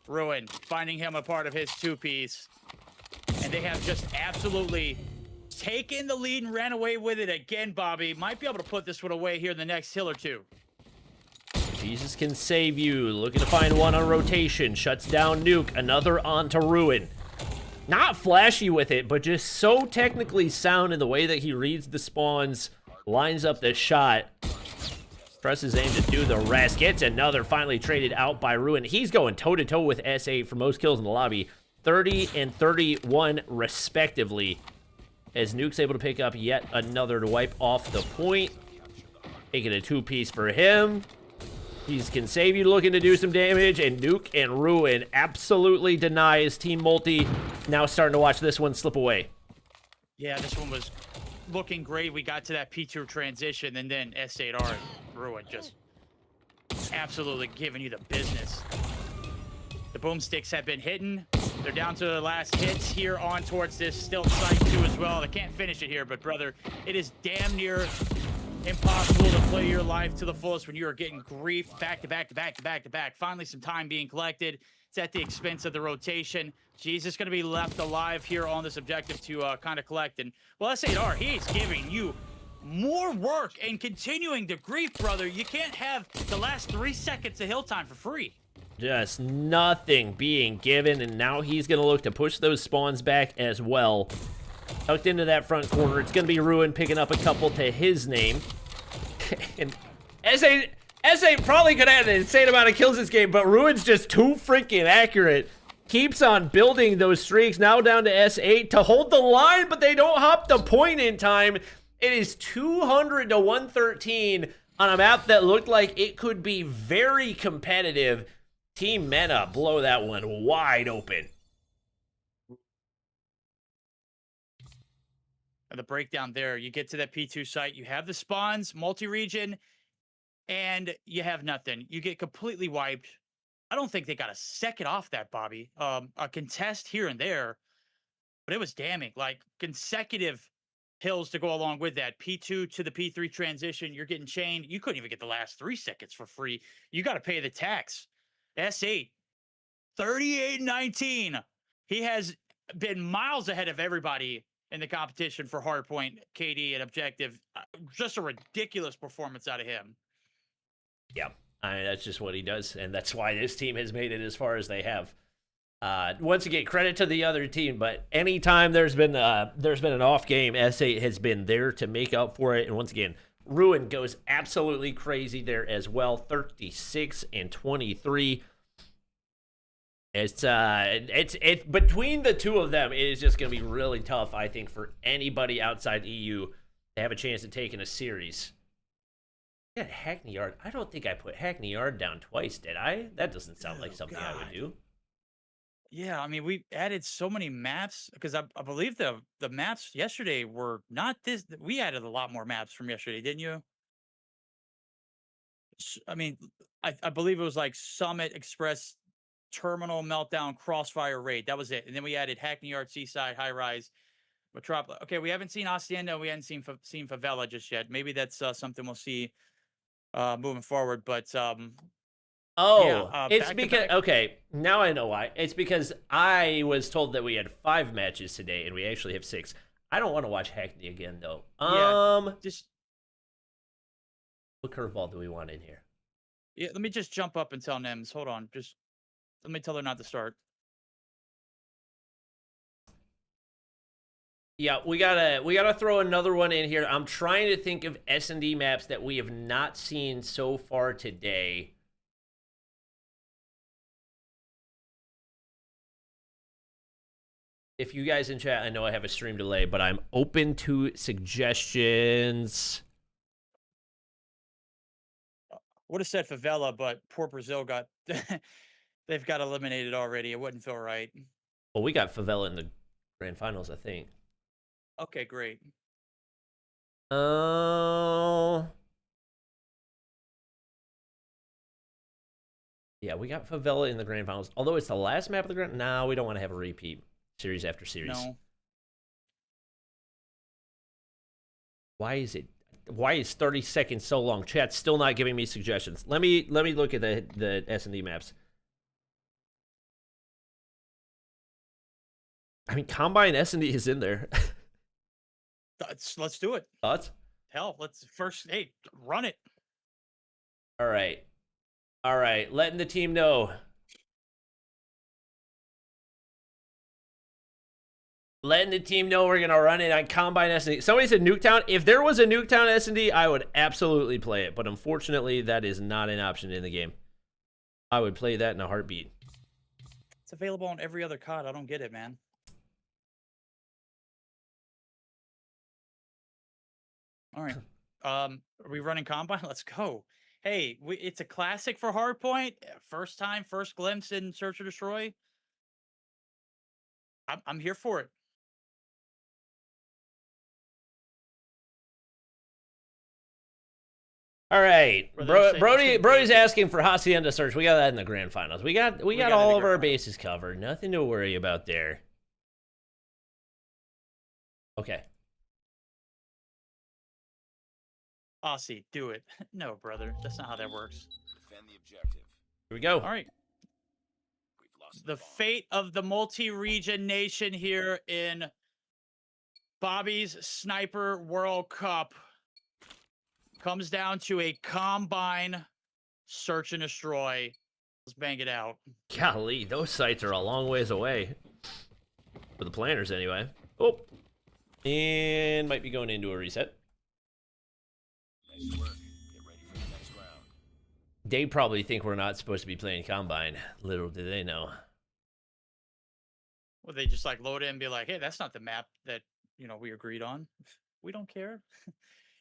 Ruin finding him a part of his two-piece. And they have just absolutely taken the lead and ran away with it again, Bobby. Might be able to put this one away here in the next hill or two. Jesus can save you. Looking to find one on rotation. Shuts down Nuke. Another onto Ruin. Not flashy with it, but just so technically sound in the way that he reads the spawns, lines up the shot, presses aim to do the rest. Gets another finally traded out by Ruin. He's going toe-to-toe with S8 for most kills in the lobby. 30 and 31 respectively. As Nuke's able to pick up yet another to wipe off the point. Making a two-piece for him. He's can save you looking to do some damage, and Nuke and Ruin absolutely denies Team Multi. Now starting to watch this one slip away. Yeah, this one was looking great. We got to that P2 transition, and then S8R and Ruin just absolutely giving you the business. The boomsticks have been hitting. They're down to the last hits here on towards this still site 2 as well. They can't finish it here, but brother, it is damn near impossible to play your life to the fullest when you are getting griefed back to back to back to back to back. Finally, some time being collected. It's at the expense of the rotation. Jesus going to be left alive here on this objective to kind of collect. And well, S8R, he's giving you more work and continuing to grief, brother. You can't have the last 3 seconds of hill time for free. Just nothing being given, and now he's going to look to push those spawns back as well. Tucked into that front corner, it's going to be Ruin picking up a couple to his name. And S8 probably could have an insane amount of kills this game, but Ruin's just too freaking accurate. Keeps on building those streaks, now down to S8 to hold the line, but they don't hop the point in time. It is 200 to 113 on a map that looked like it could be very competitive. Team Mena blow that one wide open. The breakdown there, you get to that P2 site, you have the spawns, multi-region, and you have nothing. You get completely wiped. I don't think they got a second off that, Bobby. A contest here and there, but it was damning. Like consecutive hills to go along with that. P2 to the P3 transition, you're getting chained. You couldn't even get the last 3 seconds for free. You got to pay the tax. S8, 38-19. He has been miles ahead of everybody in the competition for hardpoint, KD, and objective. Just a ridiculous performance out of him. Yeah, I mean, that's just what he does, and that's why this team has made it as far as they have. Once again, credit to the other team, but anytime there's been an off game, S8 has been there to make up for it. And once again, Ruin goes absolutely crazy there as well, 36 and 23. It's between the two of them, it is just going to be really tough, I think, for anybody outside EU to have a chance at taking a series. Yeah, Hackney Yard. I don't think I put Hackney Yard down twice, did I? That doesn't sound like something I would do. Yeah, I mean, we added so many maps because I believe the maps yesterday were not this. We added a lot more maps from yesterday, didn't you? I mean, I believe it was like Summit, Express, Terminal, Meltdown, Crossfire, Raid. That was it. And then we added Hackney Yard, Seaside, High Rise, Metropolis. Okay, we haven't seen Hacienda. We haven't seen Favela just yet. Maybe that's something we'll see moving forward. But it's because okay, now I know why. It's because I was told that we had 5 matches today, and we actually have 6. I don't want to watch Hackney again, though. Just what curveball do we want in here? Yeah, let me just jump up and tell Nems. Hold on, just let me tell her not to start. Yeah, we gotta throw another one in here. I'm trying to think of S&D maps that we have not seen so far today. If you guys in chat, I know I have a stream delay, but I'm open to suggestions. Would have said Favela, but poor Brazil got they've got eliminated already. It wouldn't feel right. Well, we got Favela in the grand finals, I think. Okay, great. Yeah, we got Favela in the grand finals. Although it's the last map of the grand. No, we don't want to have a repeat. Series after series. No. Why is 30 seconds so long? Chat's still not giving me suggestions. Let me look at the S&D maps. I mean, Combine S&D is in there. Let's do it. Thoughts? Hell, let's first, hey, run it. All right. All right. Letting the team know. Letting the team know we're going to run it on Combine S&D. Somebody said Nuketown. If there was a Nuketown S&D, I would absolutely play it. But unfortunately, that is not an option in the game. I would play that in a heartbeat. It's available on every other COD. I don't get it, man. All right. Are we running Combine? Let's go. Hey, it's a classic for Hardpoint. First time, first glimpse in Search or Destroy. I'm here for it. All right, Brother, Brody's asking for Hacienda Search. We got that in the grand finals. We got got it all in of the our grand bases covered. Nothing to worry about there. Okay. Aussie, do it. No, brother, that's not how that works. Defend the objective. Here we go. All right. We've lost The bomb. fate of the multi-region nation here in Bobby's Sniper World Cup comes down to a Combine Search and Destroy. Let's bang it out. Golly, those sites are a long ways away. For the planners, anyway. Oh. And might be going into a reset. Nice work. Get ready for the next round. They probably think we're not supposed to be playing Combine. Little do they know. Well, they just like load in and be like, hey, that's not the map that, we agreed on. We don't care.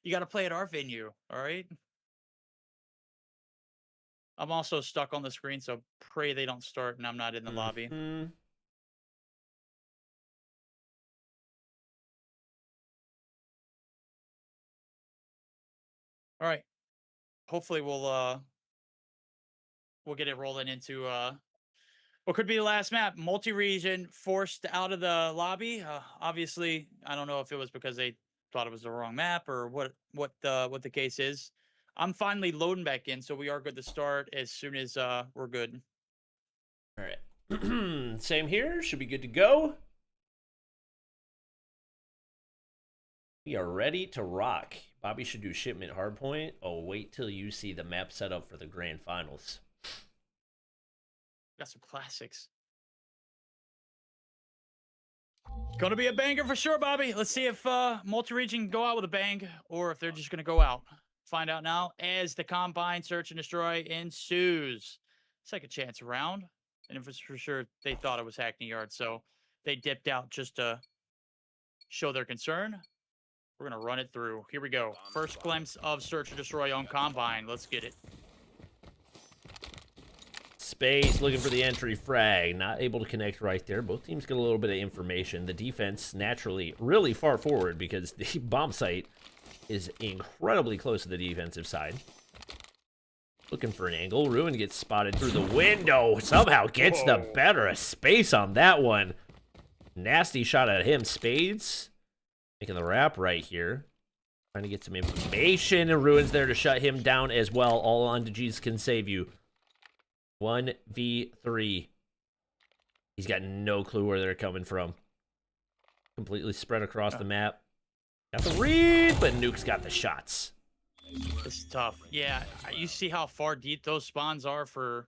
You got to play at our venue, all right? I'm also stuck on the screen, so pray they don't start and I'm not in the lobby. Mhm. All right. Hopefully we'll get it rolling into what could be the last map. Multi-region forced out of the lobby. Obviously, I don't know if it was because they thought it was the wrong map or what the case is. I'm finally loading back in, so we are good to start as soon as we're good. All right. Same here. Should be good to go. We are ready to rock. Bobby should do shipment hardpoint. Oh, wait till you see the map set up for the grand finals. Got some classics. Gonna be a banger for sure, Bobby. Let's see if multi-region can go out with a bang or if they're just gonna go out. Find out now as the Combine Search and Destroy ensues. Second chance round. And if it's for sure they thought it was Hackney Yard, so they dipped out just to show their concern. We're gonna run it through. Here we go. First glimpse of Search and Destroy on Combine. Let's get it. Space looking for the entry frag. Not able to connect right there. Both teams get a little bit of information. The defense naturally really far forward because the bomb site is incredibly close to the defensive side. Looking for an angle. Ruin gets spotted through the window. Somehow gets the better of Space on that one. Nasty shot at him. Spades making the wrap right here. Trying to get some information. And Ruin's there to shut him down as well. All on to Jesus Can Save You. 1v3. He's got no clue where they're coming from. Completely spread across the map. Got the read, but Nuke's got the shots. It's tough. Yeah, you see how far deep those spawns are for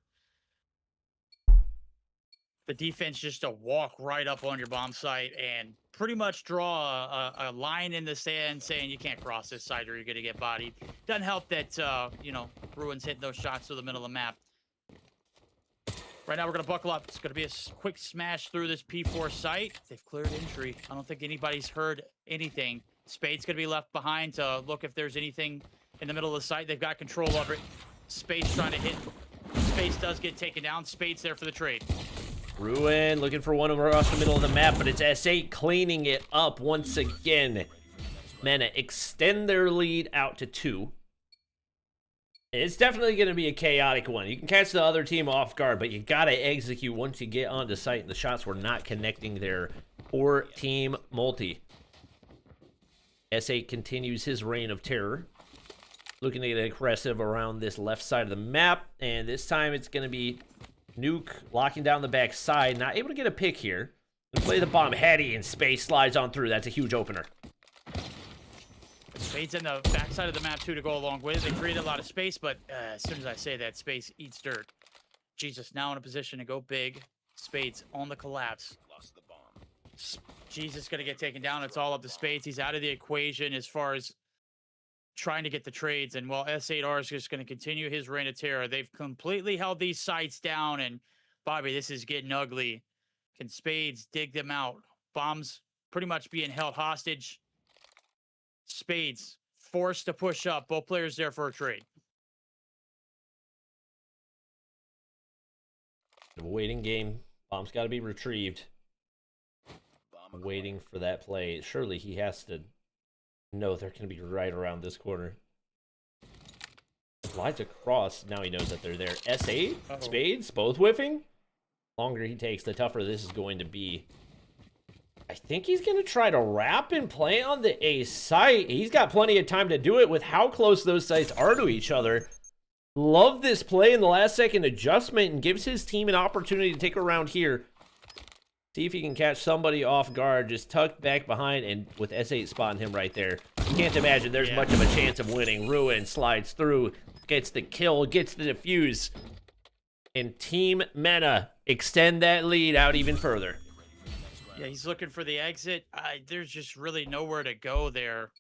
the defense just to walk right up on your bomb site and pretty much draw a line in the sand saying you can't cross this site or you're going to get bodied. Doesn't help that, Ruin's hitting those shots to the middle of the map. Right now, we're going to buckle up. It's going to be a quick smash through this P4 site. They've cleared entry. I don't think anybody's heard anything. Spade's going to be left behind to look if there's anything in the middle of the site. They've got control over it. Spade's trying to hit. Space does get taken down. Spade's there for the trade. Ruin looking for one across the middle of the map, but it's S8 cleaning it up once again. Mana extend their lead out to 2. It's definitely going to be a chaotic one. You can catch the other team off guard, but you got to execute once you get onto site, and the shots were not connecting there for Team Multi. S8 continues his reign of terror. Looking to get aggressive around this left side of the map, and this time it's going to be Nuke locking down the back side. Not able to get a pick here. Play the bomb heady and Space slides on through. That's a huge opener. Spades in the backside of the map, too, to go along with. They create a lot of space, but as soon as I say that, Space eats dirt. Jesus now in a position to go big. Spades on the collapse. Lost the bomb. Jesus going to get taken down. It's all up to Spades. He's out of the equation as far as trying to get the trades. And while S8R is just going to continue his reign of terror, they've completely held these sites down. And Bobby, this is getting ugly. Can Spades dig them out? Bombs pretty much being held hostage. Spades forced to push up. Both players there for a trade. The waiting game. Bomb's got to be retrieved. Bomb Waiting for that play. Surely he has to know they're going to be right around this corner. Slides across. Now he knows that they're there. S8, Spades, both whiffing. The longer he takes, the tougher this is going to be. I think he's going to try to wrap and play on the A site. He's got plenty of time to do it with how close those sites are to each other. Love this play in the last second adjustment and gives his team an opportunity to take a round here. See if he can catch somebody off guard, just tucked back behind, and with S8 spotting him right there. You can't imagine there's much of a chance of winning. Ruin slides through, gets the kill, gets the defuse. And Team Mena extend that lead out even further. Yeah, he's looking for the exit. There's just really nowhere to go there.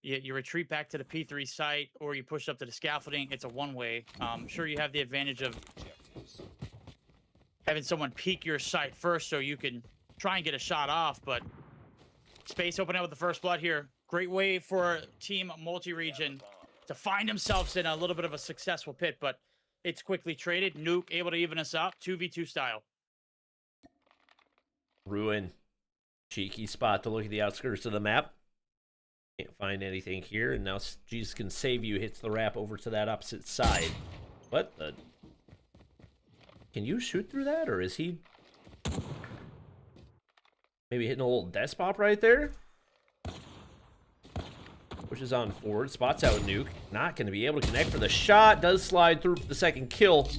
You retreat back to the P3 site, or you push up to the scaffolding. It's a one-way. Sure, you have the advantage of having someone peek your site first so you can try and get a shot off, but Space open up with the first blood here. Great way for Team Multi-Region to find themselves in a little bit of a successful pit, but it's quickly traded. Nuke able to even us up, 2v2 style. Ruin. Cheeky spot to look at the outskirts of the map. Can't find anything here, and now Jesus Can Save You hits the wrap over to that opposite side. What the? Can you shoot through that, or is he maybe hitting a little death pop right there? Pushes on forward, spots out Nuke. Not going to be able to connect for the shot. Does slide through for the second kill.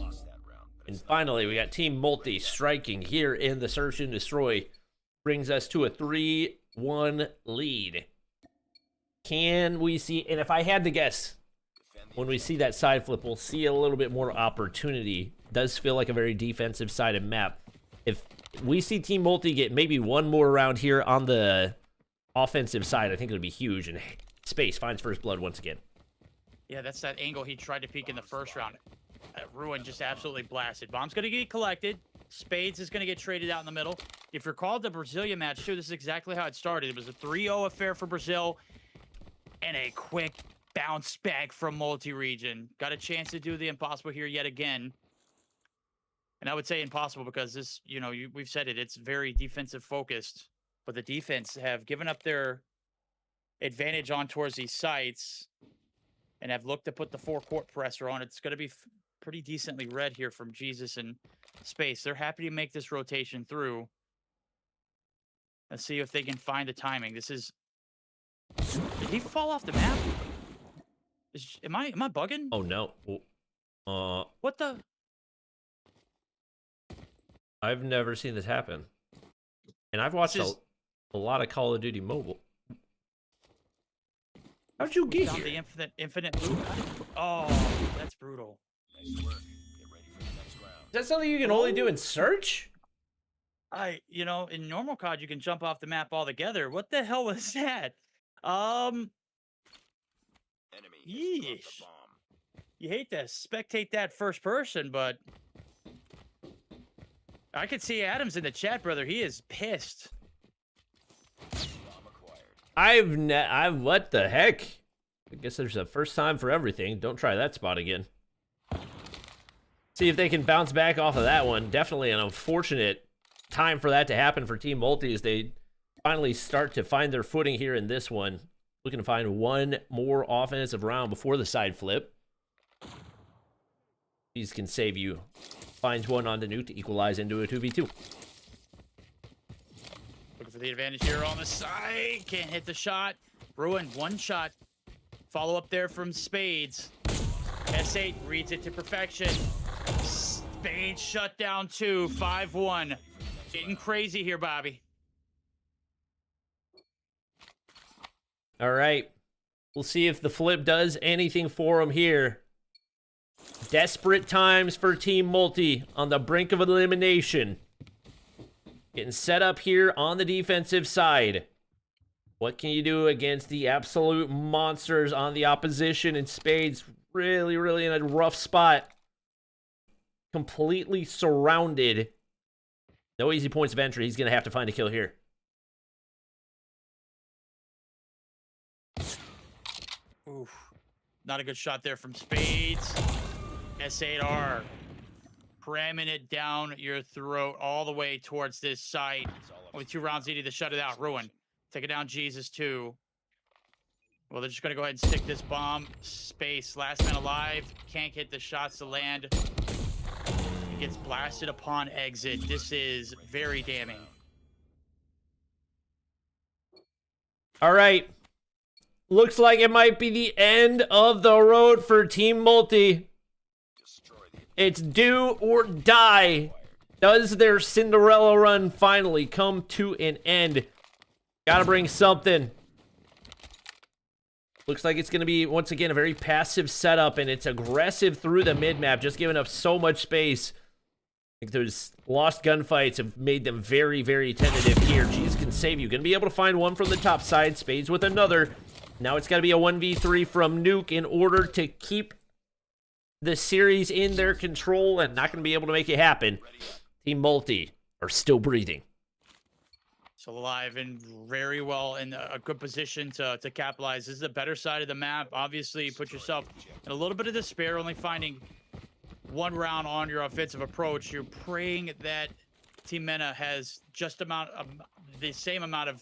And finally, we got Team Multi striking here in the Search and Destroy. Brings us to a 3-1 lead. Can we see, and if I had to guess, when we see that side flip, we'll see a little bit more opportunity. Does feel like a very defensive sided map. If we see Team Multi get maybe one more round here on the offensive side, I think it would be huge. And Space finds first blood once again. Yeah, that's that angle he tried to peek in the first round. Ruin just absolutely blasted. Bomb's going to get collected. Spades is going to get traded out in the middle. If you're called the Brazilian match, too, this is exactly how it started. It was a 3-0 affair for Brazil and a quick bounce back from Multi-Region. Got a chance to do the impossible here yet again. And I would say impossible because this, we've said it, it's very defensive focused. But the defense have given up their advantage on towards these sites and have looked to put the four-court pressure on. It's going to be pretty decently red here from Jesus and Space. They're happy to make this rotation through. Let's see if they can find the timing. This is... Did he fall off the map? Am I bugging? Oh, no. What the... I've never seen this happen. And I've watched a lot of Call of Duty Mobile. How'd you get here? The infinite loop? Oh, that's brutal. Nice work. Get ready for the next round. Is that something you can only do in Search? In normal COD, you can jump off the map altogether. What the hell was that? Enemy has dropped Yeesh. the bomb. You hate to spectate that first person, but I could see Adams in the chat, brother. He is pissed. Bomb acquired. What the heck? I guess there's a first time for everything. Don't try that spot again. See if they can bounce back off of that one. Definitely an unfortunate time for that to happen for Team Multi as they finally start to find their footing here in this one. Looking to find one more offensive round before the side flip. These Can Save You. Finds one on the Nuke to equalize into a 2v2. Looking for the advantage here on the side. Can't hit the shot. Ruin, one shot. Follow up there from Spades. S8 reads it to perfection. Spades shut down 2, 5-1. Getting crazy here, Bobby. All right. We'll see if the flip does anything for him here. Desperate times for Team Multi on the brink of elimination. Getting set up here on the defensive side. What can you do against the absolute monsters on the opposition? And Spades really, really in a rough spot. Completely surrounded. No easy points of entry. He's going to have to find a kill here. Oof. Not a good shot there from Spades. S8R. Cramming it down your throat all the way towards this site. Only 2 rounds needed to shut it out. Ruin. Take it down, Jesus, too. Well, they're just going to go ahead and stick this bomb. Space. Last man alive. Can't get the shots to land. He gets blasted upon exit. This is very damning. All right. Looks like it might be the end of the road for Team Multi. It's do or die. Does their Cinderella run finally come to an end? Gotta bring something. Looks like it's going to be, once again, a very passive setup, and it's aggressive through the mid-map, just giving up so much space. I think those lost gunfights have made them very, very tentative here. Jesus can save you. Going to be able to find one from the top side. Spades with another. Now it's got to be a 1v3 from Nuke in order to keep the series in their control, and not going to be able to make it happen. Team Multi are still breathing. Still alive and very well in a good position to capitalize. This is the better side of the map. Obviously, you put yourself in a little bit of despair, only finding 1 round on your offensive approach. You're praying that Team Mena has just the same amount of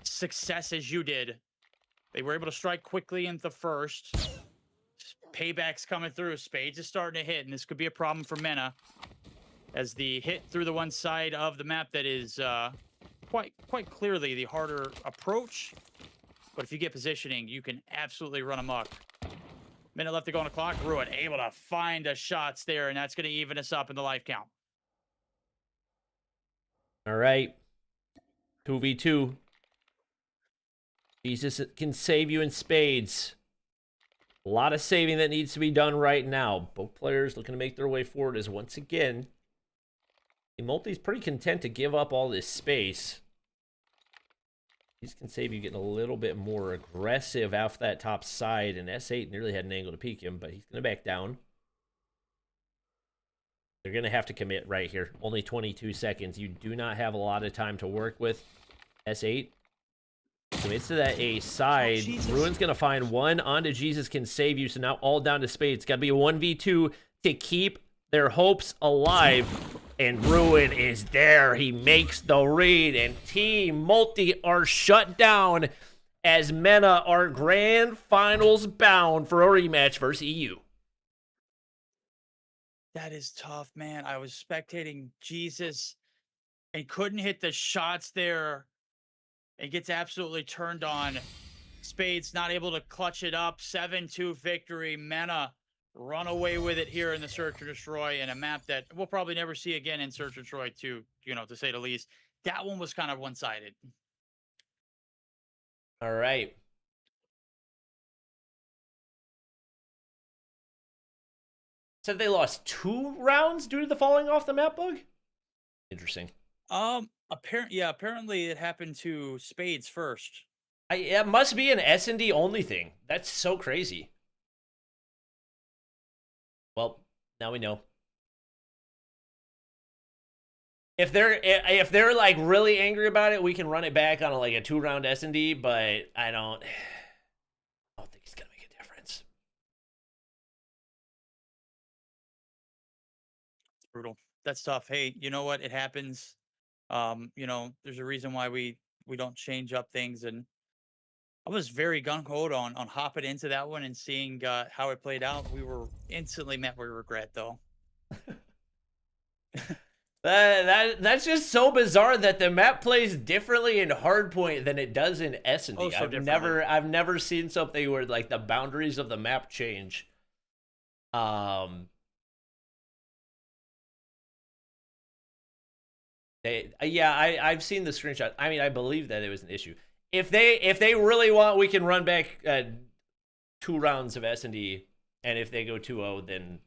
success as you did. They were able to strike quickly in the first. Payback's coming through. Spades is starting to hit, and this could be a problem for Mena, as the hit through the one side of the map that is quite clearly the harder approach. But if you get positioning, you can absolutely run amok. Minute left to go on the clock. Ruin able to find the shots there, and that's going to even us up in the life count. All right. 2v2. Jesus can save you in spades. A lot of saving that needs to be done right now. Both players looking to make their way forward as once again, the Multi's pretty content to give up all this space. These can save you getting a little bit more aggressive off that top side, and S8 nearly had an angle to peek him, but he's going to back down. They're going to have to commit right here. Only 22 seconds. You do not have a lot of time to work with. S8 commits to that A side. Ruin's going to find one onto Jesus can save you, so now all down to Spades. It's got to be a 1v2 to keep their hopes alive. And Ruin is there. He makes the read, and Team Multi are shut down as Mena are grand finals bound for a rematch versus EU. That is tough, man. I was spectating Jesus and couldn't hit the shots there. It gets absolutely turned on. Spades not able to clutch it up. 7-2 victory. Mena run away with it here in the Search and Destroy, in a map that we'll probably never see again in Search and Destroy 2, to say the least. That one was kind of one-sided. All right. Said they lost 2 rounds due to the falling off the map bug? Interesting. Apparently it happened to Spades first. It must be an S&D only thing. That's so crazy. Well, now we know. If they're like really angry about it, we can run it back on a 2-round S&D, but I don't think it's gonna make a difference. Brutal. That's tough. Hey, you know what? It happens. There's a reason why we don't change up things, and I was very gung-ho on hopping into that one and seeing how it played out. We were instantly met with regret, though. That's just so bizarre that the map plays differently in hardpoint than it does in S&D. Oh, so I've never seen something where the boundaries of the map change. I've seen the screenshot. I mean, I believe that it was an issue. If they really want, we can run back 2 rounds of S&D, and if they go 2-0,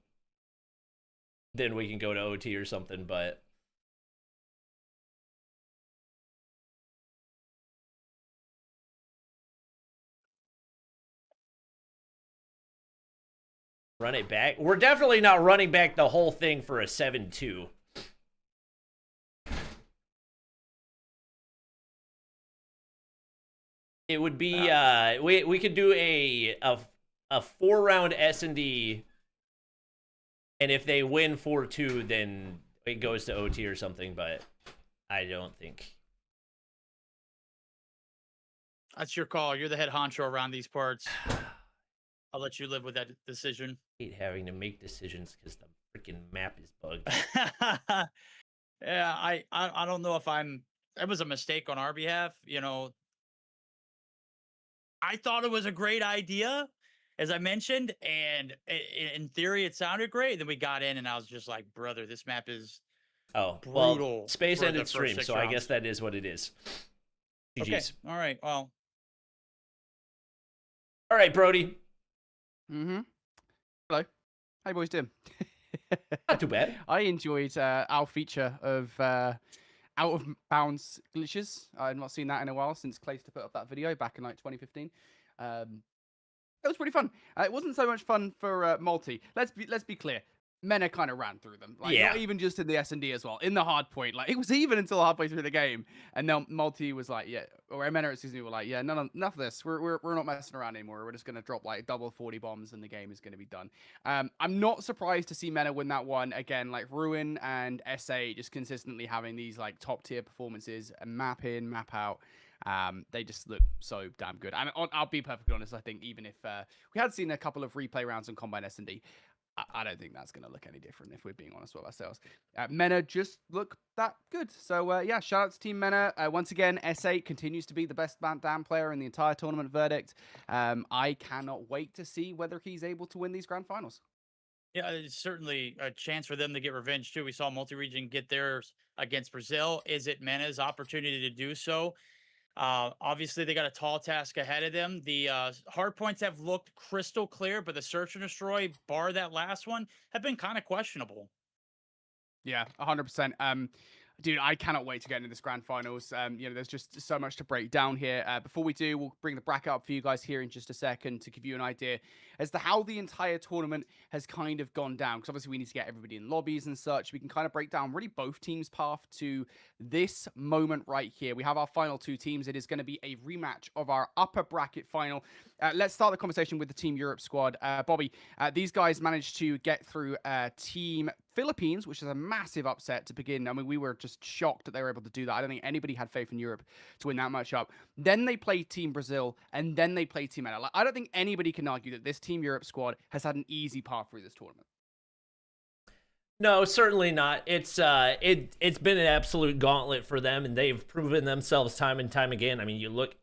then we can go to OT or something. But run it back. We're definitely not running back the whole thing for a 7-2. It would be we could do a 4-round S&D, and if they win 4-2, then it goes to OT or something. But I don't think That's your call. You're the head honcho around these parts. I'll let you live with that decision. I hate having to make decisions because the freaking map is bugged. Yeah, I don't know if that was a mistake on our behalf. You know, I thought it was a great idea, as I mentioned, and in theory it sounded great. Then we got in, and I was just like, brother, this map is Oh, brutal. well, space for the ended first stream, 6 so I rounds. guess that is what it is. Okay, GG's. all right. Well, All right, Brody. Mm-hmm. Hello. How you boys doing? Not too bad. I enjoyed our feature of out of bounds glitches. I've not seen that in a while since Clayster put up that video back in like 2015. It was pretty fun. It wasn't so much fun for multi. Let's be clear. Mena kind of ran through them. Like, Yeah. not even just in the S&D as well. In the hard point. Like, it was even until halfway through the game. And then multi was like, yeah, or Mena, excuse me, were like, yeah, enough of this. We're not messing around anymore. We're just going to drop like double 40 bombs and the game is going to be done. I'm not surprised to see Mena win that one. Again, like Ruin and SA just consistently having these like top tier performances and map in, map out. They just look so damn good. And I'll be perfectly honest. I think even if we had seen a couple of replay rounds on Combine S&D, I don't think that's going to look any different if we're being honest with ourselves. Mena just look that good. So, yeah, shout out to Team Mena. Once again, S8 continues to be the best damn player in the entire tournament verdict. I cannot wait to see whether he's able to win these grand finals. yeah, it's certainly a chance for them to get revenge too. We saw multi-region get theirs against Brazil. Is it Mena's opportunity to do so? Obviously, they got a tall task ahead of them. The hard points have looked crystal clear, but the search and destroy, bar that last one, have been kind of questionable. Yeah, 100%. Dude, I cannot wait to get into this grand finals. There's just so much to break down here. Before we do, we'll bring the bracket up for you guys here in just a second to give you an idea as to how the entire tournament has kind of gone down. Because obviously we need to get everybody in lobbies and such. We can kind of break down really both teams' path to this moment right here. We have our final 2 teams. It is going to be a rematch of our upper bracket final. Let's start the conversation with the Team Europe squad. Bobby, these guys managed to get through Team Philippines, which is a massive upset to begin. I mean, we were just shocked that they were able to do that. I don't think anybody had faith in Europe to win that matchup. Then they play Team Brazil, and then they play Team Meta. Like, I don't think anybody can argue that this Team Europe squad has had an easy path through this tournament. No, certainly not. It's been an absolute gauntlet for them, and they've proven themselves time and time again. I mean, you look,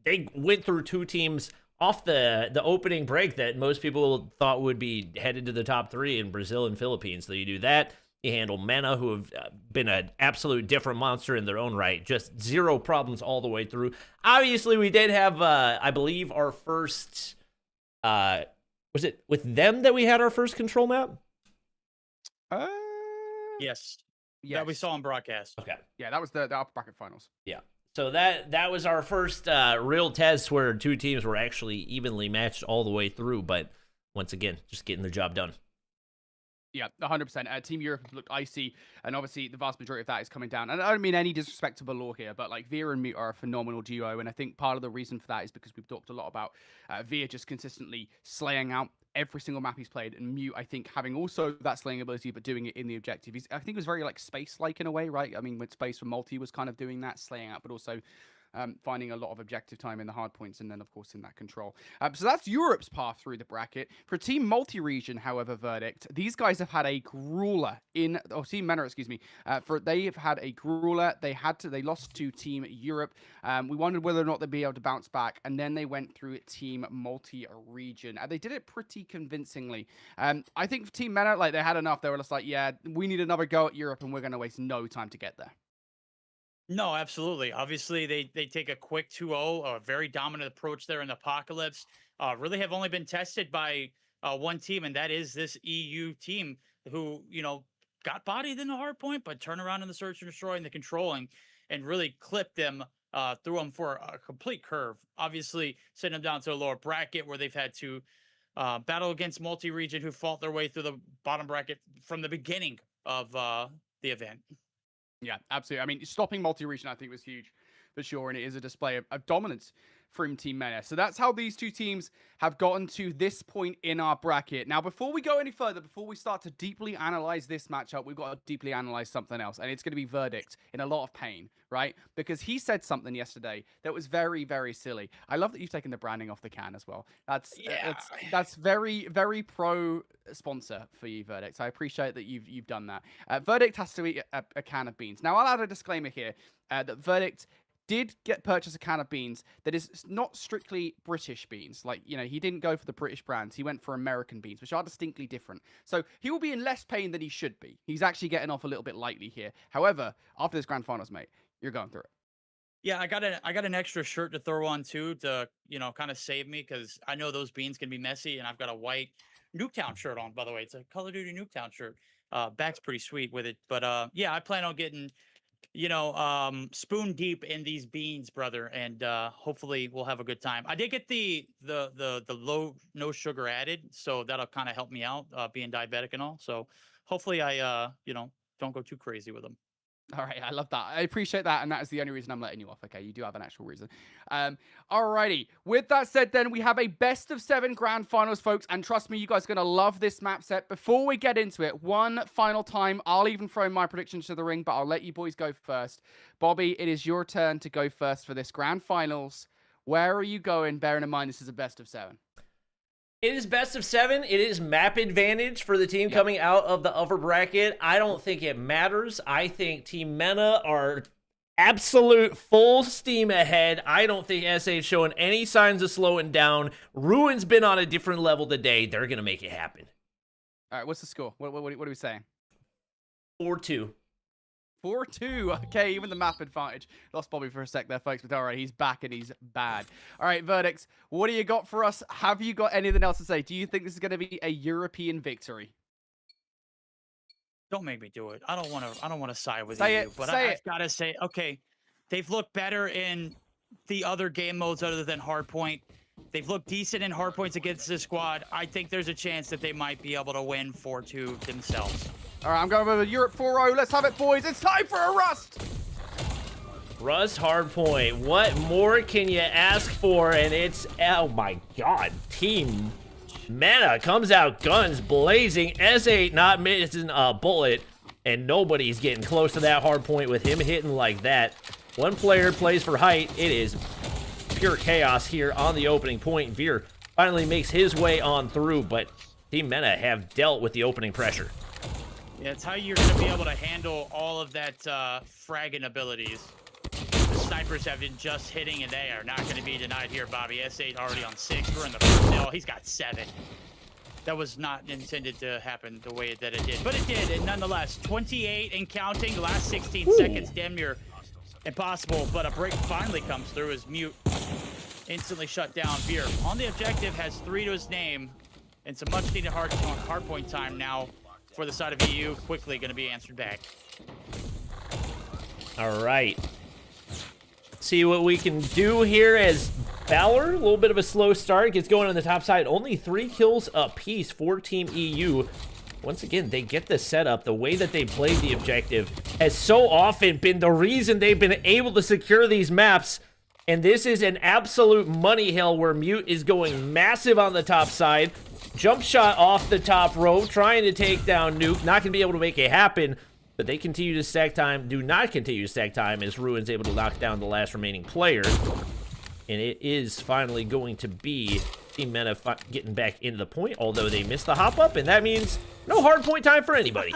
they went through 2 teams off the opening break that most people thought would be headed to the top 3 in Brazil and Philippines. So you do that. You handle Mena, who have been an absolute different monster in their own right. Just 0 problems all the way through. Obviously, we did have, I believe, our first... was it with them that we had our first control map? Yes. Yeah, That we saw on broadcast. Okay. Yeah, that was the upper bracket finals. Yeah. So that was our first real test where 2 teams were actually evenly matched all the way through. But once again, just getting the job done. Yeah, 100%. Team Europe looked icy, and obviously the vast majority of that is coming down. And I don't mean any disrespect to Valor here, but like Veer and Mute are a phenomenal duo, and I think part of the reason for that is because we've talked a lot about Veer just consistently slaying out every single map he's played, and Mute, I think, having also that slaying ability, but doing it in the objective. I think it was very like space-like in a way, right? I mean, with Space for Multi was kind of doing that, slaying out, but also finding a lot of objective time in the hard points, and then of course in that control. So that's Europe's path through the bracket. For Team Multi-Region, however, verdict, these guys have had a grueler in, Team Mena, excuse me. They have had a grueler. They lost to Team Europe. We wondered whether or not they'd be able to bounce back, and then they went through Team Multi-Region. They did it pretty convincingly. I think for Team Mena, like they had enough. They were just like, yeah, we need another go at Europe, and we're going to waste no time to get there. No, absolutely. Obviously, they take a quick 2-0, a very dominant approach there in the Apocalypse. Really have only been tested by one team, and that is this EU team who, got bodied in the hard point, but turn around in the search and destroy and the controlling and really clipped them, threw them for a complete curve. Obviously, sending them down to a lower bracket where they've had to battle against multi-region who fought their way through the bottom bracket from the beginning of the event. Yeah, absolutely. I mean, stopping multi-region, I think, was huge for sure, and it is a display of dominance from Team Mena. So that's how these two teams have gotten to this point in our bracket. Now, before we go any further, before we start to deeply analyze this matchup, we've got to deeply analyze something else, and it's going to be Verdict in a lot of pain, right? Because he said something yesterday that was very, very silly. I love that you've taken the branding off the can as well. That's very, very pro sponsor for you, Verdict. I appreciate that you've done that. Verdict has to eat a can of beans. Now, I'll add a disclaimer here that Verdict did purchase a can of beans that is not strictly British beans. Like, he didn't go for the British brands. He went for American beans, which are distinctly different. So he will be in less pain than he should be. He's actually getting off a little bit lightly here. However, after this grand finals, mate, you're going through it. Yeah, I got an extra shirt to throw on too to kind of save me because I know those beans can be messy, and I've got a white Nuketown shirt on. By the way, it's a Call of Duty Nuketown shirt. Back's pretty sweet with it, but yeah, I plan on getting spoon deep in these beans, brother, and hopefully we'll have a good time. I did get the low no sugar added, so that'll kind of help me out being diabetic and all. So hopefully I don't go too crazy with them. All right, I love that. I appreciate that, and that is the only reason I'm letting you off. Okay, you do have an actual reason. Alrighty. With that said, then we have a best of 7 grand finals, folks, and trust me, you guys are gonna love this map set. Before we get into it, one final time, I'll even throw my predictions to the ring, but I'll let you boys go first. Bobby, it is your turn to go first for this grand finals. Where are you going? Bearing in mind this is a best of 7. It is best of 7. It is map advantage for the team coming out of the upper bracket. I don't think it matters. I think Team Mena are absolute full steam ahead. I don't think SA is showing any signs of slowing down. Ruin's been on a different level today. They're going to make it happen. All right, what's the score? What are we saying? 4-2. 4-2. Okay, even the map advantage. Lost Bobby for a sec there, folks, but all right, he's back and he's bad. All right, Verdicts, what do you got for us? Have you got anything else to say? Do you think this is going to be a European victory? Don't make me do it. I don't want to side with Say you, it, but say I've it. got to say, okay, they've looked better in the other game modes other than hardpoint. They've looked decent in hardpoints against this squad. I think there's a chance that they might be able to win 4-2 themselves. All right, I'm going with Europe 4-0. Let's have it, boys. It's time for a Rust. Rust hardpoint. What more can you ask for? And it's, oh my god, Team Mena comes out guns blazing. S8 not missing a bullet, and nobody's getting close to that hardpoint with him hitting like that. One player plays for height. It is pure chaos here on the opening point. Veer finally makes his way on through, but Team Mena have dealt with the opening pressure. Yeah, it's how you're going to be able to handle all of that fragging abilities. The snipers have been just hitting, and they are not going to be denied here, Bobby. S8 already on 6. We're in the first hill. He's got 7. That was not intended to happen the way that it did, but it did, and nonetheless, 28 and counting. The last 16 seconds, damn near impossible, but a break finally comes through as Mute instantly shut down. Veer on the objective has 3 to his name, and some much-needed hardpoint time now for the side of EU. Quickly going to be answered back. All right. See what we can do here as Valor, a little bit of a slow start, gets going on the top side. Only 3 kills apiece for Team EU. Once again, they get the setup. The way that they played the objective has so often been the reason they've been able to secure these maps. And this is an absolute money hill where Mute is going massive on the top side. Jump shot off the top row, trying to take down Nuke. Not going to be able to make it happen, but they continue to stack time. Do not continue to stack time as Ruin's able to knock down the last remaining player. And it is finally going to be Team Mena getting back into the point, although they missed the hop up, and that means no hard point time for anybody.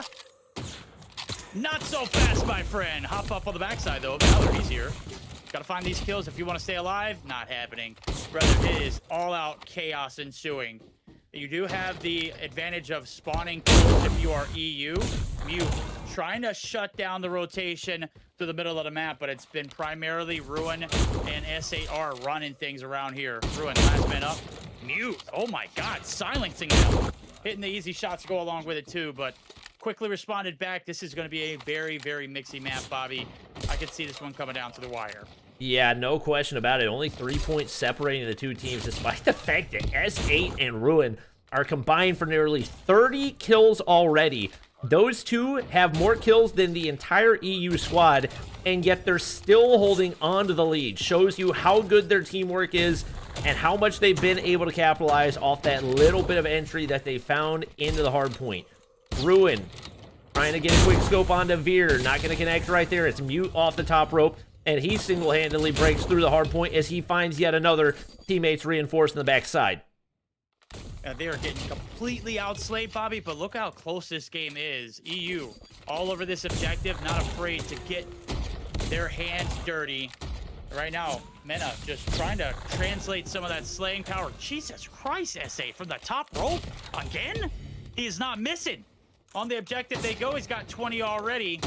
Not so fast, my friend. Hop up on the backside, though. Valor, he's here. Got to find these kills if you want to stay alive. Not happening. Brother, it is all-out chaos ensuing You do have the advantage of spawning kills if you are EU. Mute trying to shut down the rotation to the middle of the map, but it's been primarily Ruin and S8R running things around here. Ruin, last man up. Mute, oh my god, silencing them. Hitting the easy shots to go along with it too, but quickly responded back. This is going to be a very, very mixy map, Bobby. I could see this one coming down to the wire. Yeah, no question about it. Only 3 points separating the two teams, despite the fact that S8 and Ruin are combined for nearly 30 kills already. Those two have more kills than the entire EU squad, and yet they're still holding on to the lead. Shows you how good their teamwork is and how much they've been able to capitalize off that little bit of entry that they found into the hard point. Ruin trying to get a quick scope onto Veer. Not going to connect right there. It's Mute off the top rope, and he single-handedly breaks through the hard point as he finds yet another teammates reinforced in the backside. They are getting completely outslayed, Bobby, but look how close this game is. EU all over this objective, not afraid to get their hands dirty. Right now, Mena just trying to translate some of that slaying power. Jesus Christ, SA from the top rope again? He is not missing. On the objective they go. He's got 20 already.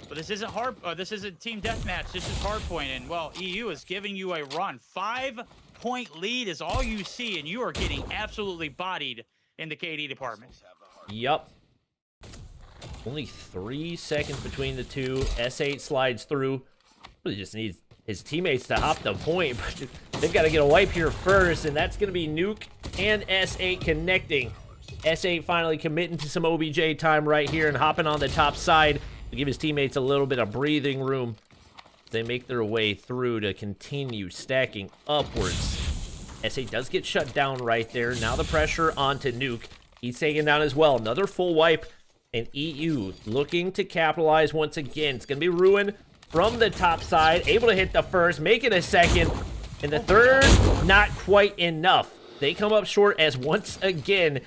But this isn't hard. This isn't team deathmatch. This is hardpoint, and well, EU is giving you a run. 5-point lead is all you see, and you are getting absolutely bodied in the KD department. Yup. Only 3 seconds between the two. S8 slides through. Really just needs his teammates to hop the point, but they've got to get a wipe here first, and that's going to be Nuke and S8 connecting. S8 finally committing to some OBJ time right here and hopping on the top side to give his teammates a little bit of breathing room. They make their way through to continue stacking upwards. S8 does get shut down right there. Now the pressure onto Nuke. He's taken down as well. Another full wipe, and EU looking to capitalize once again. It's going to be Ruin from the top side, able to hit the first, make it a second, and the third, not quite enough. They come up short as once again,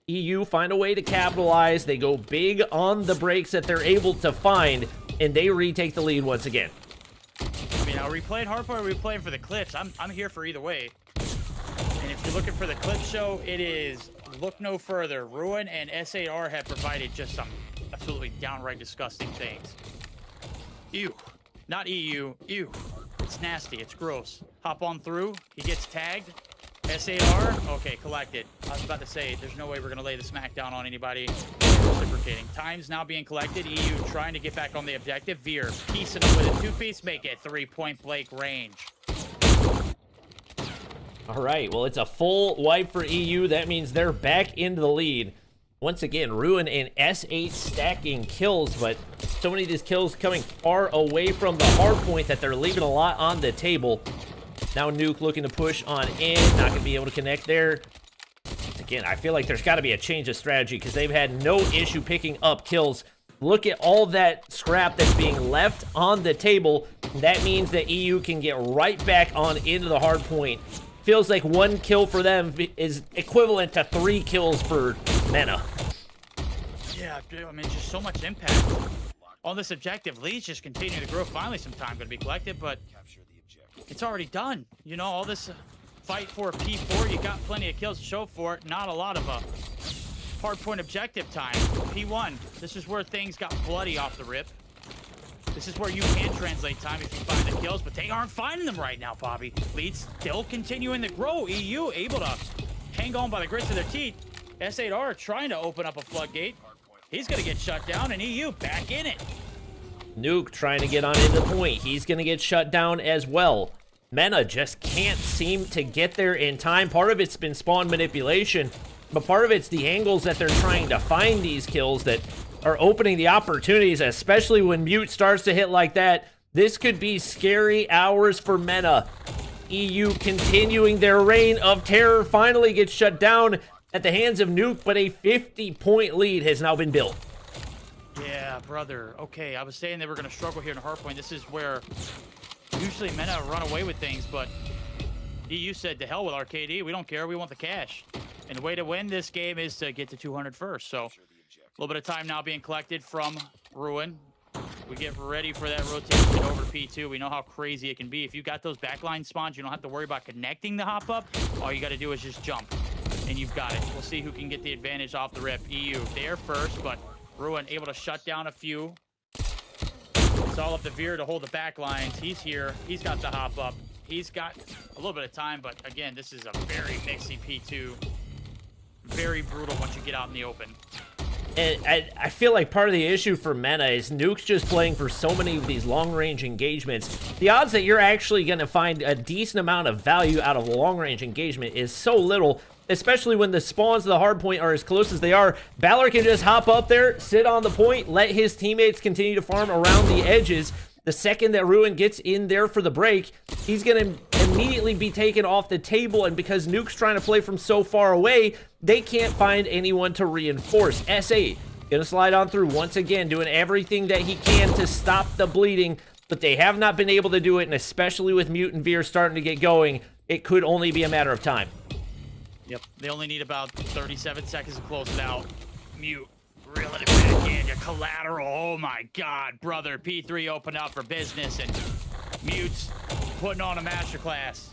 EU find a way to capitalize. They go big on the breaks that they're able to find, and they retake the lead once again. I mean, are we playing hardpoint or are we playing for the clips? I'm here for either way. And if you're looking for the clip show, it is look no further. Ruin and S8R have provided just some absolutely downright disgusting things. Ew. Not EU. Ew. It's nasty. It's gross. Hop on through. He gets tagged. SAR, okay, collected. I was about to say, there's no way we're going to lay the smackdown on anybody. Reciprocating. Time's now being collected. EU trying to get back on the objective. Veer piecing it with a 2-piece. Make it 3-point Blake range. All right, well, it's a full wipe for EU. That means they're back into the lead. Once again, Ruin and S8 stacking kills, but so many of these kills coming far away from the hard point that they're leaving a lot on the table. Now Nuke looking to push on in, not going to be able to connect there. Again, I feel like there's got to be a change of strategy because they've had no issue picking up kills. Look at all that scrap that's being left on the table. That means that EU can get right back on into the hard point. Feels like 1 kill for them is equivalent to 3 kills for Mena. Yeah, I mean, just so much impact on this objective. Leads just continue to grow. Finally, some time going to be collected, but it's already done. You know, all this fight for P4, you got plenty of kills to show for it. Not a lot of hardpoint objective time. P1, this is where things got bloody off the rip. This is where you can translate time if you find the kills, but they aren't finding them right now, Bobby. Leads still continuing to grow. EU able to hang on by the grits of their teeth. S8R trying to open up a floodgate. He's going to get shut down, and EU back in it. Nuke trying to get on into the point. He's going to get shut down as well. Mena just can't seem to get there in time. Part of it's been spawn manipulation, but part of it's the angles that they're trying to find these kills that are opening the opportunities, especially when Mute starts to hit like that. This could be scary hours for Mena. EU continuing their reign of terror finally gets shut down at the hands of Nuke, but a 50-point lead has now been built. Yeah, brother. Okay, I was saying they were going to struggle here in hardpoint. This is where usually Mena run away with things, but EU said, to hell with our KD. We don't care. We want the cash. And the way to win this game is to get to 200 first. So a little bit of time now being collected from Ruin. We get ready for that rotation over to P2. We know how crazy it can be. If you got those backline spawns, you don't have to worry about connecting the hop up. All you got to do is just jump. and you've got it. We'll see who can get the advantage off the rip. EU there first, but Ruin able to shut down a few. It's all up to Veer to hold the back lines. He's here. He's got the hop up. He's got a little bit of time, but again, this is a very mixy P2. Very brutal once you get out in the open. And I feel like part of the issue for Mena is Nuke's just playing for so many of these long-range engagements. The odds that you're actually going to find a decent amount of value out of a long-range engagement is so little, especially when the spawns of the hard point are as close as they are. Balor can just hop up there, sit on the point, let his teammates continue to farm around the edges. The second that Ruin gets in there for the break, he's going to immediately be taken off the table, and because Nuke's trying to play from so far away, they can't find anyone to reinforce. S8 gonna slide on through once again, doing everything that he can to stop the bleeding, but they have not been able to do it, and especially with Mute and Veer starting to get going, it could only be a matter of time. Yep, they only need about 37 seconds to close it out. Mute, reeling it back in, your collateral, oh my god, brother. P3 opened up for business, and Mute's putting on a masterclass.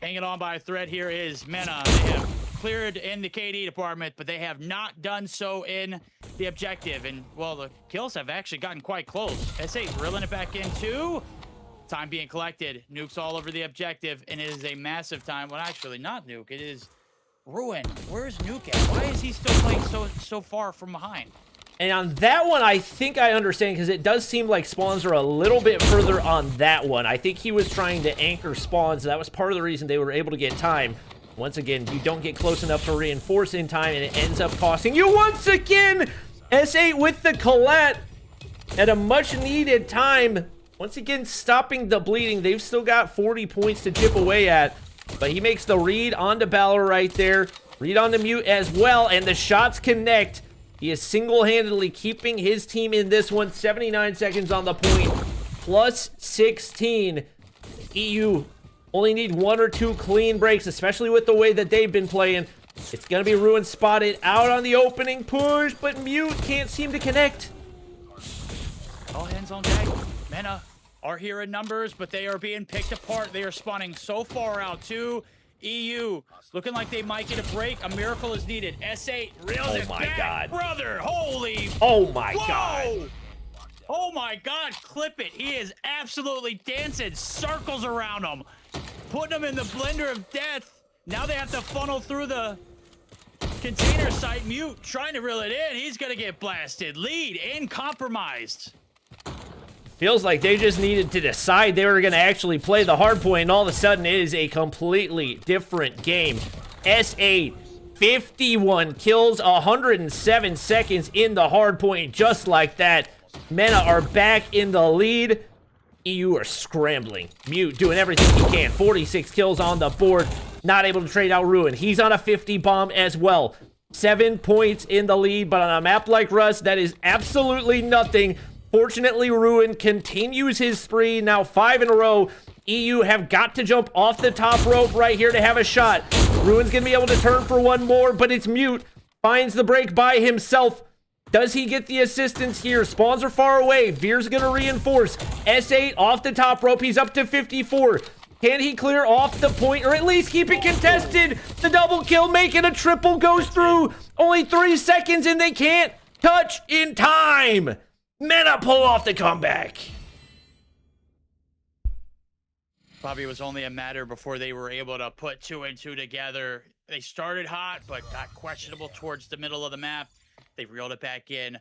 Hanging on by a thread here is Mena. They have cleared in the KD department, but they have not done so in the objective. And, well, the kills have actually gotten quite close. S8 reeling it back in, too. Time being collected. Nuke's all over the objective, and it is a massive time. Well, actually, not Nuke. It is Ruin. Where's Nuke at? Why is he still playing so far from behind? And on that one, I think I understand, because it does seem like spawns are a little bit further on that one. I think he was trying to anchor spawns. That was part of the reason they were able to get time. Once again, you don't get close enough to reinforce in time, and it ends up costing you once again. S8 with the collat at a much-needed time. Once again, stopping the bleeding. They've still got 40 points to chip away at, but he makes the read onto Balor right there. Read onto Mute as well, and the shots connect. He is single-handedly keeping his team in this one. 79 seconds on the point, plus 16. EU only need 1 or 2 clean breaks, especially with the way that they've been playing. It's going to be Ruin spotted out on the opening push, but Mute can't seem to connect. All hands on deck. Mena are here in numbers, but they are being picked apart. They are spawning so far out, too. EU looking like they might get a break. A miracle is needed. S8 reels it back. God. Brother, holy. Oh my Whoa! God. Oh my God, clip it. He is absolutely dancing circles around him, putting him in the blender of death. Now they have to funnel through the container site. Mute trying to reel it in. He's going to get blasted. Lead and compromised. Feels like they just needed to decide they were going to actually play the hard point, and all of a sudden it is a completely different game. S8, 51 kills, 107 seconds in the hard point, just like that. Mena are back in the lead. EU are scrambling. Mute doing everything he can. 46 kills on the board. Not able to trade out Ruin. He's on a 50 bomb as well. 7 points in the lead, but on a map like Rust, that is absolutely nothing. Fortunately, Ruin continues his spree. Now 5 in a row. EU have got to jump off the top rope right here to have a shot. Ruin's going to be able to turn for one more, but it's Mute. Finds the break by himself. Does he get the assistance here? Spawns are far away. Veer's going to reinforce. S8 off the top rope. He's up to 54. Can he clear off the point, or at least keep it contested? The double kill, making a triple, goes through. Only 3 seconds, and they can't touch in time. Mena pull off the comeback. Bobby, it was only a matter before they were able to put 2 and 2 together. They started hot, but got questionable towards the middle of the map. They reeled it back in.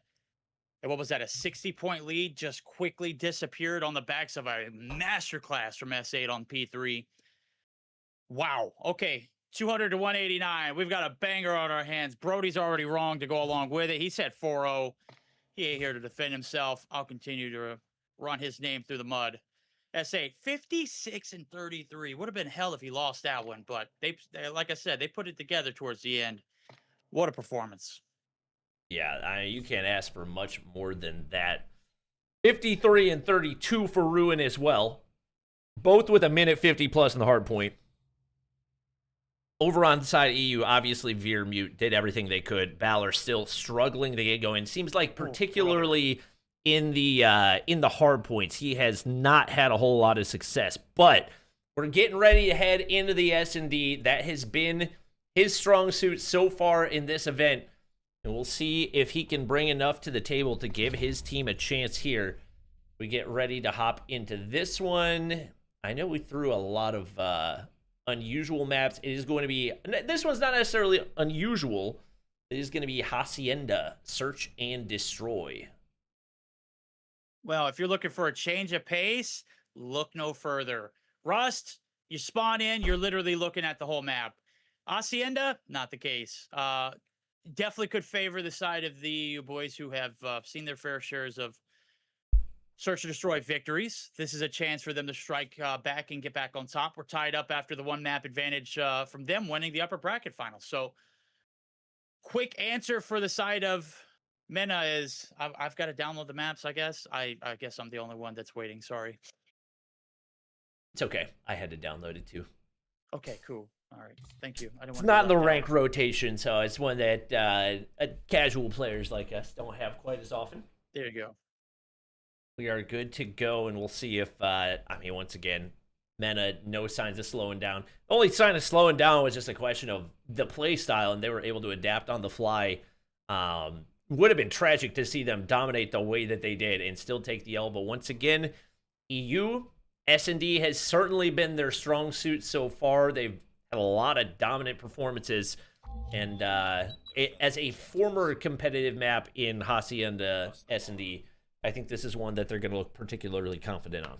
And what was that? A 60-point lead just quickly disappeared on the backs of a masterclass from S8 on P3. Wow. Okay. 200 to 189. We've got a banger on our hands. Brody's already wrong to go along with it. He said 4-0. He ain't here to defend himself. I'll continue to run his name through the mud. S8, 56 and 33. Would have been hell if he lost that one, but they, like I said, they put it together towards the end. What a performance. Yeah, you can't ask for much more than that. 53 and 32 for Ruin as well. Both with a minute 50 plus in the hard point. Over on the side of EU, obviously Veer, Mute did everything they could. Balor still struggling to get going. Seems like particularly in the hard points, he has not had a whole lot of success. But we're getting ready to head into the S&D. That has been his strong suit so far in this event. And we'll see if he can bring enough to the table to give his team a chance here. We get ready to hop into this one. I know we threw a lot of unusual maps. It is going to be, this one's not necessarily unusual. It is going to be Hacienda, Search and Destroy. Well, if you're looking for a change of pace, look no further. Rust, you spawn in, you're literally looking at the whole map. Hacienda, not the case. Definitely could favor the side of the boys who have seen their fair shares of Search and Destroy victories. This is a chance for them to strike back and get back on top. We're tied up after the one map advantage from them winning the upper bracket final. So, quick answer for the side of Mena is I've got to download the maps, I guess. I guess I'm the only one that's waiting. Sorry. It's okay. I had to download it too. Okay, cool. All right. Thank you. I don't It's want not in the rank rotation, so it's one that casual players like us don't have quite as often. There you go. We are good to go, and we'll see if, I mean, once again, Mena, no signs of slowing down. The only sign of slowing down was just a question of the play style, and they were able to adapt on the fly. Would have been tragic to see them dominate the way that they did and still take the L, but once again, EU, S&D has certainly been their strong suit so far. They've had a lot of dominant performances, and as a former competitive map in Hacienda S&D, I think this is one that they're going to look particularly confident on.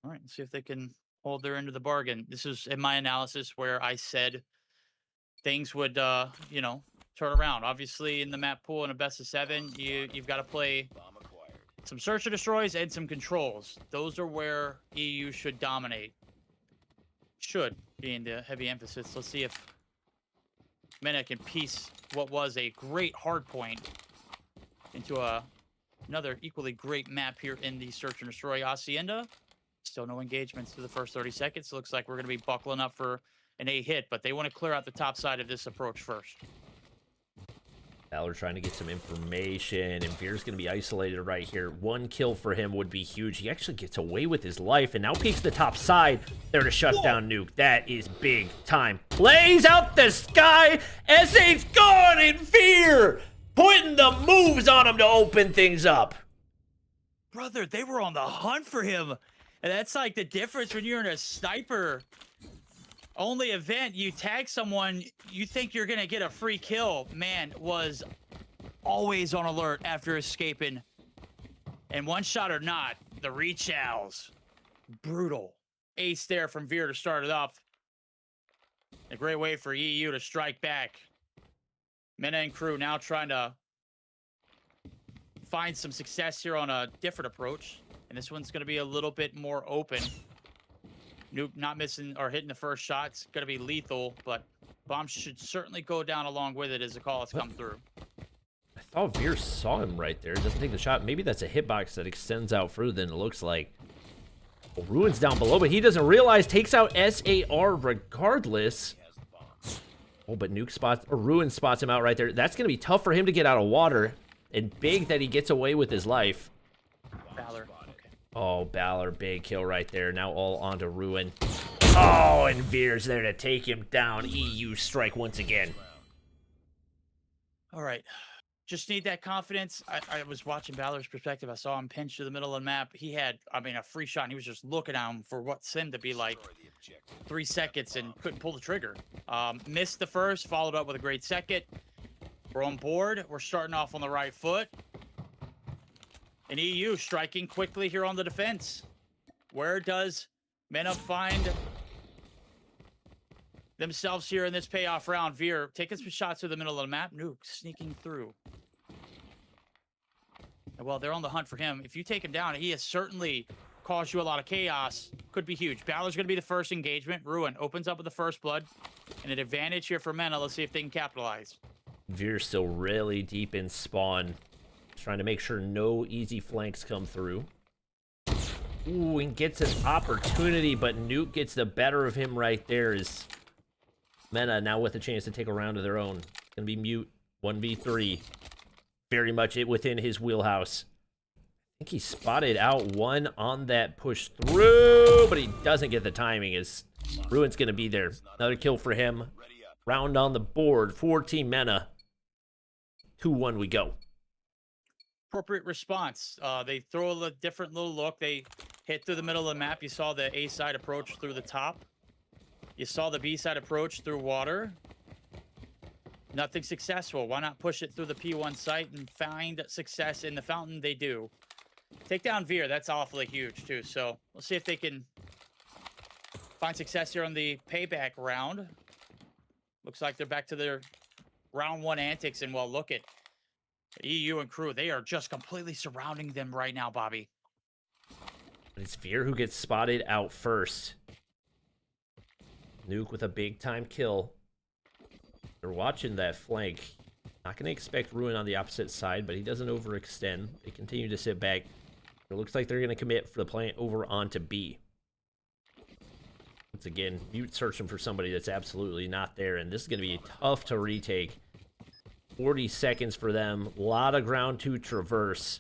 All right, let's see if they can hold their end of the bargain. This is in my analysis where I said things would, you know, turn around. Obviously, in the map pool in a best of 7, you've got to play some search and destroys and some controls. Those are where EU should dominate. Should being the heavy emphasis. Let's see if Mena can piece what was a great hard point into another equally great map here in the search and destroy. Hacienda, still no engagements through the first 30 seconds. Looks like we're going to be buckling up for an A hit, but they want to clear out the top side of this approach first. Valor trying to get some information, and Veer's going to be isolated right here. 1 kill for him would be huge. He actually gets away with his life, and now peeks the top side there to shut down Nuke. That is big time. Plays out the sky. S8's gone, and Veer putting the moves on him to open things up. Brother, they were on the hunt for him. And that's like the difference when you're in a sniper only event. You tag someone, you think you're going to get a free kill. Man was always on alert after escaping. And one shot or not, the reach-outs. Brutal. Ace there from Veer to start it off. A great way for EU to strike back. Mena and crew now trying to find some success here on a different approach. And this one's going to be a little bit more open. Nuke not missing or hitting the first shot. It's going to be lethal, but bomb should certainly go down along with it as the call has come through. I thought Veer saw him right there. Doesn't take the shot. Maybe that's a hitbox that extends out further than it looks like. Well, Ruin's down below, but he doesn't realize. Takes out SAR regardless. Oh, but Nuke spots, or Ruin spots him out right there. That's going to be tough for him to get out of water. And big that he gets away with his life. Valor. Oh, Balor, big kill right there. Now all onto Ruin. Oh, and Veer's there to take him down. EU strike once again. All right. Just need that confidence. I was watching Balor's perspective. I saw him pinch to the middle of the map. He had, I mean, a free shot, and he was just looking at him for what seemed to be like 3 seconds and couldn't pull the trigger. Missed the first, followed up with a great second. We're on board. We're starting off on the right foot. And EU striking quickly here on the defense. Where does Mena find themselves here in this payoff round? Veer taking some shots to the middle of the map. Nuke sneaking through. And well, they're on the hunt for him. If you take him down, he has certainly caused you a lot of chaos. Could be huge. Balor's going to be the first engagement. Ruin opens up with the first blood. And an advantage here for Mena. Let's see if they can capitalize. Veer's still really deep in spawn. Trying to make sure no easy flanks come through. Ooh, and gets an opportunity, but Nuke gets the better of him right there. Is Mena now with a chance to take a round of their own. It's going to be Mute, 1v3. Very much it within his wheelhouse. I think he spotted out one on that push through, but he doesn't get the timing as Ruin's going to be there. Another kill for him. Round on the board for Team Mena. 2-1 we go. Appropriate response. They throw a different little look. They hit through the middle of the map. You saw the A side approach through the top. You saw the B side approach through water. Nothing successful. Why not push it through the P1 site and find success in the fountain? They do. Take down Veer. That's awfully huge, too. So we'll see if they can find success here on the payback round. Looks like they're back to their round 1 antics. And, well, look at EU and crew. They are just completely surrounding them right now, Bobby. It's Veer who gets spotted out first. Nuke with a big-time kill. They're watching that flank. Not going to expect Ruin on the opposite side, but he doesn't overextend. They continue to sit back. It looks like they're going to commit for the plant over onto B. Once again, Mute searching for somebody that's absolutely not there, and this is going to be tough to retake. 40 seconds for them. A lot of ground to traverse.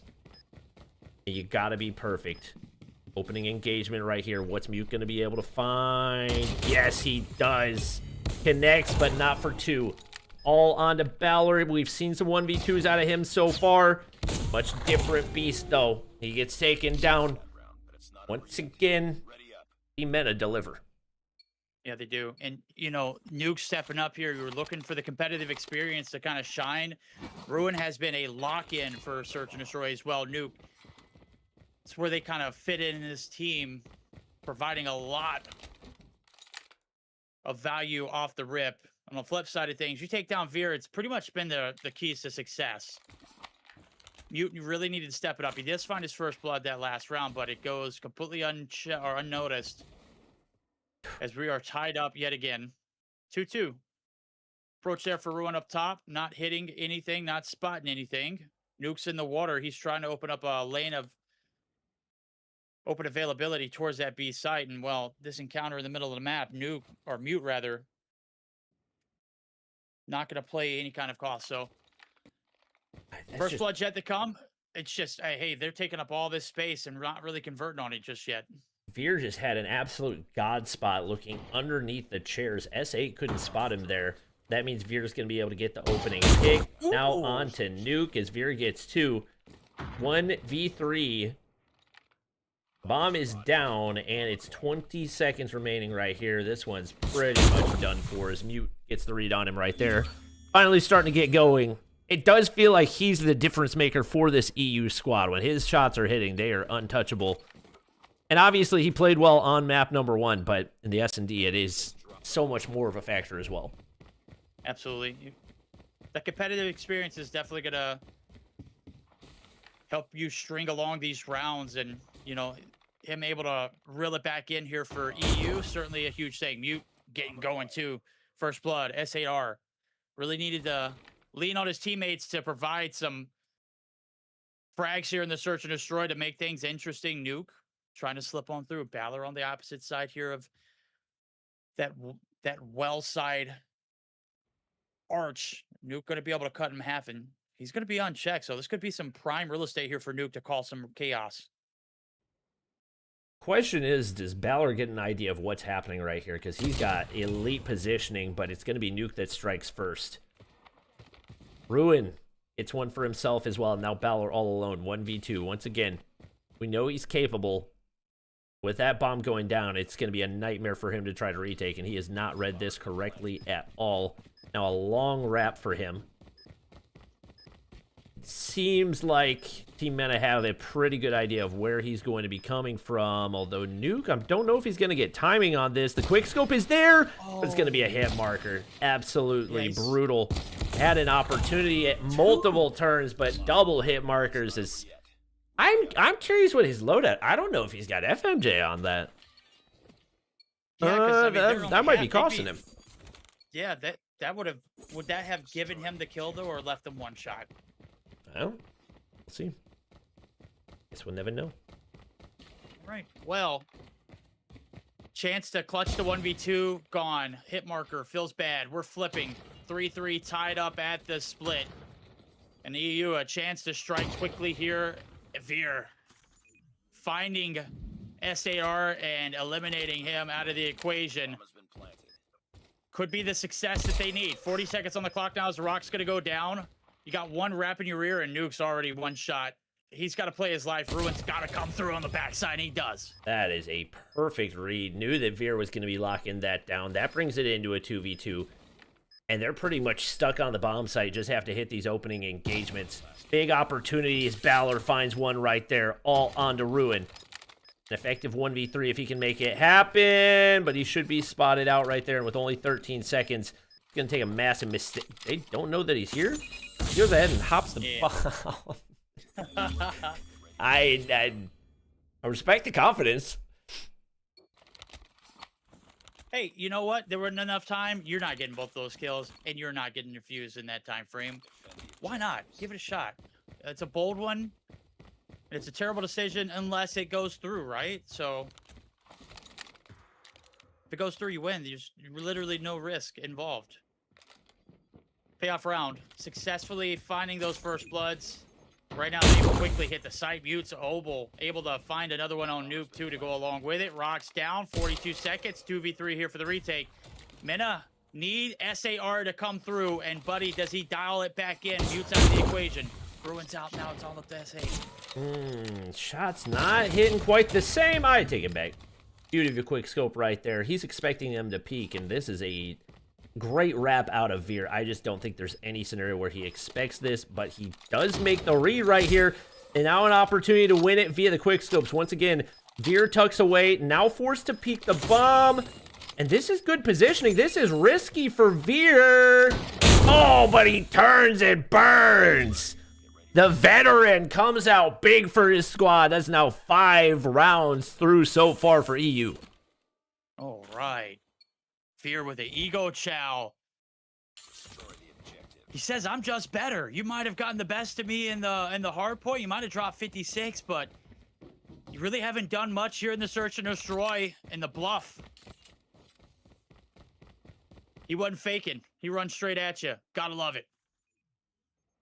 You got to be perfect. Opening engagement right here. What's Mute going to be able to find? Yes, he does. Connects, but not for 2. All on to Ballard. We've seen some 1v2s out of him so far. Much different beast, though. He gets taken down. Once again, Team Mena deliver. Yeah, they do. And, you know, Nuke stepping up here. You're looking for the competitive experience to kind of shine. Ruin has been a lock-in for Search and Destroy as well. Nuke, it's where they kind of fit in this team, providing a lot of value off the rip. On the flip side of things, you take down Veer, it's pretty much been the keys to success. Mute really needed to step it up. He does find his first blood that last round, but it goes completely unnoticed as we are tied up yet again. 2-2. Approach there for Ruin up top, not hitting anything, not spotting anything. Nuke's in the water. He's trying to open up a lane of open availability towards that B site. And, well, this encounter in the middle of the map, Nuke, or Mute rather, not going to play any kind of cost. So first blood yet to come. It's just, hey, they're taking up all this space and not really converting on it just yet. Veer just had an absolute god spot looking underneath the chairs. S8 couldn't spot him there. That means Veer's going to be able to get the opening kick. Now on to Nuke as Veer gets 2. 1v3. Bomb is down, and it's 20 seconds remaining right here. This one's pretty much done for as Mute gets the read on him right there. Finally starting to get going. It does feel like he's the difference maker for this EU squad. When his shots are hitting, they are untouchable. And obviously, he played well on map number 1, but in the S&D, it is so much more of a factor as well. Absolutely. The competitive experience is definitely going to help you string along these rounds, and, you know, him able to reel it back in here for EU, certainly a huge thing. Mute getting going too. First blood, S8R. Really needed to lean on his teammates to provide some frags here in the Search and Destroy to make things interesting. Nuke trying to slip on through. Balor on the opposite side here of that well side arch. Nuke going to be able to cut him in half, and he's going to be unchecked. So this could be some prime real estate here for Nuke to call some chaos. Question is, does Balor get an idea of what's happening right here? Because he's got elite positioning, but it's going to be Nuke that strikes first. Ruin, it's one for himself as well. Now Balor all alone, 1v2. Once again, we know he's capable. With that bomb going down, it's going to be a nightmare for him to try to retake, and he has not read this correctly at all. Now a long wrap for him. Seems like Team Mena have a pretty good idea of where he's going to be coming from, although Nuke, I don't know if he's going to get timing on this. The quick scope is there, but it's going to be a hit marker. Absolutely brutal. Had an opportunity at multiple turns, but double hit markers is... I'm curious what his loadout... I don't know if he's got FMJ on that. Yeah, that might be costing him. Yeah, that would that have given him the kill though, or left him one shot? Well, we'll see. Guess we'll never know. Right. Well, chance to clutch the 1v2, gone. Hit marker, feels bad. We're flipping. 3-3 tied up at the split. And the EU, a chance to strike quickly here. Veer finding SAR and eliminating him out of the equation Bomb has been planted. could be the success that they need. 40 seconds on the clock now as the Rock's going to go down. You got one rap in your rear, and Nuke's already one shot. He's got to play his life. Ruin's got to come through on the backside, and he does. That is a perfect read. Knew that Veer was going to be locking that down. That brings it into a 2v2. And they're pretty much stuck on the bomb site. Just have to hit these opening engagements. Big opportunities. Balor finds one right there. All onto Ruin. An effective 1v3 if he can make it happen. But he should be spotted out right there. And with only 13 seconds, he's going to take a massive mistake. They don't know that he's here. He goes ahead and hops the bomb. I respect the confidence. Hey, you know what? There wasn't enough time. You're not getting both those kills, and you're not getting infused in that time frame. Why not? Give it a shot. It's a bold one. And it's a terrible decision unless it goes through, right? So if it goes through, you win. There's literally no risk involved. Payoff round. Successfully finding those first bloods. Right now, they quickly hit the site mutes. Obel able to find another one on Nuke, too, to go along with it. Rock's down. 42 seconds. 2v3 here for the retake. Mena need SAR to come through. And, buddy, does he dial it back in? Mutes out of the equation. Ruin's out now. It's all up to SA. Shots not hitting quite the same. I take it back. Beauty of a quick scope right there. He's expecting them to peek, and this is a great wrap out of Veer. I just don't think there's any scenario where he expects this, but he does make the read right here. And now an opportunity to win it via the quick scopes. Once again, Veer tucks away, now forced to peek the bomb. And this is good positioning. This is risky for Veer. Oh, but he turns and burns. The veteran comes out big for his squad. That's now 5 rounds through so far for EU. All right. Fear with the ego chow. Destroy the objective. He says, I'm just better. You might have gotten the best of me in the hard point. You might have dropped 56, but you really haven't done much here in the search and destroy and the bluff. He wasn't faking. He runs straight at you. Gotta love it.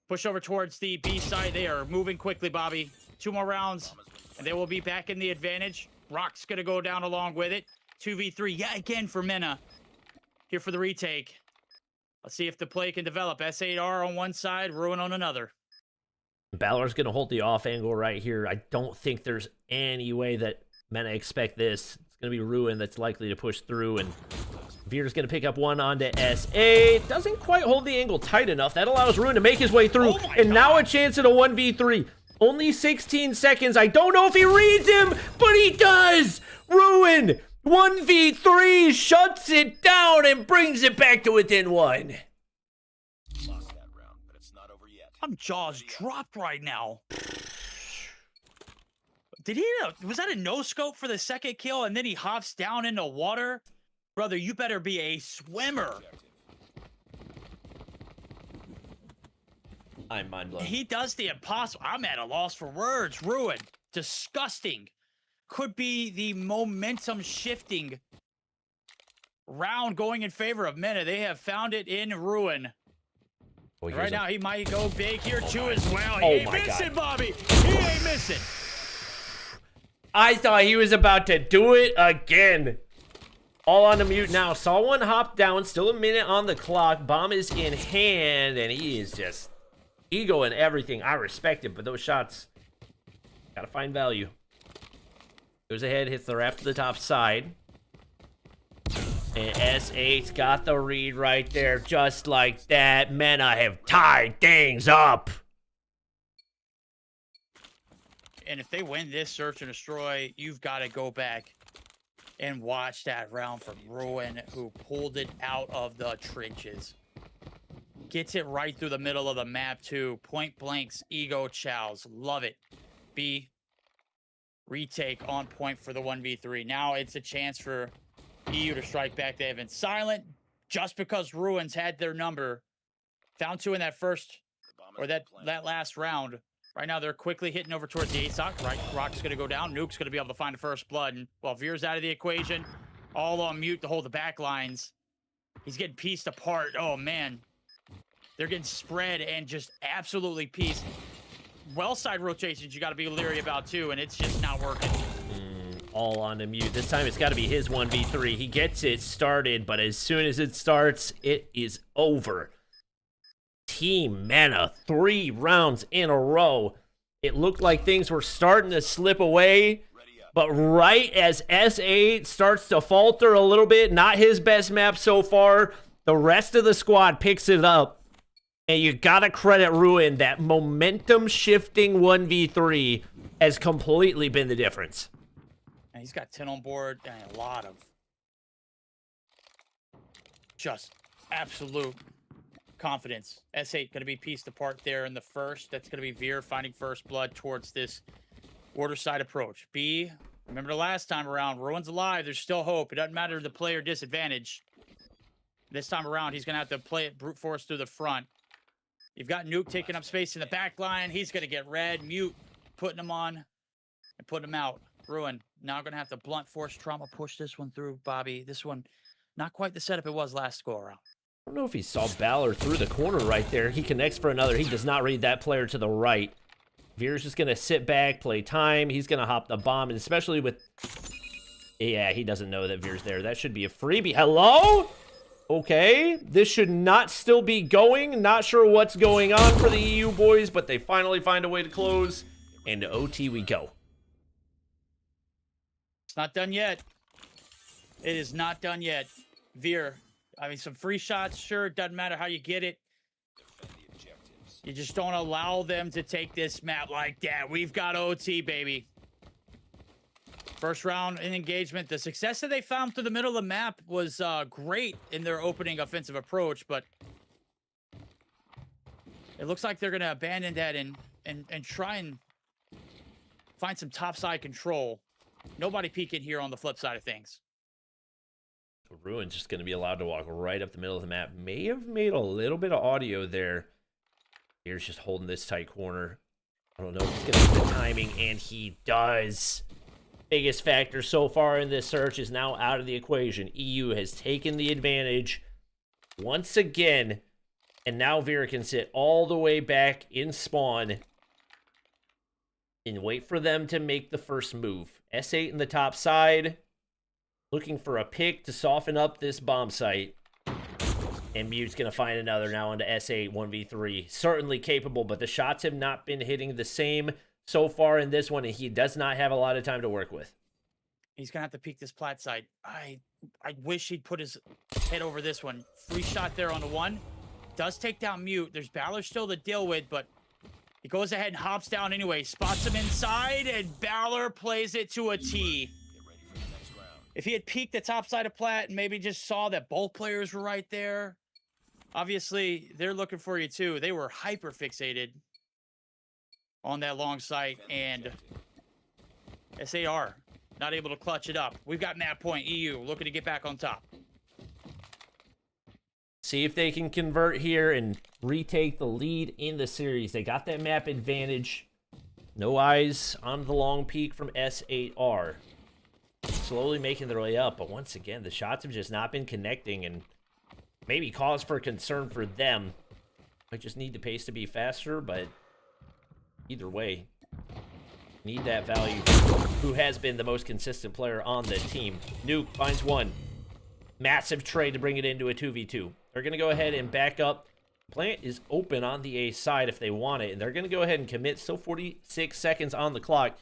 Push over towards the B side. They are moving quickly, Bobby. 2 more rounds, and they will be back in the advantage. Rock's gonna go down along with it. 2v3 yet again for Mena. Here for the retake. Let's see if the play can develop. S8R on one side, Ruin on another. Balor's going to hold the off angle right here. I don't think there's any way that Mena expect this. It's going to be Ruin that's likely to push through, and Veer's going to pick up one onto SA. Doesn't quite hold the angle tight enough. That allows Ruin to make his way through, and now a chance at a 1v3. Only 16 seconds. I don't know if he reads him, but he does! Ruin! 1v3 shuts it down and brings it back to within 1. Lost that round, but it's not over yet. I'm jaws dropped right now. Did he? Was that a no scope for the second kill, and then he hops down into water? Brother, you better be a swimmer. I'm mind blown. He does the impossible. I'm at a loss for words. Ruin. Disgusting. Could be the momentum shifting round going in favor of Mena. They have found it in Ruin. Oh, Right now, he might go big here too as well. He Oh ain't my missing, God. Bobby. He ain't missing. I thought he was about to do it again. All on the mute now. Saw one hop down. Still a minute on the clock. Bomb is in hand, and he is just ego and everything. I respect it, but those shots, gotta find value. Goes ahead, hits the wrap to the top side. And S8's got the read right there, just like that. Mena have tied things up. And if they win this search and destroy, you've got to go back and watch that round from Ruin, who pulled it out of the trenches. Gets it right through the middle of the map, too. Point blanks, ego chows. Love it. B. Retake on point for the 1v3. Now it's a chance for EU to strike back. They have been silent just because Ruins had their number. Found 2 in that first, or that last round. Right now they're quickly hitting over towards the ASOC. Right, Rock's going to go down. Nuke's going to be able to find the first blood. And while Veer's out of the equation, all on mute to hold the back lines. He's getting pieced apart. Oh, man. They're getting spread and just absolutely pieced. Well side rotations you got to be leery about too, and it's just not working. all on the mute. This time it's got to be his 1v3. He gets it started, but as soon as it starts, it is over. Team Mana, 3 rounds in a row. It looked like things were starting to slip away, but right as S8 starts to falter a little bit, not his best map so far, the rest of the squad picks it up. And you gotta credit Ruin, that momentum-shifting 1v3 has completely been the difference. And he's got 10 on board and a lot of just absolute confidence. S8 going to be pieced apart there in the first. That's going to be Veer finding first blood towards this order side approach. B, remember the last time around, Ruin's alive. There's still hope. It doesn't matter the player disadvantage. This time around, he's going to have to play it brute force through the front. You've got Nuke taking up space in the back line. He's going to get red. Mute putting him on and putting him out. Ruin now going to have to blunt force trauma push this one through, Bobby. This one, not quite the setup it was last go around. I don't know if he saw Balor through the corner right there. He connects for another. He does not read that player to the right. Veer's just going to sit back, play time. He's going to hop the bomb, and especially with... Yeah, he doesn't know that Veer's there. That should be a freebie. Hello? Okay. This should not still be going. Not sure what's going on for the EU boys, but they finally find a way to close. And to OT we go. It's not done yet. It is not done yet. Veer... I mean, some free shots, sure, it doesn't matter how you get it. You just don't allow them to take this map like that. We've got OT, baby. First round in engagement. The success that they found through the middle of the map was great in their opening offensive approach, but it looks like they're going to abandon that and try and find some topside control. Nobody peeking here on the flip side of things. Ruin's just going to be allowed to walk right up the middle of the map. May have made a little bit of audio there. Here's just holding this tight corner. I don't know if he's going to get the timing, and he does. Biggest factor so far in this search is now out of the equation. EU has taken the advantage once again, and now Vera can sit all the way back in spawn and wait for them to make the first move. S8 in the top side. Looking for a pick to soften up this bomb site. And Mute's going to find another now into S8 1v3. Certainly capable, but the shots have not been hitting the same so far in this one, and he does not have a lot of time to work with. He's going to have to peek this plat side. I wish he'd put his head over this one. Free shot there on the one. Does take down Mute. There's Balor still to deal with, but he goes ahead and hops down anyway. Spots him inside, and Balor plays it to a T. If he had peeked the top side of plat and maybe just saw that both players were right there, obviously they're looking for you too. They were hyper fixated on that long sight, and SAR not able to clutch it up. We've got map point EU looking to get back on top. See if they can convert here and retake the lead in the series. They got that map advantage. No eyes on the long peak from S8R. Slowly making their way up, but once again, the shots have just not been connecting, and maybe cause for concern for them. Might just need the pace to be faster, but either way, need that value. Who has been the most consistent player on the team? Nuke finds one. Massive trade to bring it into a 2v2. They're going to go ahead and back up. Plant is open on the A side if they want it, and they're going to go ahead and commit. Still 46 seconds on the clock.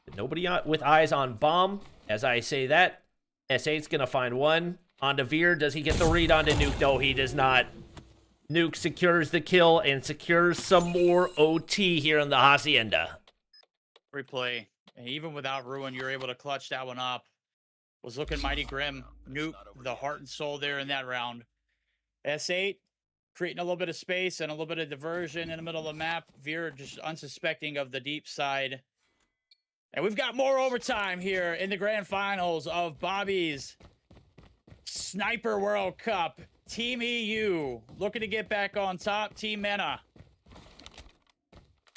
But nobody with eyes on bomb. As I say that, S8's going to find one. Onto Veer. Does he get the read onto Nuke? No, he does not. Nuke secures the kill and secures some more OT here in the Hacienda. Replay. And even without Ruin, you're able to clutch that one up. Was looking mighty grim. Nuke, the heart and soul there in that round. S8, creating a little bit of space and a little bit of diversion in the middle of the map. Veer just unsuspecting of the deep side. And we've got more overtime here in the grand finals of Bobby's Sniper World Cup. Team EU looking to get back on top. Team Mana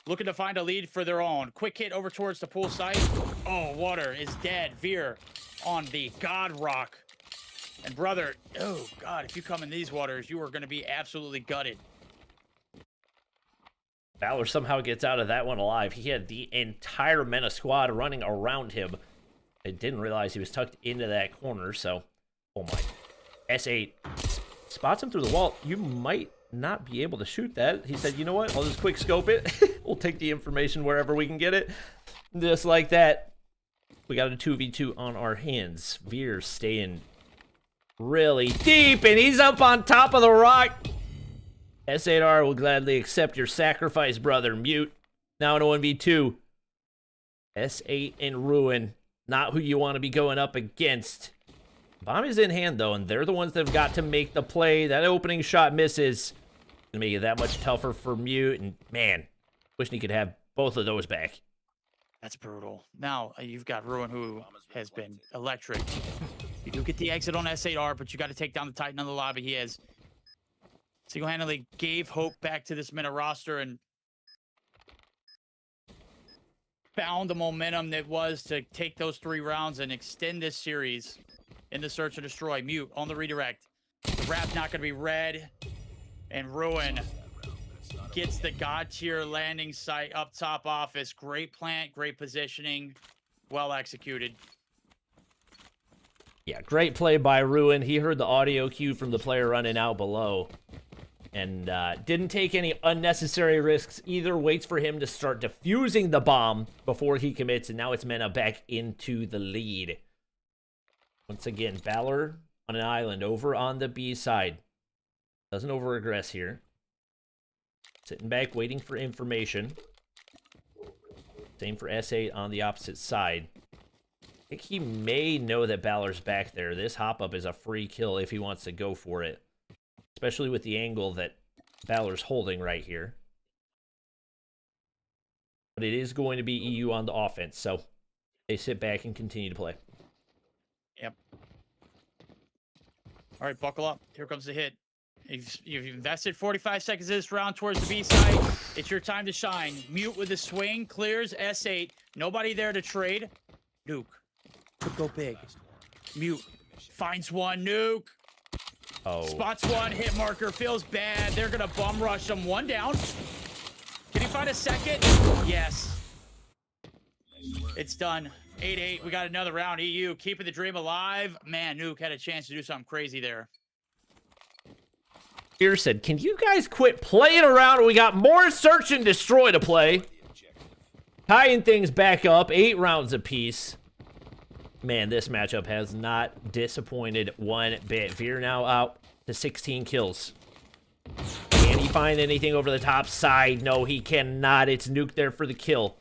looking to find a lead for their own. Quick hit over towards the pool site. Oh, water is dead. Veer on the God Rock. And brother, oh God, if you come in these waters, you are going to be absolutely gutted. Balor somehow gets out of that one alive. He had the entire Mena squad running around him. I didn't realize he was tucked into that corner, so... Oh my. S8 spots him through the wall. You might not be able to shoot that. He said, you know what? I'll just quick scope it. We'll take the information wherever we can get it. Just like that. We got a 2v2 on our hands. Veer's staying really deep, and he's up on top of the rock. S8R will gladly accept your sacrifice, brother. Mute. Now in a 1v2. S8 and Ruin. Not who you want to be going up against. Bomb is in hand, though, and they're the ones that have got to make the play. That opening shot misses. Gonna make it that much tougher for Mute, and man, wishing he could have both of those back. That's brutal. Now, you've got Ruin, who has been electric. You do get the exit on S8R, but you got to take down the Titan on the lobby. He has single-handedly gave hope back to this Mina roster and found the momentum that was to take those 3 rounds and extend this series in the search and destroy. Mute on the redirect. The wrap not going to be red. And Ruin gets the God tier landing site up top office. Great plant, great positioning, well executed. Yeah, great play by Ruin. He heard the audio cue from the player running out below. And didn't take any unnecessary risks either. Waits for him to start defusing the bomb before he commits. And now it's Mena back into the lead. Once again, Valor on an island over on the B side. Doesn't over-aggress here. Sitting back, waiting for information. Same for S8 on the opposite side. I think he may know that Balor's back there. This hop-up is a free kill if he wants to go for it. Especially with the angle that Balor's holding right here. But it is going to be EU on the offense, so they sit back and continue to play. Yep. All right, buckle up. Here comes the hit. You've invested 45 seconds of this round towards the B side. It's your time to shine. Mute with a swing. Clears S8. Nobody there to trade. Nuke. Could go big. Mute. Finds one. Nuke. Oh. Spots one. Hit marker. Feels bad. They're going to bum rush him. One down. Can he find a second? Yes. It's done. 8-8. We got another round. EU keeping the dream alive. Man, Nuke had a chance to do something crazy there. Here said, can you guys quit playing around? We got more search and destroy to play. Tying things back up, 8 rounds apiece. Man, this matchup has not disappointed one bit. Veer now out to 16 kills. Can he find anything over the top side? No, he cannot. It's Nuke there for the kill.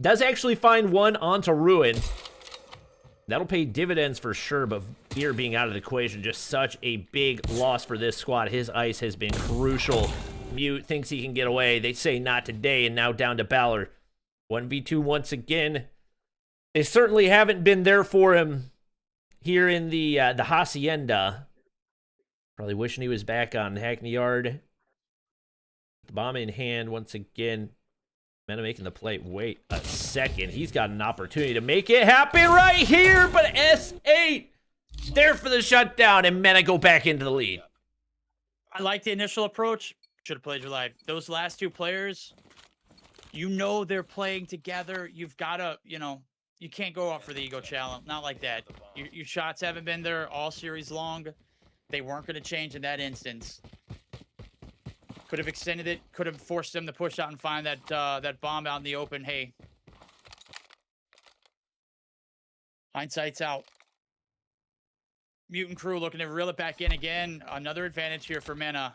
Does actually find one onto Ruin. That'll pay dividends for sure, but Veer being out of the equation, just such a big loss for this squad. His ice has been crucial. Mute thinks he can get away. They say not today, and now down to Balor. 1v2 once again. They certainly haven't been there for him here in the Hacienda. Probably wishing he was back on Hackney Yard. The bomb in hand once again. Mena making the play. Wait a second. He's got an opportunity to make it happen right here, but S8 there for the shutdown, and Mena go back into the lead. I like the initial approach. Should have played your life. Those last 2 players, you know they're playing together. You've got to, you can't go off for the ego challenge. Not like that. Your shots haven't been there all series long. They weren't going to change in that instance. Could have extended it. Could have forced them to push out and find that bomb out in the open. Hey. Hindsight's out. Mutant crew looking to reel it back in again. Another advantage here for Mena.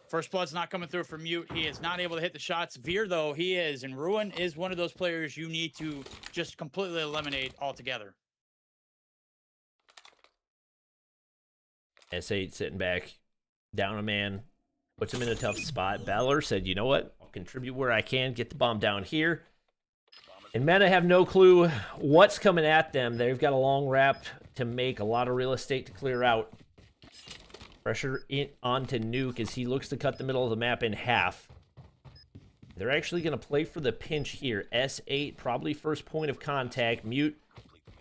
First blood's not coming through for Mute. He is not able to hit the shots. Veer, though, he is. And Ruin is one of those players you need to just completely eliminate altogether. S8 sitting back. Down a man. Puts him in a tough spot. Balor said, you know what? I'll contribute where I can. Get the bomb down here. And Mena have no clue what's coming at them. They've got a long wrap to make. A lot of real estate to clear out. Pressure onto Nuke as he looks to cut the middle of the map in half. They're actually going to play for the pinch here. S8, probably first point of contact. Mute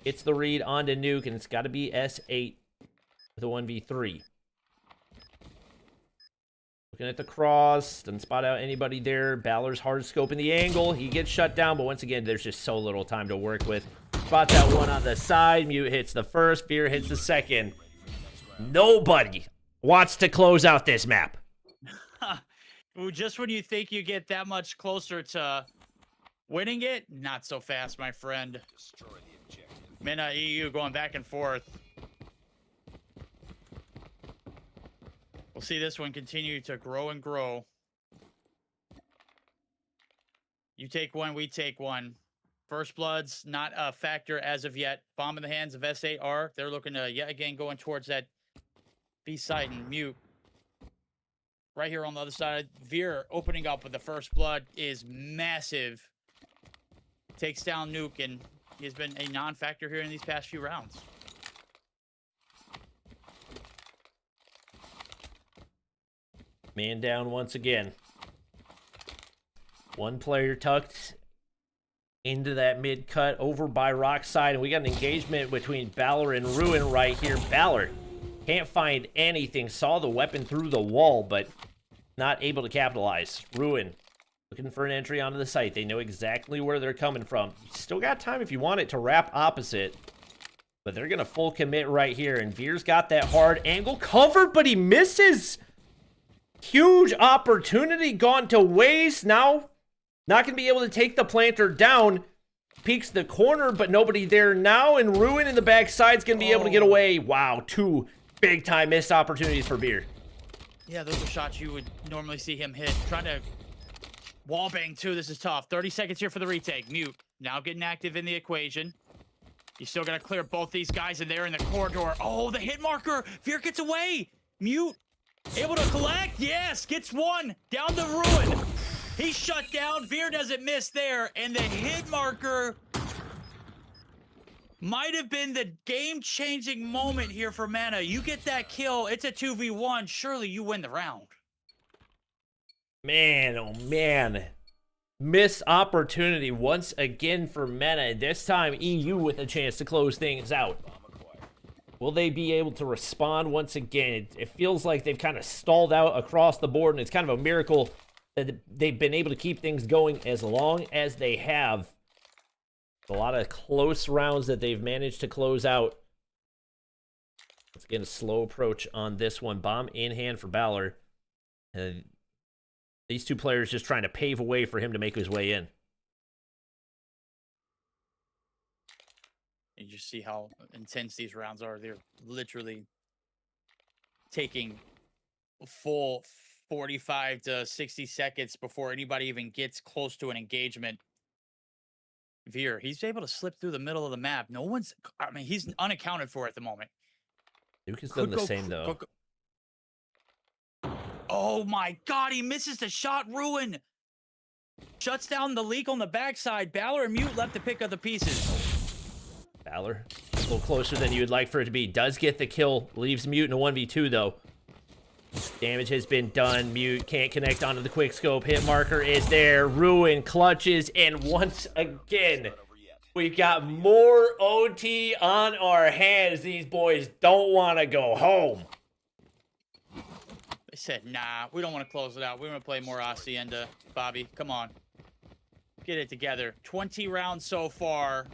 gets the read onto Nuke, and it's got to be S8 with a 1v3. Looking at the cross, doesn't spot out anybody there. Balor's hard scoping the angle. He gets shut down, but once again, there's just so little time to work with. Spots out one on the side. Mute hits the first. Veer hits the second. Nobody wants to close out this map. Ooh, just when you think you get that much closer to winning it, not so fast, my friend. Destroy the objective. Mina, EU going back and forth. We'll see this one continue to grow and grow. You take one, we take one. First Blood's not a factor as of yet. Bomb in the hands of S8R. They're looking to, yet again, going towards that B-side and Mute. Right here on the other side. Veer opening up with the First Blood is massive. Takes down Nuke, and he has been a non-factor here in these past few rounds. Man down once again. One player tucked into that mid cut over by Rock side, and we got an engagement between Balor and Ruin right here. Balor can't find anything, saw the weapon through the wall, but not able to capitalize. Ruin looking for an entry onto the site. They know exactly where they're coming from. Still got time if you want it to wrap opposite, but they're gonna full commit right here, and Veer's got that hard angle covered, but he misses. Huge opportunity gone to waste. Now, not going to be able to take the planter down. Peeks the corner, but nobody there now. And Ruin in the backside is going to be able to get away. Wow, 2 big-time missed opportunities for Veer. Yeah, those are shots you would normally see him hit. Trying to wallbang, too. This is tough. 30 seconds here for the retake. Mute now getting active in the equation. You still got to clear both these guys in there in the corridor. Oh, the hit marker. Veer gets away. Mute able to collect. Yes, gets one. Down the Ruin. He's shut down. Veer doesn't miss there. And the hit marker might have been the game-changing moment here for Mana. You get that kill. It's a 2v1. Surely you win the round. Man, oh man. Missed opportunity once again for Mena. This time, EU with a chance to close things out. Will they be able to respond once again? It feels like they've kind of stalled out across the board, and it's kind of a miracle that they've been able to keep things going as long as they have. A lot of close rounds that they've managed to close out. Let's get a slow approach on this one. Bomb in hand for Balor. These two players just trying to pave a way for him to make his way in. You just see how intense these rounds are. They're literally taking a full 45 to 60 seconds before anybody even gets close to an engagement. Veer, he's able to slip through the middle of the map. No one's, I mean, he's unaccounted for at the moment. Duke has done the same, though. Oh my God, he misses the shot. Ruin shuts down the leak on the backside. Balor and Mute left to pick up the pieces. Balor, a little closer than you would like for it to be. Does get the kill. Leaves Mute in a 1v2, though. Damage has been done. Mute can't connect onto the quick scope. Hit marker is there. Ruin clutches, and once again, we've got more OT on our hands. These boys don't want to go home. They said, nah, we don't want to close it out. We want to play more Hacienda. Bobby, come on. Get it together. 20 rounds so far.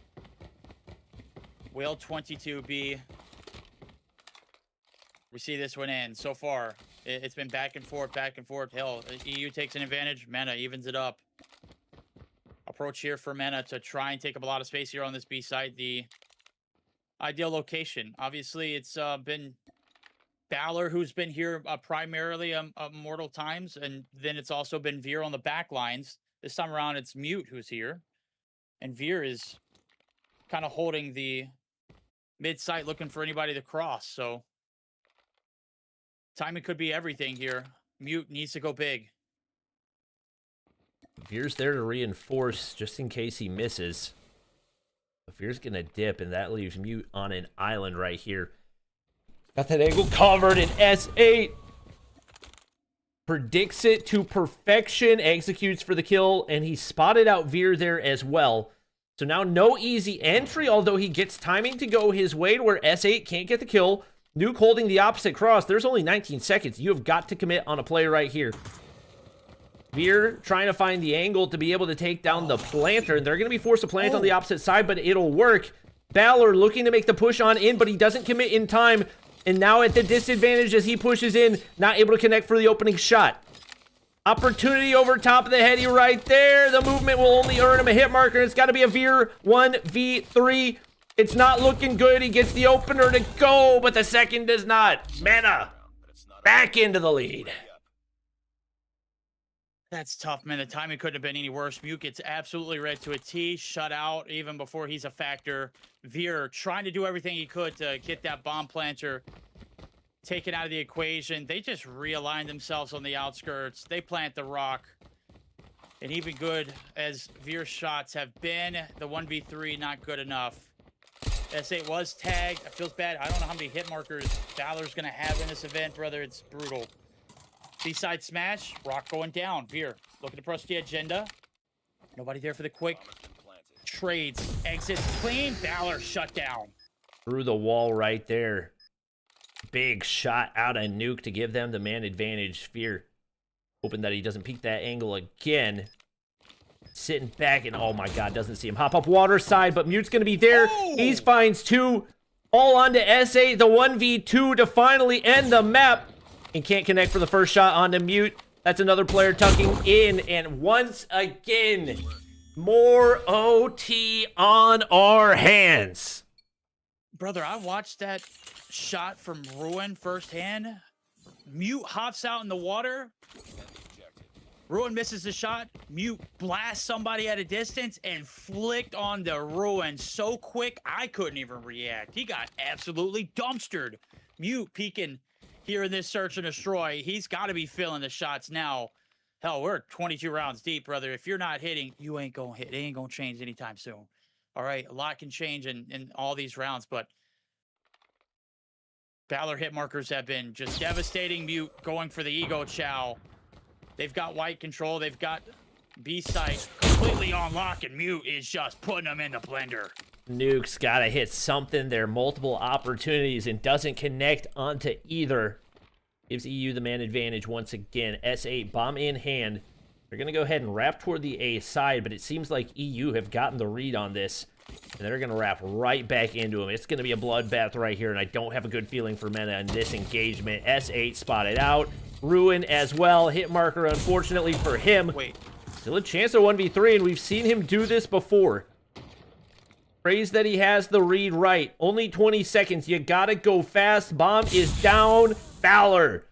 Will 22B. We see this one end. So far, it's been back and forth, back and forth. Hell, EU takes an advantage. Mana evens it up. Approach here for Mana to try and take up a lot of space here on this B side. The ideal location. Obviously, it's been Balor who's been here primarily Mortal Times, and then it's also been Veer on the back lines. This time around, it's Mute who's here, and Veer is kind of holding the mid-site, looking for anybody to cross. So timing could be everything here. Mute needs to go big. Veer's there to reinforce just in case he misses. But Veer's gonna dip, and that leaves Mute on an island right here. Got that angle covered in S8. Predicts it to perfection, executes for the kill, and he spotted out Veer there as well. So now no easy entry, although he gets timing to go his way to where S8 can't get the kill. Nuke holding the opposite cross. There's only 19 seconds. You have got to commit on a play right here. Veer trying to find the angle to be able to take down the planter. And they're going to be forced to plant on the opposite side, but it'll work. Balor looking to make the push on in, but he doesn't commit in time. And now at the disadvantage as he pushes in, not able to connect for the opening shot. Opportunity over top of the heady right there. The movement will only earn him a hit marker. It's got to be a Veer 1v3. It's not looking good. He gets the opener to go, but the second does not. Mana back into the lead. That's tough, man. The timing couldn't have been any worse. Mute gets absolutely read to a T, shut out even before he's a factor. Veer trying to do everything he could to get that bomb planter taken out of the equation. They just realign themselves on the outskirts. They plant the rock. And even good as Veer's shots have been, the 1v3 not good enough. S8 was tagged. It feels bad. I don't know how many hit markers Balor's going to have in this event, brother. It's brutal. Seaside smash. Rock going down. Veer looking to press the agenda. Nobody there for the quick trades. Exits clean. Balor shut down. Through the wall right there. Big shot out of Nuke to give them the man advantage. Veer hoping that he doesn't peek that angle again. Sitting back and, oh my god, doesn't see him hop up water side, but Mute's going to be there. He finds two. All onto S8, the 1v2 to finally end the map. And can't connect for the first shot onto Mute. That's another player tucking in. And once again, more OT on our hands. Brother, I watched that shot from Ruin firsthand. Mute hops out in the water. Ruin misses the shot. Mute blasts somebody at a distance and flicked on the Ruin so quick I couldn't even react. He got absolutely dumpstered. Mute peeking here in this search and destroy. He's got to be feeling the shots now. Hell, we're 22 rounds deep, brother. If you're not hitting, you ain't gonna hit. It ain't gonna change anytime soon. All right, a lot can change in all these rounds, but Balor hit markers have been just devastating. Mute going for the ego chow. They've got white control. They've got B-site completely on lock, and Mute is just putting them in the blender. Nuke's got to hit something there. Multiple opportunities and doesn't connect onto either. Gives EU the man advantage once again. S8 bomb in hand. They're going to go ahead and wrap toward the A side, but it seems like EU have gotten the read on this. And they're going to wrap right back into him. It's going to be a bloodbath right here, and I don't have a good feeling for Mena in this engagement. S8 spotted out. Ruin as well. Hit marker, unfortunately for him. Wait. Still a chance at 1v3, and we've seen him do this before. Praise that he has the read right. Only 20 seconds. You gotta go fast. Bomb is down. Balor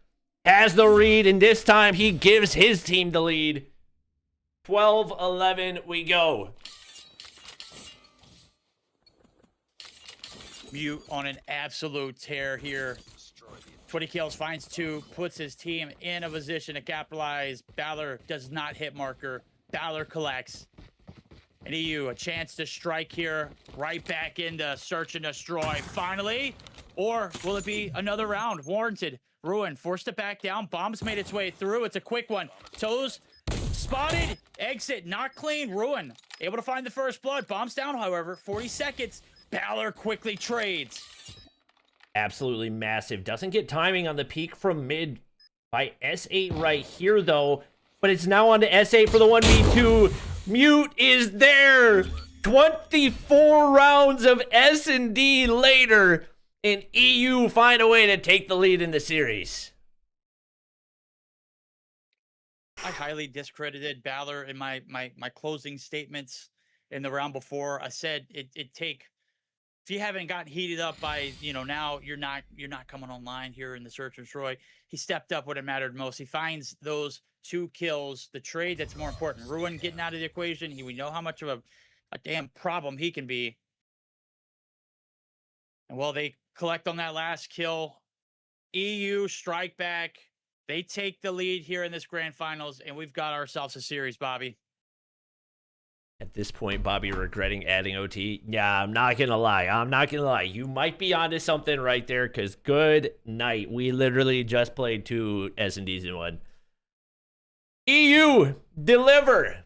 has the read, and this time he gives his team the lead. 12-11, we go. Mute on an absolute tear here. 20 kills, finds two, puts his team in a position to capitalize. Balor does not hit marker. Balor collects. And EU, a chance to strike here. Right back into search and destroy. Finally. Or will it be another round? Warranted. Ruin forced to back down. Bomb's made its way through. It's a quick one. Toes spotted. Exit not clean. Ruin able to find the first blood. Bomb's down, however. 40 seconds. Balor quickly trades. Absolutely massive. Doesn't get timing on the peak from mid by S8 right here, though. But it's now on to S8 for the 1v2. Mute is there. 24 rounds of S&D later. And EU find a way to take the lead in the series. I highly discredited Balor in my closing statements in the round before. I said it'd take... If you haven't gotten heated up by, now you're not coming online here in the search and destroy. He stepped up when it mattered most. He finds those 2 kills, the trade that's more important. Ruin getting out of the equation. We know how much of a damn problem he can be. And well, they collect on that last kill. EU strike back. They take the lead here in this grand finals, and we've got ourselves a series, Bobby. At this point, Bobby regretting adding OT. Yeah, I'm not going to lie. You might be onto something right there, because good night. We literally just played 2 S&Ds in one. EU, deliver.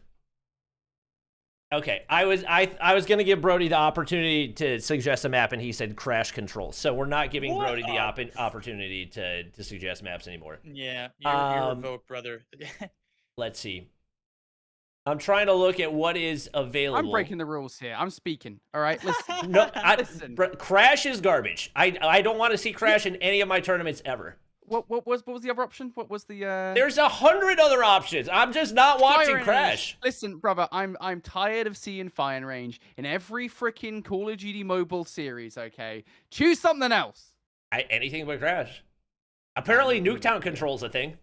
Okay, I was gonna give Brody the opportunity to suggest a map, and he said crash control. So we're not giving What? Brody the opportunity to suggest maps anymore. Yeah, you're revoked, brother. Let's see. I'm trying to look at what is available. I'm breaking the rules here. I'm speaking. All right, listen. No, Listen. Crash is garbage. I don't want to see Crash in any of my tournaments ever. What was the other option? What was the? There's 100 other options. I'm just not watching Firing Crash. range. Listen, brother, I'm tired of seeing firing range in every freaking Call of Duty mobile series. Okay, choose something else. Anything but Crash. Apparently, Nuketown controls a thing.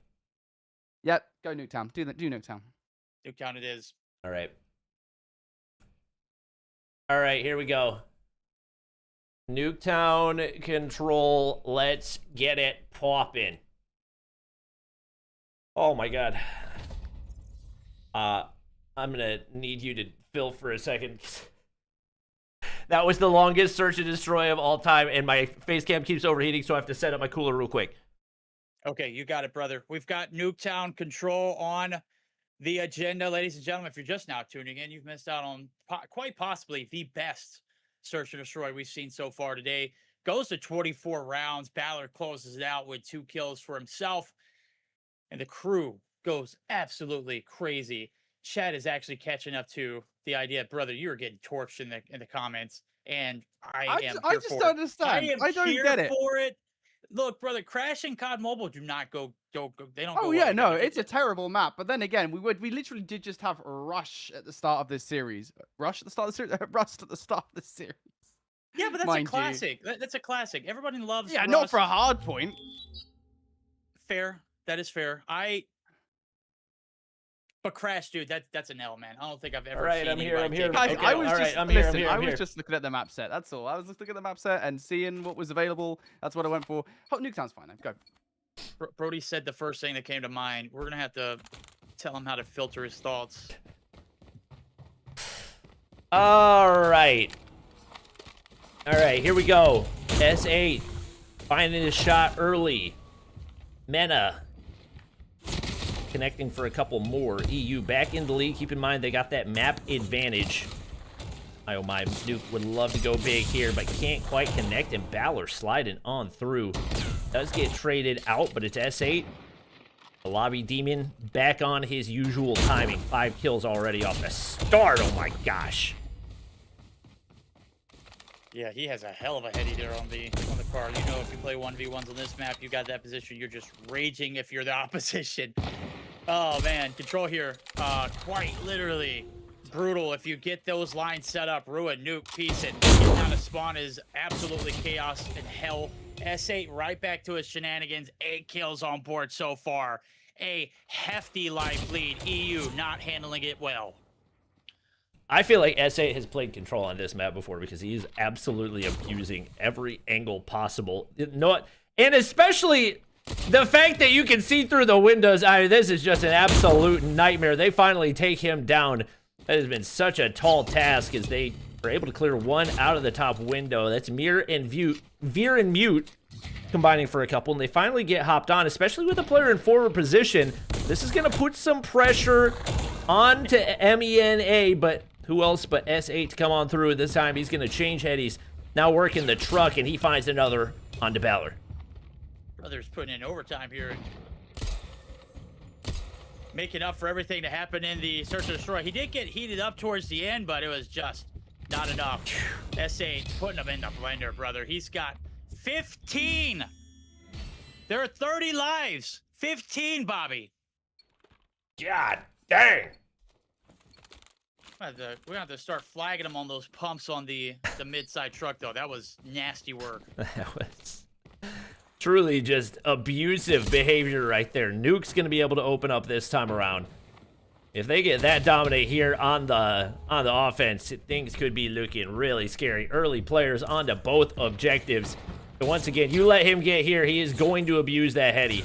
Yep, go Nuketown. Do Nuketown. Nuketown it is. All right. All right, here we go. Nuketown control. Let's get it poppin'. Oh my god. I'm gonna need you to fill for a second. That was the longest search and destroy of all time, and my face cam keeps overheating, so I have to set up my cooler real quick. Okay, you got it, brother. We've got Nuketown control on the agenda, ladies and gentlemen. If you're just now tuning in, you've missed out on quite possibly the best search and destroy we've seen so far today. Goes to 24 rounds. Balor closes it out with 2 kills for himself, and the crew goes absolutely crazy. Chad is actually catching up to the idea, brother. You were getting torched in the comments, and I just don't understand. I don't get it. For it. Look, brother, Crash and COD Mobile do not go. They don't. Oh go yeah, well no, together. it's a terrible map. But then again, we literally did just have Rush at the start of this series. Rush at the start of the series. Rust at the start of the series. Yeah, but that's Mind a you. classic. That's a classic. Everybody loves. Yeah, Rust. not for a hard point. Fair. That is fair. But Crash, dude, that's an L, man. I don't think I've ever. All right, seen I'm here. I'm anybody here. take it. Guys, Okay, I was all just right, I'm here, I'm listen. here, I I'm was here. just looking at the map set. That's all. I was just looking at the map set and seeing what was available. That's what I went for. Oh, Nuketown's fine. Then. Go. Brody said the first thing that came to mind. We're gonna have to tell him how to filter his thoughts. All right. Here we go. S8 finding his shot early. Mena connecting for a couple more. EU back in the lead. Keep in mind they got that map advantage. Oh my, Nuke would love to go big here, but can't quite connect, and Balor sliding on through. Does get traded out, but it's S8. The Lobby Demon back on his usual timing. 5 kills already off the start. Oh my gosh. Yeah, he has a hell of a heady there on the car. You know, if you play 1v1s on this map, you got that position. You're just raging if you're the opposition. Oh man, control here. Quite literally brutal. If you get those lines set up, ruin, nuke, piece it. Getting down to spawn is absolutely chaos and hell. S8 right back to his shenanigans. 8 kills on board so far. A hefty life lead. EU not handling it well. I feel like S8 has played control on this map before because he is absolutely abusing every angle possible. You know what? And especially the fact that you can see through the windows. I mean, this is just an absolute nightmare. They finally take him down. That has been such a tall task as they are able to clear one out of the top window. That's Veer and Mute combining for a couple, and they finally get hopped on, especially with a player in forward position. This is going to put some pressure onto MENA, but who else but S8 to come on through this time? He's going to change headies. Now working the truck, and he finds another onto Balor. Brothers putting in overtime here. Making up for everything to happen in the search and destroy. He did get heated up towards the end, but it was just not enough. S8 putting him in the blender, brother. He's got 15. There are 30 lives. 15, Bobby. God dang. We're gonna have to start flagging him on those pumps on the mid-side truck, though. That was nasty work. That was truly just abusive behavior right there. Nuke's going to be able to open up this time around. If they get that dominate here on the offense, things could be looking really scary. Early players onto both objectives. But once again, you let him get here, he is going to abuse that heady.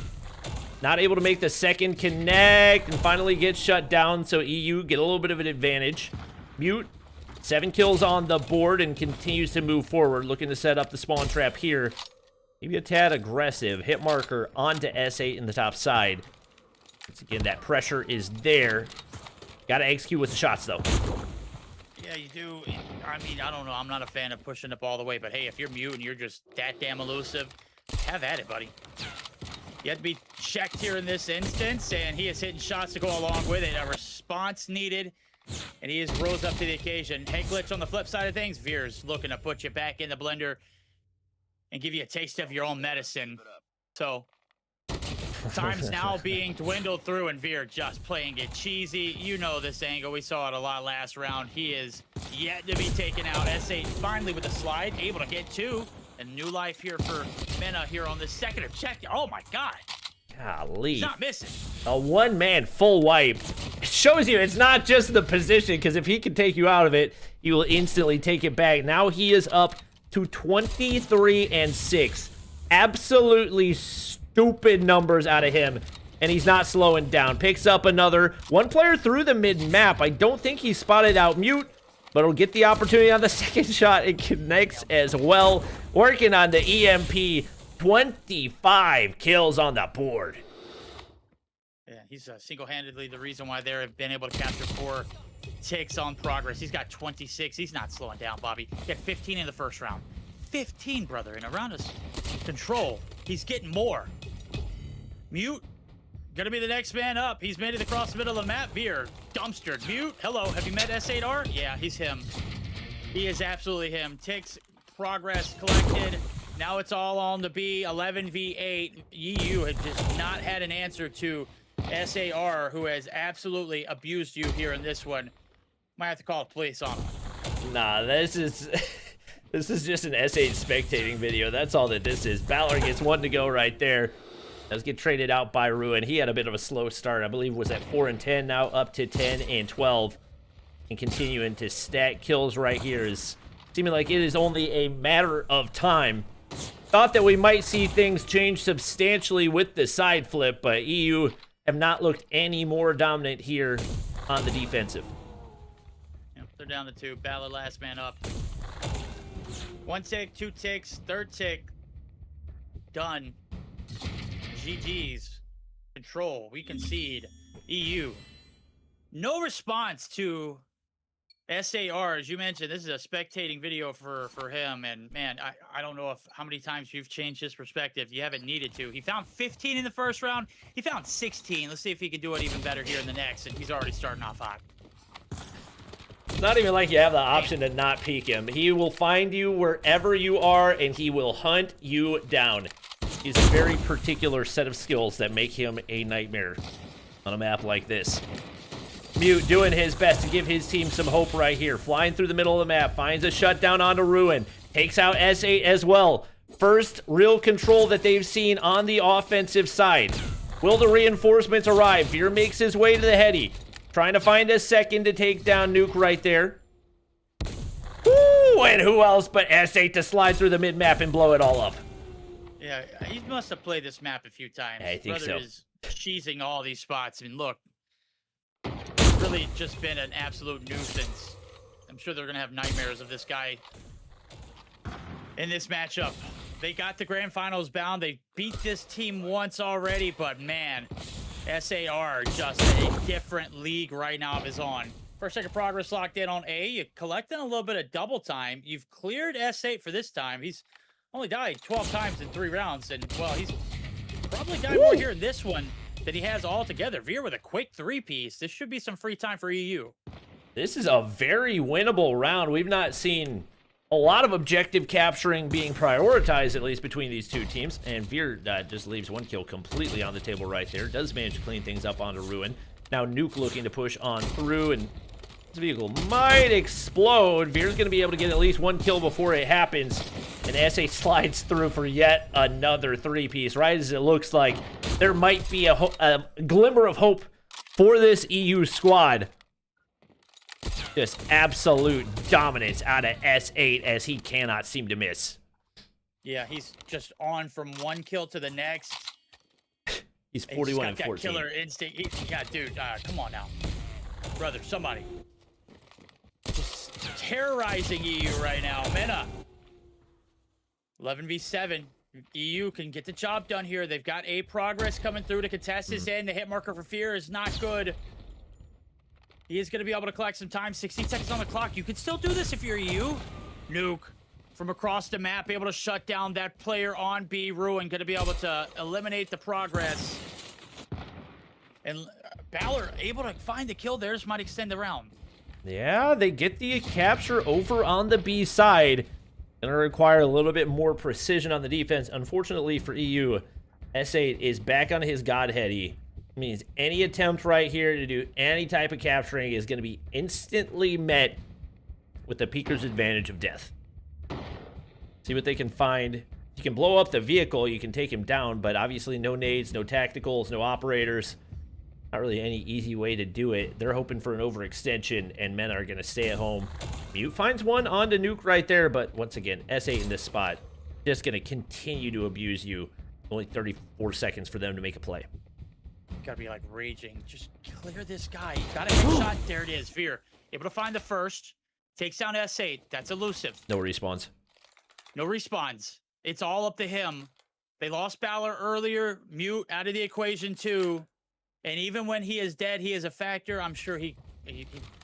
Not able to make the second connect and finally get shut down, so EU get a little bit of an advantage. Mute, 7 kills on the board and continues to move forward, looking to set up the spawn trap here. Maybe a tad aggressive. Hit marker onto S8 in the top side. Once again, that pressure is there. Got to execute with the shots, though. Yeah, you do. I mean, I don't know. I'm not a fan of pushing up all the way, but hey, if you're mute and you're just that damn elusive, have at it, buddy. You have to be checked here in this instance, and he is hitting shots to go along with it. A response needed, and he has rose up to the occasion. Head glitch on the flip side of things. Veer's looking to put you back in the blender and give you a taste of your own medicine. So time's now being dwindled through, and Veer just playing it cheesy. You know this angle. We saw it a lot last round. He is yet to be taken out. S8 finally with the slide, able to get two. And new life here for Mena here on the second objective. Oh my God. Golly. He's not missing. A one-man full wipe. It shows you it's not just the position, because if he can take you out of it, you will instantly take it back. Now he is up to 23-6. Absolutely stupid numbers out of him, and he's not slowing down. Picks up another one player through the mid-map. I don't think he spotted out Mute, but he'll get the opportunity on the second shot. It connects as well. Working on the EMP. 25 kills on the board. Yeah, he's single-handedly the reason why they've been able to capture 4 ticks on progress. He's got 26. He's not slowing down, Bobby. He had 15 in the first round. 15, brother, and around us. Control. He's getting more. Mute. Gonna be the next man up. He's made it across the middle of the map. Veer, dumpstered. Mute, hello, have you met S8R? Yeah, he's him. He is absolutely him. Ticks, progress collected. Now it's all on the B, 11v8. EU had just not had an answer to SAR, who has absolutely abused you here in this one. Might have to call the police on him. Nah, this is just an S8 spectating video. That's all that this is. Balor gets one to go right there. Let's get traded out by Ruin. He had a bit of a slow start. I believe was at 4 and 10, now up to 10 and 12. And continuing to stack kills right here is seeming like it is only a matter of time. Thought that we might see things change substantially with the side flip, but EU have not looked any more dominant here on the defensive. Yep, they're down to 2. Balor last man up. 1 tick, 2 ticks, 3rd tick. Done. GG's. Control. We concede. EU. No response to SAR. As you mentioned, this is a spectating video for him. And man, I don't know how many times you've changed his perspective. You haven't needed to. He found 15 in the first round. He found 16. Let's see if he can do it even better here in the next. And he's already starting off hot. It's not even like you have the option to not peek him. He will find you wherever you are, and he will hunt you down. He's a very particular set of skills that make him a nightmare on a map like this. Mute doing his best to give his team some hope right here. Flying through the middle of the map, finds a shutdown onto Ruin. Takes out S8 as well. First real control that they've seen on the offensive side. Will the reinforcements arrive? Veer makes his way to the heady. Trying to find a second to take down Nuke right there. Woo! And who else but S8 to slide through the mid-map and blow it all up. Yeah, he must have played this map a few times. I think Brother so. is cheesing all these spots. I mean, look. Really just been an absolute nuisance. I'm sure they're going to have nightmares of this guy in this matchup. They got the grand finals bound. They beat this team once already, but man, SAR just in a different league right now of his own. First second progress locked in on A. You're collecting a little bit of double time. You've cleared S8 for this time. He's only died 12 times in 3 rounds, and well, he's probably died more here in this one that he has all together. Veer with a quick 3-piece. This should be some free time for EU. This is a very winnable round. We've not seen a lot of objective capturing being prioritized, at least between these two teams. And Veer just leaves 1 kill completely on the table right there. Does manage to clean things up onto Ruin. Now Nuke looking to push on through, and this vehicle might explode. Veer's going to be able to get at least 1 kill before it happens. And SA slides through for yet another 3-piece. Right as it looks like there might be a glimmer of hope for this EU squad. Just absolute dominance out of S8 as he cannot seem to miss. Yeah, he's just on from 1 kill to the next. He's 41 and 14. That killer instinct. Yeah, dude, come on now. Brother, somebody. Just terrorizing EU right now. Mena. 11v7. EU can get the job done here. They've got A progress coming through to contest his end. The hit marker for Fear is not good. He is going to be able to collect some time. 16 seconds on the clock. You can still do this if you're EU. Nuke from across the map, able to shut down that player on B. Ruin going to be able to eliminate the progress. And Balor able to find the kill there. This might extend the round. Yeah, they get the capture over on the B side. Gonna require a little bit more precision on the defense. Unfortunately for EU, S8 is back on his godheady. Means any attempt right here to do any type of capturing is gonna be instantly met with the Peeker's advantage of death. See what they can find. You can blow up the vehicle, you can take him down, but obviously no nades, no tacticals, no operators. Not really any easy way to do it. They're hoping for an overextension, and men are going to stay at home. Mute finds one onto Nuke right there, but once again, S8 in this spot. Just going to continue to abuse you. Only 34 seconds for them to make a play. Gotta be like raging. Just clear this guy. Got a good shot. There it is. Veer able to find the first. Takes down S8. That's elusive. No respawns. No respawns. It's all up to him. They lost Balor earlier. Mute out of the equation too. And even when he is dead, he is a factor. I'm sure he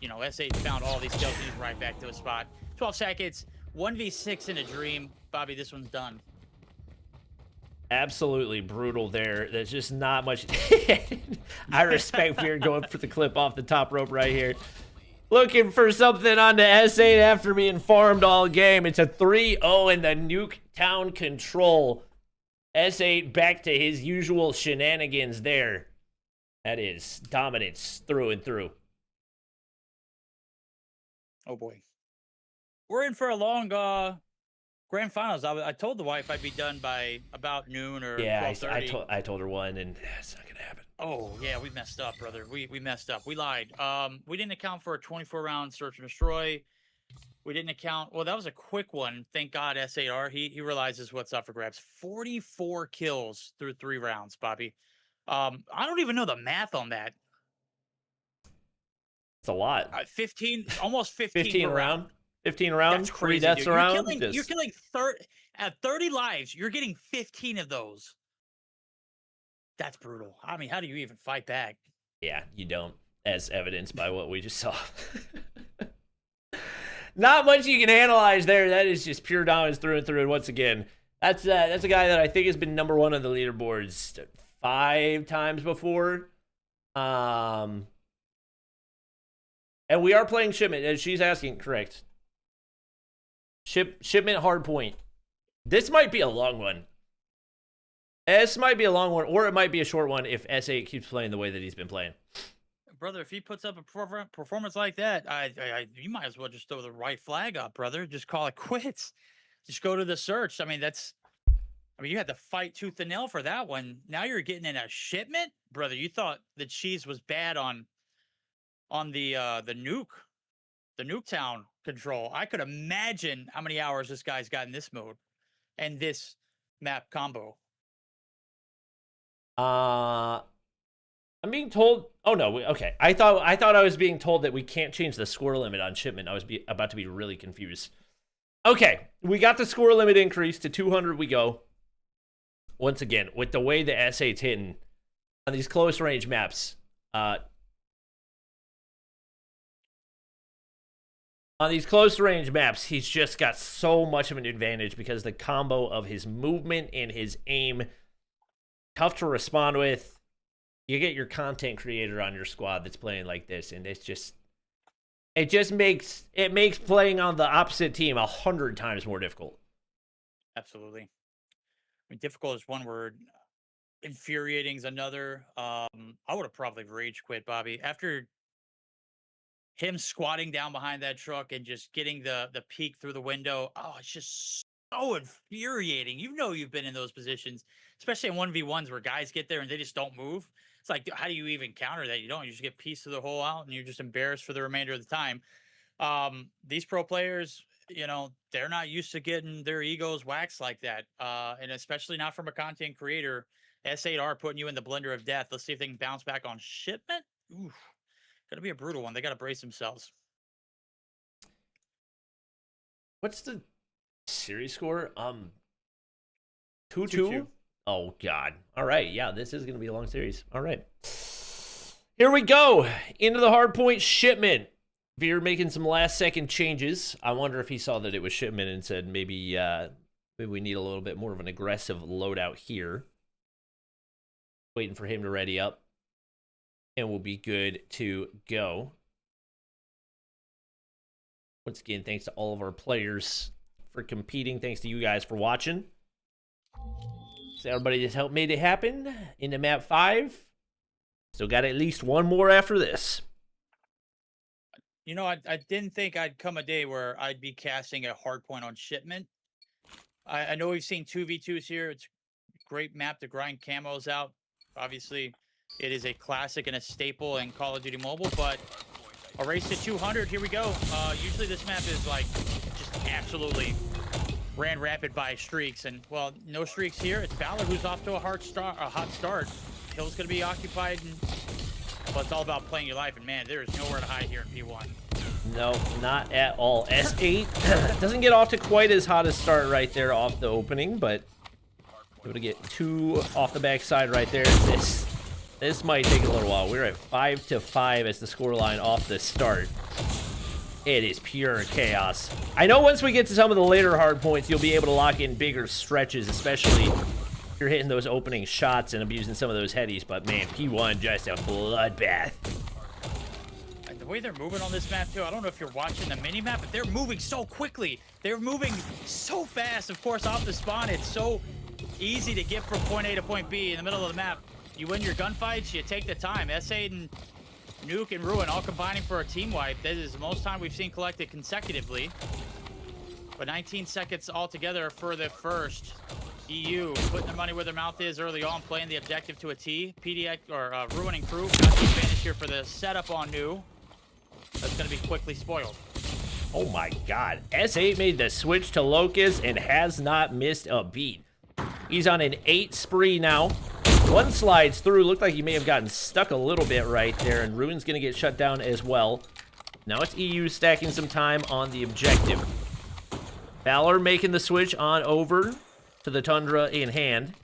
you know, S8 found all these kills. He's right back to his spot. 12 seconds. 1v6 in a dream. Bobby, this one's done. Absolutely brutal there. There's just not much. I respect Fear going for the clip off the top rope right here. Looking for something on the S8 after being farmed all game. It's a 3-0 in the Nuketown control. S8 back to his usual shenanigans there. That is dominance through and through. Oh boy. We're in for a long grand finals. I told the wife I'd be done by about noon or 12:30. I told her one, and it's not gonna happen. Oh yeah, we messed up, brother. We messed up. We lied. We didn't account for a 24-round search and destroy. We didn't account. Well, that was a quick one. Thank God, SAR. He realizes what's up for grabs. 44 kills through 3 rounds, Bobby. I don't even know the math on that. It's a lot. 15, almost 15. 15 around. 15 around. That's crazy. 3 deaths Dude. around. You're killing 30 at 30 lives. You're getting 15 of those. That's brutal. I mean, how do you even fight back? Yeah, you don't, as evidenced by what we just saw. Not much you can analyze there. That is just pure dominance through and through. And once again, that's a guy that I think has been #1 on the leaderboards 5 times before. And we are playing shipment, as she's asking, correct. Shipment hardpoint. This might be a long one. This might be a long one, or it might be a short one if S8 keeps playing the way that he's been playing. Brother, if he puts up a performance like that, you might as well just throw the right flag up, brother. Just call it quits. Just go to the search. I mean, you had to fight tooth and nail for that one. Now you're getting in a shipment, brother. You thought the cheese was bad on the Nuketown control. I could imagine how many hours this guy's got in this mode and this map combo. I'm being told. Oh no, okay. I thought I was being told that we can't change the score limit on shipment. I was about to be really confused. Okay, we got the score limit increased to 200. We go. Once again, with the way the S8's hitting on these close range maps, on these close range maps, he's just got so much of an advantage because the combo of his movement and his aim, tough to respond with. You get your content creator on your squad that's playing like this, and it makes playing on the opposite team 100 times more difficult. Absolutely. I mean, difficult is one word. Infuriating is another. I would have probably rage quit, Bobby, after him squatting down behind that truck and just getting the peek through the window. Oh, it's just so infuriating. You know, you've been in those positions, especially in 1v1s where guys get there and they just don't move. It's like, how do you even counter that? You don't. You just get pieced through the hole out and you're just embarrassed for the remainder of the time. These pro players, you know, they're not used to getting their egos waxed like that. And especially not from a content creator. S8R putting you in the blender of death. Let's see if they can bounce back on shipment. Oof. Gonna be a brutal one. They gotta brace themselves. What's the series score? 2-2. 2-2. Oh God. All right. Yeah, this is gonna be a long series. All right. Here we go. Into the hardpoint shipment. Veer making some last-second changes. I wonder if he saw that it was shipment and said maybe we need a little bit more of an aggressive loadout here. Waiting for him to ready up. And we'll be good to go. Once again, thanks to all of our players for competing. Thanks to you guys for watching. So everybody just helped made it happen into map 5. Still got at least one more after this. You know, I didn't think I'd come a day where I'd be casting a hardpoint on shipment. I know we've seen 2v2s here. It's a great map to grind camos out. Obviously, it is a classic and a staple in Call of Duty Mobile, but a race to 200, here we go. Usually this map is like just absolutely ran rapid by streaks, and well, no streaks here. It's Valor who's off to a hot start. Hill's gonna be occupied, and well, it's all about playing your life, and man, there is nowhere to hide here in P1. No, not at all. S8 doesn't get off to quite as hot a start right there off the opening, but able to get 2 off the backside right there. This might take a little while. We're at 5-5 as the scoreline off the start. It is pure chaos. I know once we get to some of the later hard points, you'll be able to lock in bigger stretches, especially if you're hitting those opening shots and abusing some of those headies, but man, P1 just a bloodbath. And the way they're moving on this map too, I don't know if you're watching the mini map, but they're moving so quickly. They're moving so fast. Of course, off the spawn, it's so easy to get from point A to point B in the middle of the map. You win your gunfights, you take the time. S8 and Nuke and Ruin all combining for a team wipe. This is the most time we've seen collected consecutively. But 19 seconds altogether for the first. EU putting their money where their mouth is early on, playing the objective to a T. PDX or Ruin and Crew got the advantage here for the setup on New. That's going to be quickly spoiled. Oh my god. S8 made the switch to Locust and has not missed a beat. He's on an 8 spree now. One slides through. Looked like he may have gotten stuck a little bit right there, and Ruin's going to get shut down as well. Now it's EU stacking some time on the objective. Valor making the switch on over to the Tundra in hand.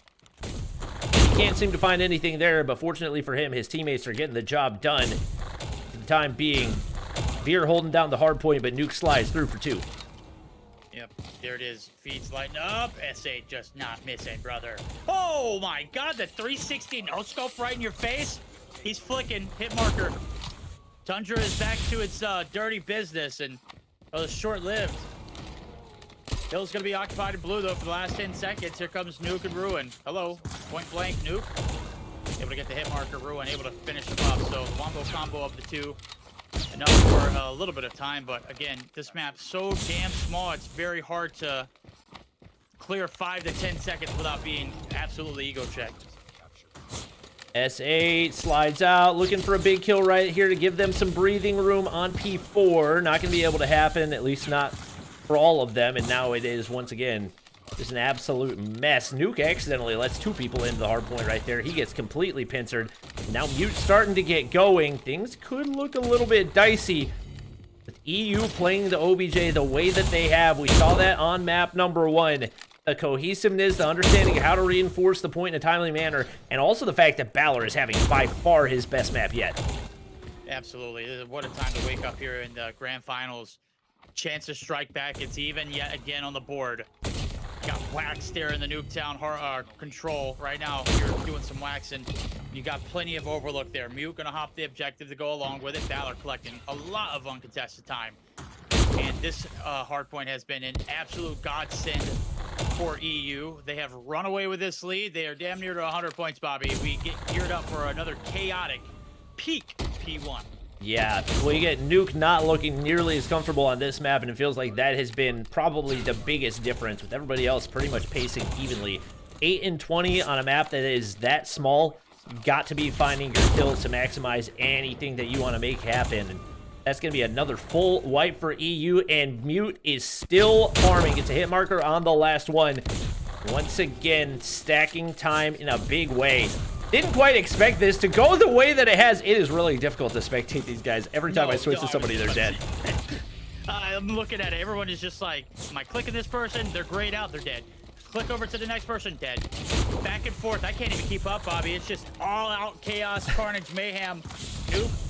He can't seem to find anything there, but fortunately for him, his teammates are getting the job done. For the time being, Veer holding down the hard point, but Nuke slides through for 2. Yep, there it is. Feeds lighting up. S8 just not missing, brother. Oh my god, the 360 no-scope right in your face. He's flicking. Hit marker. Tundra is back to its dirty business, and it was short-lived. Hill's going to be occupied in blue, though, for the last 10 seconds. Here comes Nuke and Ruin. Hello. Point blank, Nuke. Able to get the hit marker. Ruin able to finish him up. So, the wombo combo of the 2. Enough for a little bit of time, but again, this map's so damn small, it's very hard to clear 5 to 10 seconds without being absolutely ego checked. S8 slides out, looking for a big kill right here to give them some breathing room on P4. Not going to be able to happen, at least not for all of them, and now it is, once again, just an absolute mess. Nuke accidentally lets 2 people into the hard point right there. He gets completely pincered. Now Mute's starting to get going. Things could look a little bit dicey. With EU playing the OBJ the way that they have, we saw that on map number 1. The cohesiveness, the understanding of how to reinforce the point in a timely manner, and also the fact that Valor is having by far his best map yet. Absolutely. What a time to wake up here in the grand finals. Chance to strike back. It's even yet again on the board. Got waxed there in the Nuketown control. Right now, you're doing some waxing. You got plenty of overlook there. Mute gonna hop the objective to go along with it. Valor collecting a lot of uncontested time. And this hardpoint has been an absolute godsend for EU. They have run away with this lead. They are damn near to 100 points, Bobby. We get geared up for another chaotic peak P1. Yeah, we get Nuke not looking nearly as comfortable on this map, and it feels like that has been probably the biggest difference, with everybody else pretty much pacing evenly. 8 and 20 on a map that is that small. You've got to be finding your kills to maximize anything that you want to make happen. And that's going to be another full wipe for EU, and Mute is still farming. It's a hit marker on the last one. Once again, stacking time in a big way. Didn't quite expect this to go the way that it has. It is really difficult to spectate these guys. Every time I switch to somebody, they're dead. I'm looking at it. Everyone is just like, am I clicking this person? They're grayed out. They're dead. Click over to the next person. Dead. Back and forth. I can't even keep up, Bobby. It's just all-out chaos, carnage, mayhem.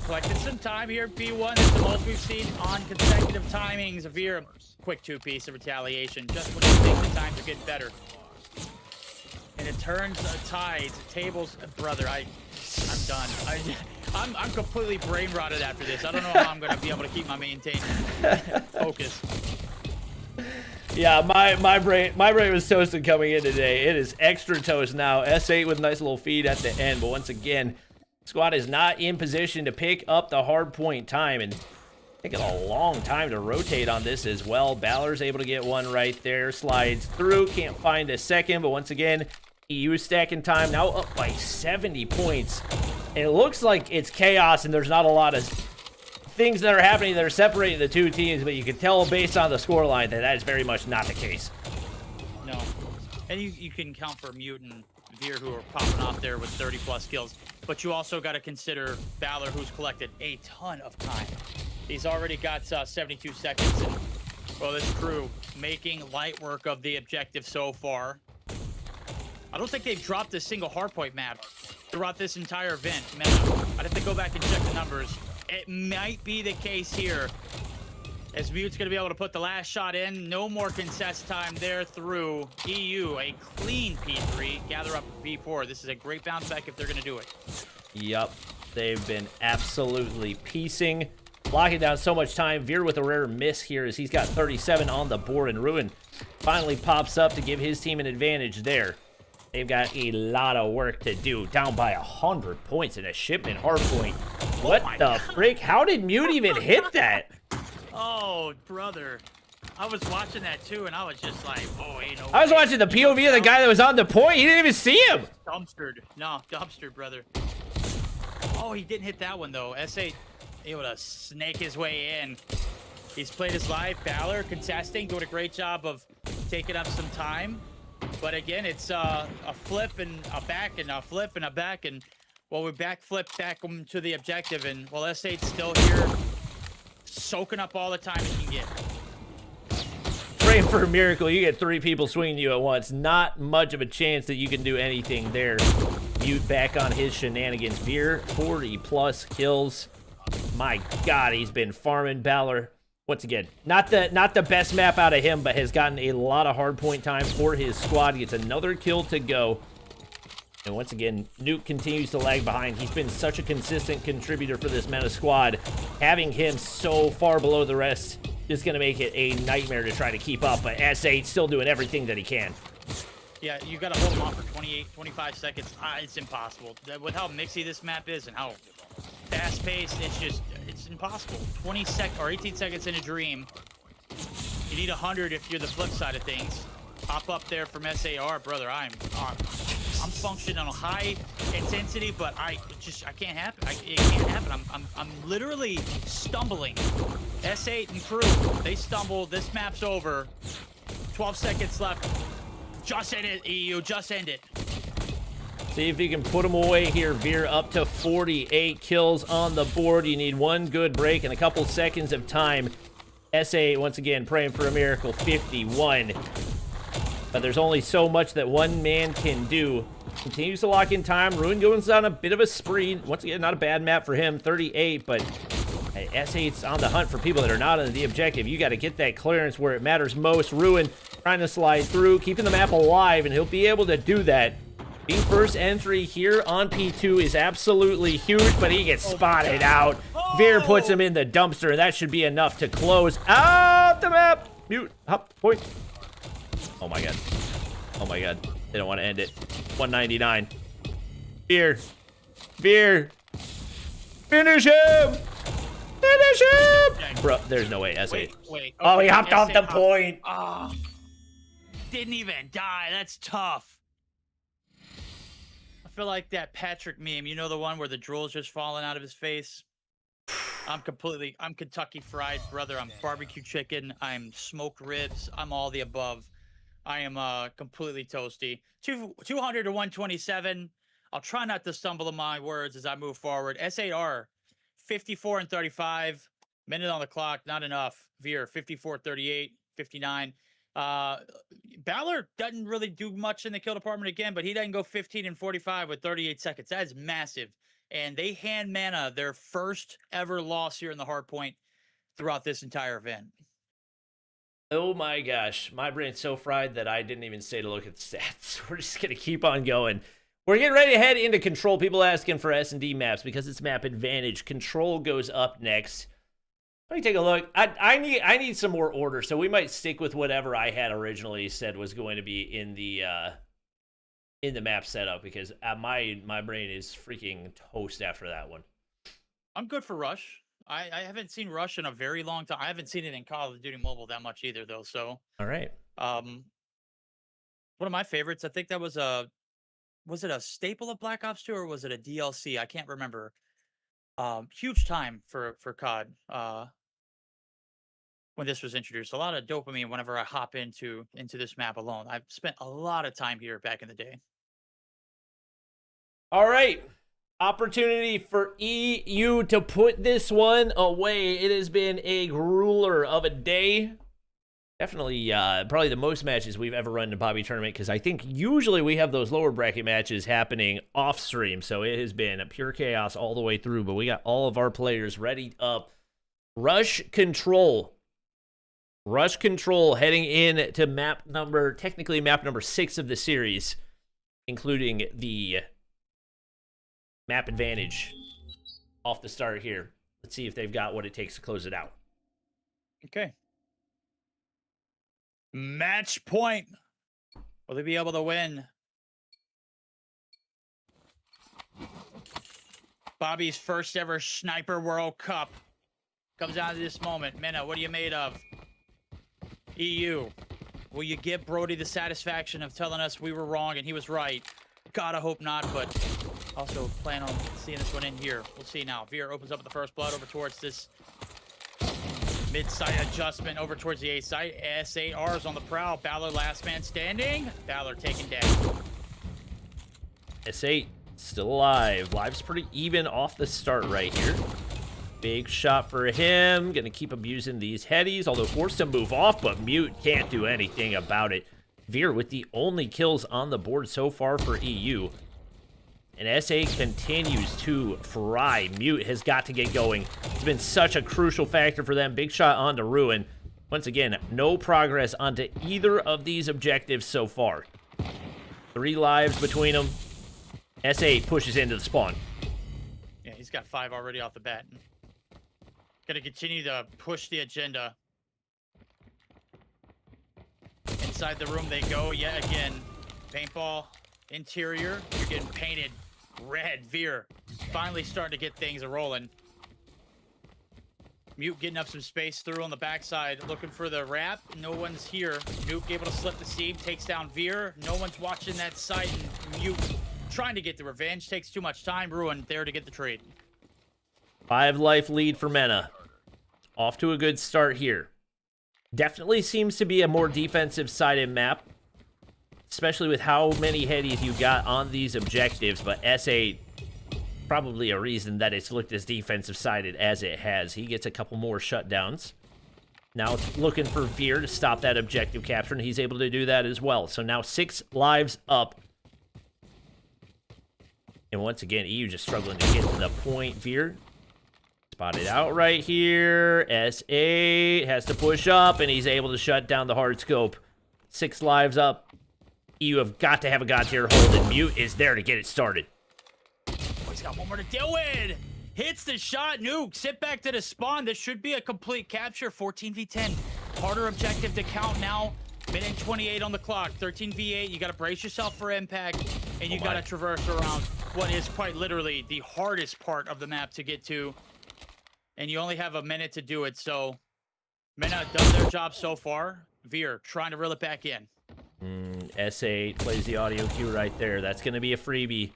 Collected some time here, B1. It's the most we've seen on consecutive timings. Veer, quick two-piece of retaliation. Just when you think the times are getting better. And it turns tides, tables. Brother, I'm done. I'm completely brain rotted after this. I don't know how I'm going to be able to keep my maintained focus. Yeah, my brain was toasted coming in today. It is extra toast now. S8 with a nice little feed at the end, but once again, squad is not in position to pick up the hard point time, and taking a long time to rotate on this as well. Balor's able to get one right there, slides through, can't find a second, but once again, EU stacking time, now up by 70 points. And it looks like it's chaos, and there's not a lot of things that are happening that are separating the two teams, but you can tell based on the scoreline that that is very much not the case. No. And you can count for Mute and Veer, who are popping off there with 30-plus kills. But you also got to consider Balor, who's collected a ton of time. He's already got 72 seconds. And, well, this crew making light work of the objective so far. I don't think they've dropped a single hardpoint map throughout this entire event. Man, I'd have to go back and check the numbers. It might be the case here, as Mute's going to be able to put the last shot in. No more contest time there through EU. A clean P3. Gather up P4. This is a great bounce back if they're going to do it. Yup. They've been absolutely piecing, locking down so much time. Veer with a rare miss here as he's got 37 on the board, and Ruin finally pops up to give his team an advantage there. They've got a lot of work to do. Down by 100 points in a shipment hardpoint. What the frick? How did Mute even hit that? Oh, brother. I was watching that too, and I was just like, oh, ain't no I was way. watching the POV of the guy that was on the point. He didn't even see him. Dumpstered. No, dumpstered, brother. Oh, he didn't hit that one, though. S8 able to snake his way in. He's played his life. Balor contesting, doing a great job of taking up some time. But again, it's a flip and a back and a flip and a back. And, well, we flip back to the objective. And, well, S8's still here, soaking up all the time he can get. Praying for a miracle. You get 3 people swinging you at once. Not much of a chance that you can do anything there. Mute back on his shenanigans. Veer, 40-plus kills. My God, he's been farming. Balor, once again, not the best map out of him, but has gotten a lot of hardpoint time for his squad. Gets another kill to go. And once again, Nuke continues to lag behind. He's been such a consistent contributor for this meta squad. Having him so far below the rest is going to make it a nightmare to try to keep up. But S8 still doing everything that he can. Yeah, you got to hold him off for 28, 25 seconds. It's impossible. With how mixy this map is and how fast-paced, it's impossible. 18 seconds in a dream. You need 100 if you're the flip side of things. Pop up there from SAR, brother. I'm functioning on a high intensity, but I can't happen. It can't happen. I'm literally stumbling. S8 and crew, they stumble. This map's over. 12 seconds left. Just end it, EU. Just end it. See if you can put him away here. Veer up to 48 kills on the board. You need one good break and a couple seconds of time. SA, once again, praying for a miracle. 51. But there's only so much that one man can do. Continues to lock in time. Ruin goes on a bit of a spree. Once again, not a bad map for him. 38, but S8's on the hunt for people that are not on the objective. You got to get that clearance where it matters most. Ruin trying to slide through, keeping the map alive, and he'll be able to do that. Being first entry here on P2 is absolutely huge, but he gets spotted out. Veer puts him in the dumpster, and that should be enough to close out the map. Mute, hop, point. Oh my God. Oh my God. They don't want to end it. 199. Veer. Veer. Finish him. Finish him. Bro, there's no way. S8. Wait. Okay. Oh, he hopped off the point. Oh, didn't even die. That's tough. I feel like that Patrick meme. You know, the one where the drool's just falling out of his face? I'm Kentucky Fried, brother. I'm barbecue chicken. I'm smoked ribs. I'm all the above. I am completely toasty. 200 to 127. I'll try not to stumble in my words as I move forward. S8R, 54 and 35. Minute on the clock, not enough. Veer, 54, 38, 59. Balor doesn't really do much in the kill department again, but he doesn't go 15 and 45 with 38 seconds. That is massive. and they hand Mana their first ever loss here in the hardpoint throughout this entire event. Oh my gosh, my brain's so fried that I didn't even stay to look at the stats. We're just gonna keep on going. We're getting ready to head into Control. People asking for S&D maps because it's map advantage. Control goes up next. Let me take a look. I need some more order, so we might stick with whatever I had originally said was going to be in the map setup, because my brain is freaking toast after that one. I'm good for Rush. I haven't seen Rush in a very long time. I haven't seen it in Call of Duty Mobile that much either, though. So, all right. One of my favorites. I think that was it a staple of Black Ops 2 or was it a DLC? I can't remember. Huge time for COD. When this was introduced, a lot of dopamine whenever I hop into this map alone. I've spent a lot of time here back in the day. All right. Opportunity for EU to put this one away. It has been a grueler of a day. Definitely probably the most matches we've ever run in a Bobby tournament, because I think usually we have those lower bracket matches happening off stream. So it has been a pure chaos all the way through, but we got all of our players ready up. Rush Control. Rush Control heading in to technically map number 6 of the series, including the map advantage off the start here. Let's see if they've got what it takes to close it out. Okay. Match point. Will they be able to win? Bobby's first ever Sniper World Cup comes down to this moment. Minna, what are you made of? EU, will you give Brody the satisfaction of telling us we were wrong and he was right? God, I hope not, but also plan on seeing this one in here. We'll see now. Veer opens up with the first blood over towards this mid-site adjustment over towards the A site. S8R's on the prowl. Balor last man standing. Balor taken down. S8 still alive. Live's pretty even off the start right here. Big shot for him. Gonna keep abusing these headies, although forced to move off, but Mute can't do anything about it. Veer with the only kills on the board so far for EU. And SA continues to fry. Mute has got to get going. It's been such a crucial factor for them. Big shot onto Ruin. Once again, no progress onto either of these objectives so far. 3 lives between them. SA pushes into the spawn. Yeah, he's got 5 already off the bat. Gonna continue to push the agenda. Inside the room they go yet again. Paintball interior. You're getting painted red. Veer finally starting to get things a-rolling. Mute getting up some space through on the backside, looking for the wrap. No one's here. Nuke able to slip the seam, takes down Veer. No one's watching that site, and Mute trying to get the revenge. Takes too much time. Ruin there to get the trade. 5 life lead for Mena. Off to a good start here. Definitely seems to be a more defensive-sided map, especially with how many headies you got on these objectives, but SA, probably a reason that it's looked as defensive-sided as it has. He gets a couple more shutdowns. Now looking for Veer to stop that objective capture, and he's able to do that as well. So now 6 lives up. And once again, EU just struggling to get to the point. Veer spotted out right here. S8 has to push up, and he's able to shut down the hard scope. 6 lives up. You have got to have a god tier hold, and Mute is there to get it started. Oh, he's got one more to deal with. Hits the shot. Nuke, sit back to the spawn. This should be a complete capture. 14v10. Harder objective to count now. Minute 28 on the clock. 13v8. You got to brace yourself for impact, and you got to traverse around what is quite literally the hardest part of the map to get to. And you only have a minute to do it, so Mena done their job so far. Veer trying to reel it back in. S8 plays the audio cue right there. That's going to be a freebie.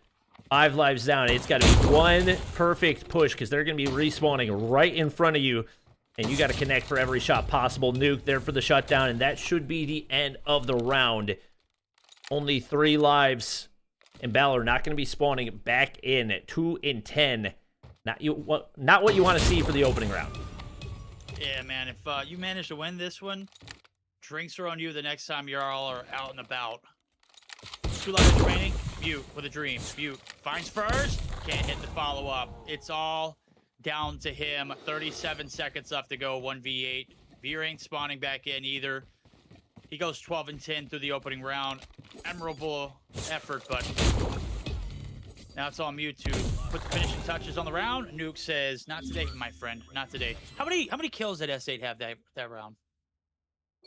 5 lives down. It's got to be one perfect push, because they're going to be respawning right in front of you, and you got to connect for every shot possible. Nuke there for the shutdown, and that should be the end of the round. Only 3 lives, and Balor not going to be spawning back in at 2 and 10. Not what you want to see for the opening round. Yeah, man. If you manage to win this one, drinks are on you the next time you're all out and about. 2 lives remaining. Mute with a dream. Mute finds first. can't hit the follow-up. It's all down to him. 37 seconds left to go, 1v8. Veer ain't spawning back in either. He goes 12 and 10 through the opening round. Admirable effort, but now it's on Mute to put the finishing touches on the round. Nuke says, "Not today, my friend. Not today." How many kills did S8 have that round?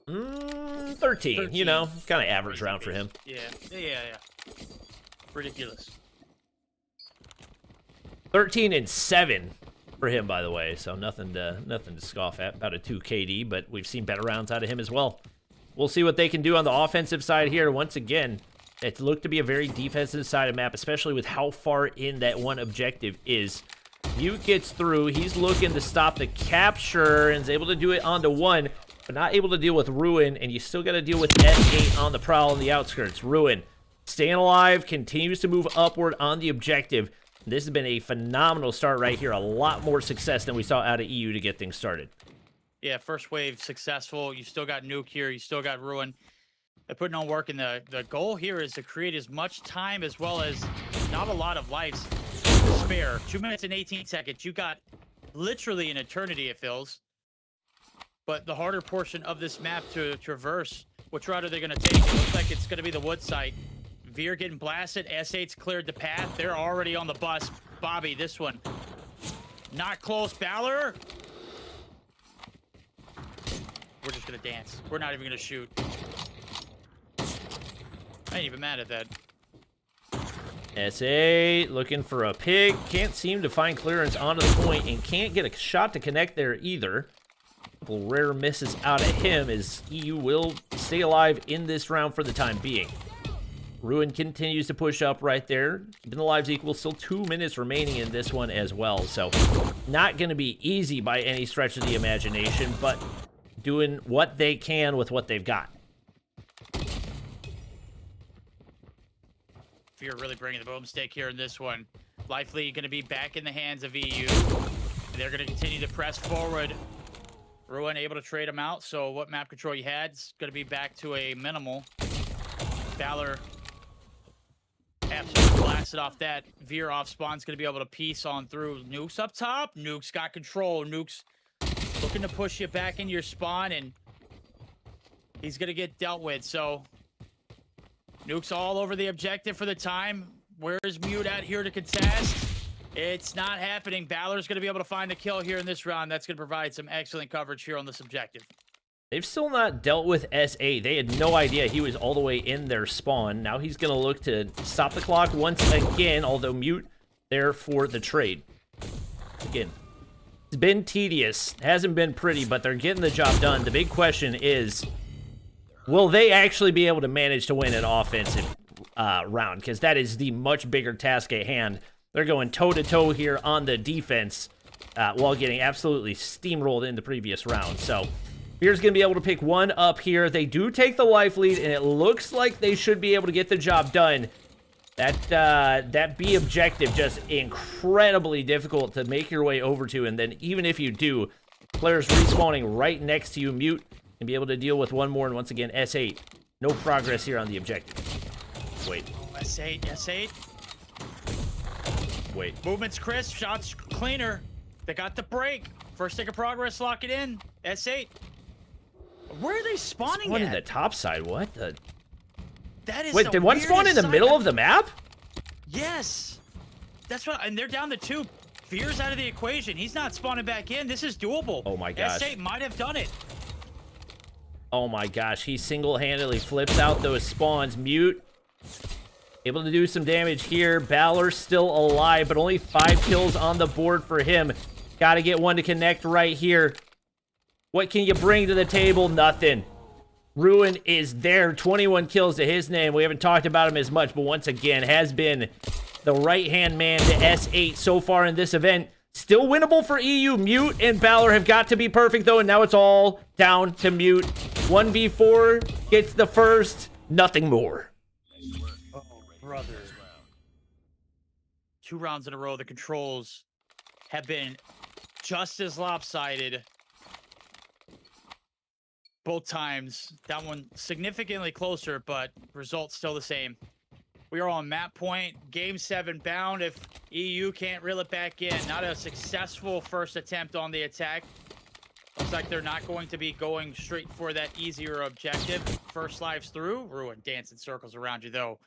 13. You know, kind of average round for him. Yeah. Ridiculous. 13 and 7 for him, by the way. So nothing to scoff at. About a 2 KD, but we've seen better rounds out of him as well. We'll see what they can do on the offensive side here. Once again, it looked to be a very defensive side of map, especially with how far in that one objective is. Mute gets through. He's looking to stop the capture and is able to do it onto one, but not able to deal with Ruin, and you still got to deal with S8 on the prowl on the outskirts. Ruin staying alive, continues to move upward on the objective. This has been a phenomenal start right here. A lot more success than we saw out of EU to get things started. Yeah, first wave successful. You still got Nuke here. You still got Ruin. They're putting on work, and the goal here is to create as much time as well as not a lot of lives to spare. 2 minutes and 18 seconds. You got literally an eternity, it feels. But the harder portion of this map to traverse, which route are they going to take? It looks like it's going to be the wood site. Veer getting blasted. S8's cleared the path. They're already on the bus. Bobby, this one. Not close. Balor. We're just going to dance. We're not even going to shoot. I ain't even mad at that. S8 looking for a pick. Can't seem to find clearance onto the point and can't get a shot to connect there either. A couple rare misses out of him as EU will stay alive in this round for the time being. Ruin continues to push up right there. Keeping the lives equal. Still 2 minutes remaining in this one as well. So not going to be easy by any stretch of the imagination, but doing what they can with what they've got. Fear really bringing the boomstick here in this one. Lively going to be back in the hands of EU. They're going to continue to press forward. Ruin able to trade him out, so what map control you had is going to be back to a minimal. Balor absolutely blasted off that. Veer off spawn's going to be able to piece on through. Nuke's up top. Nuke's got control. Nuke's looking to push you back into your spawn, and he's going to get dealt with, so Nuke's all over the objective for the time. Where's Mute at here to contest? It's not happening. Balor's going to be able to find the kill here in this round. That's going to provide some excellent coverage here on this objective. They've still not dealt with S8. They had no idea he was all the way in their spawn. Now he's going to look to stop the clock once again, although Mute there for the trade. Again, it's been tedious. Hasn't been pretty, but they're getting the job done. The big question is, will they actually be able to manage to win an offensive round? Because that is the much bigger task at hand. They're going toe-to-toe here on the defense while getting absolutely steamrolled in the previous round. So Veer's going to be able to pick one up here. They do take the life lead, and it looks like they should be able to get the job done. That B objective just incredibly difficult to make your way over to, and then even if you do, players respawning right next to you. Mute and be able to deal with one more, and once again, S8. No progress here on the objective. Wait. S8. Wait. Movement's crisp, shots cleaner. They got the break. First stick of progress, lock it in. S8. Where are they spawning One at? in the top side, what the? That is Wait, did one spawn in the middle of the map? Yes. That's what, and they're down to 2. Veer's out of the equation. He's not spawning back in. This is doable. Oh my gosh. S8 might have done it. Oh my gosh, he single-handedly flips out those spawns. Mute able to do some damage here. Balor still alive, but only 5 kills on the board for him. Got to get one to connect right here. What can you bring to the table? Nothing. Ruin is there. 21 kills to his name. We haven't talked about him as much, but once again, has been the right-hand man to S8 so far in this event. Still winnable for EU. Mute and Balor have got to be perfect, though, and now it's all down to Mute. 1v4 gets the first. Nothing more. Oh, brother. 2 rounds in a row, the controls have been just as lopsided. Both times. That one significantly closer, but results still the same. We are on map point, game 7 bound. If EU can't reel it back in, not a successful first attempt on the attack. Looks like they're not going to be going straight for that easier objective. First lives through. Ruin dancing circles around you, though.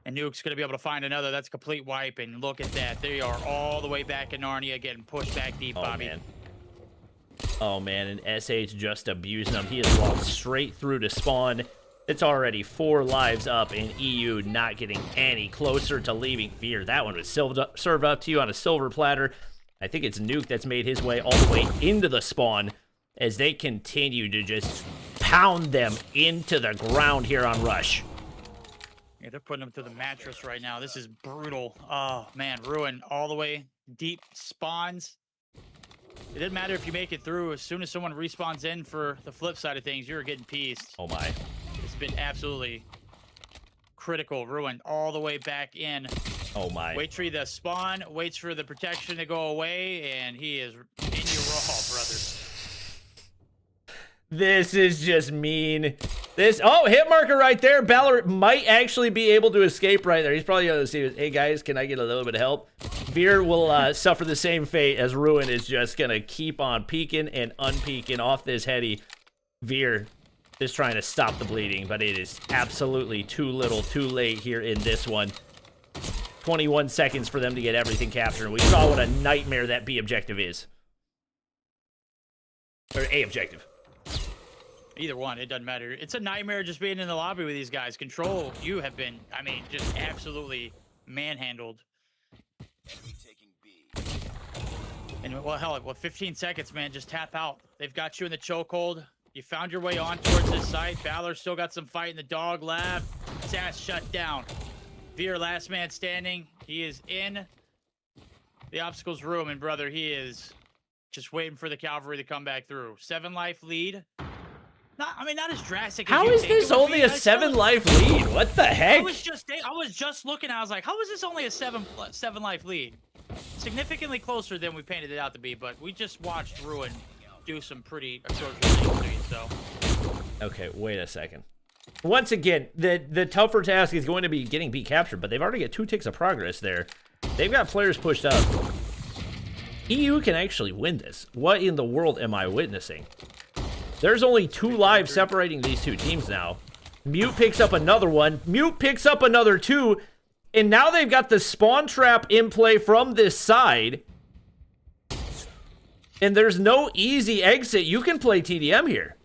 And Nuke's going to be able to find another. That's a complete wipe. And look at that. They are all the way back in Narnia, getting pushed back deep, Bobby. Man. Oh, man. And SH just abusing him. He has walked straight through to spawn. It's already 4 lives up, and EU not getting any closer to leaving Veer. That one was served up to you on a silver platter. I think it's Nuke that's made his way all the way into the spawn as they continue to just pound them into the ground here on Rush. Yeah, they're putting them to the mattress right now. This is brutal. Oh, man. Ruin all the way deep spawns. It doesn't matter if you make it through. As soon as someone respawns in for the flip side of things, you're getting pieced. Oh, my. It's been absolutely critical. Ruin all the way back in. Oh, my. Waits for the spawn, waits for the protection to go away, and he is in your raw, brother. This is just mean. Hit marker right there. Balor might actually be able to escape right there. He's probably going to see, hey, guys, can I get a little bit of help? Veer will suffer the same fate as Ruin is just going to keep on peeking and unpeeking off this heady. Veer is trying to stop the bleeding, but it is absolutely too little, too late here in this one. 21 seconds for them to get everything captured. We saw what a nightmare that B objective is. Or A objective. Either one, it doesn't matter. It's a nightmare just being in the lobby with these guys. Control, you have been, I mean, just absolutely manhandled. Taking B. And, well, hell, 15 seconds, man, just tap out. They've got you in the chokehold. You found your way on towards this site. Balor still got some fight in the dog lab. Sass shut down. Veer, last man standing. He is in the obstacles room, and brother, he is just waiting for the cavalry to come back through. 7 life lead. Not as drastic. How as is this only a 7 life lead? What the heck? I was just looking. I was like, how is this only a 7 life lead? Significantly closer than we painted it out to be, but we just watched Ruin do some pretty atrocious things to you. So. Okay, wait a second. Once again, the tougher task is going to be getting B captured, but they've already got 2 ticks of progress there. They've got players pushed up. EU can actually win this. What in the world am I witnessing? There's only 2 lives separating these 2 teams now. Mute picks up another one. Mute picks up another 2. And now they've got the spawn trap in play from this side. And there's no easy exit. You can play TDM here.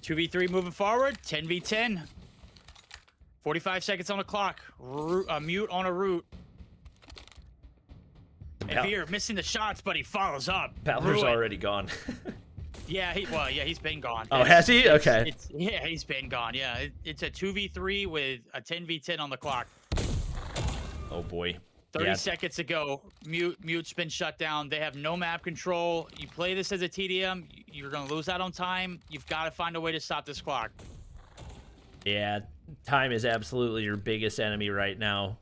Two v 3 moving forward. 10v10. 45 seconds on the clock. Mute on a route. And Veer missing the shots, but he follows up. Balor's already gone. Yeah, he's been gone. Oh, has he? Okay. Yeah, he's been gone. Yeah, it's a 2v3 with a 10v10 on the clock. Oh boy. 30 seconds ago, Mute's been shut down. They have no map control. You play this as a TDM, you're gonna lose out on time. You've got to find a way to stop this clock. Yeah, time is absolutely your biggest enemy right now.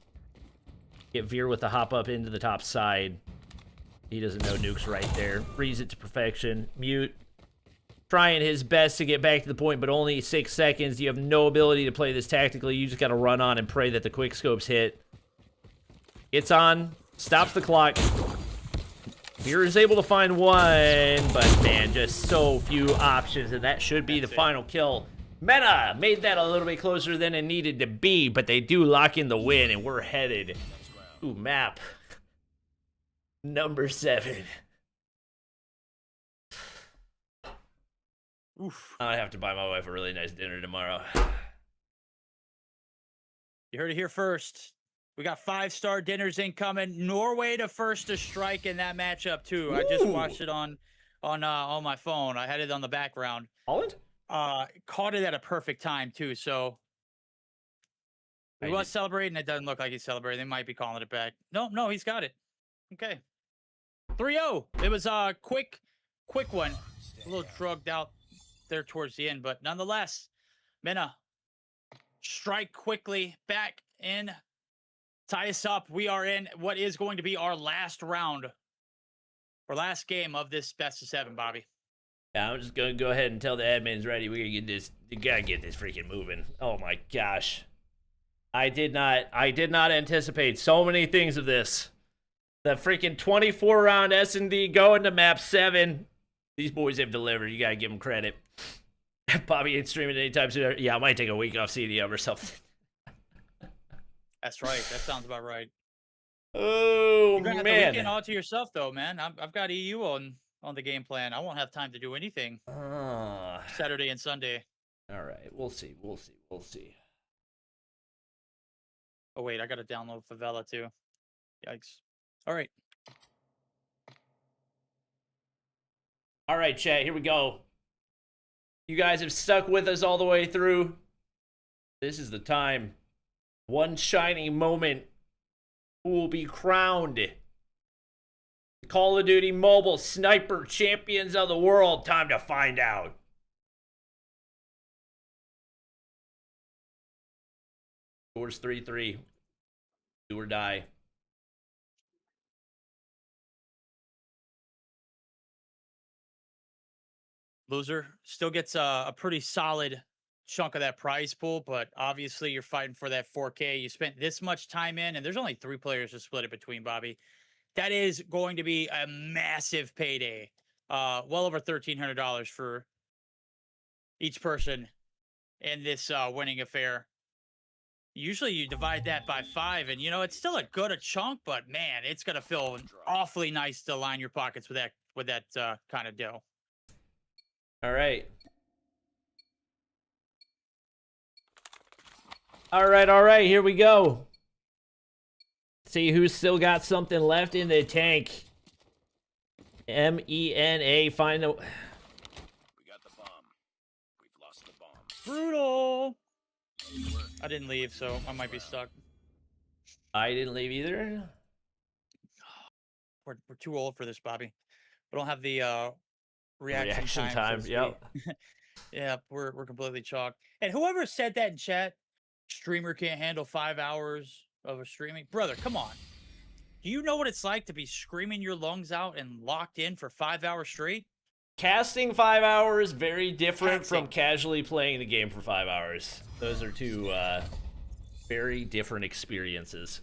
Get Veer with the hop up into the top side. He doesn't know Nuke's right there. Reads it to perfection. Mute trying his best to get back to the point, but only 6 seconds. You have no ability to play this tactically. You just got to run on and pray that the quick scopes hit. Gets on, stops the clock. Veer is able to find one, but man, just so few options, and that should be the final kill. Meta made that a little bit closer than it needed to be, but they do lock in the win, and we're headed to map number 7. Oof. I have to buy my wife a really nice dinner tomorrow. You heard it here first. We got 5-star dinners incoming. Norway to first to strike in that matchup too. Ooh. I just watched it on my phone. I had it on the background. Holland? Caught it at a perfect time too. So he was celebrating. It doesn't look like he's celebrating. They might be calling it back. No, he's got it. Okay. 3-0. It was a quick one. A little drugged out there towards the end, but nonetheless, Mena strike quickly back in. Tie us up. We are in what is going to be our last round or last game of this best of 7, Bobby. Yeah, I'm just gonna go ahead and tell the admins ready. We gotta get this. You gotta get this freaking moving. Oh my gosh, I did not anticipate so many things of this. The freaking 24 round S&D going to map 7. These boys have delivered. You gotta give them credit. Bobby ain't streaming anytime soon. Yeah, I might take a week off CDM or something. That's right. That sounds about right. Oh, You're gonna have the weekend man. all to yourself, though, man. I've got EU on the game plan. I won't have time to do anything Saturday and Sunday. All right, we'll see. We'll see. We'll see. Oh wait, I gotta download Favela too. Yikes! All right, All right, chat, here we go. You guys have stuck with us all the way through. This is the time. One shining moment. Who will be crowned Call of Duty Mobile Sniper Champions of the World? Time to find out. Scores 3-3. Do or die. loser still gets a pretty solid chunk of that prize pool, but obviously you're fighting for that 4K. You spent this much time in, and there's only 3 players to split it between, Bobby. That is going to be a massive payday. Well over $1,300 for each person in this winning affair. Usually you divide that by 5, and it's still a chunk, but man, it's gonna feel awfully nice to line your pockets with that kind of dough. All right. All right, here we go. See who's still got something left in the tank. MENA, find the... We got the bomb. We've lost the bomb. Brutal. I didn't leave, so I might be stuck. I didn't leave either. We're too old for this, Bobby. We don't have the reaction time. So Yep. Yeah, we're completely chalked. And whoever said that in chat, streamer can't handle 5 hours of a streaming. Brother, come on. Do you know what it's like to be screaming your lungs out and locked in for 5 hours straight? Casting 5 hours, very different Casting. from casually playing the game for 5 hours. Those are two very different experiences.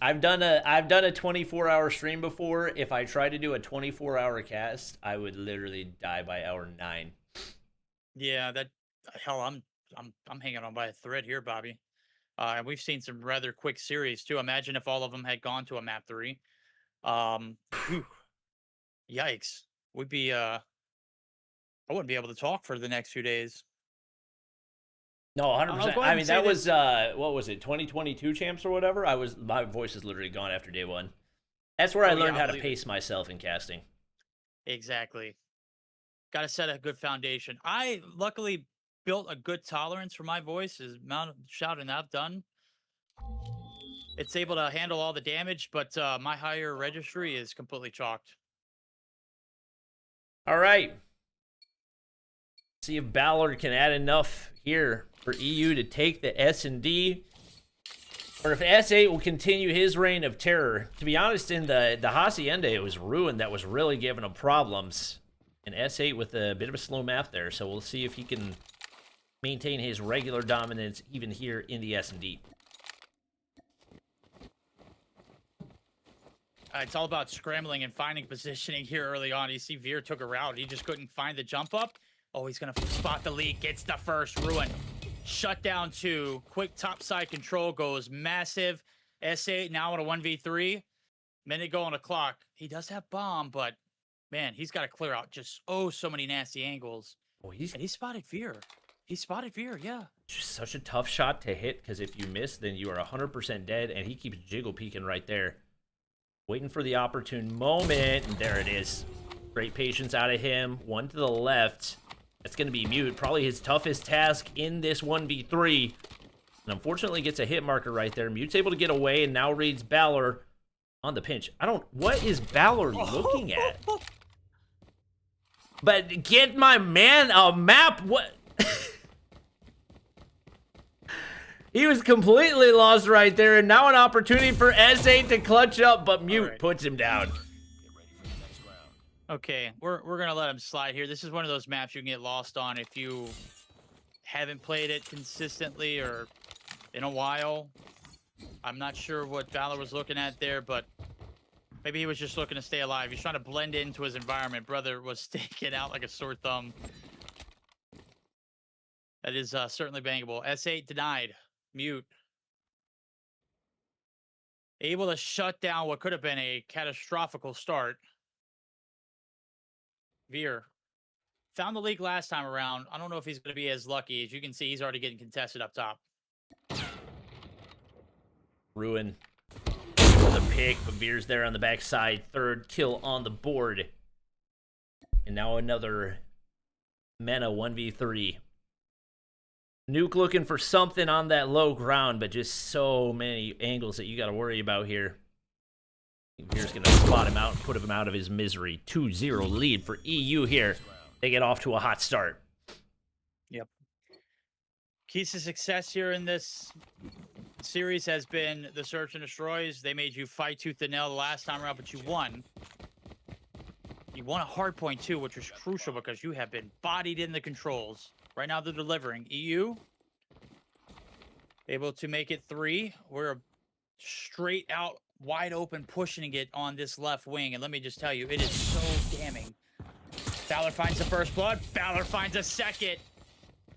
I've done a 24-hour stream before. If I tried to do a 24-hour cast, I would literally die by hour 9. Yeah, hell, I'm hanging on by a thread here, Bobby. And we've seen some rather quick series too. Imagine if all of them had gone to a map 3. Whew. Yikes. We'd be I wouldn't be able to talk for the next few days. No, 100%. I'll go ahead I and mean, say that was this. what was it? 2022 champs or whatever. My voice is literally gone after day 1. That's where I Oh, yeah, learned I how to believe it. pace myself in casting. Exactly. Got to set a good foundation. I luckily built a good tolerance for my voice. As amount of shouting I've done, it's able to handle all the damage, but my higher registry is completely chalked. All right. See if Ballard can add enough here for EU to take the S&D, or if S8 will continue his reign of terror. To be honest, in the Hacienda, it was Ruin that was really giving him problems. And S8 with a bit of a slow map there, so we'll see if he can maintain his regular dominance even here in the S&D. It's all about scrambling and finding positioning here early on. You see Veer took a route. He just couldn't find the jump up. Oh, he's going to spot the lead. Gets the first. Ruin. Shut down 2. Quick topside control goes massive. S8 now on a 1v3. Minute go on the clock. He does have bomb, but man, he's got to clear out just so many nasty angles. Oh, And he spotted Veer. He spotted Veer, yeah. just such a tough shot to hit, because if you miss, then you are 100% dead, and he keeps jiggle peeking right there. Waiting for the opportune moment, and there it is. Great patience out of him. One to the left. That's going to be Mute. Probably his toughest task in this 1v3. And unfortunately gets a hit marker right there. Mute's able to get away, and now reads Balor on the pinch. What is Balor looking at? But get my man a map. What? He was completely lost right there, and now an opportunity for S8 to clutch up, but Mute right. puts him down. Get ready for the next round. Okay, we're gonna let him slide here. This is one of those maps you can get lost on if you haven't played it consistently or in a while. I'm not sure what Valor was looking at there, but maybe he was just looking to stay alive. He's trying to blend into his environment. Brother was sticking out like a sore thumb. That is certainly bangable. S8 denied. Mute. Able to shut down what could have been a catastrophical start. Veer. Found the leak last time around. I don't know if he's going to be as lucky. As you can see, he's already getting contested up top. Ruin with a pick, but Veer's there on the backside. Third kill on the board. And now another Mena 1v3. Nuke looking for something on that low ground, but just so many angles that you got to worry about here. Veer's going to spot him out and put him out of his misery. 2-0 lead for EU here. They get off to a hot start. Yep. Keys to success here in this series has been the search and destroys. They made you fight tooth and nail the last time around, but you won. You won a hard point too, which was crucial because you have been bodied in the controls. Right now they're delivering. EU able to make it 3. We're straight out wide open pushing it on this left wing, and let me just tell you, it is so damning. Valor finds the first blood. Valor finds a second.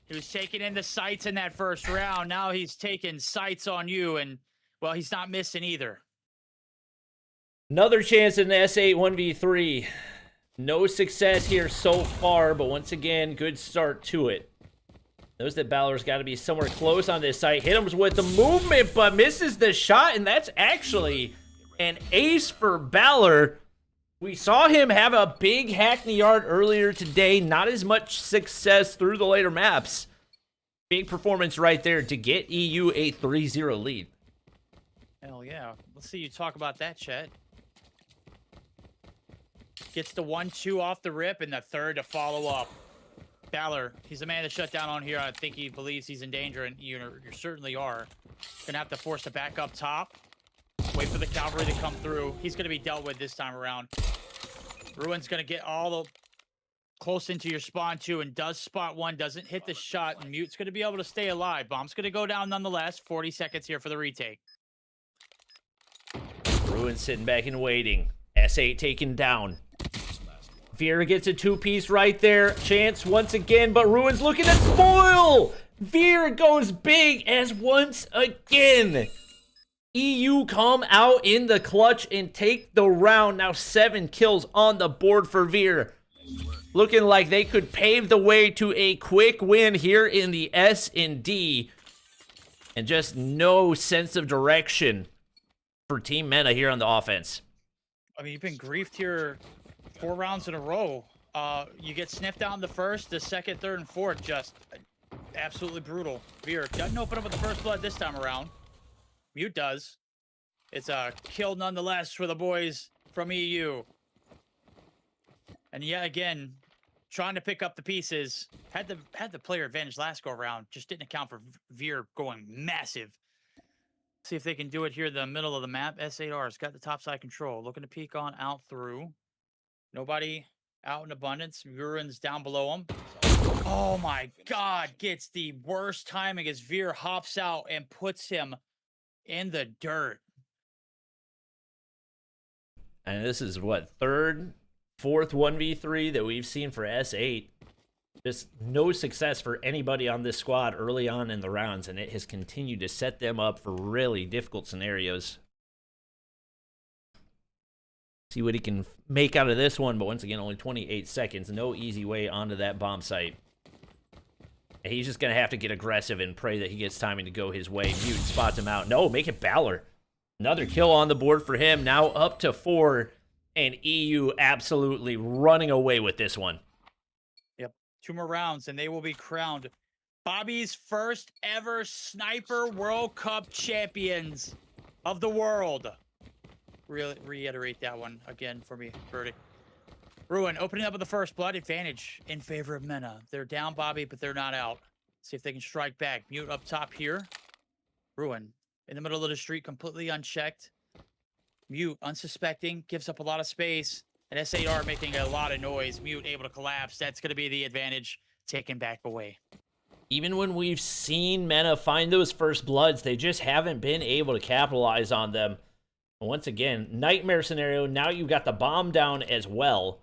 He was taking in the sights in that first round. Now he's taking sights on you, and, well, he's not missing either. Another chance in the S8 1v3. No success here so far, but once again, good start to it. Knows that Balor's got to be somewhere close on this site. Hit him with the movement, but misses the shot, and that's actually an ace for Balor. We saw him have a big hack in the yard earlier today. Not as much success through the later maps. Big performance right there to get EU a 3-0 lead. Hell yeah. Let's see you talk about that, Chet. Gets the 1-2 off the rip and the third to follow up. Valor, he's the man to shut down on here. I think he believes he's in danger, and you certainly are. Gonna have to force it back up top. Wait for the cavalry to come through. He's gonna be dealt with this time around. Ruin's gonna get all the close into your spawn too, and does spot one, doesn't hit the shot, and Mute's gonna be able to stay alive. Bomb's gonna go down nonetheless. 40 seconds here for the retake. Ruin sitting back and waiting. S8 taken down. Veer gets a 2-piece right there. Chance once again, but Ruin's looking to spoil! Veer goes big as once again. EU come out in the clutch and take the round. Now 7 kills on the board for Veer. Looking like they could pave the way to a quick win here in the S&D. And just no sense of direction for Team Mena here on the offense. I mean, you've been griefed here 4 rounds in a row. You get sniffed out in the first, the second, third, and fourth. Just absolutely brutal. Veer doesn't open up with the first blood this time around. Mute does. It's a kill nonetheless for the boys from EU. And yeah, again, trying to pick up the pieces. Had the player advantage last go around. Just didn't account for Veer going massive. See if they can do it here in the middle of the map. S8R's got the topside control. Looking to peek on out through. Nobody out in abundance. Ruin's down below him. Oh my god. Gets the worst timing as Veer hops out and puts him in the dirt. And this is what, third, fourth 1v3 that we've seen for S8. Just no success for anybody on this squad early on in the rounds, and it has continued to set them up for really difficult scenarios. See what he can make out of this one, but once again, only 28 seconds. No easy way onto that bomb site. And he's just going to have to get aggressive and pray that he gets timing to go his way. Mute spots him out. No, make it Balor. Another kill on the board for him. Now up to 4, and EU absolutely running away with this one. 2 more rounds, and they will be crowned Bobby's first ever Sniper World Cup champions of the world. Reiterate that one again for me, Verdict. Ruin opening up with the first blood advantage in favor of Mena. They're down, Bobby, but they're not out. See if they can strike back. Mute up top here. Ruin in the middle of the street, completely unchecked. Mute, unsuspecting, gives up a lot of space. And SAR making a lot of noise. Mute able to collapse. That's going to be the advantage taken back away. Even when we've seen Mena find those first bloods, they just haven't been able to capitalize on them. Once again, nightmare scenario. Now you've got the bomb down as well.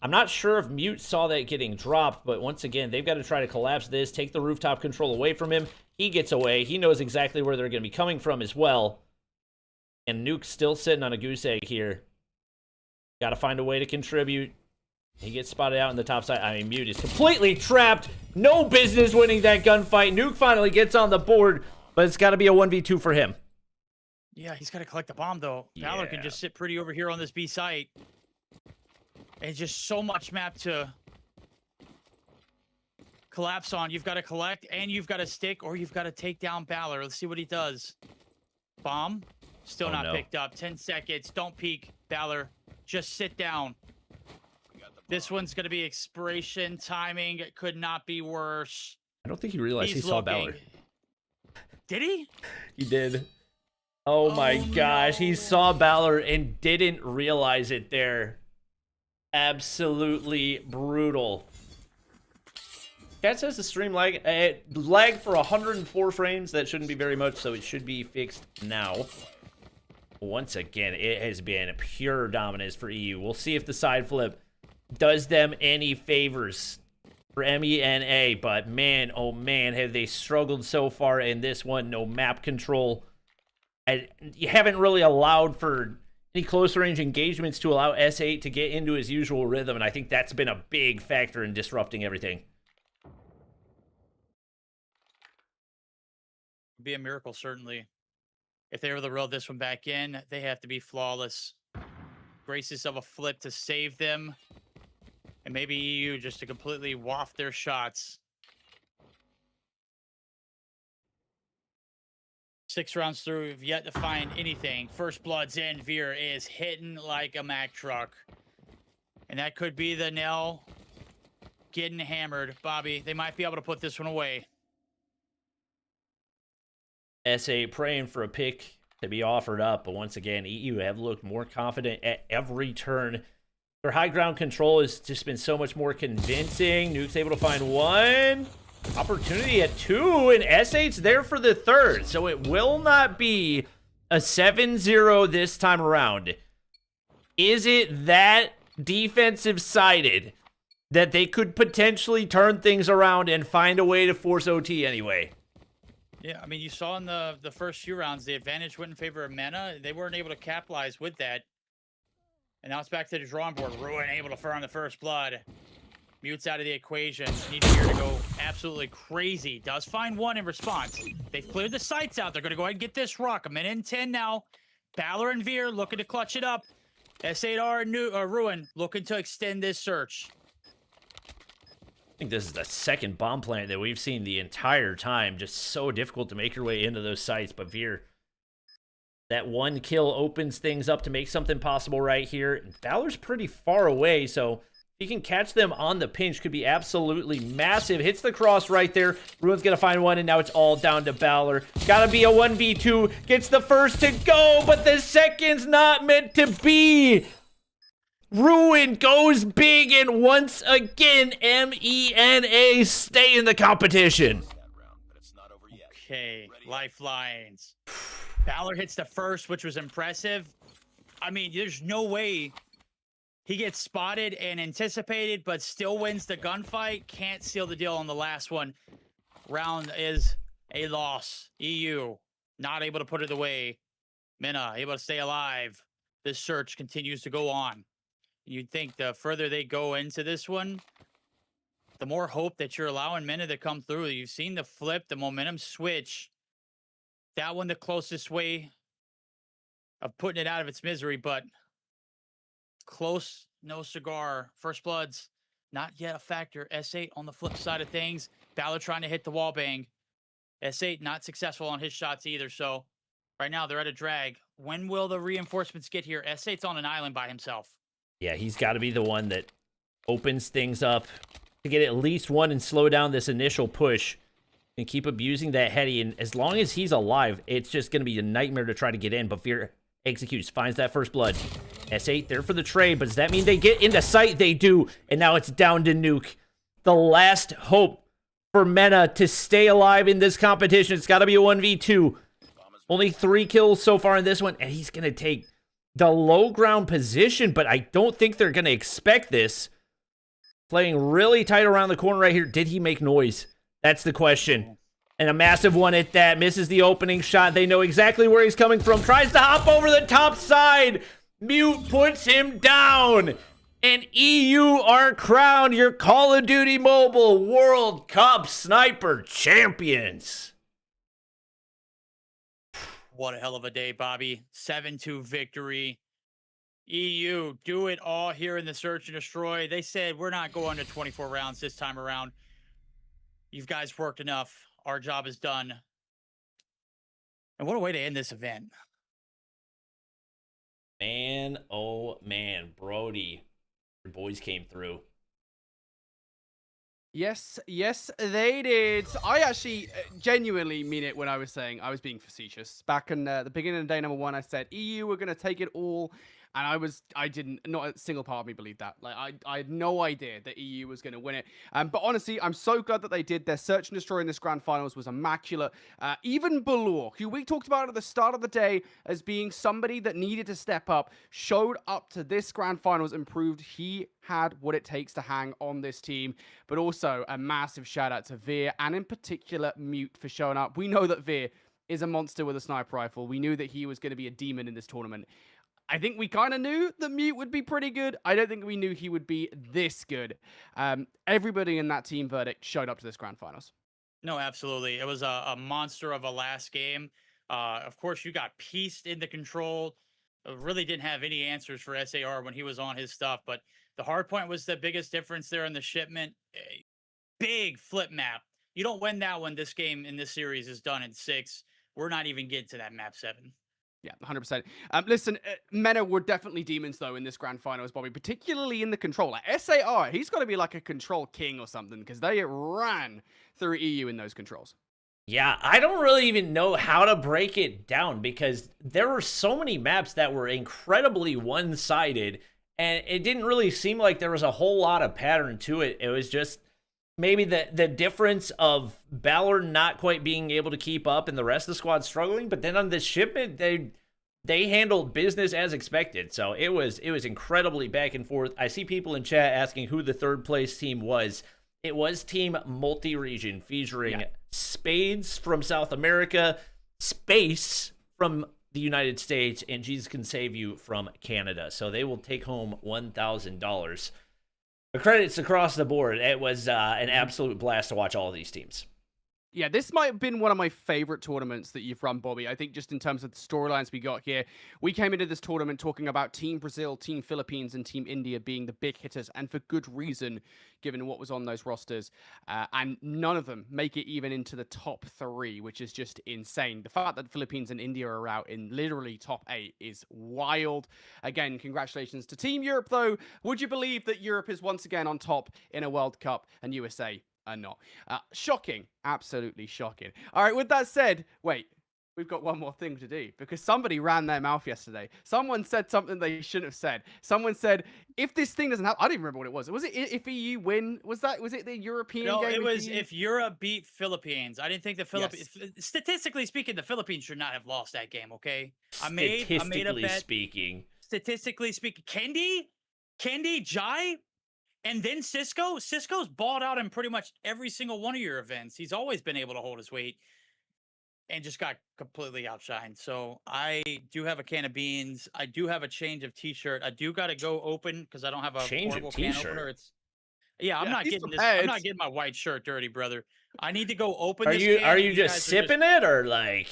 I'm not sure if Mute saw that getting dropped, but once again, they've got to try to collapse this, take the rooftop control away from him. He gets away. He knows exactly where they're going to be coming from as well. And Nuke's still sitting on a goose egg here. Got to find a way to contribute. He gets spotted out on the top side. I mean, Mute is completely trapped. No business winning that gunfight. Nuke finally gets on the board, but it's got to be a 1v2 for him. Yeah, he's got to collect the bomb, though. Valor can just sit pretty over here on this B site. And it's just so much map to collapse on. You've got to collect, and you've got to stick, or you've got to take down Valor. Let's see what he does. Bomb. Still not picked up. 10 seconds. Don't peek, Valor. Just sit down. This one's going to be expiration timing. It could not be worse. I don't think he realized he saw Valor. Did he? He did. Oh my gosh. He saw Valor and didn't realize it there. Absolutely brutal. Cat says the stream lag. It lagged for 104 frames. That shouldn't be very much, so it should be fixed now. Once again, it has been pure dominance for EU. We'll see if the side flip does them any favors for MENA. But man, oh man, have they struggled so far in this one. No map control. And you haven't really allowed for any close range engagements to allow S8 to get into his usual rhythm. And I think that's been a big factor in disrupting everything. Be a miracle, certainly. If they were to reel this one back in, they have to be flawless. Graces of a flip to save them. And maybe EU just to completely waft their shots. 6 rounds through, we've yet to find anything. First blood's in. Veer is hitting like a Mack truck. And that could be the nail getting hammered. Bobby, they might be able to put this one away. SA praying for a pick to be offered up, but once again, EU have looked more confident at every turn. Their high ground control has just been so much more convincing. Nuke's able to find one. Opportunity at 2, and S8's there for the 3rd, so it will not be a 7-0 this time around. Is it that defensive-sided that they could potentially turn things around and find a way to force OT anyway? Yeah, I mean, you saw in the first few rounds, the advantage went in favor of Mena. They weren't able to capitalize with that. And now it's back to the drawing board. Ruin able to firm the first blood. Mute's out of the equation. Need here to go absolutely crazy. Does find one in response. They've cleared the sights out. They're going to go ahead and get this rock. A minute and 10 now. Valor and Veer looking to clutch it up. S8R and Ruin looking to extend this search. I think this is the second bomb plant that we've seen the entire time. Just so difficult to make your way into those sites. But Veer, that one kill opens things up to make something possible right here. And Valor's pretty far away, so he can catch them on the pinch. Could be absolutely massive. Hits the cross right there. Ruin's going to find one, and now it's all down to Valor. Got to be a 1v2. Gets the first to go, but the second's not meant to be. Ruin goes big, and once again, MENA stay in the competition. Okay, lifelines. Valor hits the first, which was impressive. I mean, there's no way he gets spotted and anticipated, but still wins the gunfight. Can't seal the deal on the last one. Round is a loss. EU not able to put it away. Mena able to stay alive. This search continues to go on. You'd think the further they go into this one, the more hope that you're allowing Mena to come through. You've seen the flip, the momentum switch. That one the closest way of putting it out of its misery, but close, no cigar. First bloods, not yet a factor. S8 on the flip side of things. Valor trying to hit the wall bang. S8 not successful on his shots either, so right now they're at a drag. When will the reinforcements get here? S8's on an island by himself. Yeah, he's got to be the one that opens things up to get at least one and slow down this initial push. and keep abusing that heady. And as long as he's alive, it's just going to be a nightmare to try to get in. But Fear executes, finds that first blood. S8 there for the trade, but does that mean they get into sight? They do. And now it's down to Nuke. The last hope for Mena to stay alive in this competition. It's got to be a 1v2. Only 3 kills so far in this one, and he's going to take the low ground position, but I don't think they're going to expect this. Playing really tight around the corner right here. Did he make noise? That's the question. And a massive one at that. Misses the opening shot. They know exactly where he's coming from. Tries to hop over the top side. Mute puts him down. And EU are crowned your Call of Duty Mobile World Cup Sniper Champions. What a hell of a day, Bobby. 7-2 victory. EU, do it all here in the Search and Destroy. They said, we're not going to 24 rounds this time around. You guys worked enough. Our job is done. And what a way to end this event. Man, oh man, Brody. Your boys came through. Yes, they did. I actually genuinely mean it when I was saying I was being facetious. Back in the beginning of day number 1, I said EU were going to take it all. And not a single part of me believed that. Like, I had no idea that EU was going to win it. But honestly, I'm so glad that they did. Their Search and Destroy in this grand finals was immaculate. Even Balor, who we talked about at the start of the day as being somebody that needed to step up, showed up to this grand finals and proved he had what it takes to hang on this team. But also a massive shout out to Veer, and in particular Mute, for showing up. We know that Veer is a monster with a sniper rifle. We knew that he was going to be a demon in this tournament. I think we kind of knew that Mute would be pretty good. I don't think we knew he would be this good. Everybody in that team verdict showed up to this grand finals. No, absolutely. It was a monster of a last game. Of course, you got pieced into control. Really didn't have any answers for SAR when he was on his stuff. But the hardpoint was the biggest difference there in the shipment. Big flip map. You don't win that one. This game in this series is done in 6. We're not even getting to that map 7. Yeah, 100%. Listen, Mena were definitely demons, though, in this grand finals, Bobby, particularly in the control. Like, SAR, he's got to be like a control king or something, because they ran through EU in those controls. Yeah, I don't really even know how to break it down, because there were so many maps that were incredibly one-sided, and it didn't really seem like there was a whole lot of pattern to it. It was just maybe the difference of Balor not quite being able to keep up and the rest of the squad struggling. But then on this shipment, they handled business as expected. So it was incredibly back and forth. I see people in chat asking who the third place team was. It was Team Multi-Region, featuring Spades from South America, Space from the United States, and Jesus Can Save You from Canada. So they will take home $1,000. The credits across the board. It was an absolute blast to watch all of these teams. Yeah, this might have been one of my favorite tournaments that you've run, Bobby. I think just in terms of the storylines we got here, we came into this tournament talking about Team Brazil, Team Philippines, and Team India being the big hitters, and for good reason, given what was on those rosters. And none of them make it even into the top 3, which is just insane. The fact that the Philippines and India are out in literally top 8 is wild. Again, congratulations to Team Europe, though. Would you believe that Europe is once again on top in a World Cup and USA are not? Shocking. Absolutely shocking. All right, with that said, wait, we've got one more thing to do, because somebody ran their mouth yesterday. Someone said something they shouldn't have said. Someone said, if this thing doesn't happen, I don't even remember what it was. Was it if EU win? Was it the European game? No, it was if Europe beat Philippines. I didn't think the Philippines, statistically speaking, the Philippines should not have lost that game, okay? I made a bet. Statistically speaking, Kendi, Jai, and then Cisco's balled out in pretty much every single one of your events. He's always been able to hold his weight and just got completely outshined. So I do have a can of beans. I do have a change of t-shirt. I do got to go open because I don't have a change of can opener. I'm not getting this. I'm not getting my white shirt dirty, brother. I need to go open this can. Are you just sipping it, or like?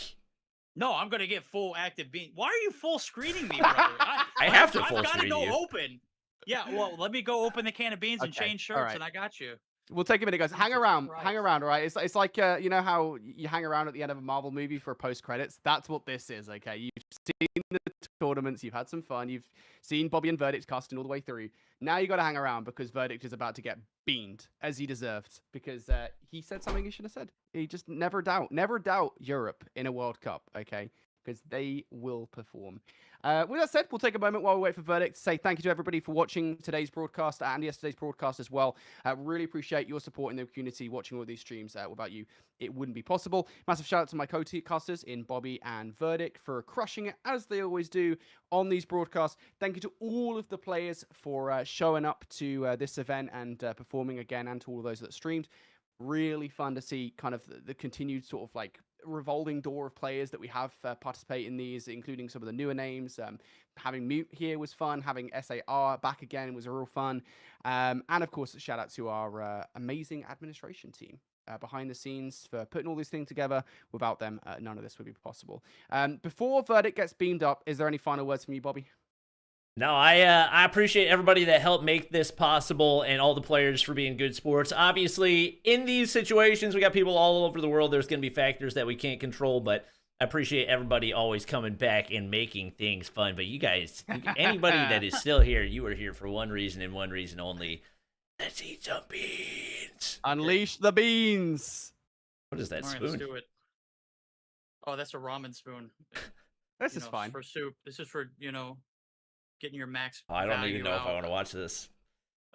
No, I'm going to get full active bean. Why are you full screening me, brother? I have to full screen you. I've got to go open. Yeah, well, let me go open the can of beans and change shirts, and I got you. We'll take a minute, guys. Hang around, all right? It's like, you know how you hang around at the end of a Marvel movie for post-credits? That's what this is, okay? You've seen the tournaments, you've had some fun, you've seen Bobby and Verdict casting all the way through. Now you got to hang around because Verdict is about to get beamed as he deserved because he said something he should have said. He just never doubt Europe in a World Cup, okay? Because they will perform. With that said, we'll take a moment while we wait for Verdict to say thank you to everybody for watching today's broadcast and yesterday's broadcast as well. Really appreciate your support in the community, watching all these streams. Without you, it wouldn't be possible. Massive shout out to my co-casters in Bobby and Verdict for crushing it, as they always do on these broadcasts. Thank you to all of the players for showing up to this event and performing again, and to all of those that streamed. Really fun to see kind of the continued sort of like revolving door of players that we have participate in these, including some of the newer names. Having Mute here was fun. Having SAR back again was a real fun. And of course, shout out to our amazing administration team behind the scenes for putting all these things together. Without them, none of this would be possible. Before Verdict gets beamed up, is there any final words from you, Bobby? No, I appreciate everybody that helped make this possible and all the players for being good sports. Obviously, in these situations, we got people all over the world. There's going to be factors that we can't control, but I appreciate everybody always coming back and making things fun. But you guys, anybody that is still here, you are here for one reason and one reason only. Let's eat some beans. Unleash the beans. What is that All right, let's spoon? do it. Oh, that's a ramen spoon. This is fine. For soup. This is for, getting your max. Oh, I don't value even know if I out. want to watch this.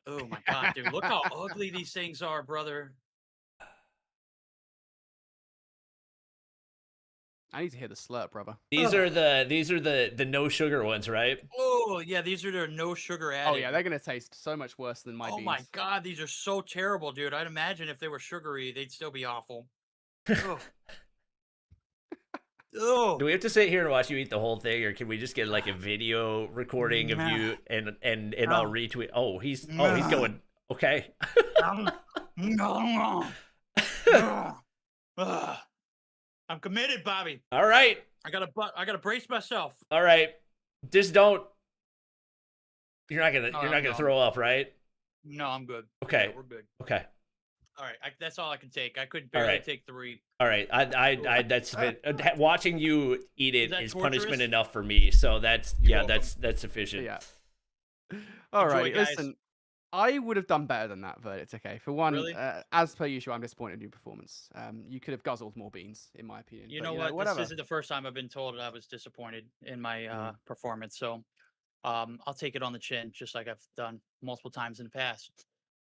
Oh my god, dude! Look how ugly these things are, brother. I need to hear the slurp, brother. These are the no sugar ones, right? Oh yeah, these are their no sugar added. Oh yeah, they're gonna taste so much worse than my beans. Oh my god, these are so terrible, dude. I'd imagine if they were sugary, they'd still be awful. Ugh. Do we have to sit here and watch you eat the whole thing, or can we just get like a video recording of you and I'll retweet? Oh, he's going okay. I'm committed, Bobby. All right. I gotta brace myself. All right. Just don't. You're not No, gonna throw up, right? No, I'm good. Okay. Yeah, we're good. Okay. All right, that's all I can take. I could barely take 3. All right. I that's watching you eat it is punishment torturous? enough for me. So that's that's sufficient. Yeah. All right. guys. Listen, I would have done better than that, but it's okay. For one, Really? as per usual, I'm disappointed in your performance. You could have guzzled more beans, in my opinion. You but, know what? Whatever. This isn't the first time I've been told I was disappointed in my performance. So I'll take it on the chin, just like I've done multiple times in the past.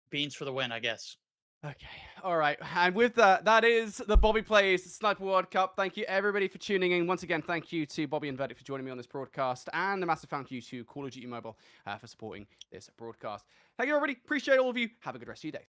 Beans for the win, I guess. Okay, all right. And with that, that is the Bobby Plays Sniper World Cup. Thank you, everybody, for tuning in. Once again, thank you to Bobby and Verdict for joining me on this broadcast. And a massive thank you to Call of Duty Mobile for supporting this broadcast. Thank you, everybody. Appreciate all of you. Have a good rest of your day.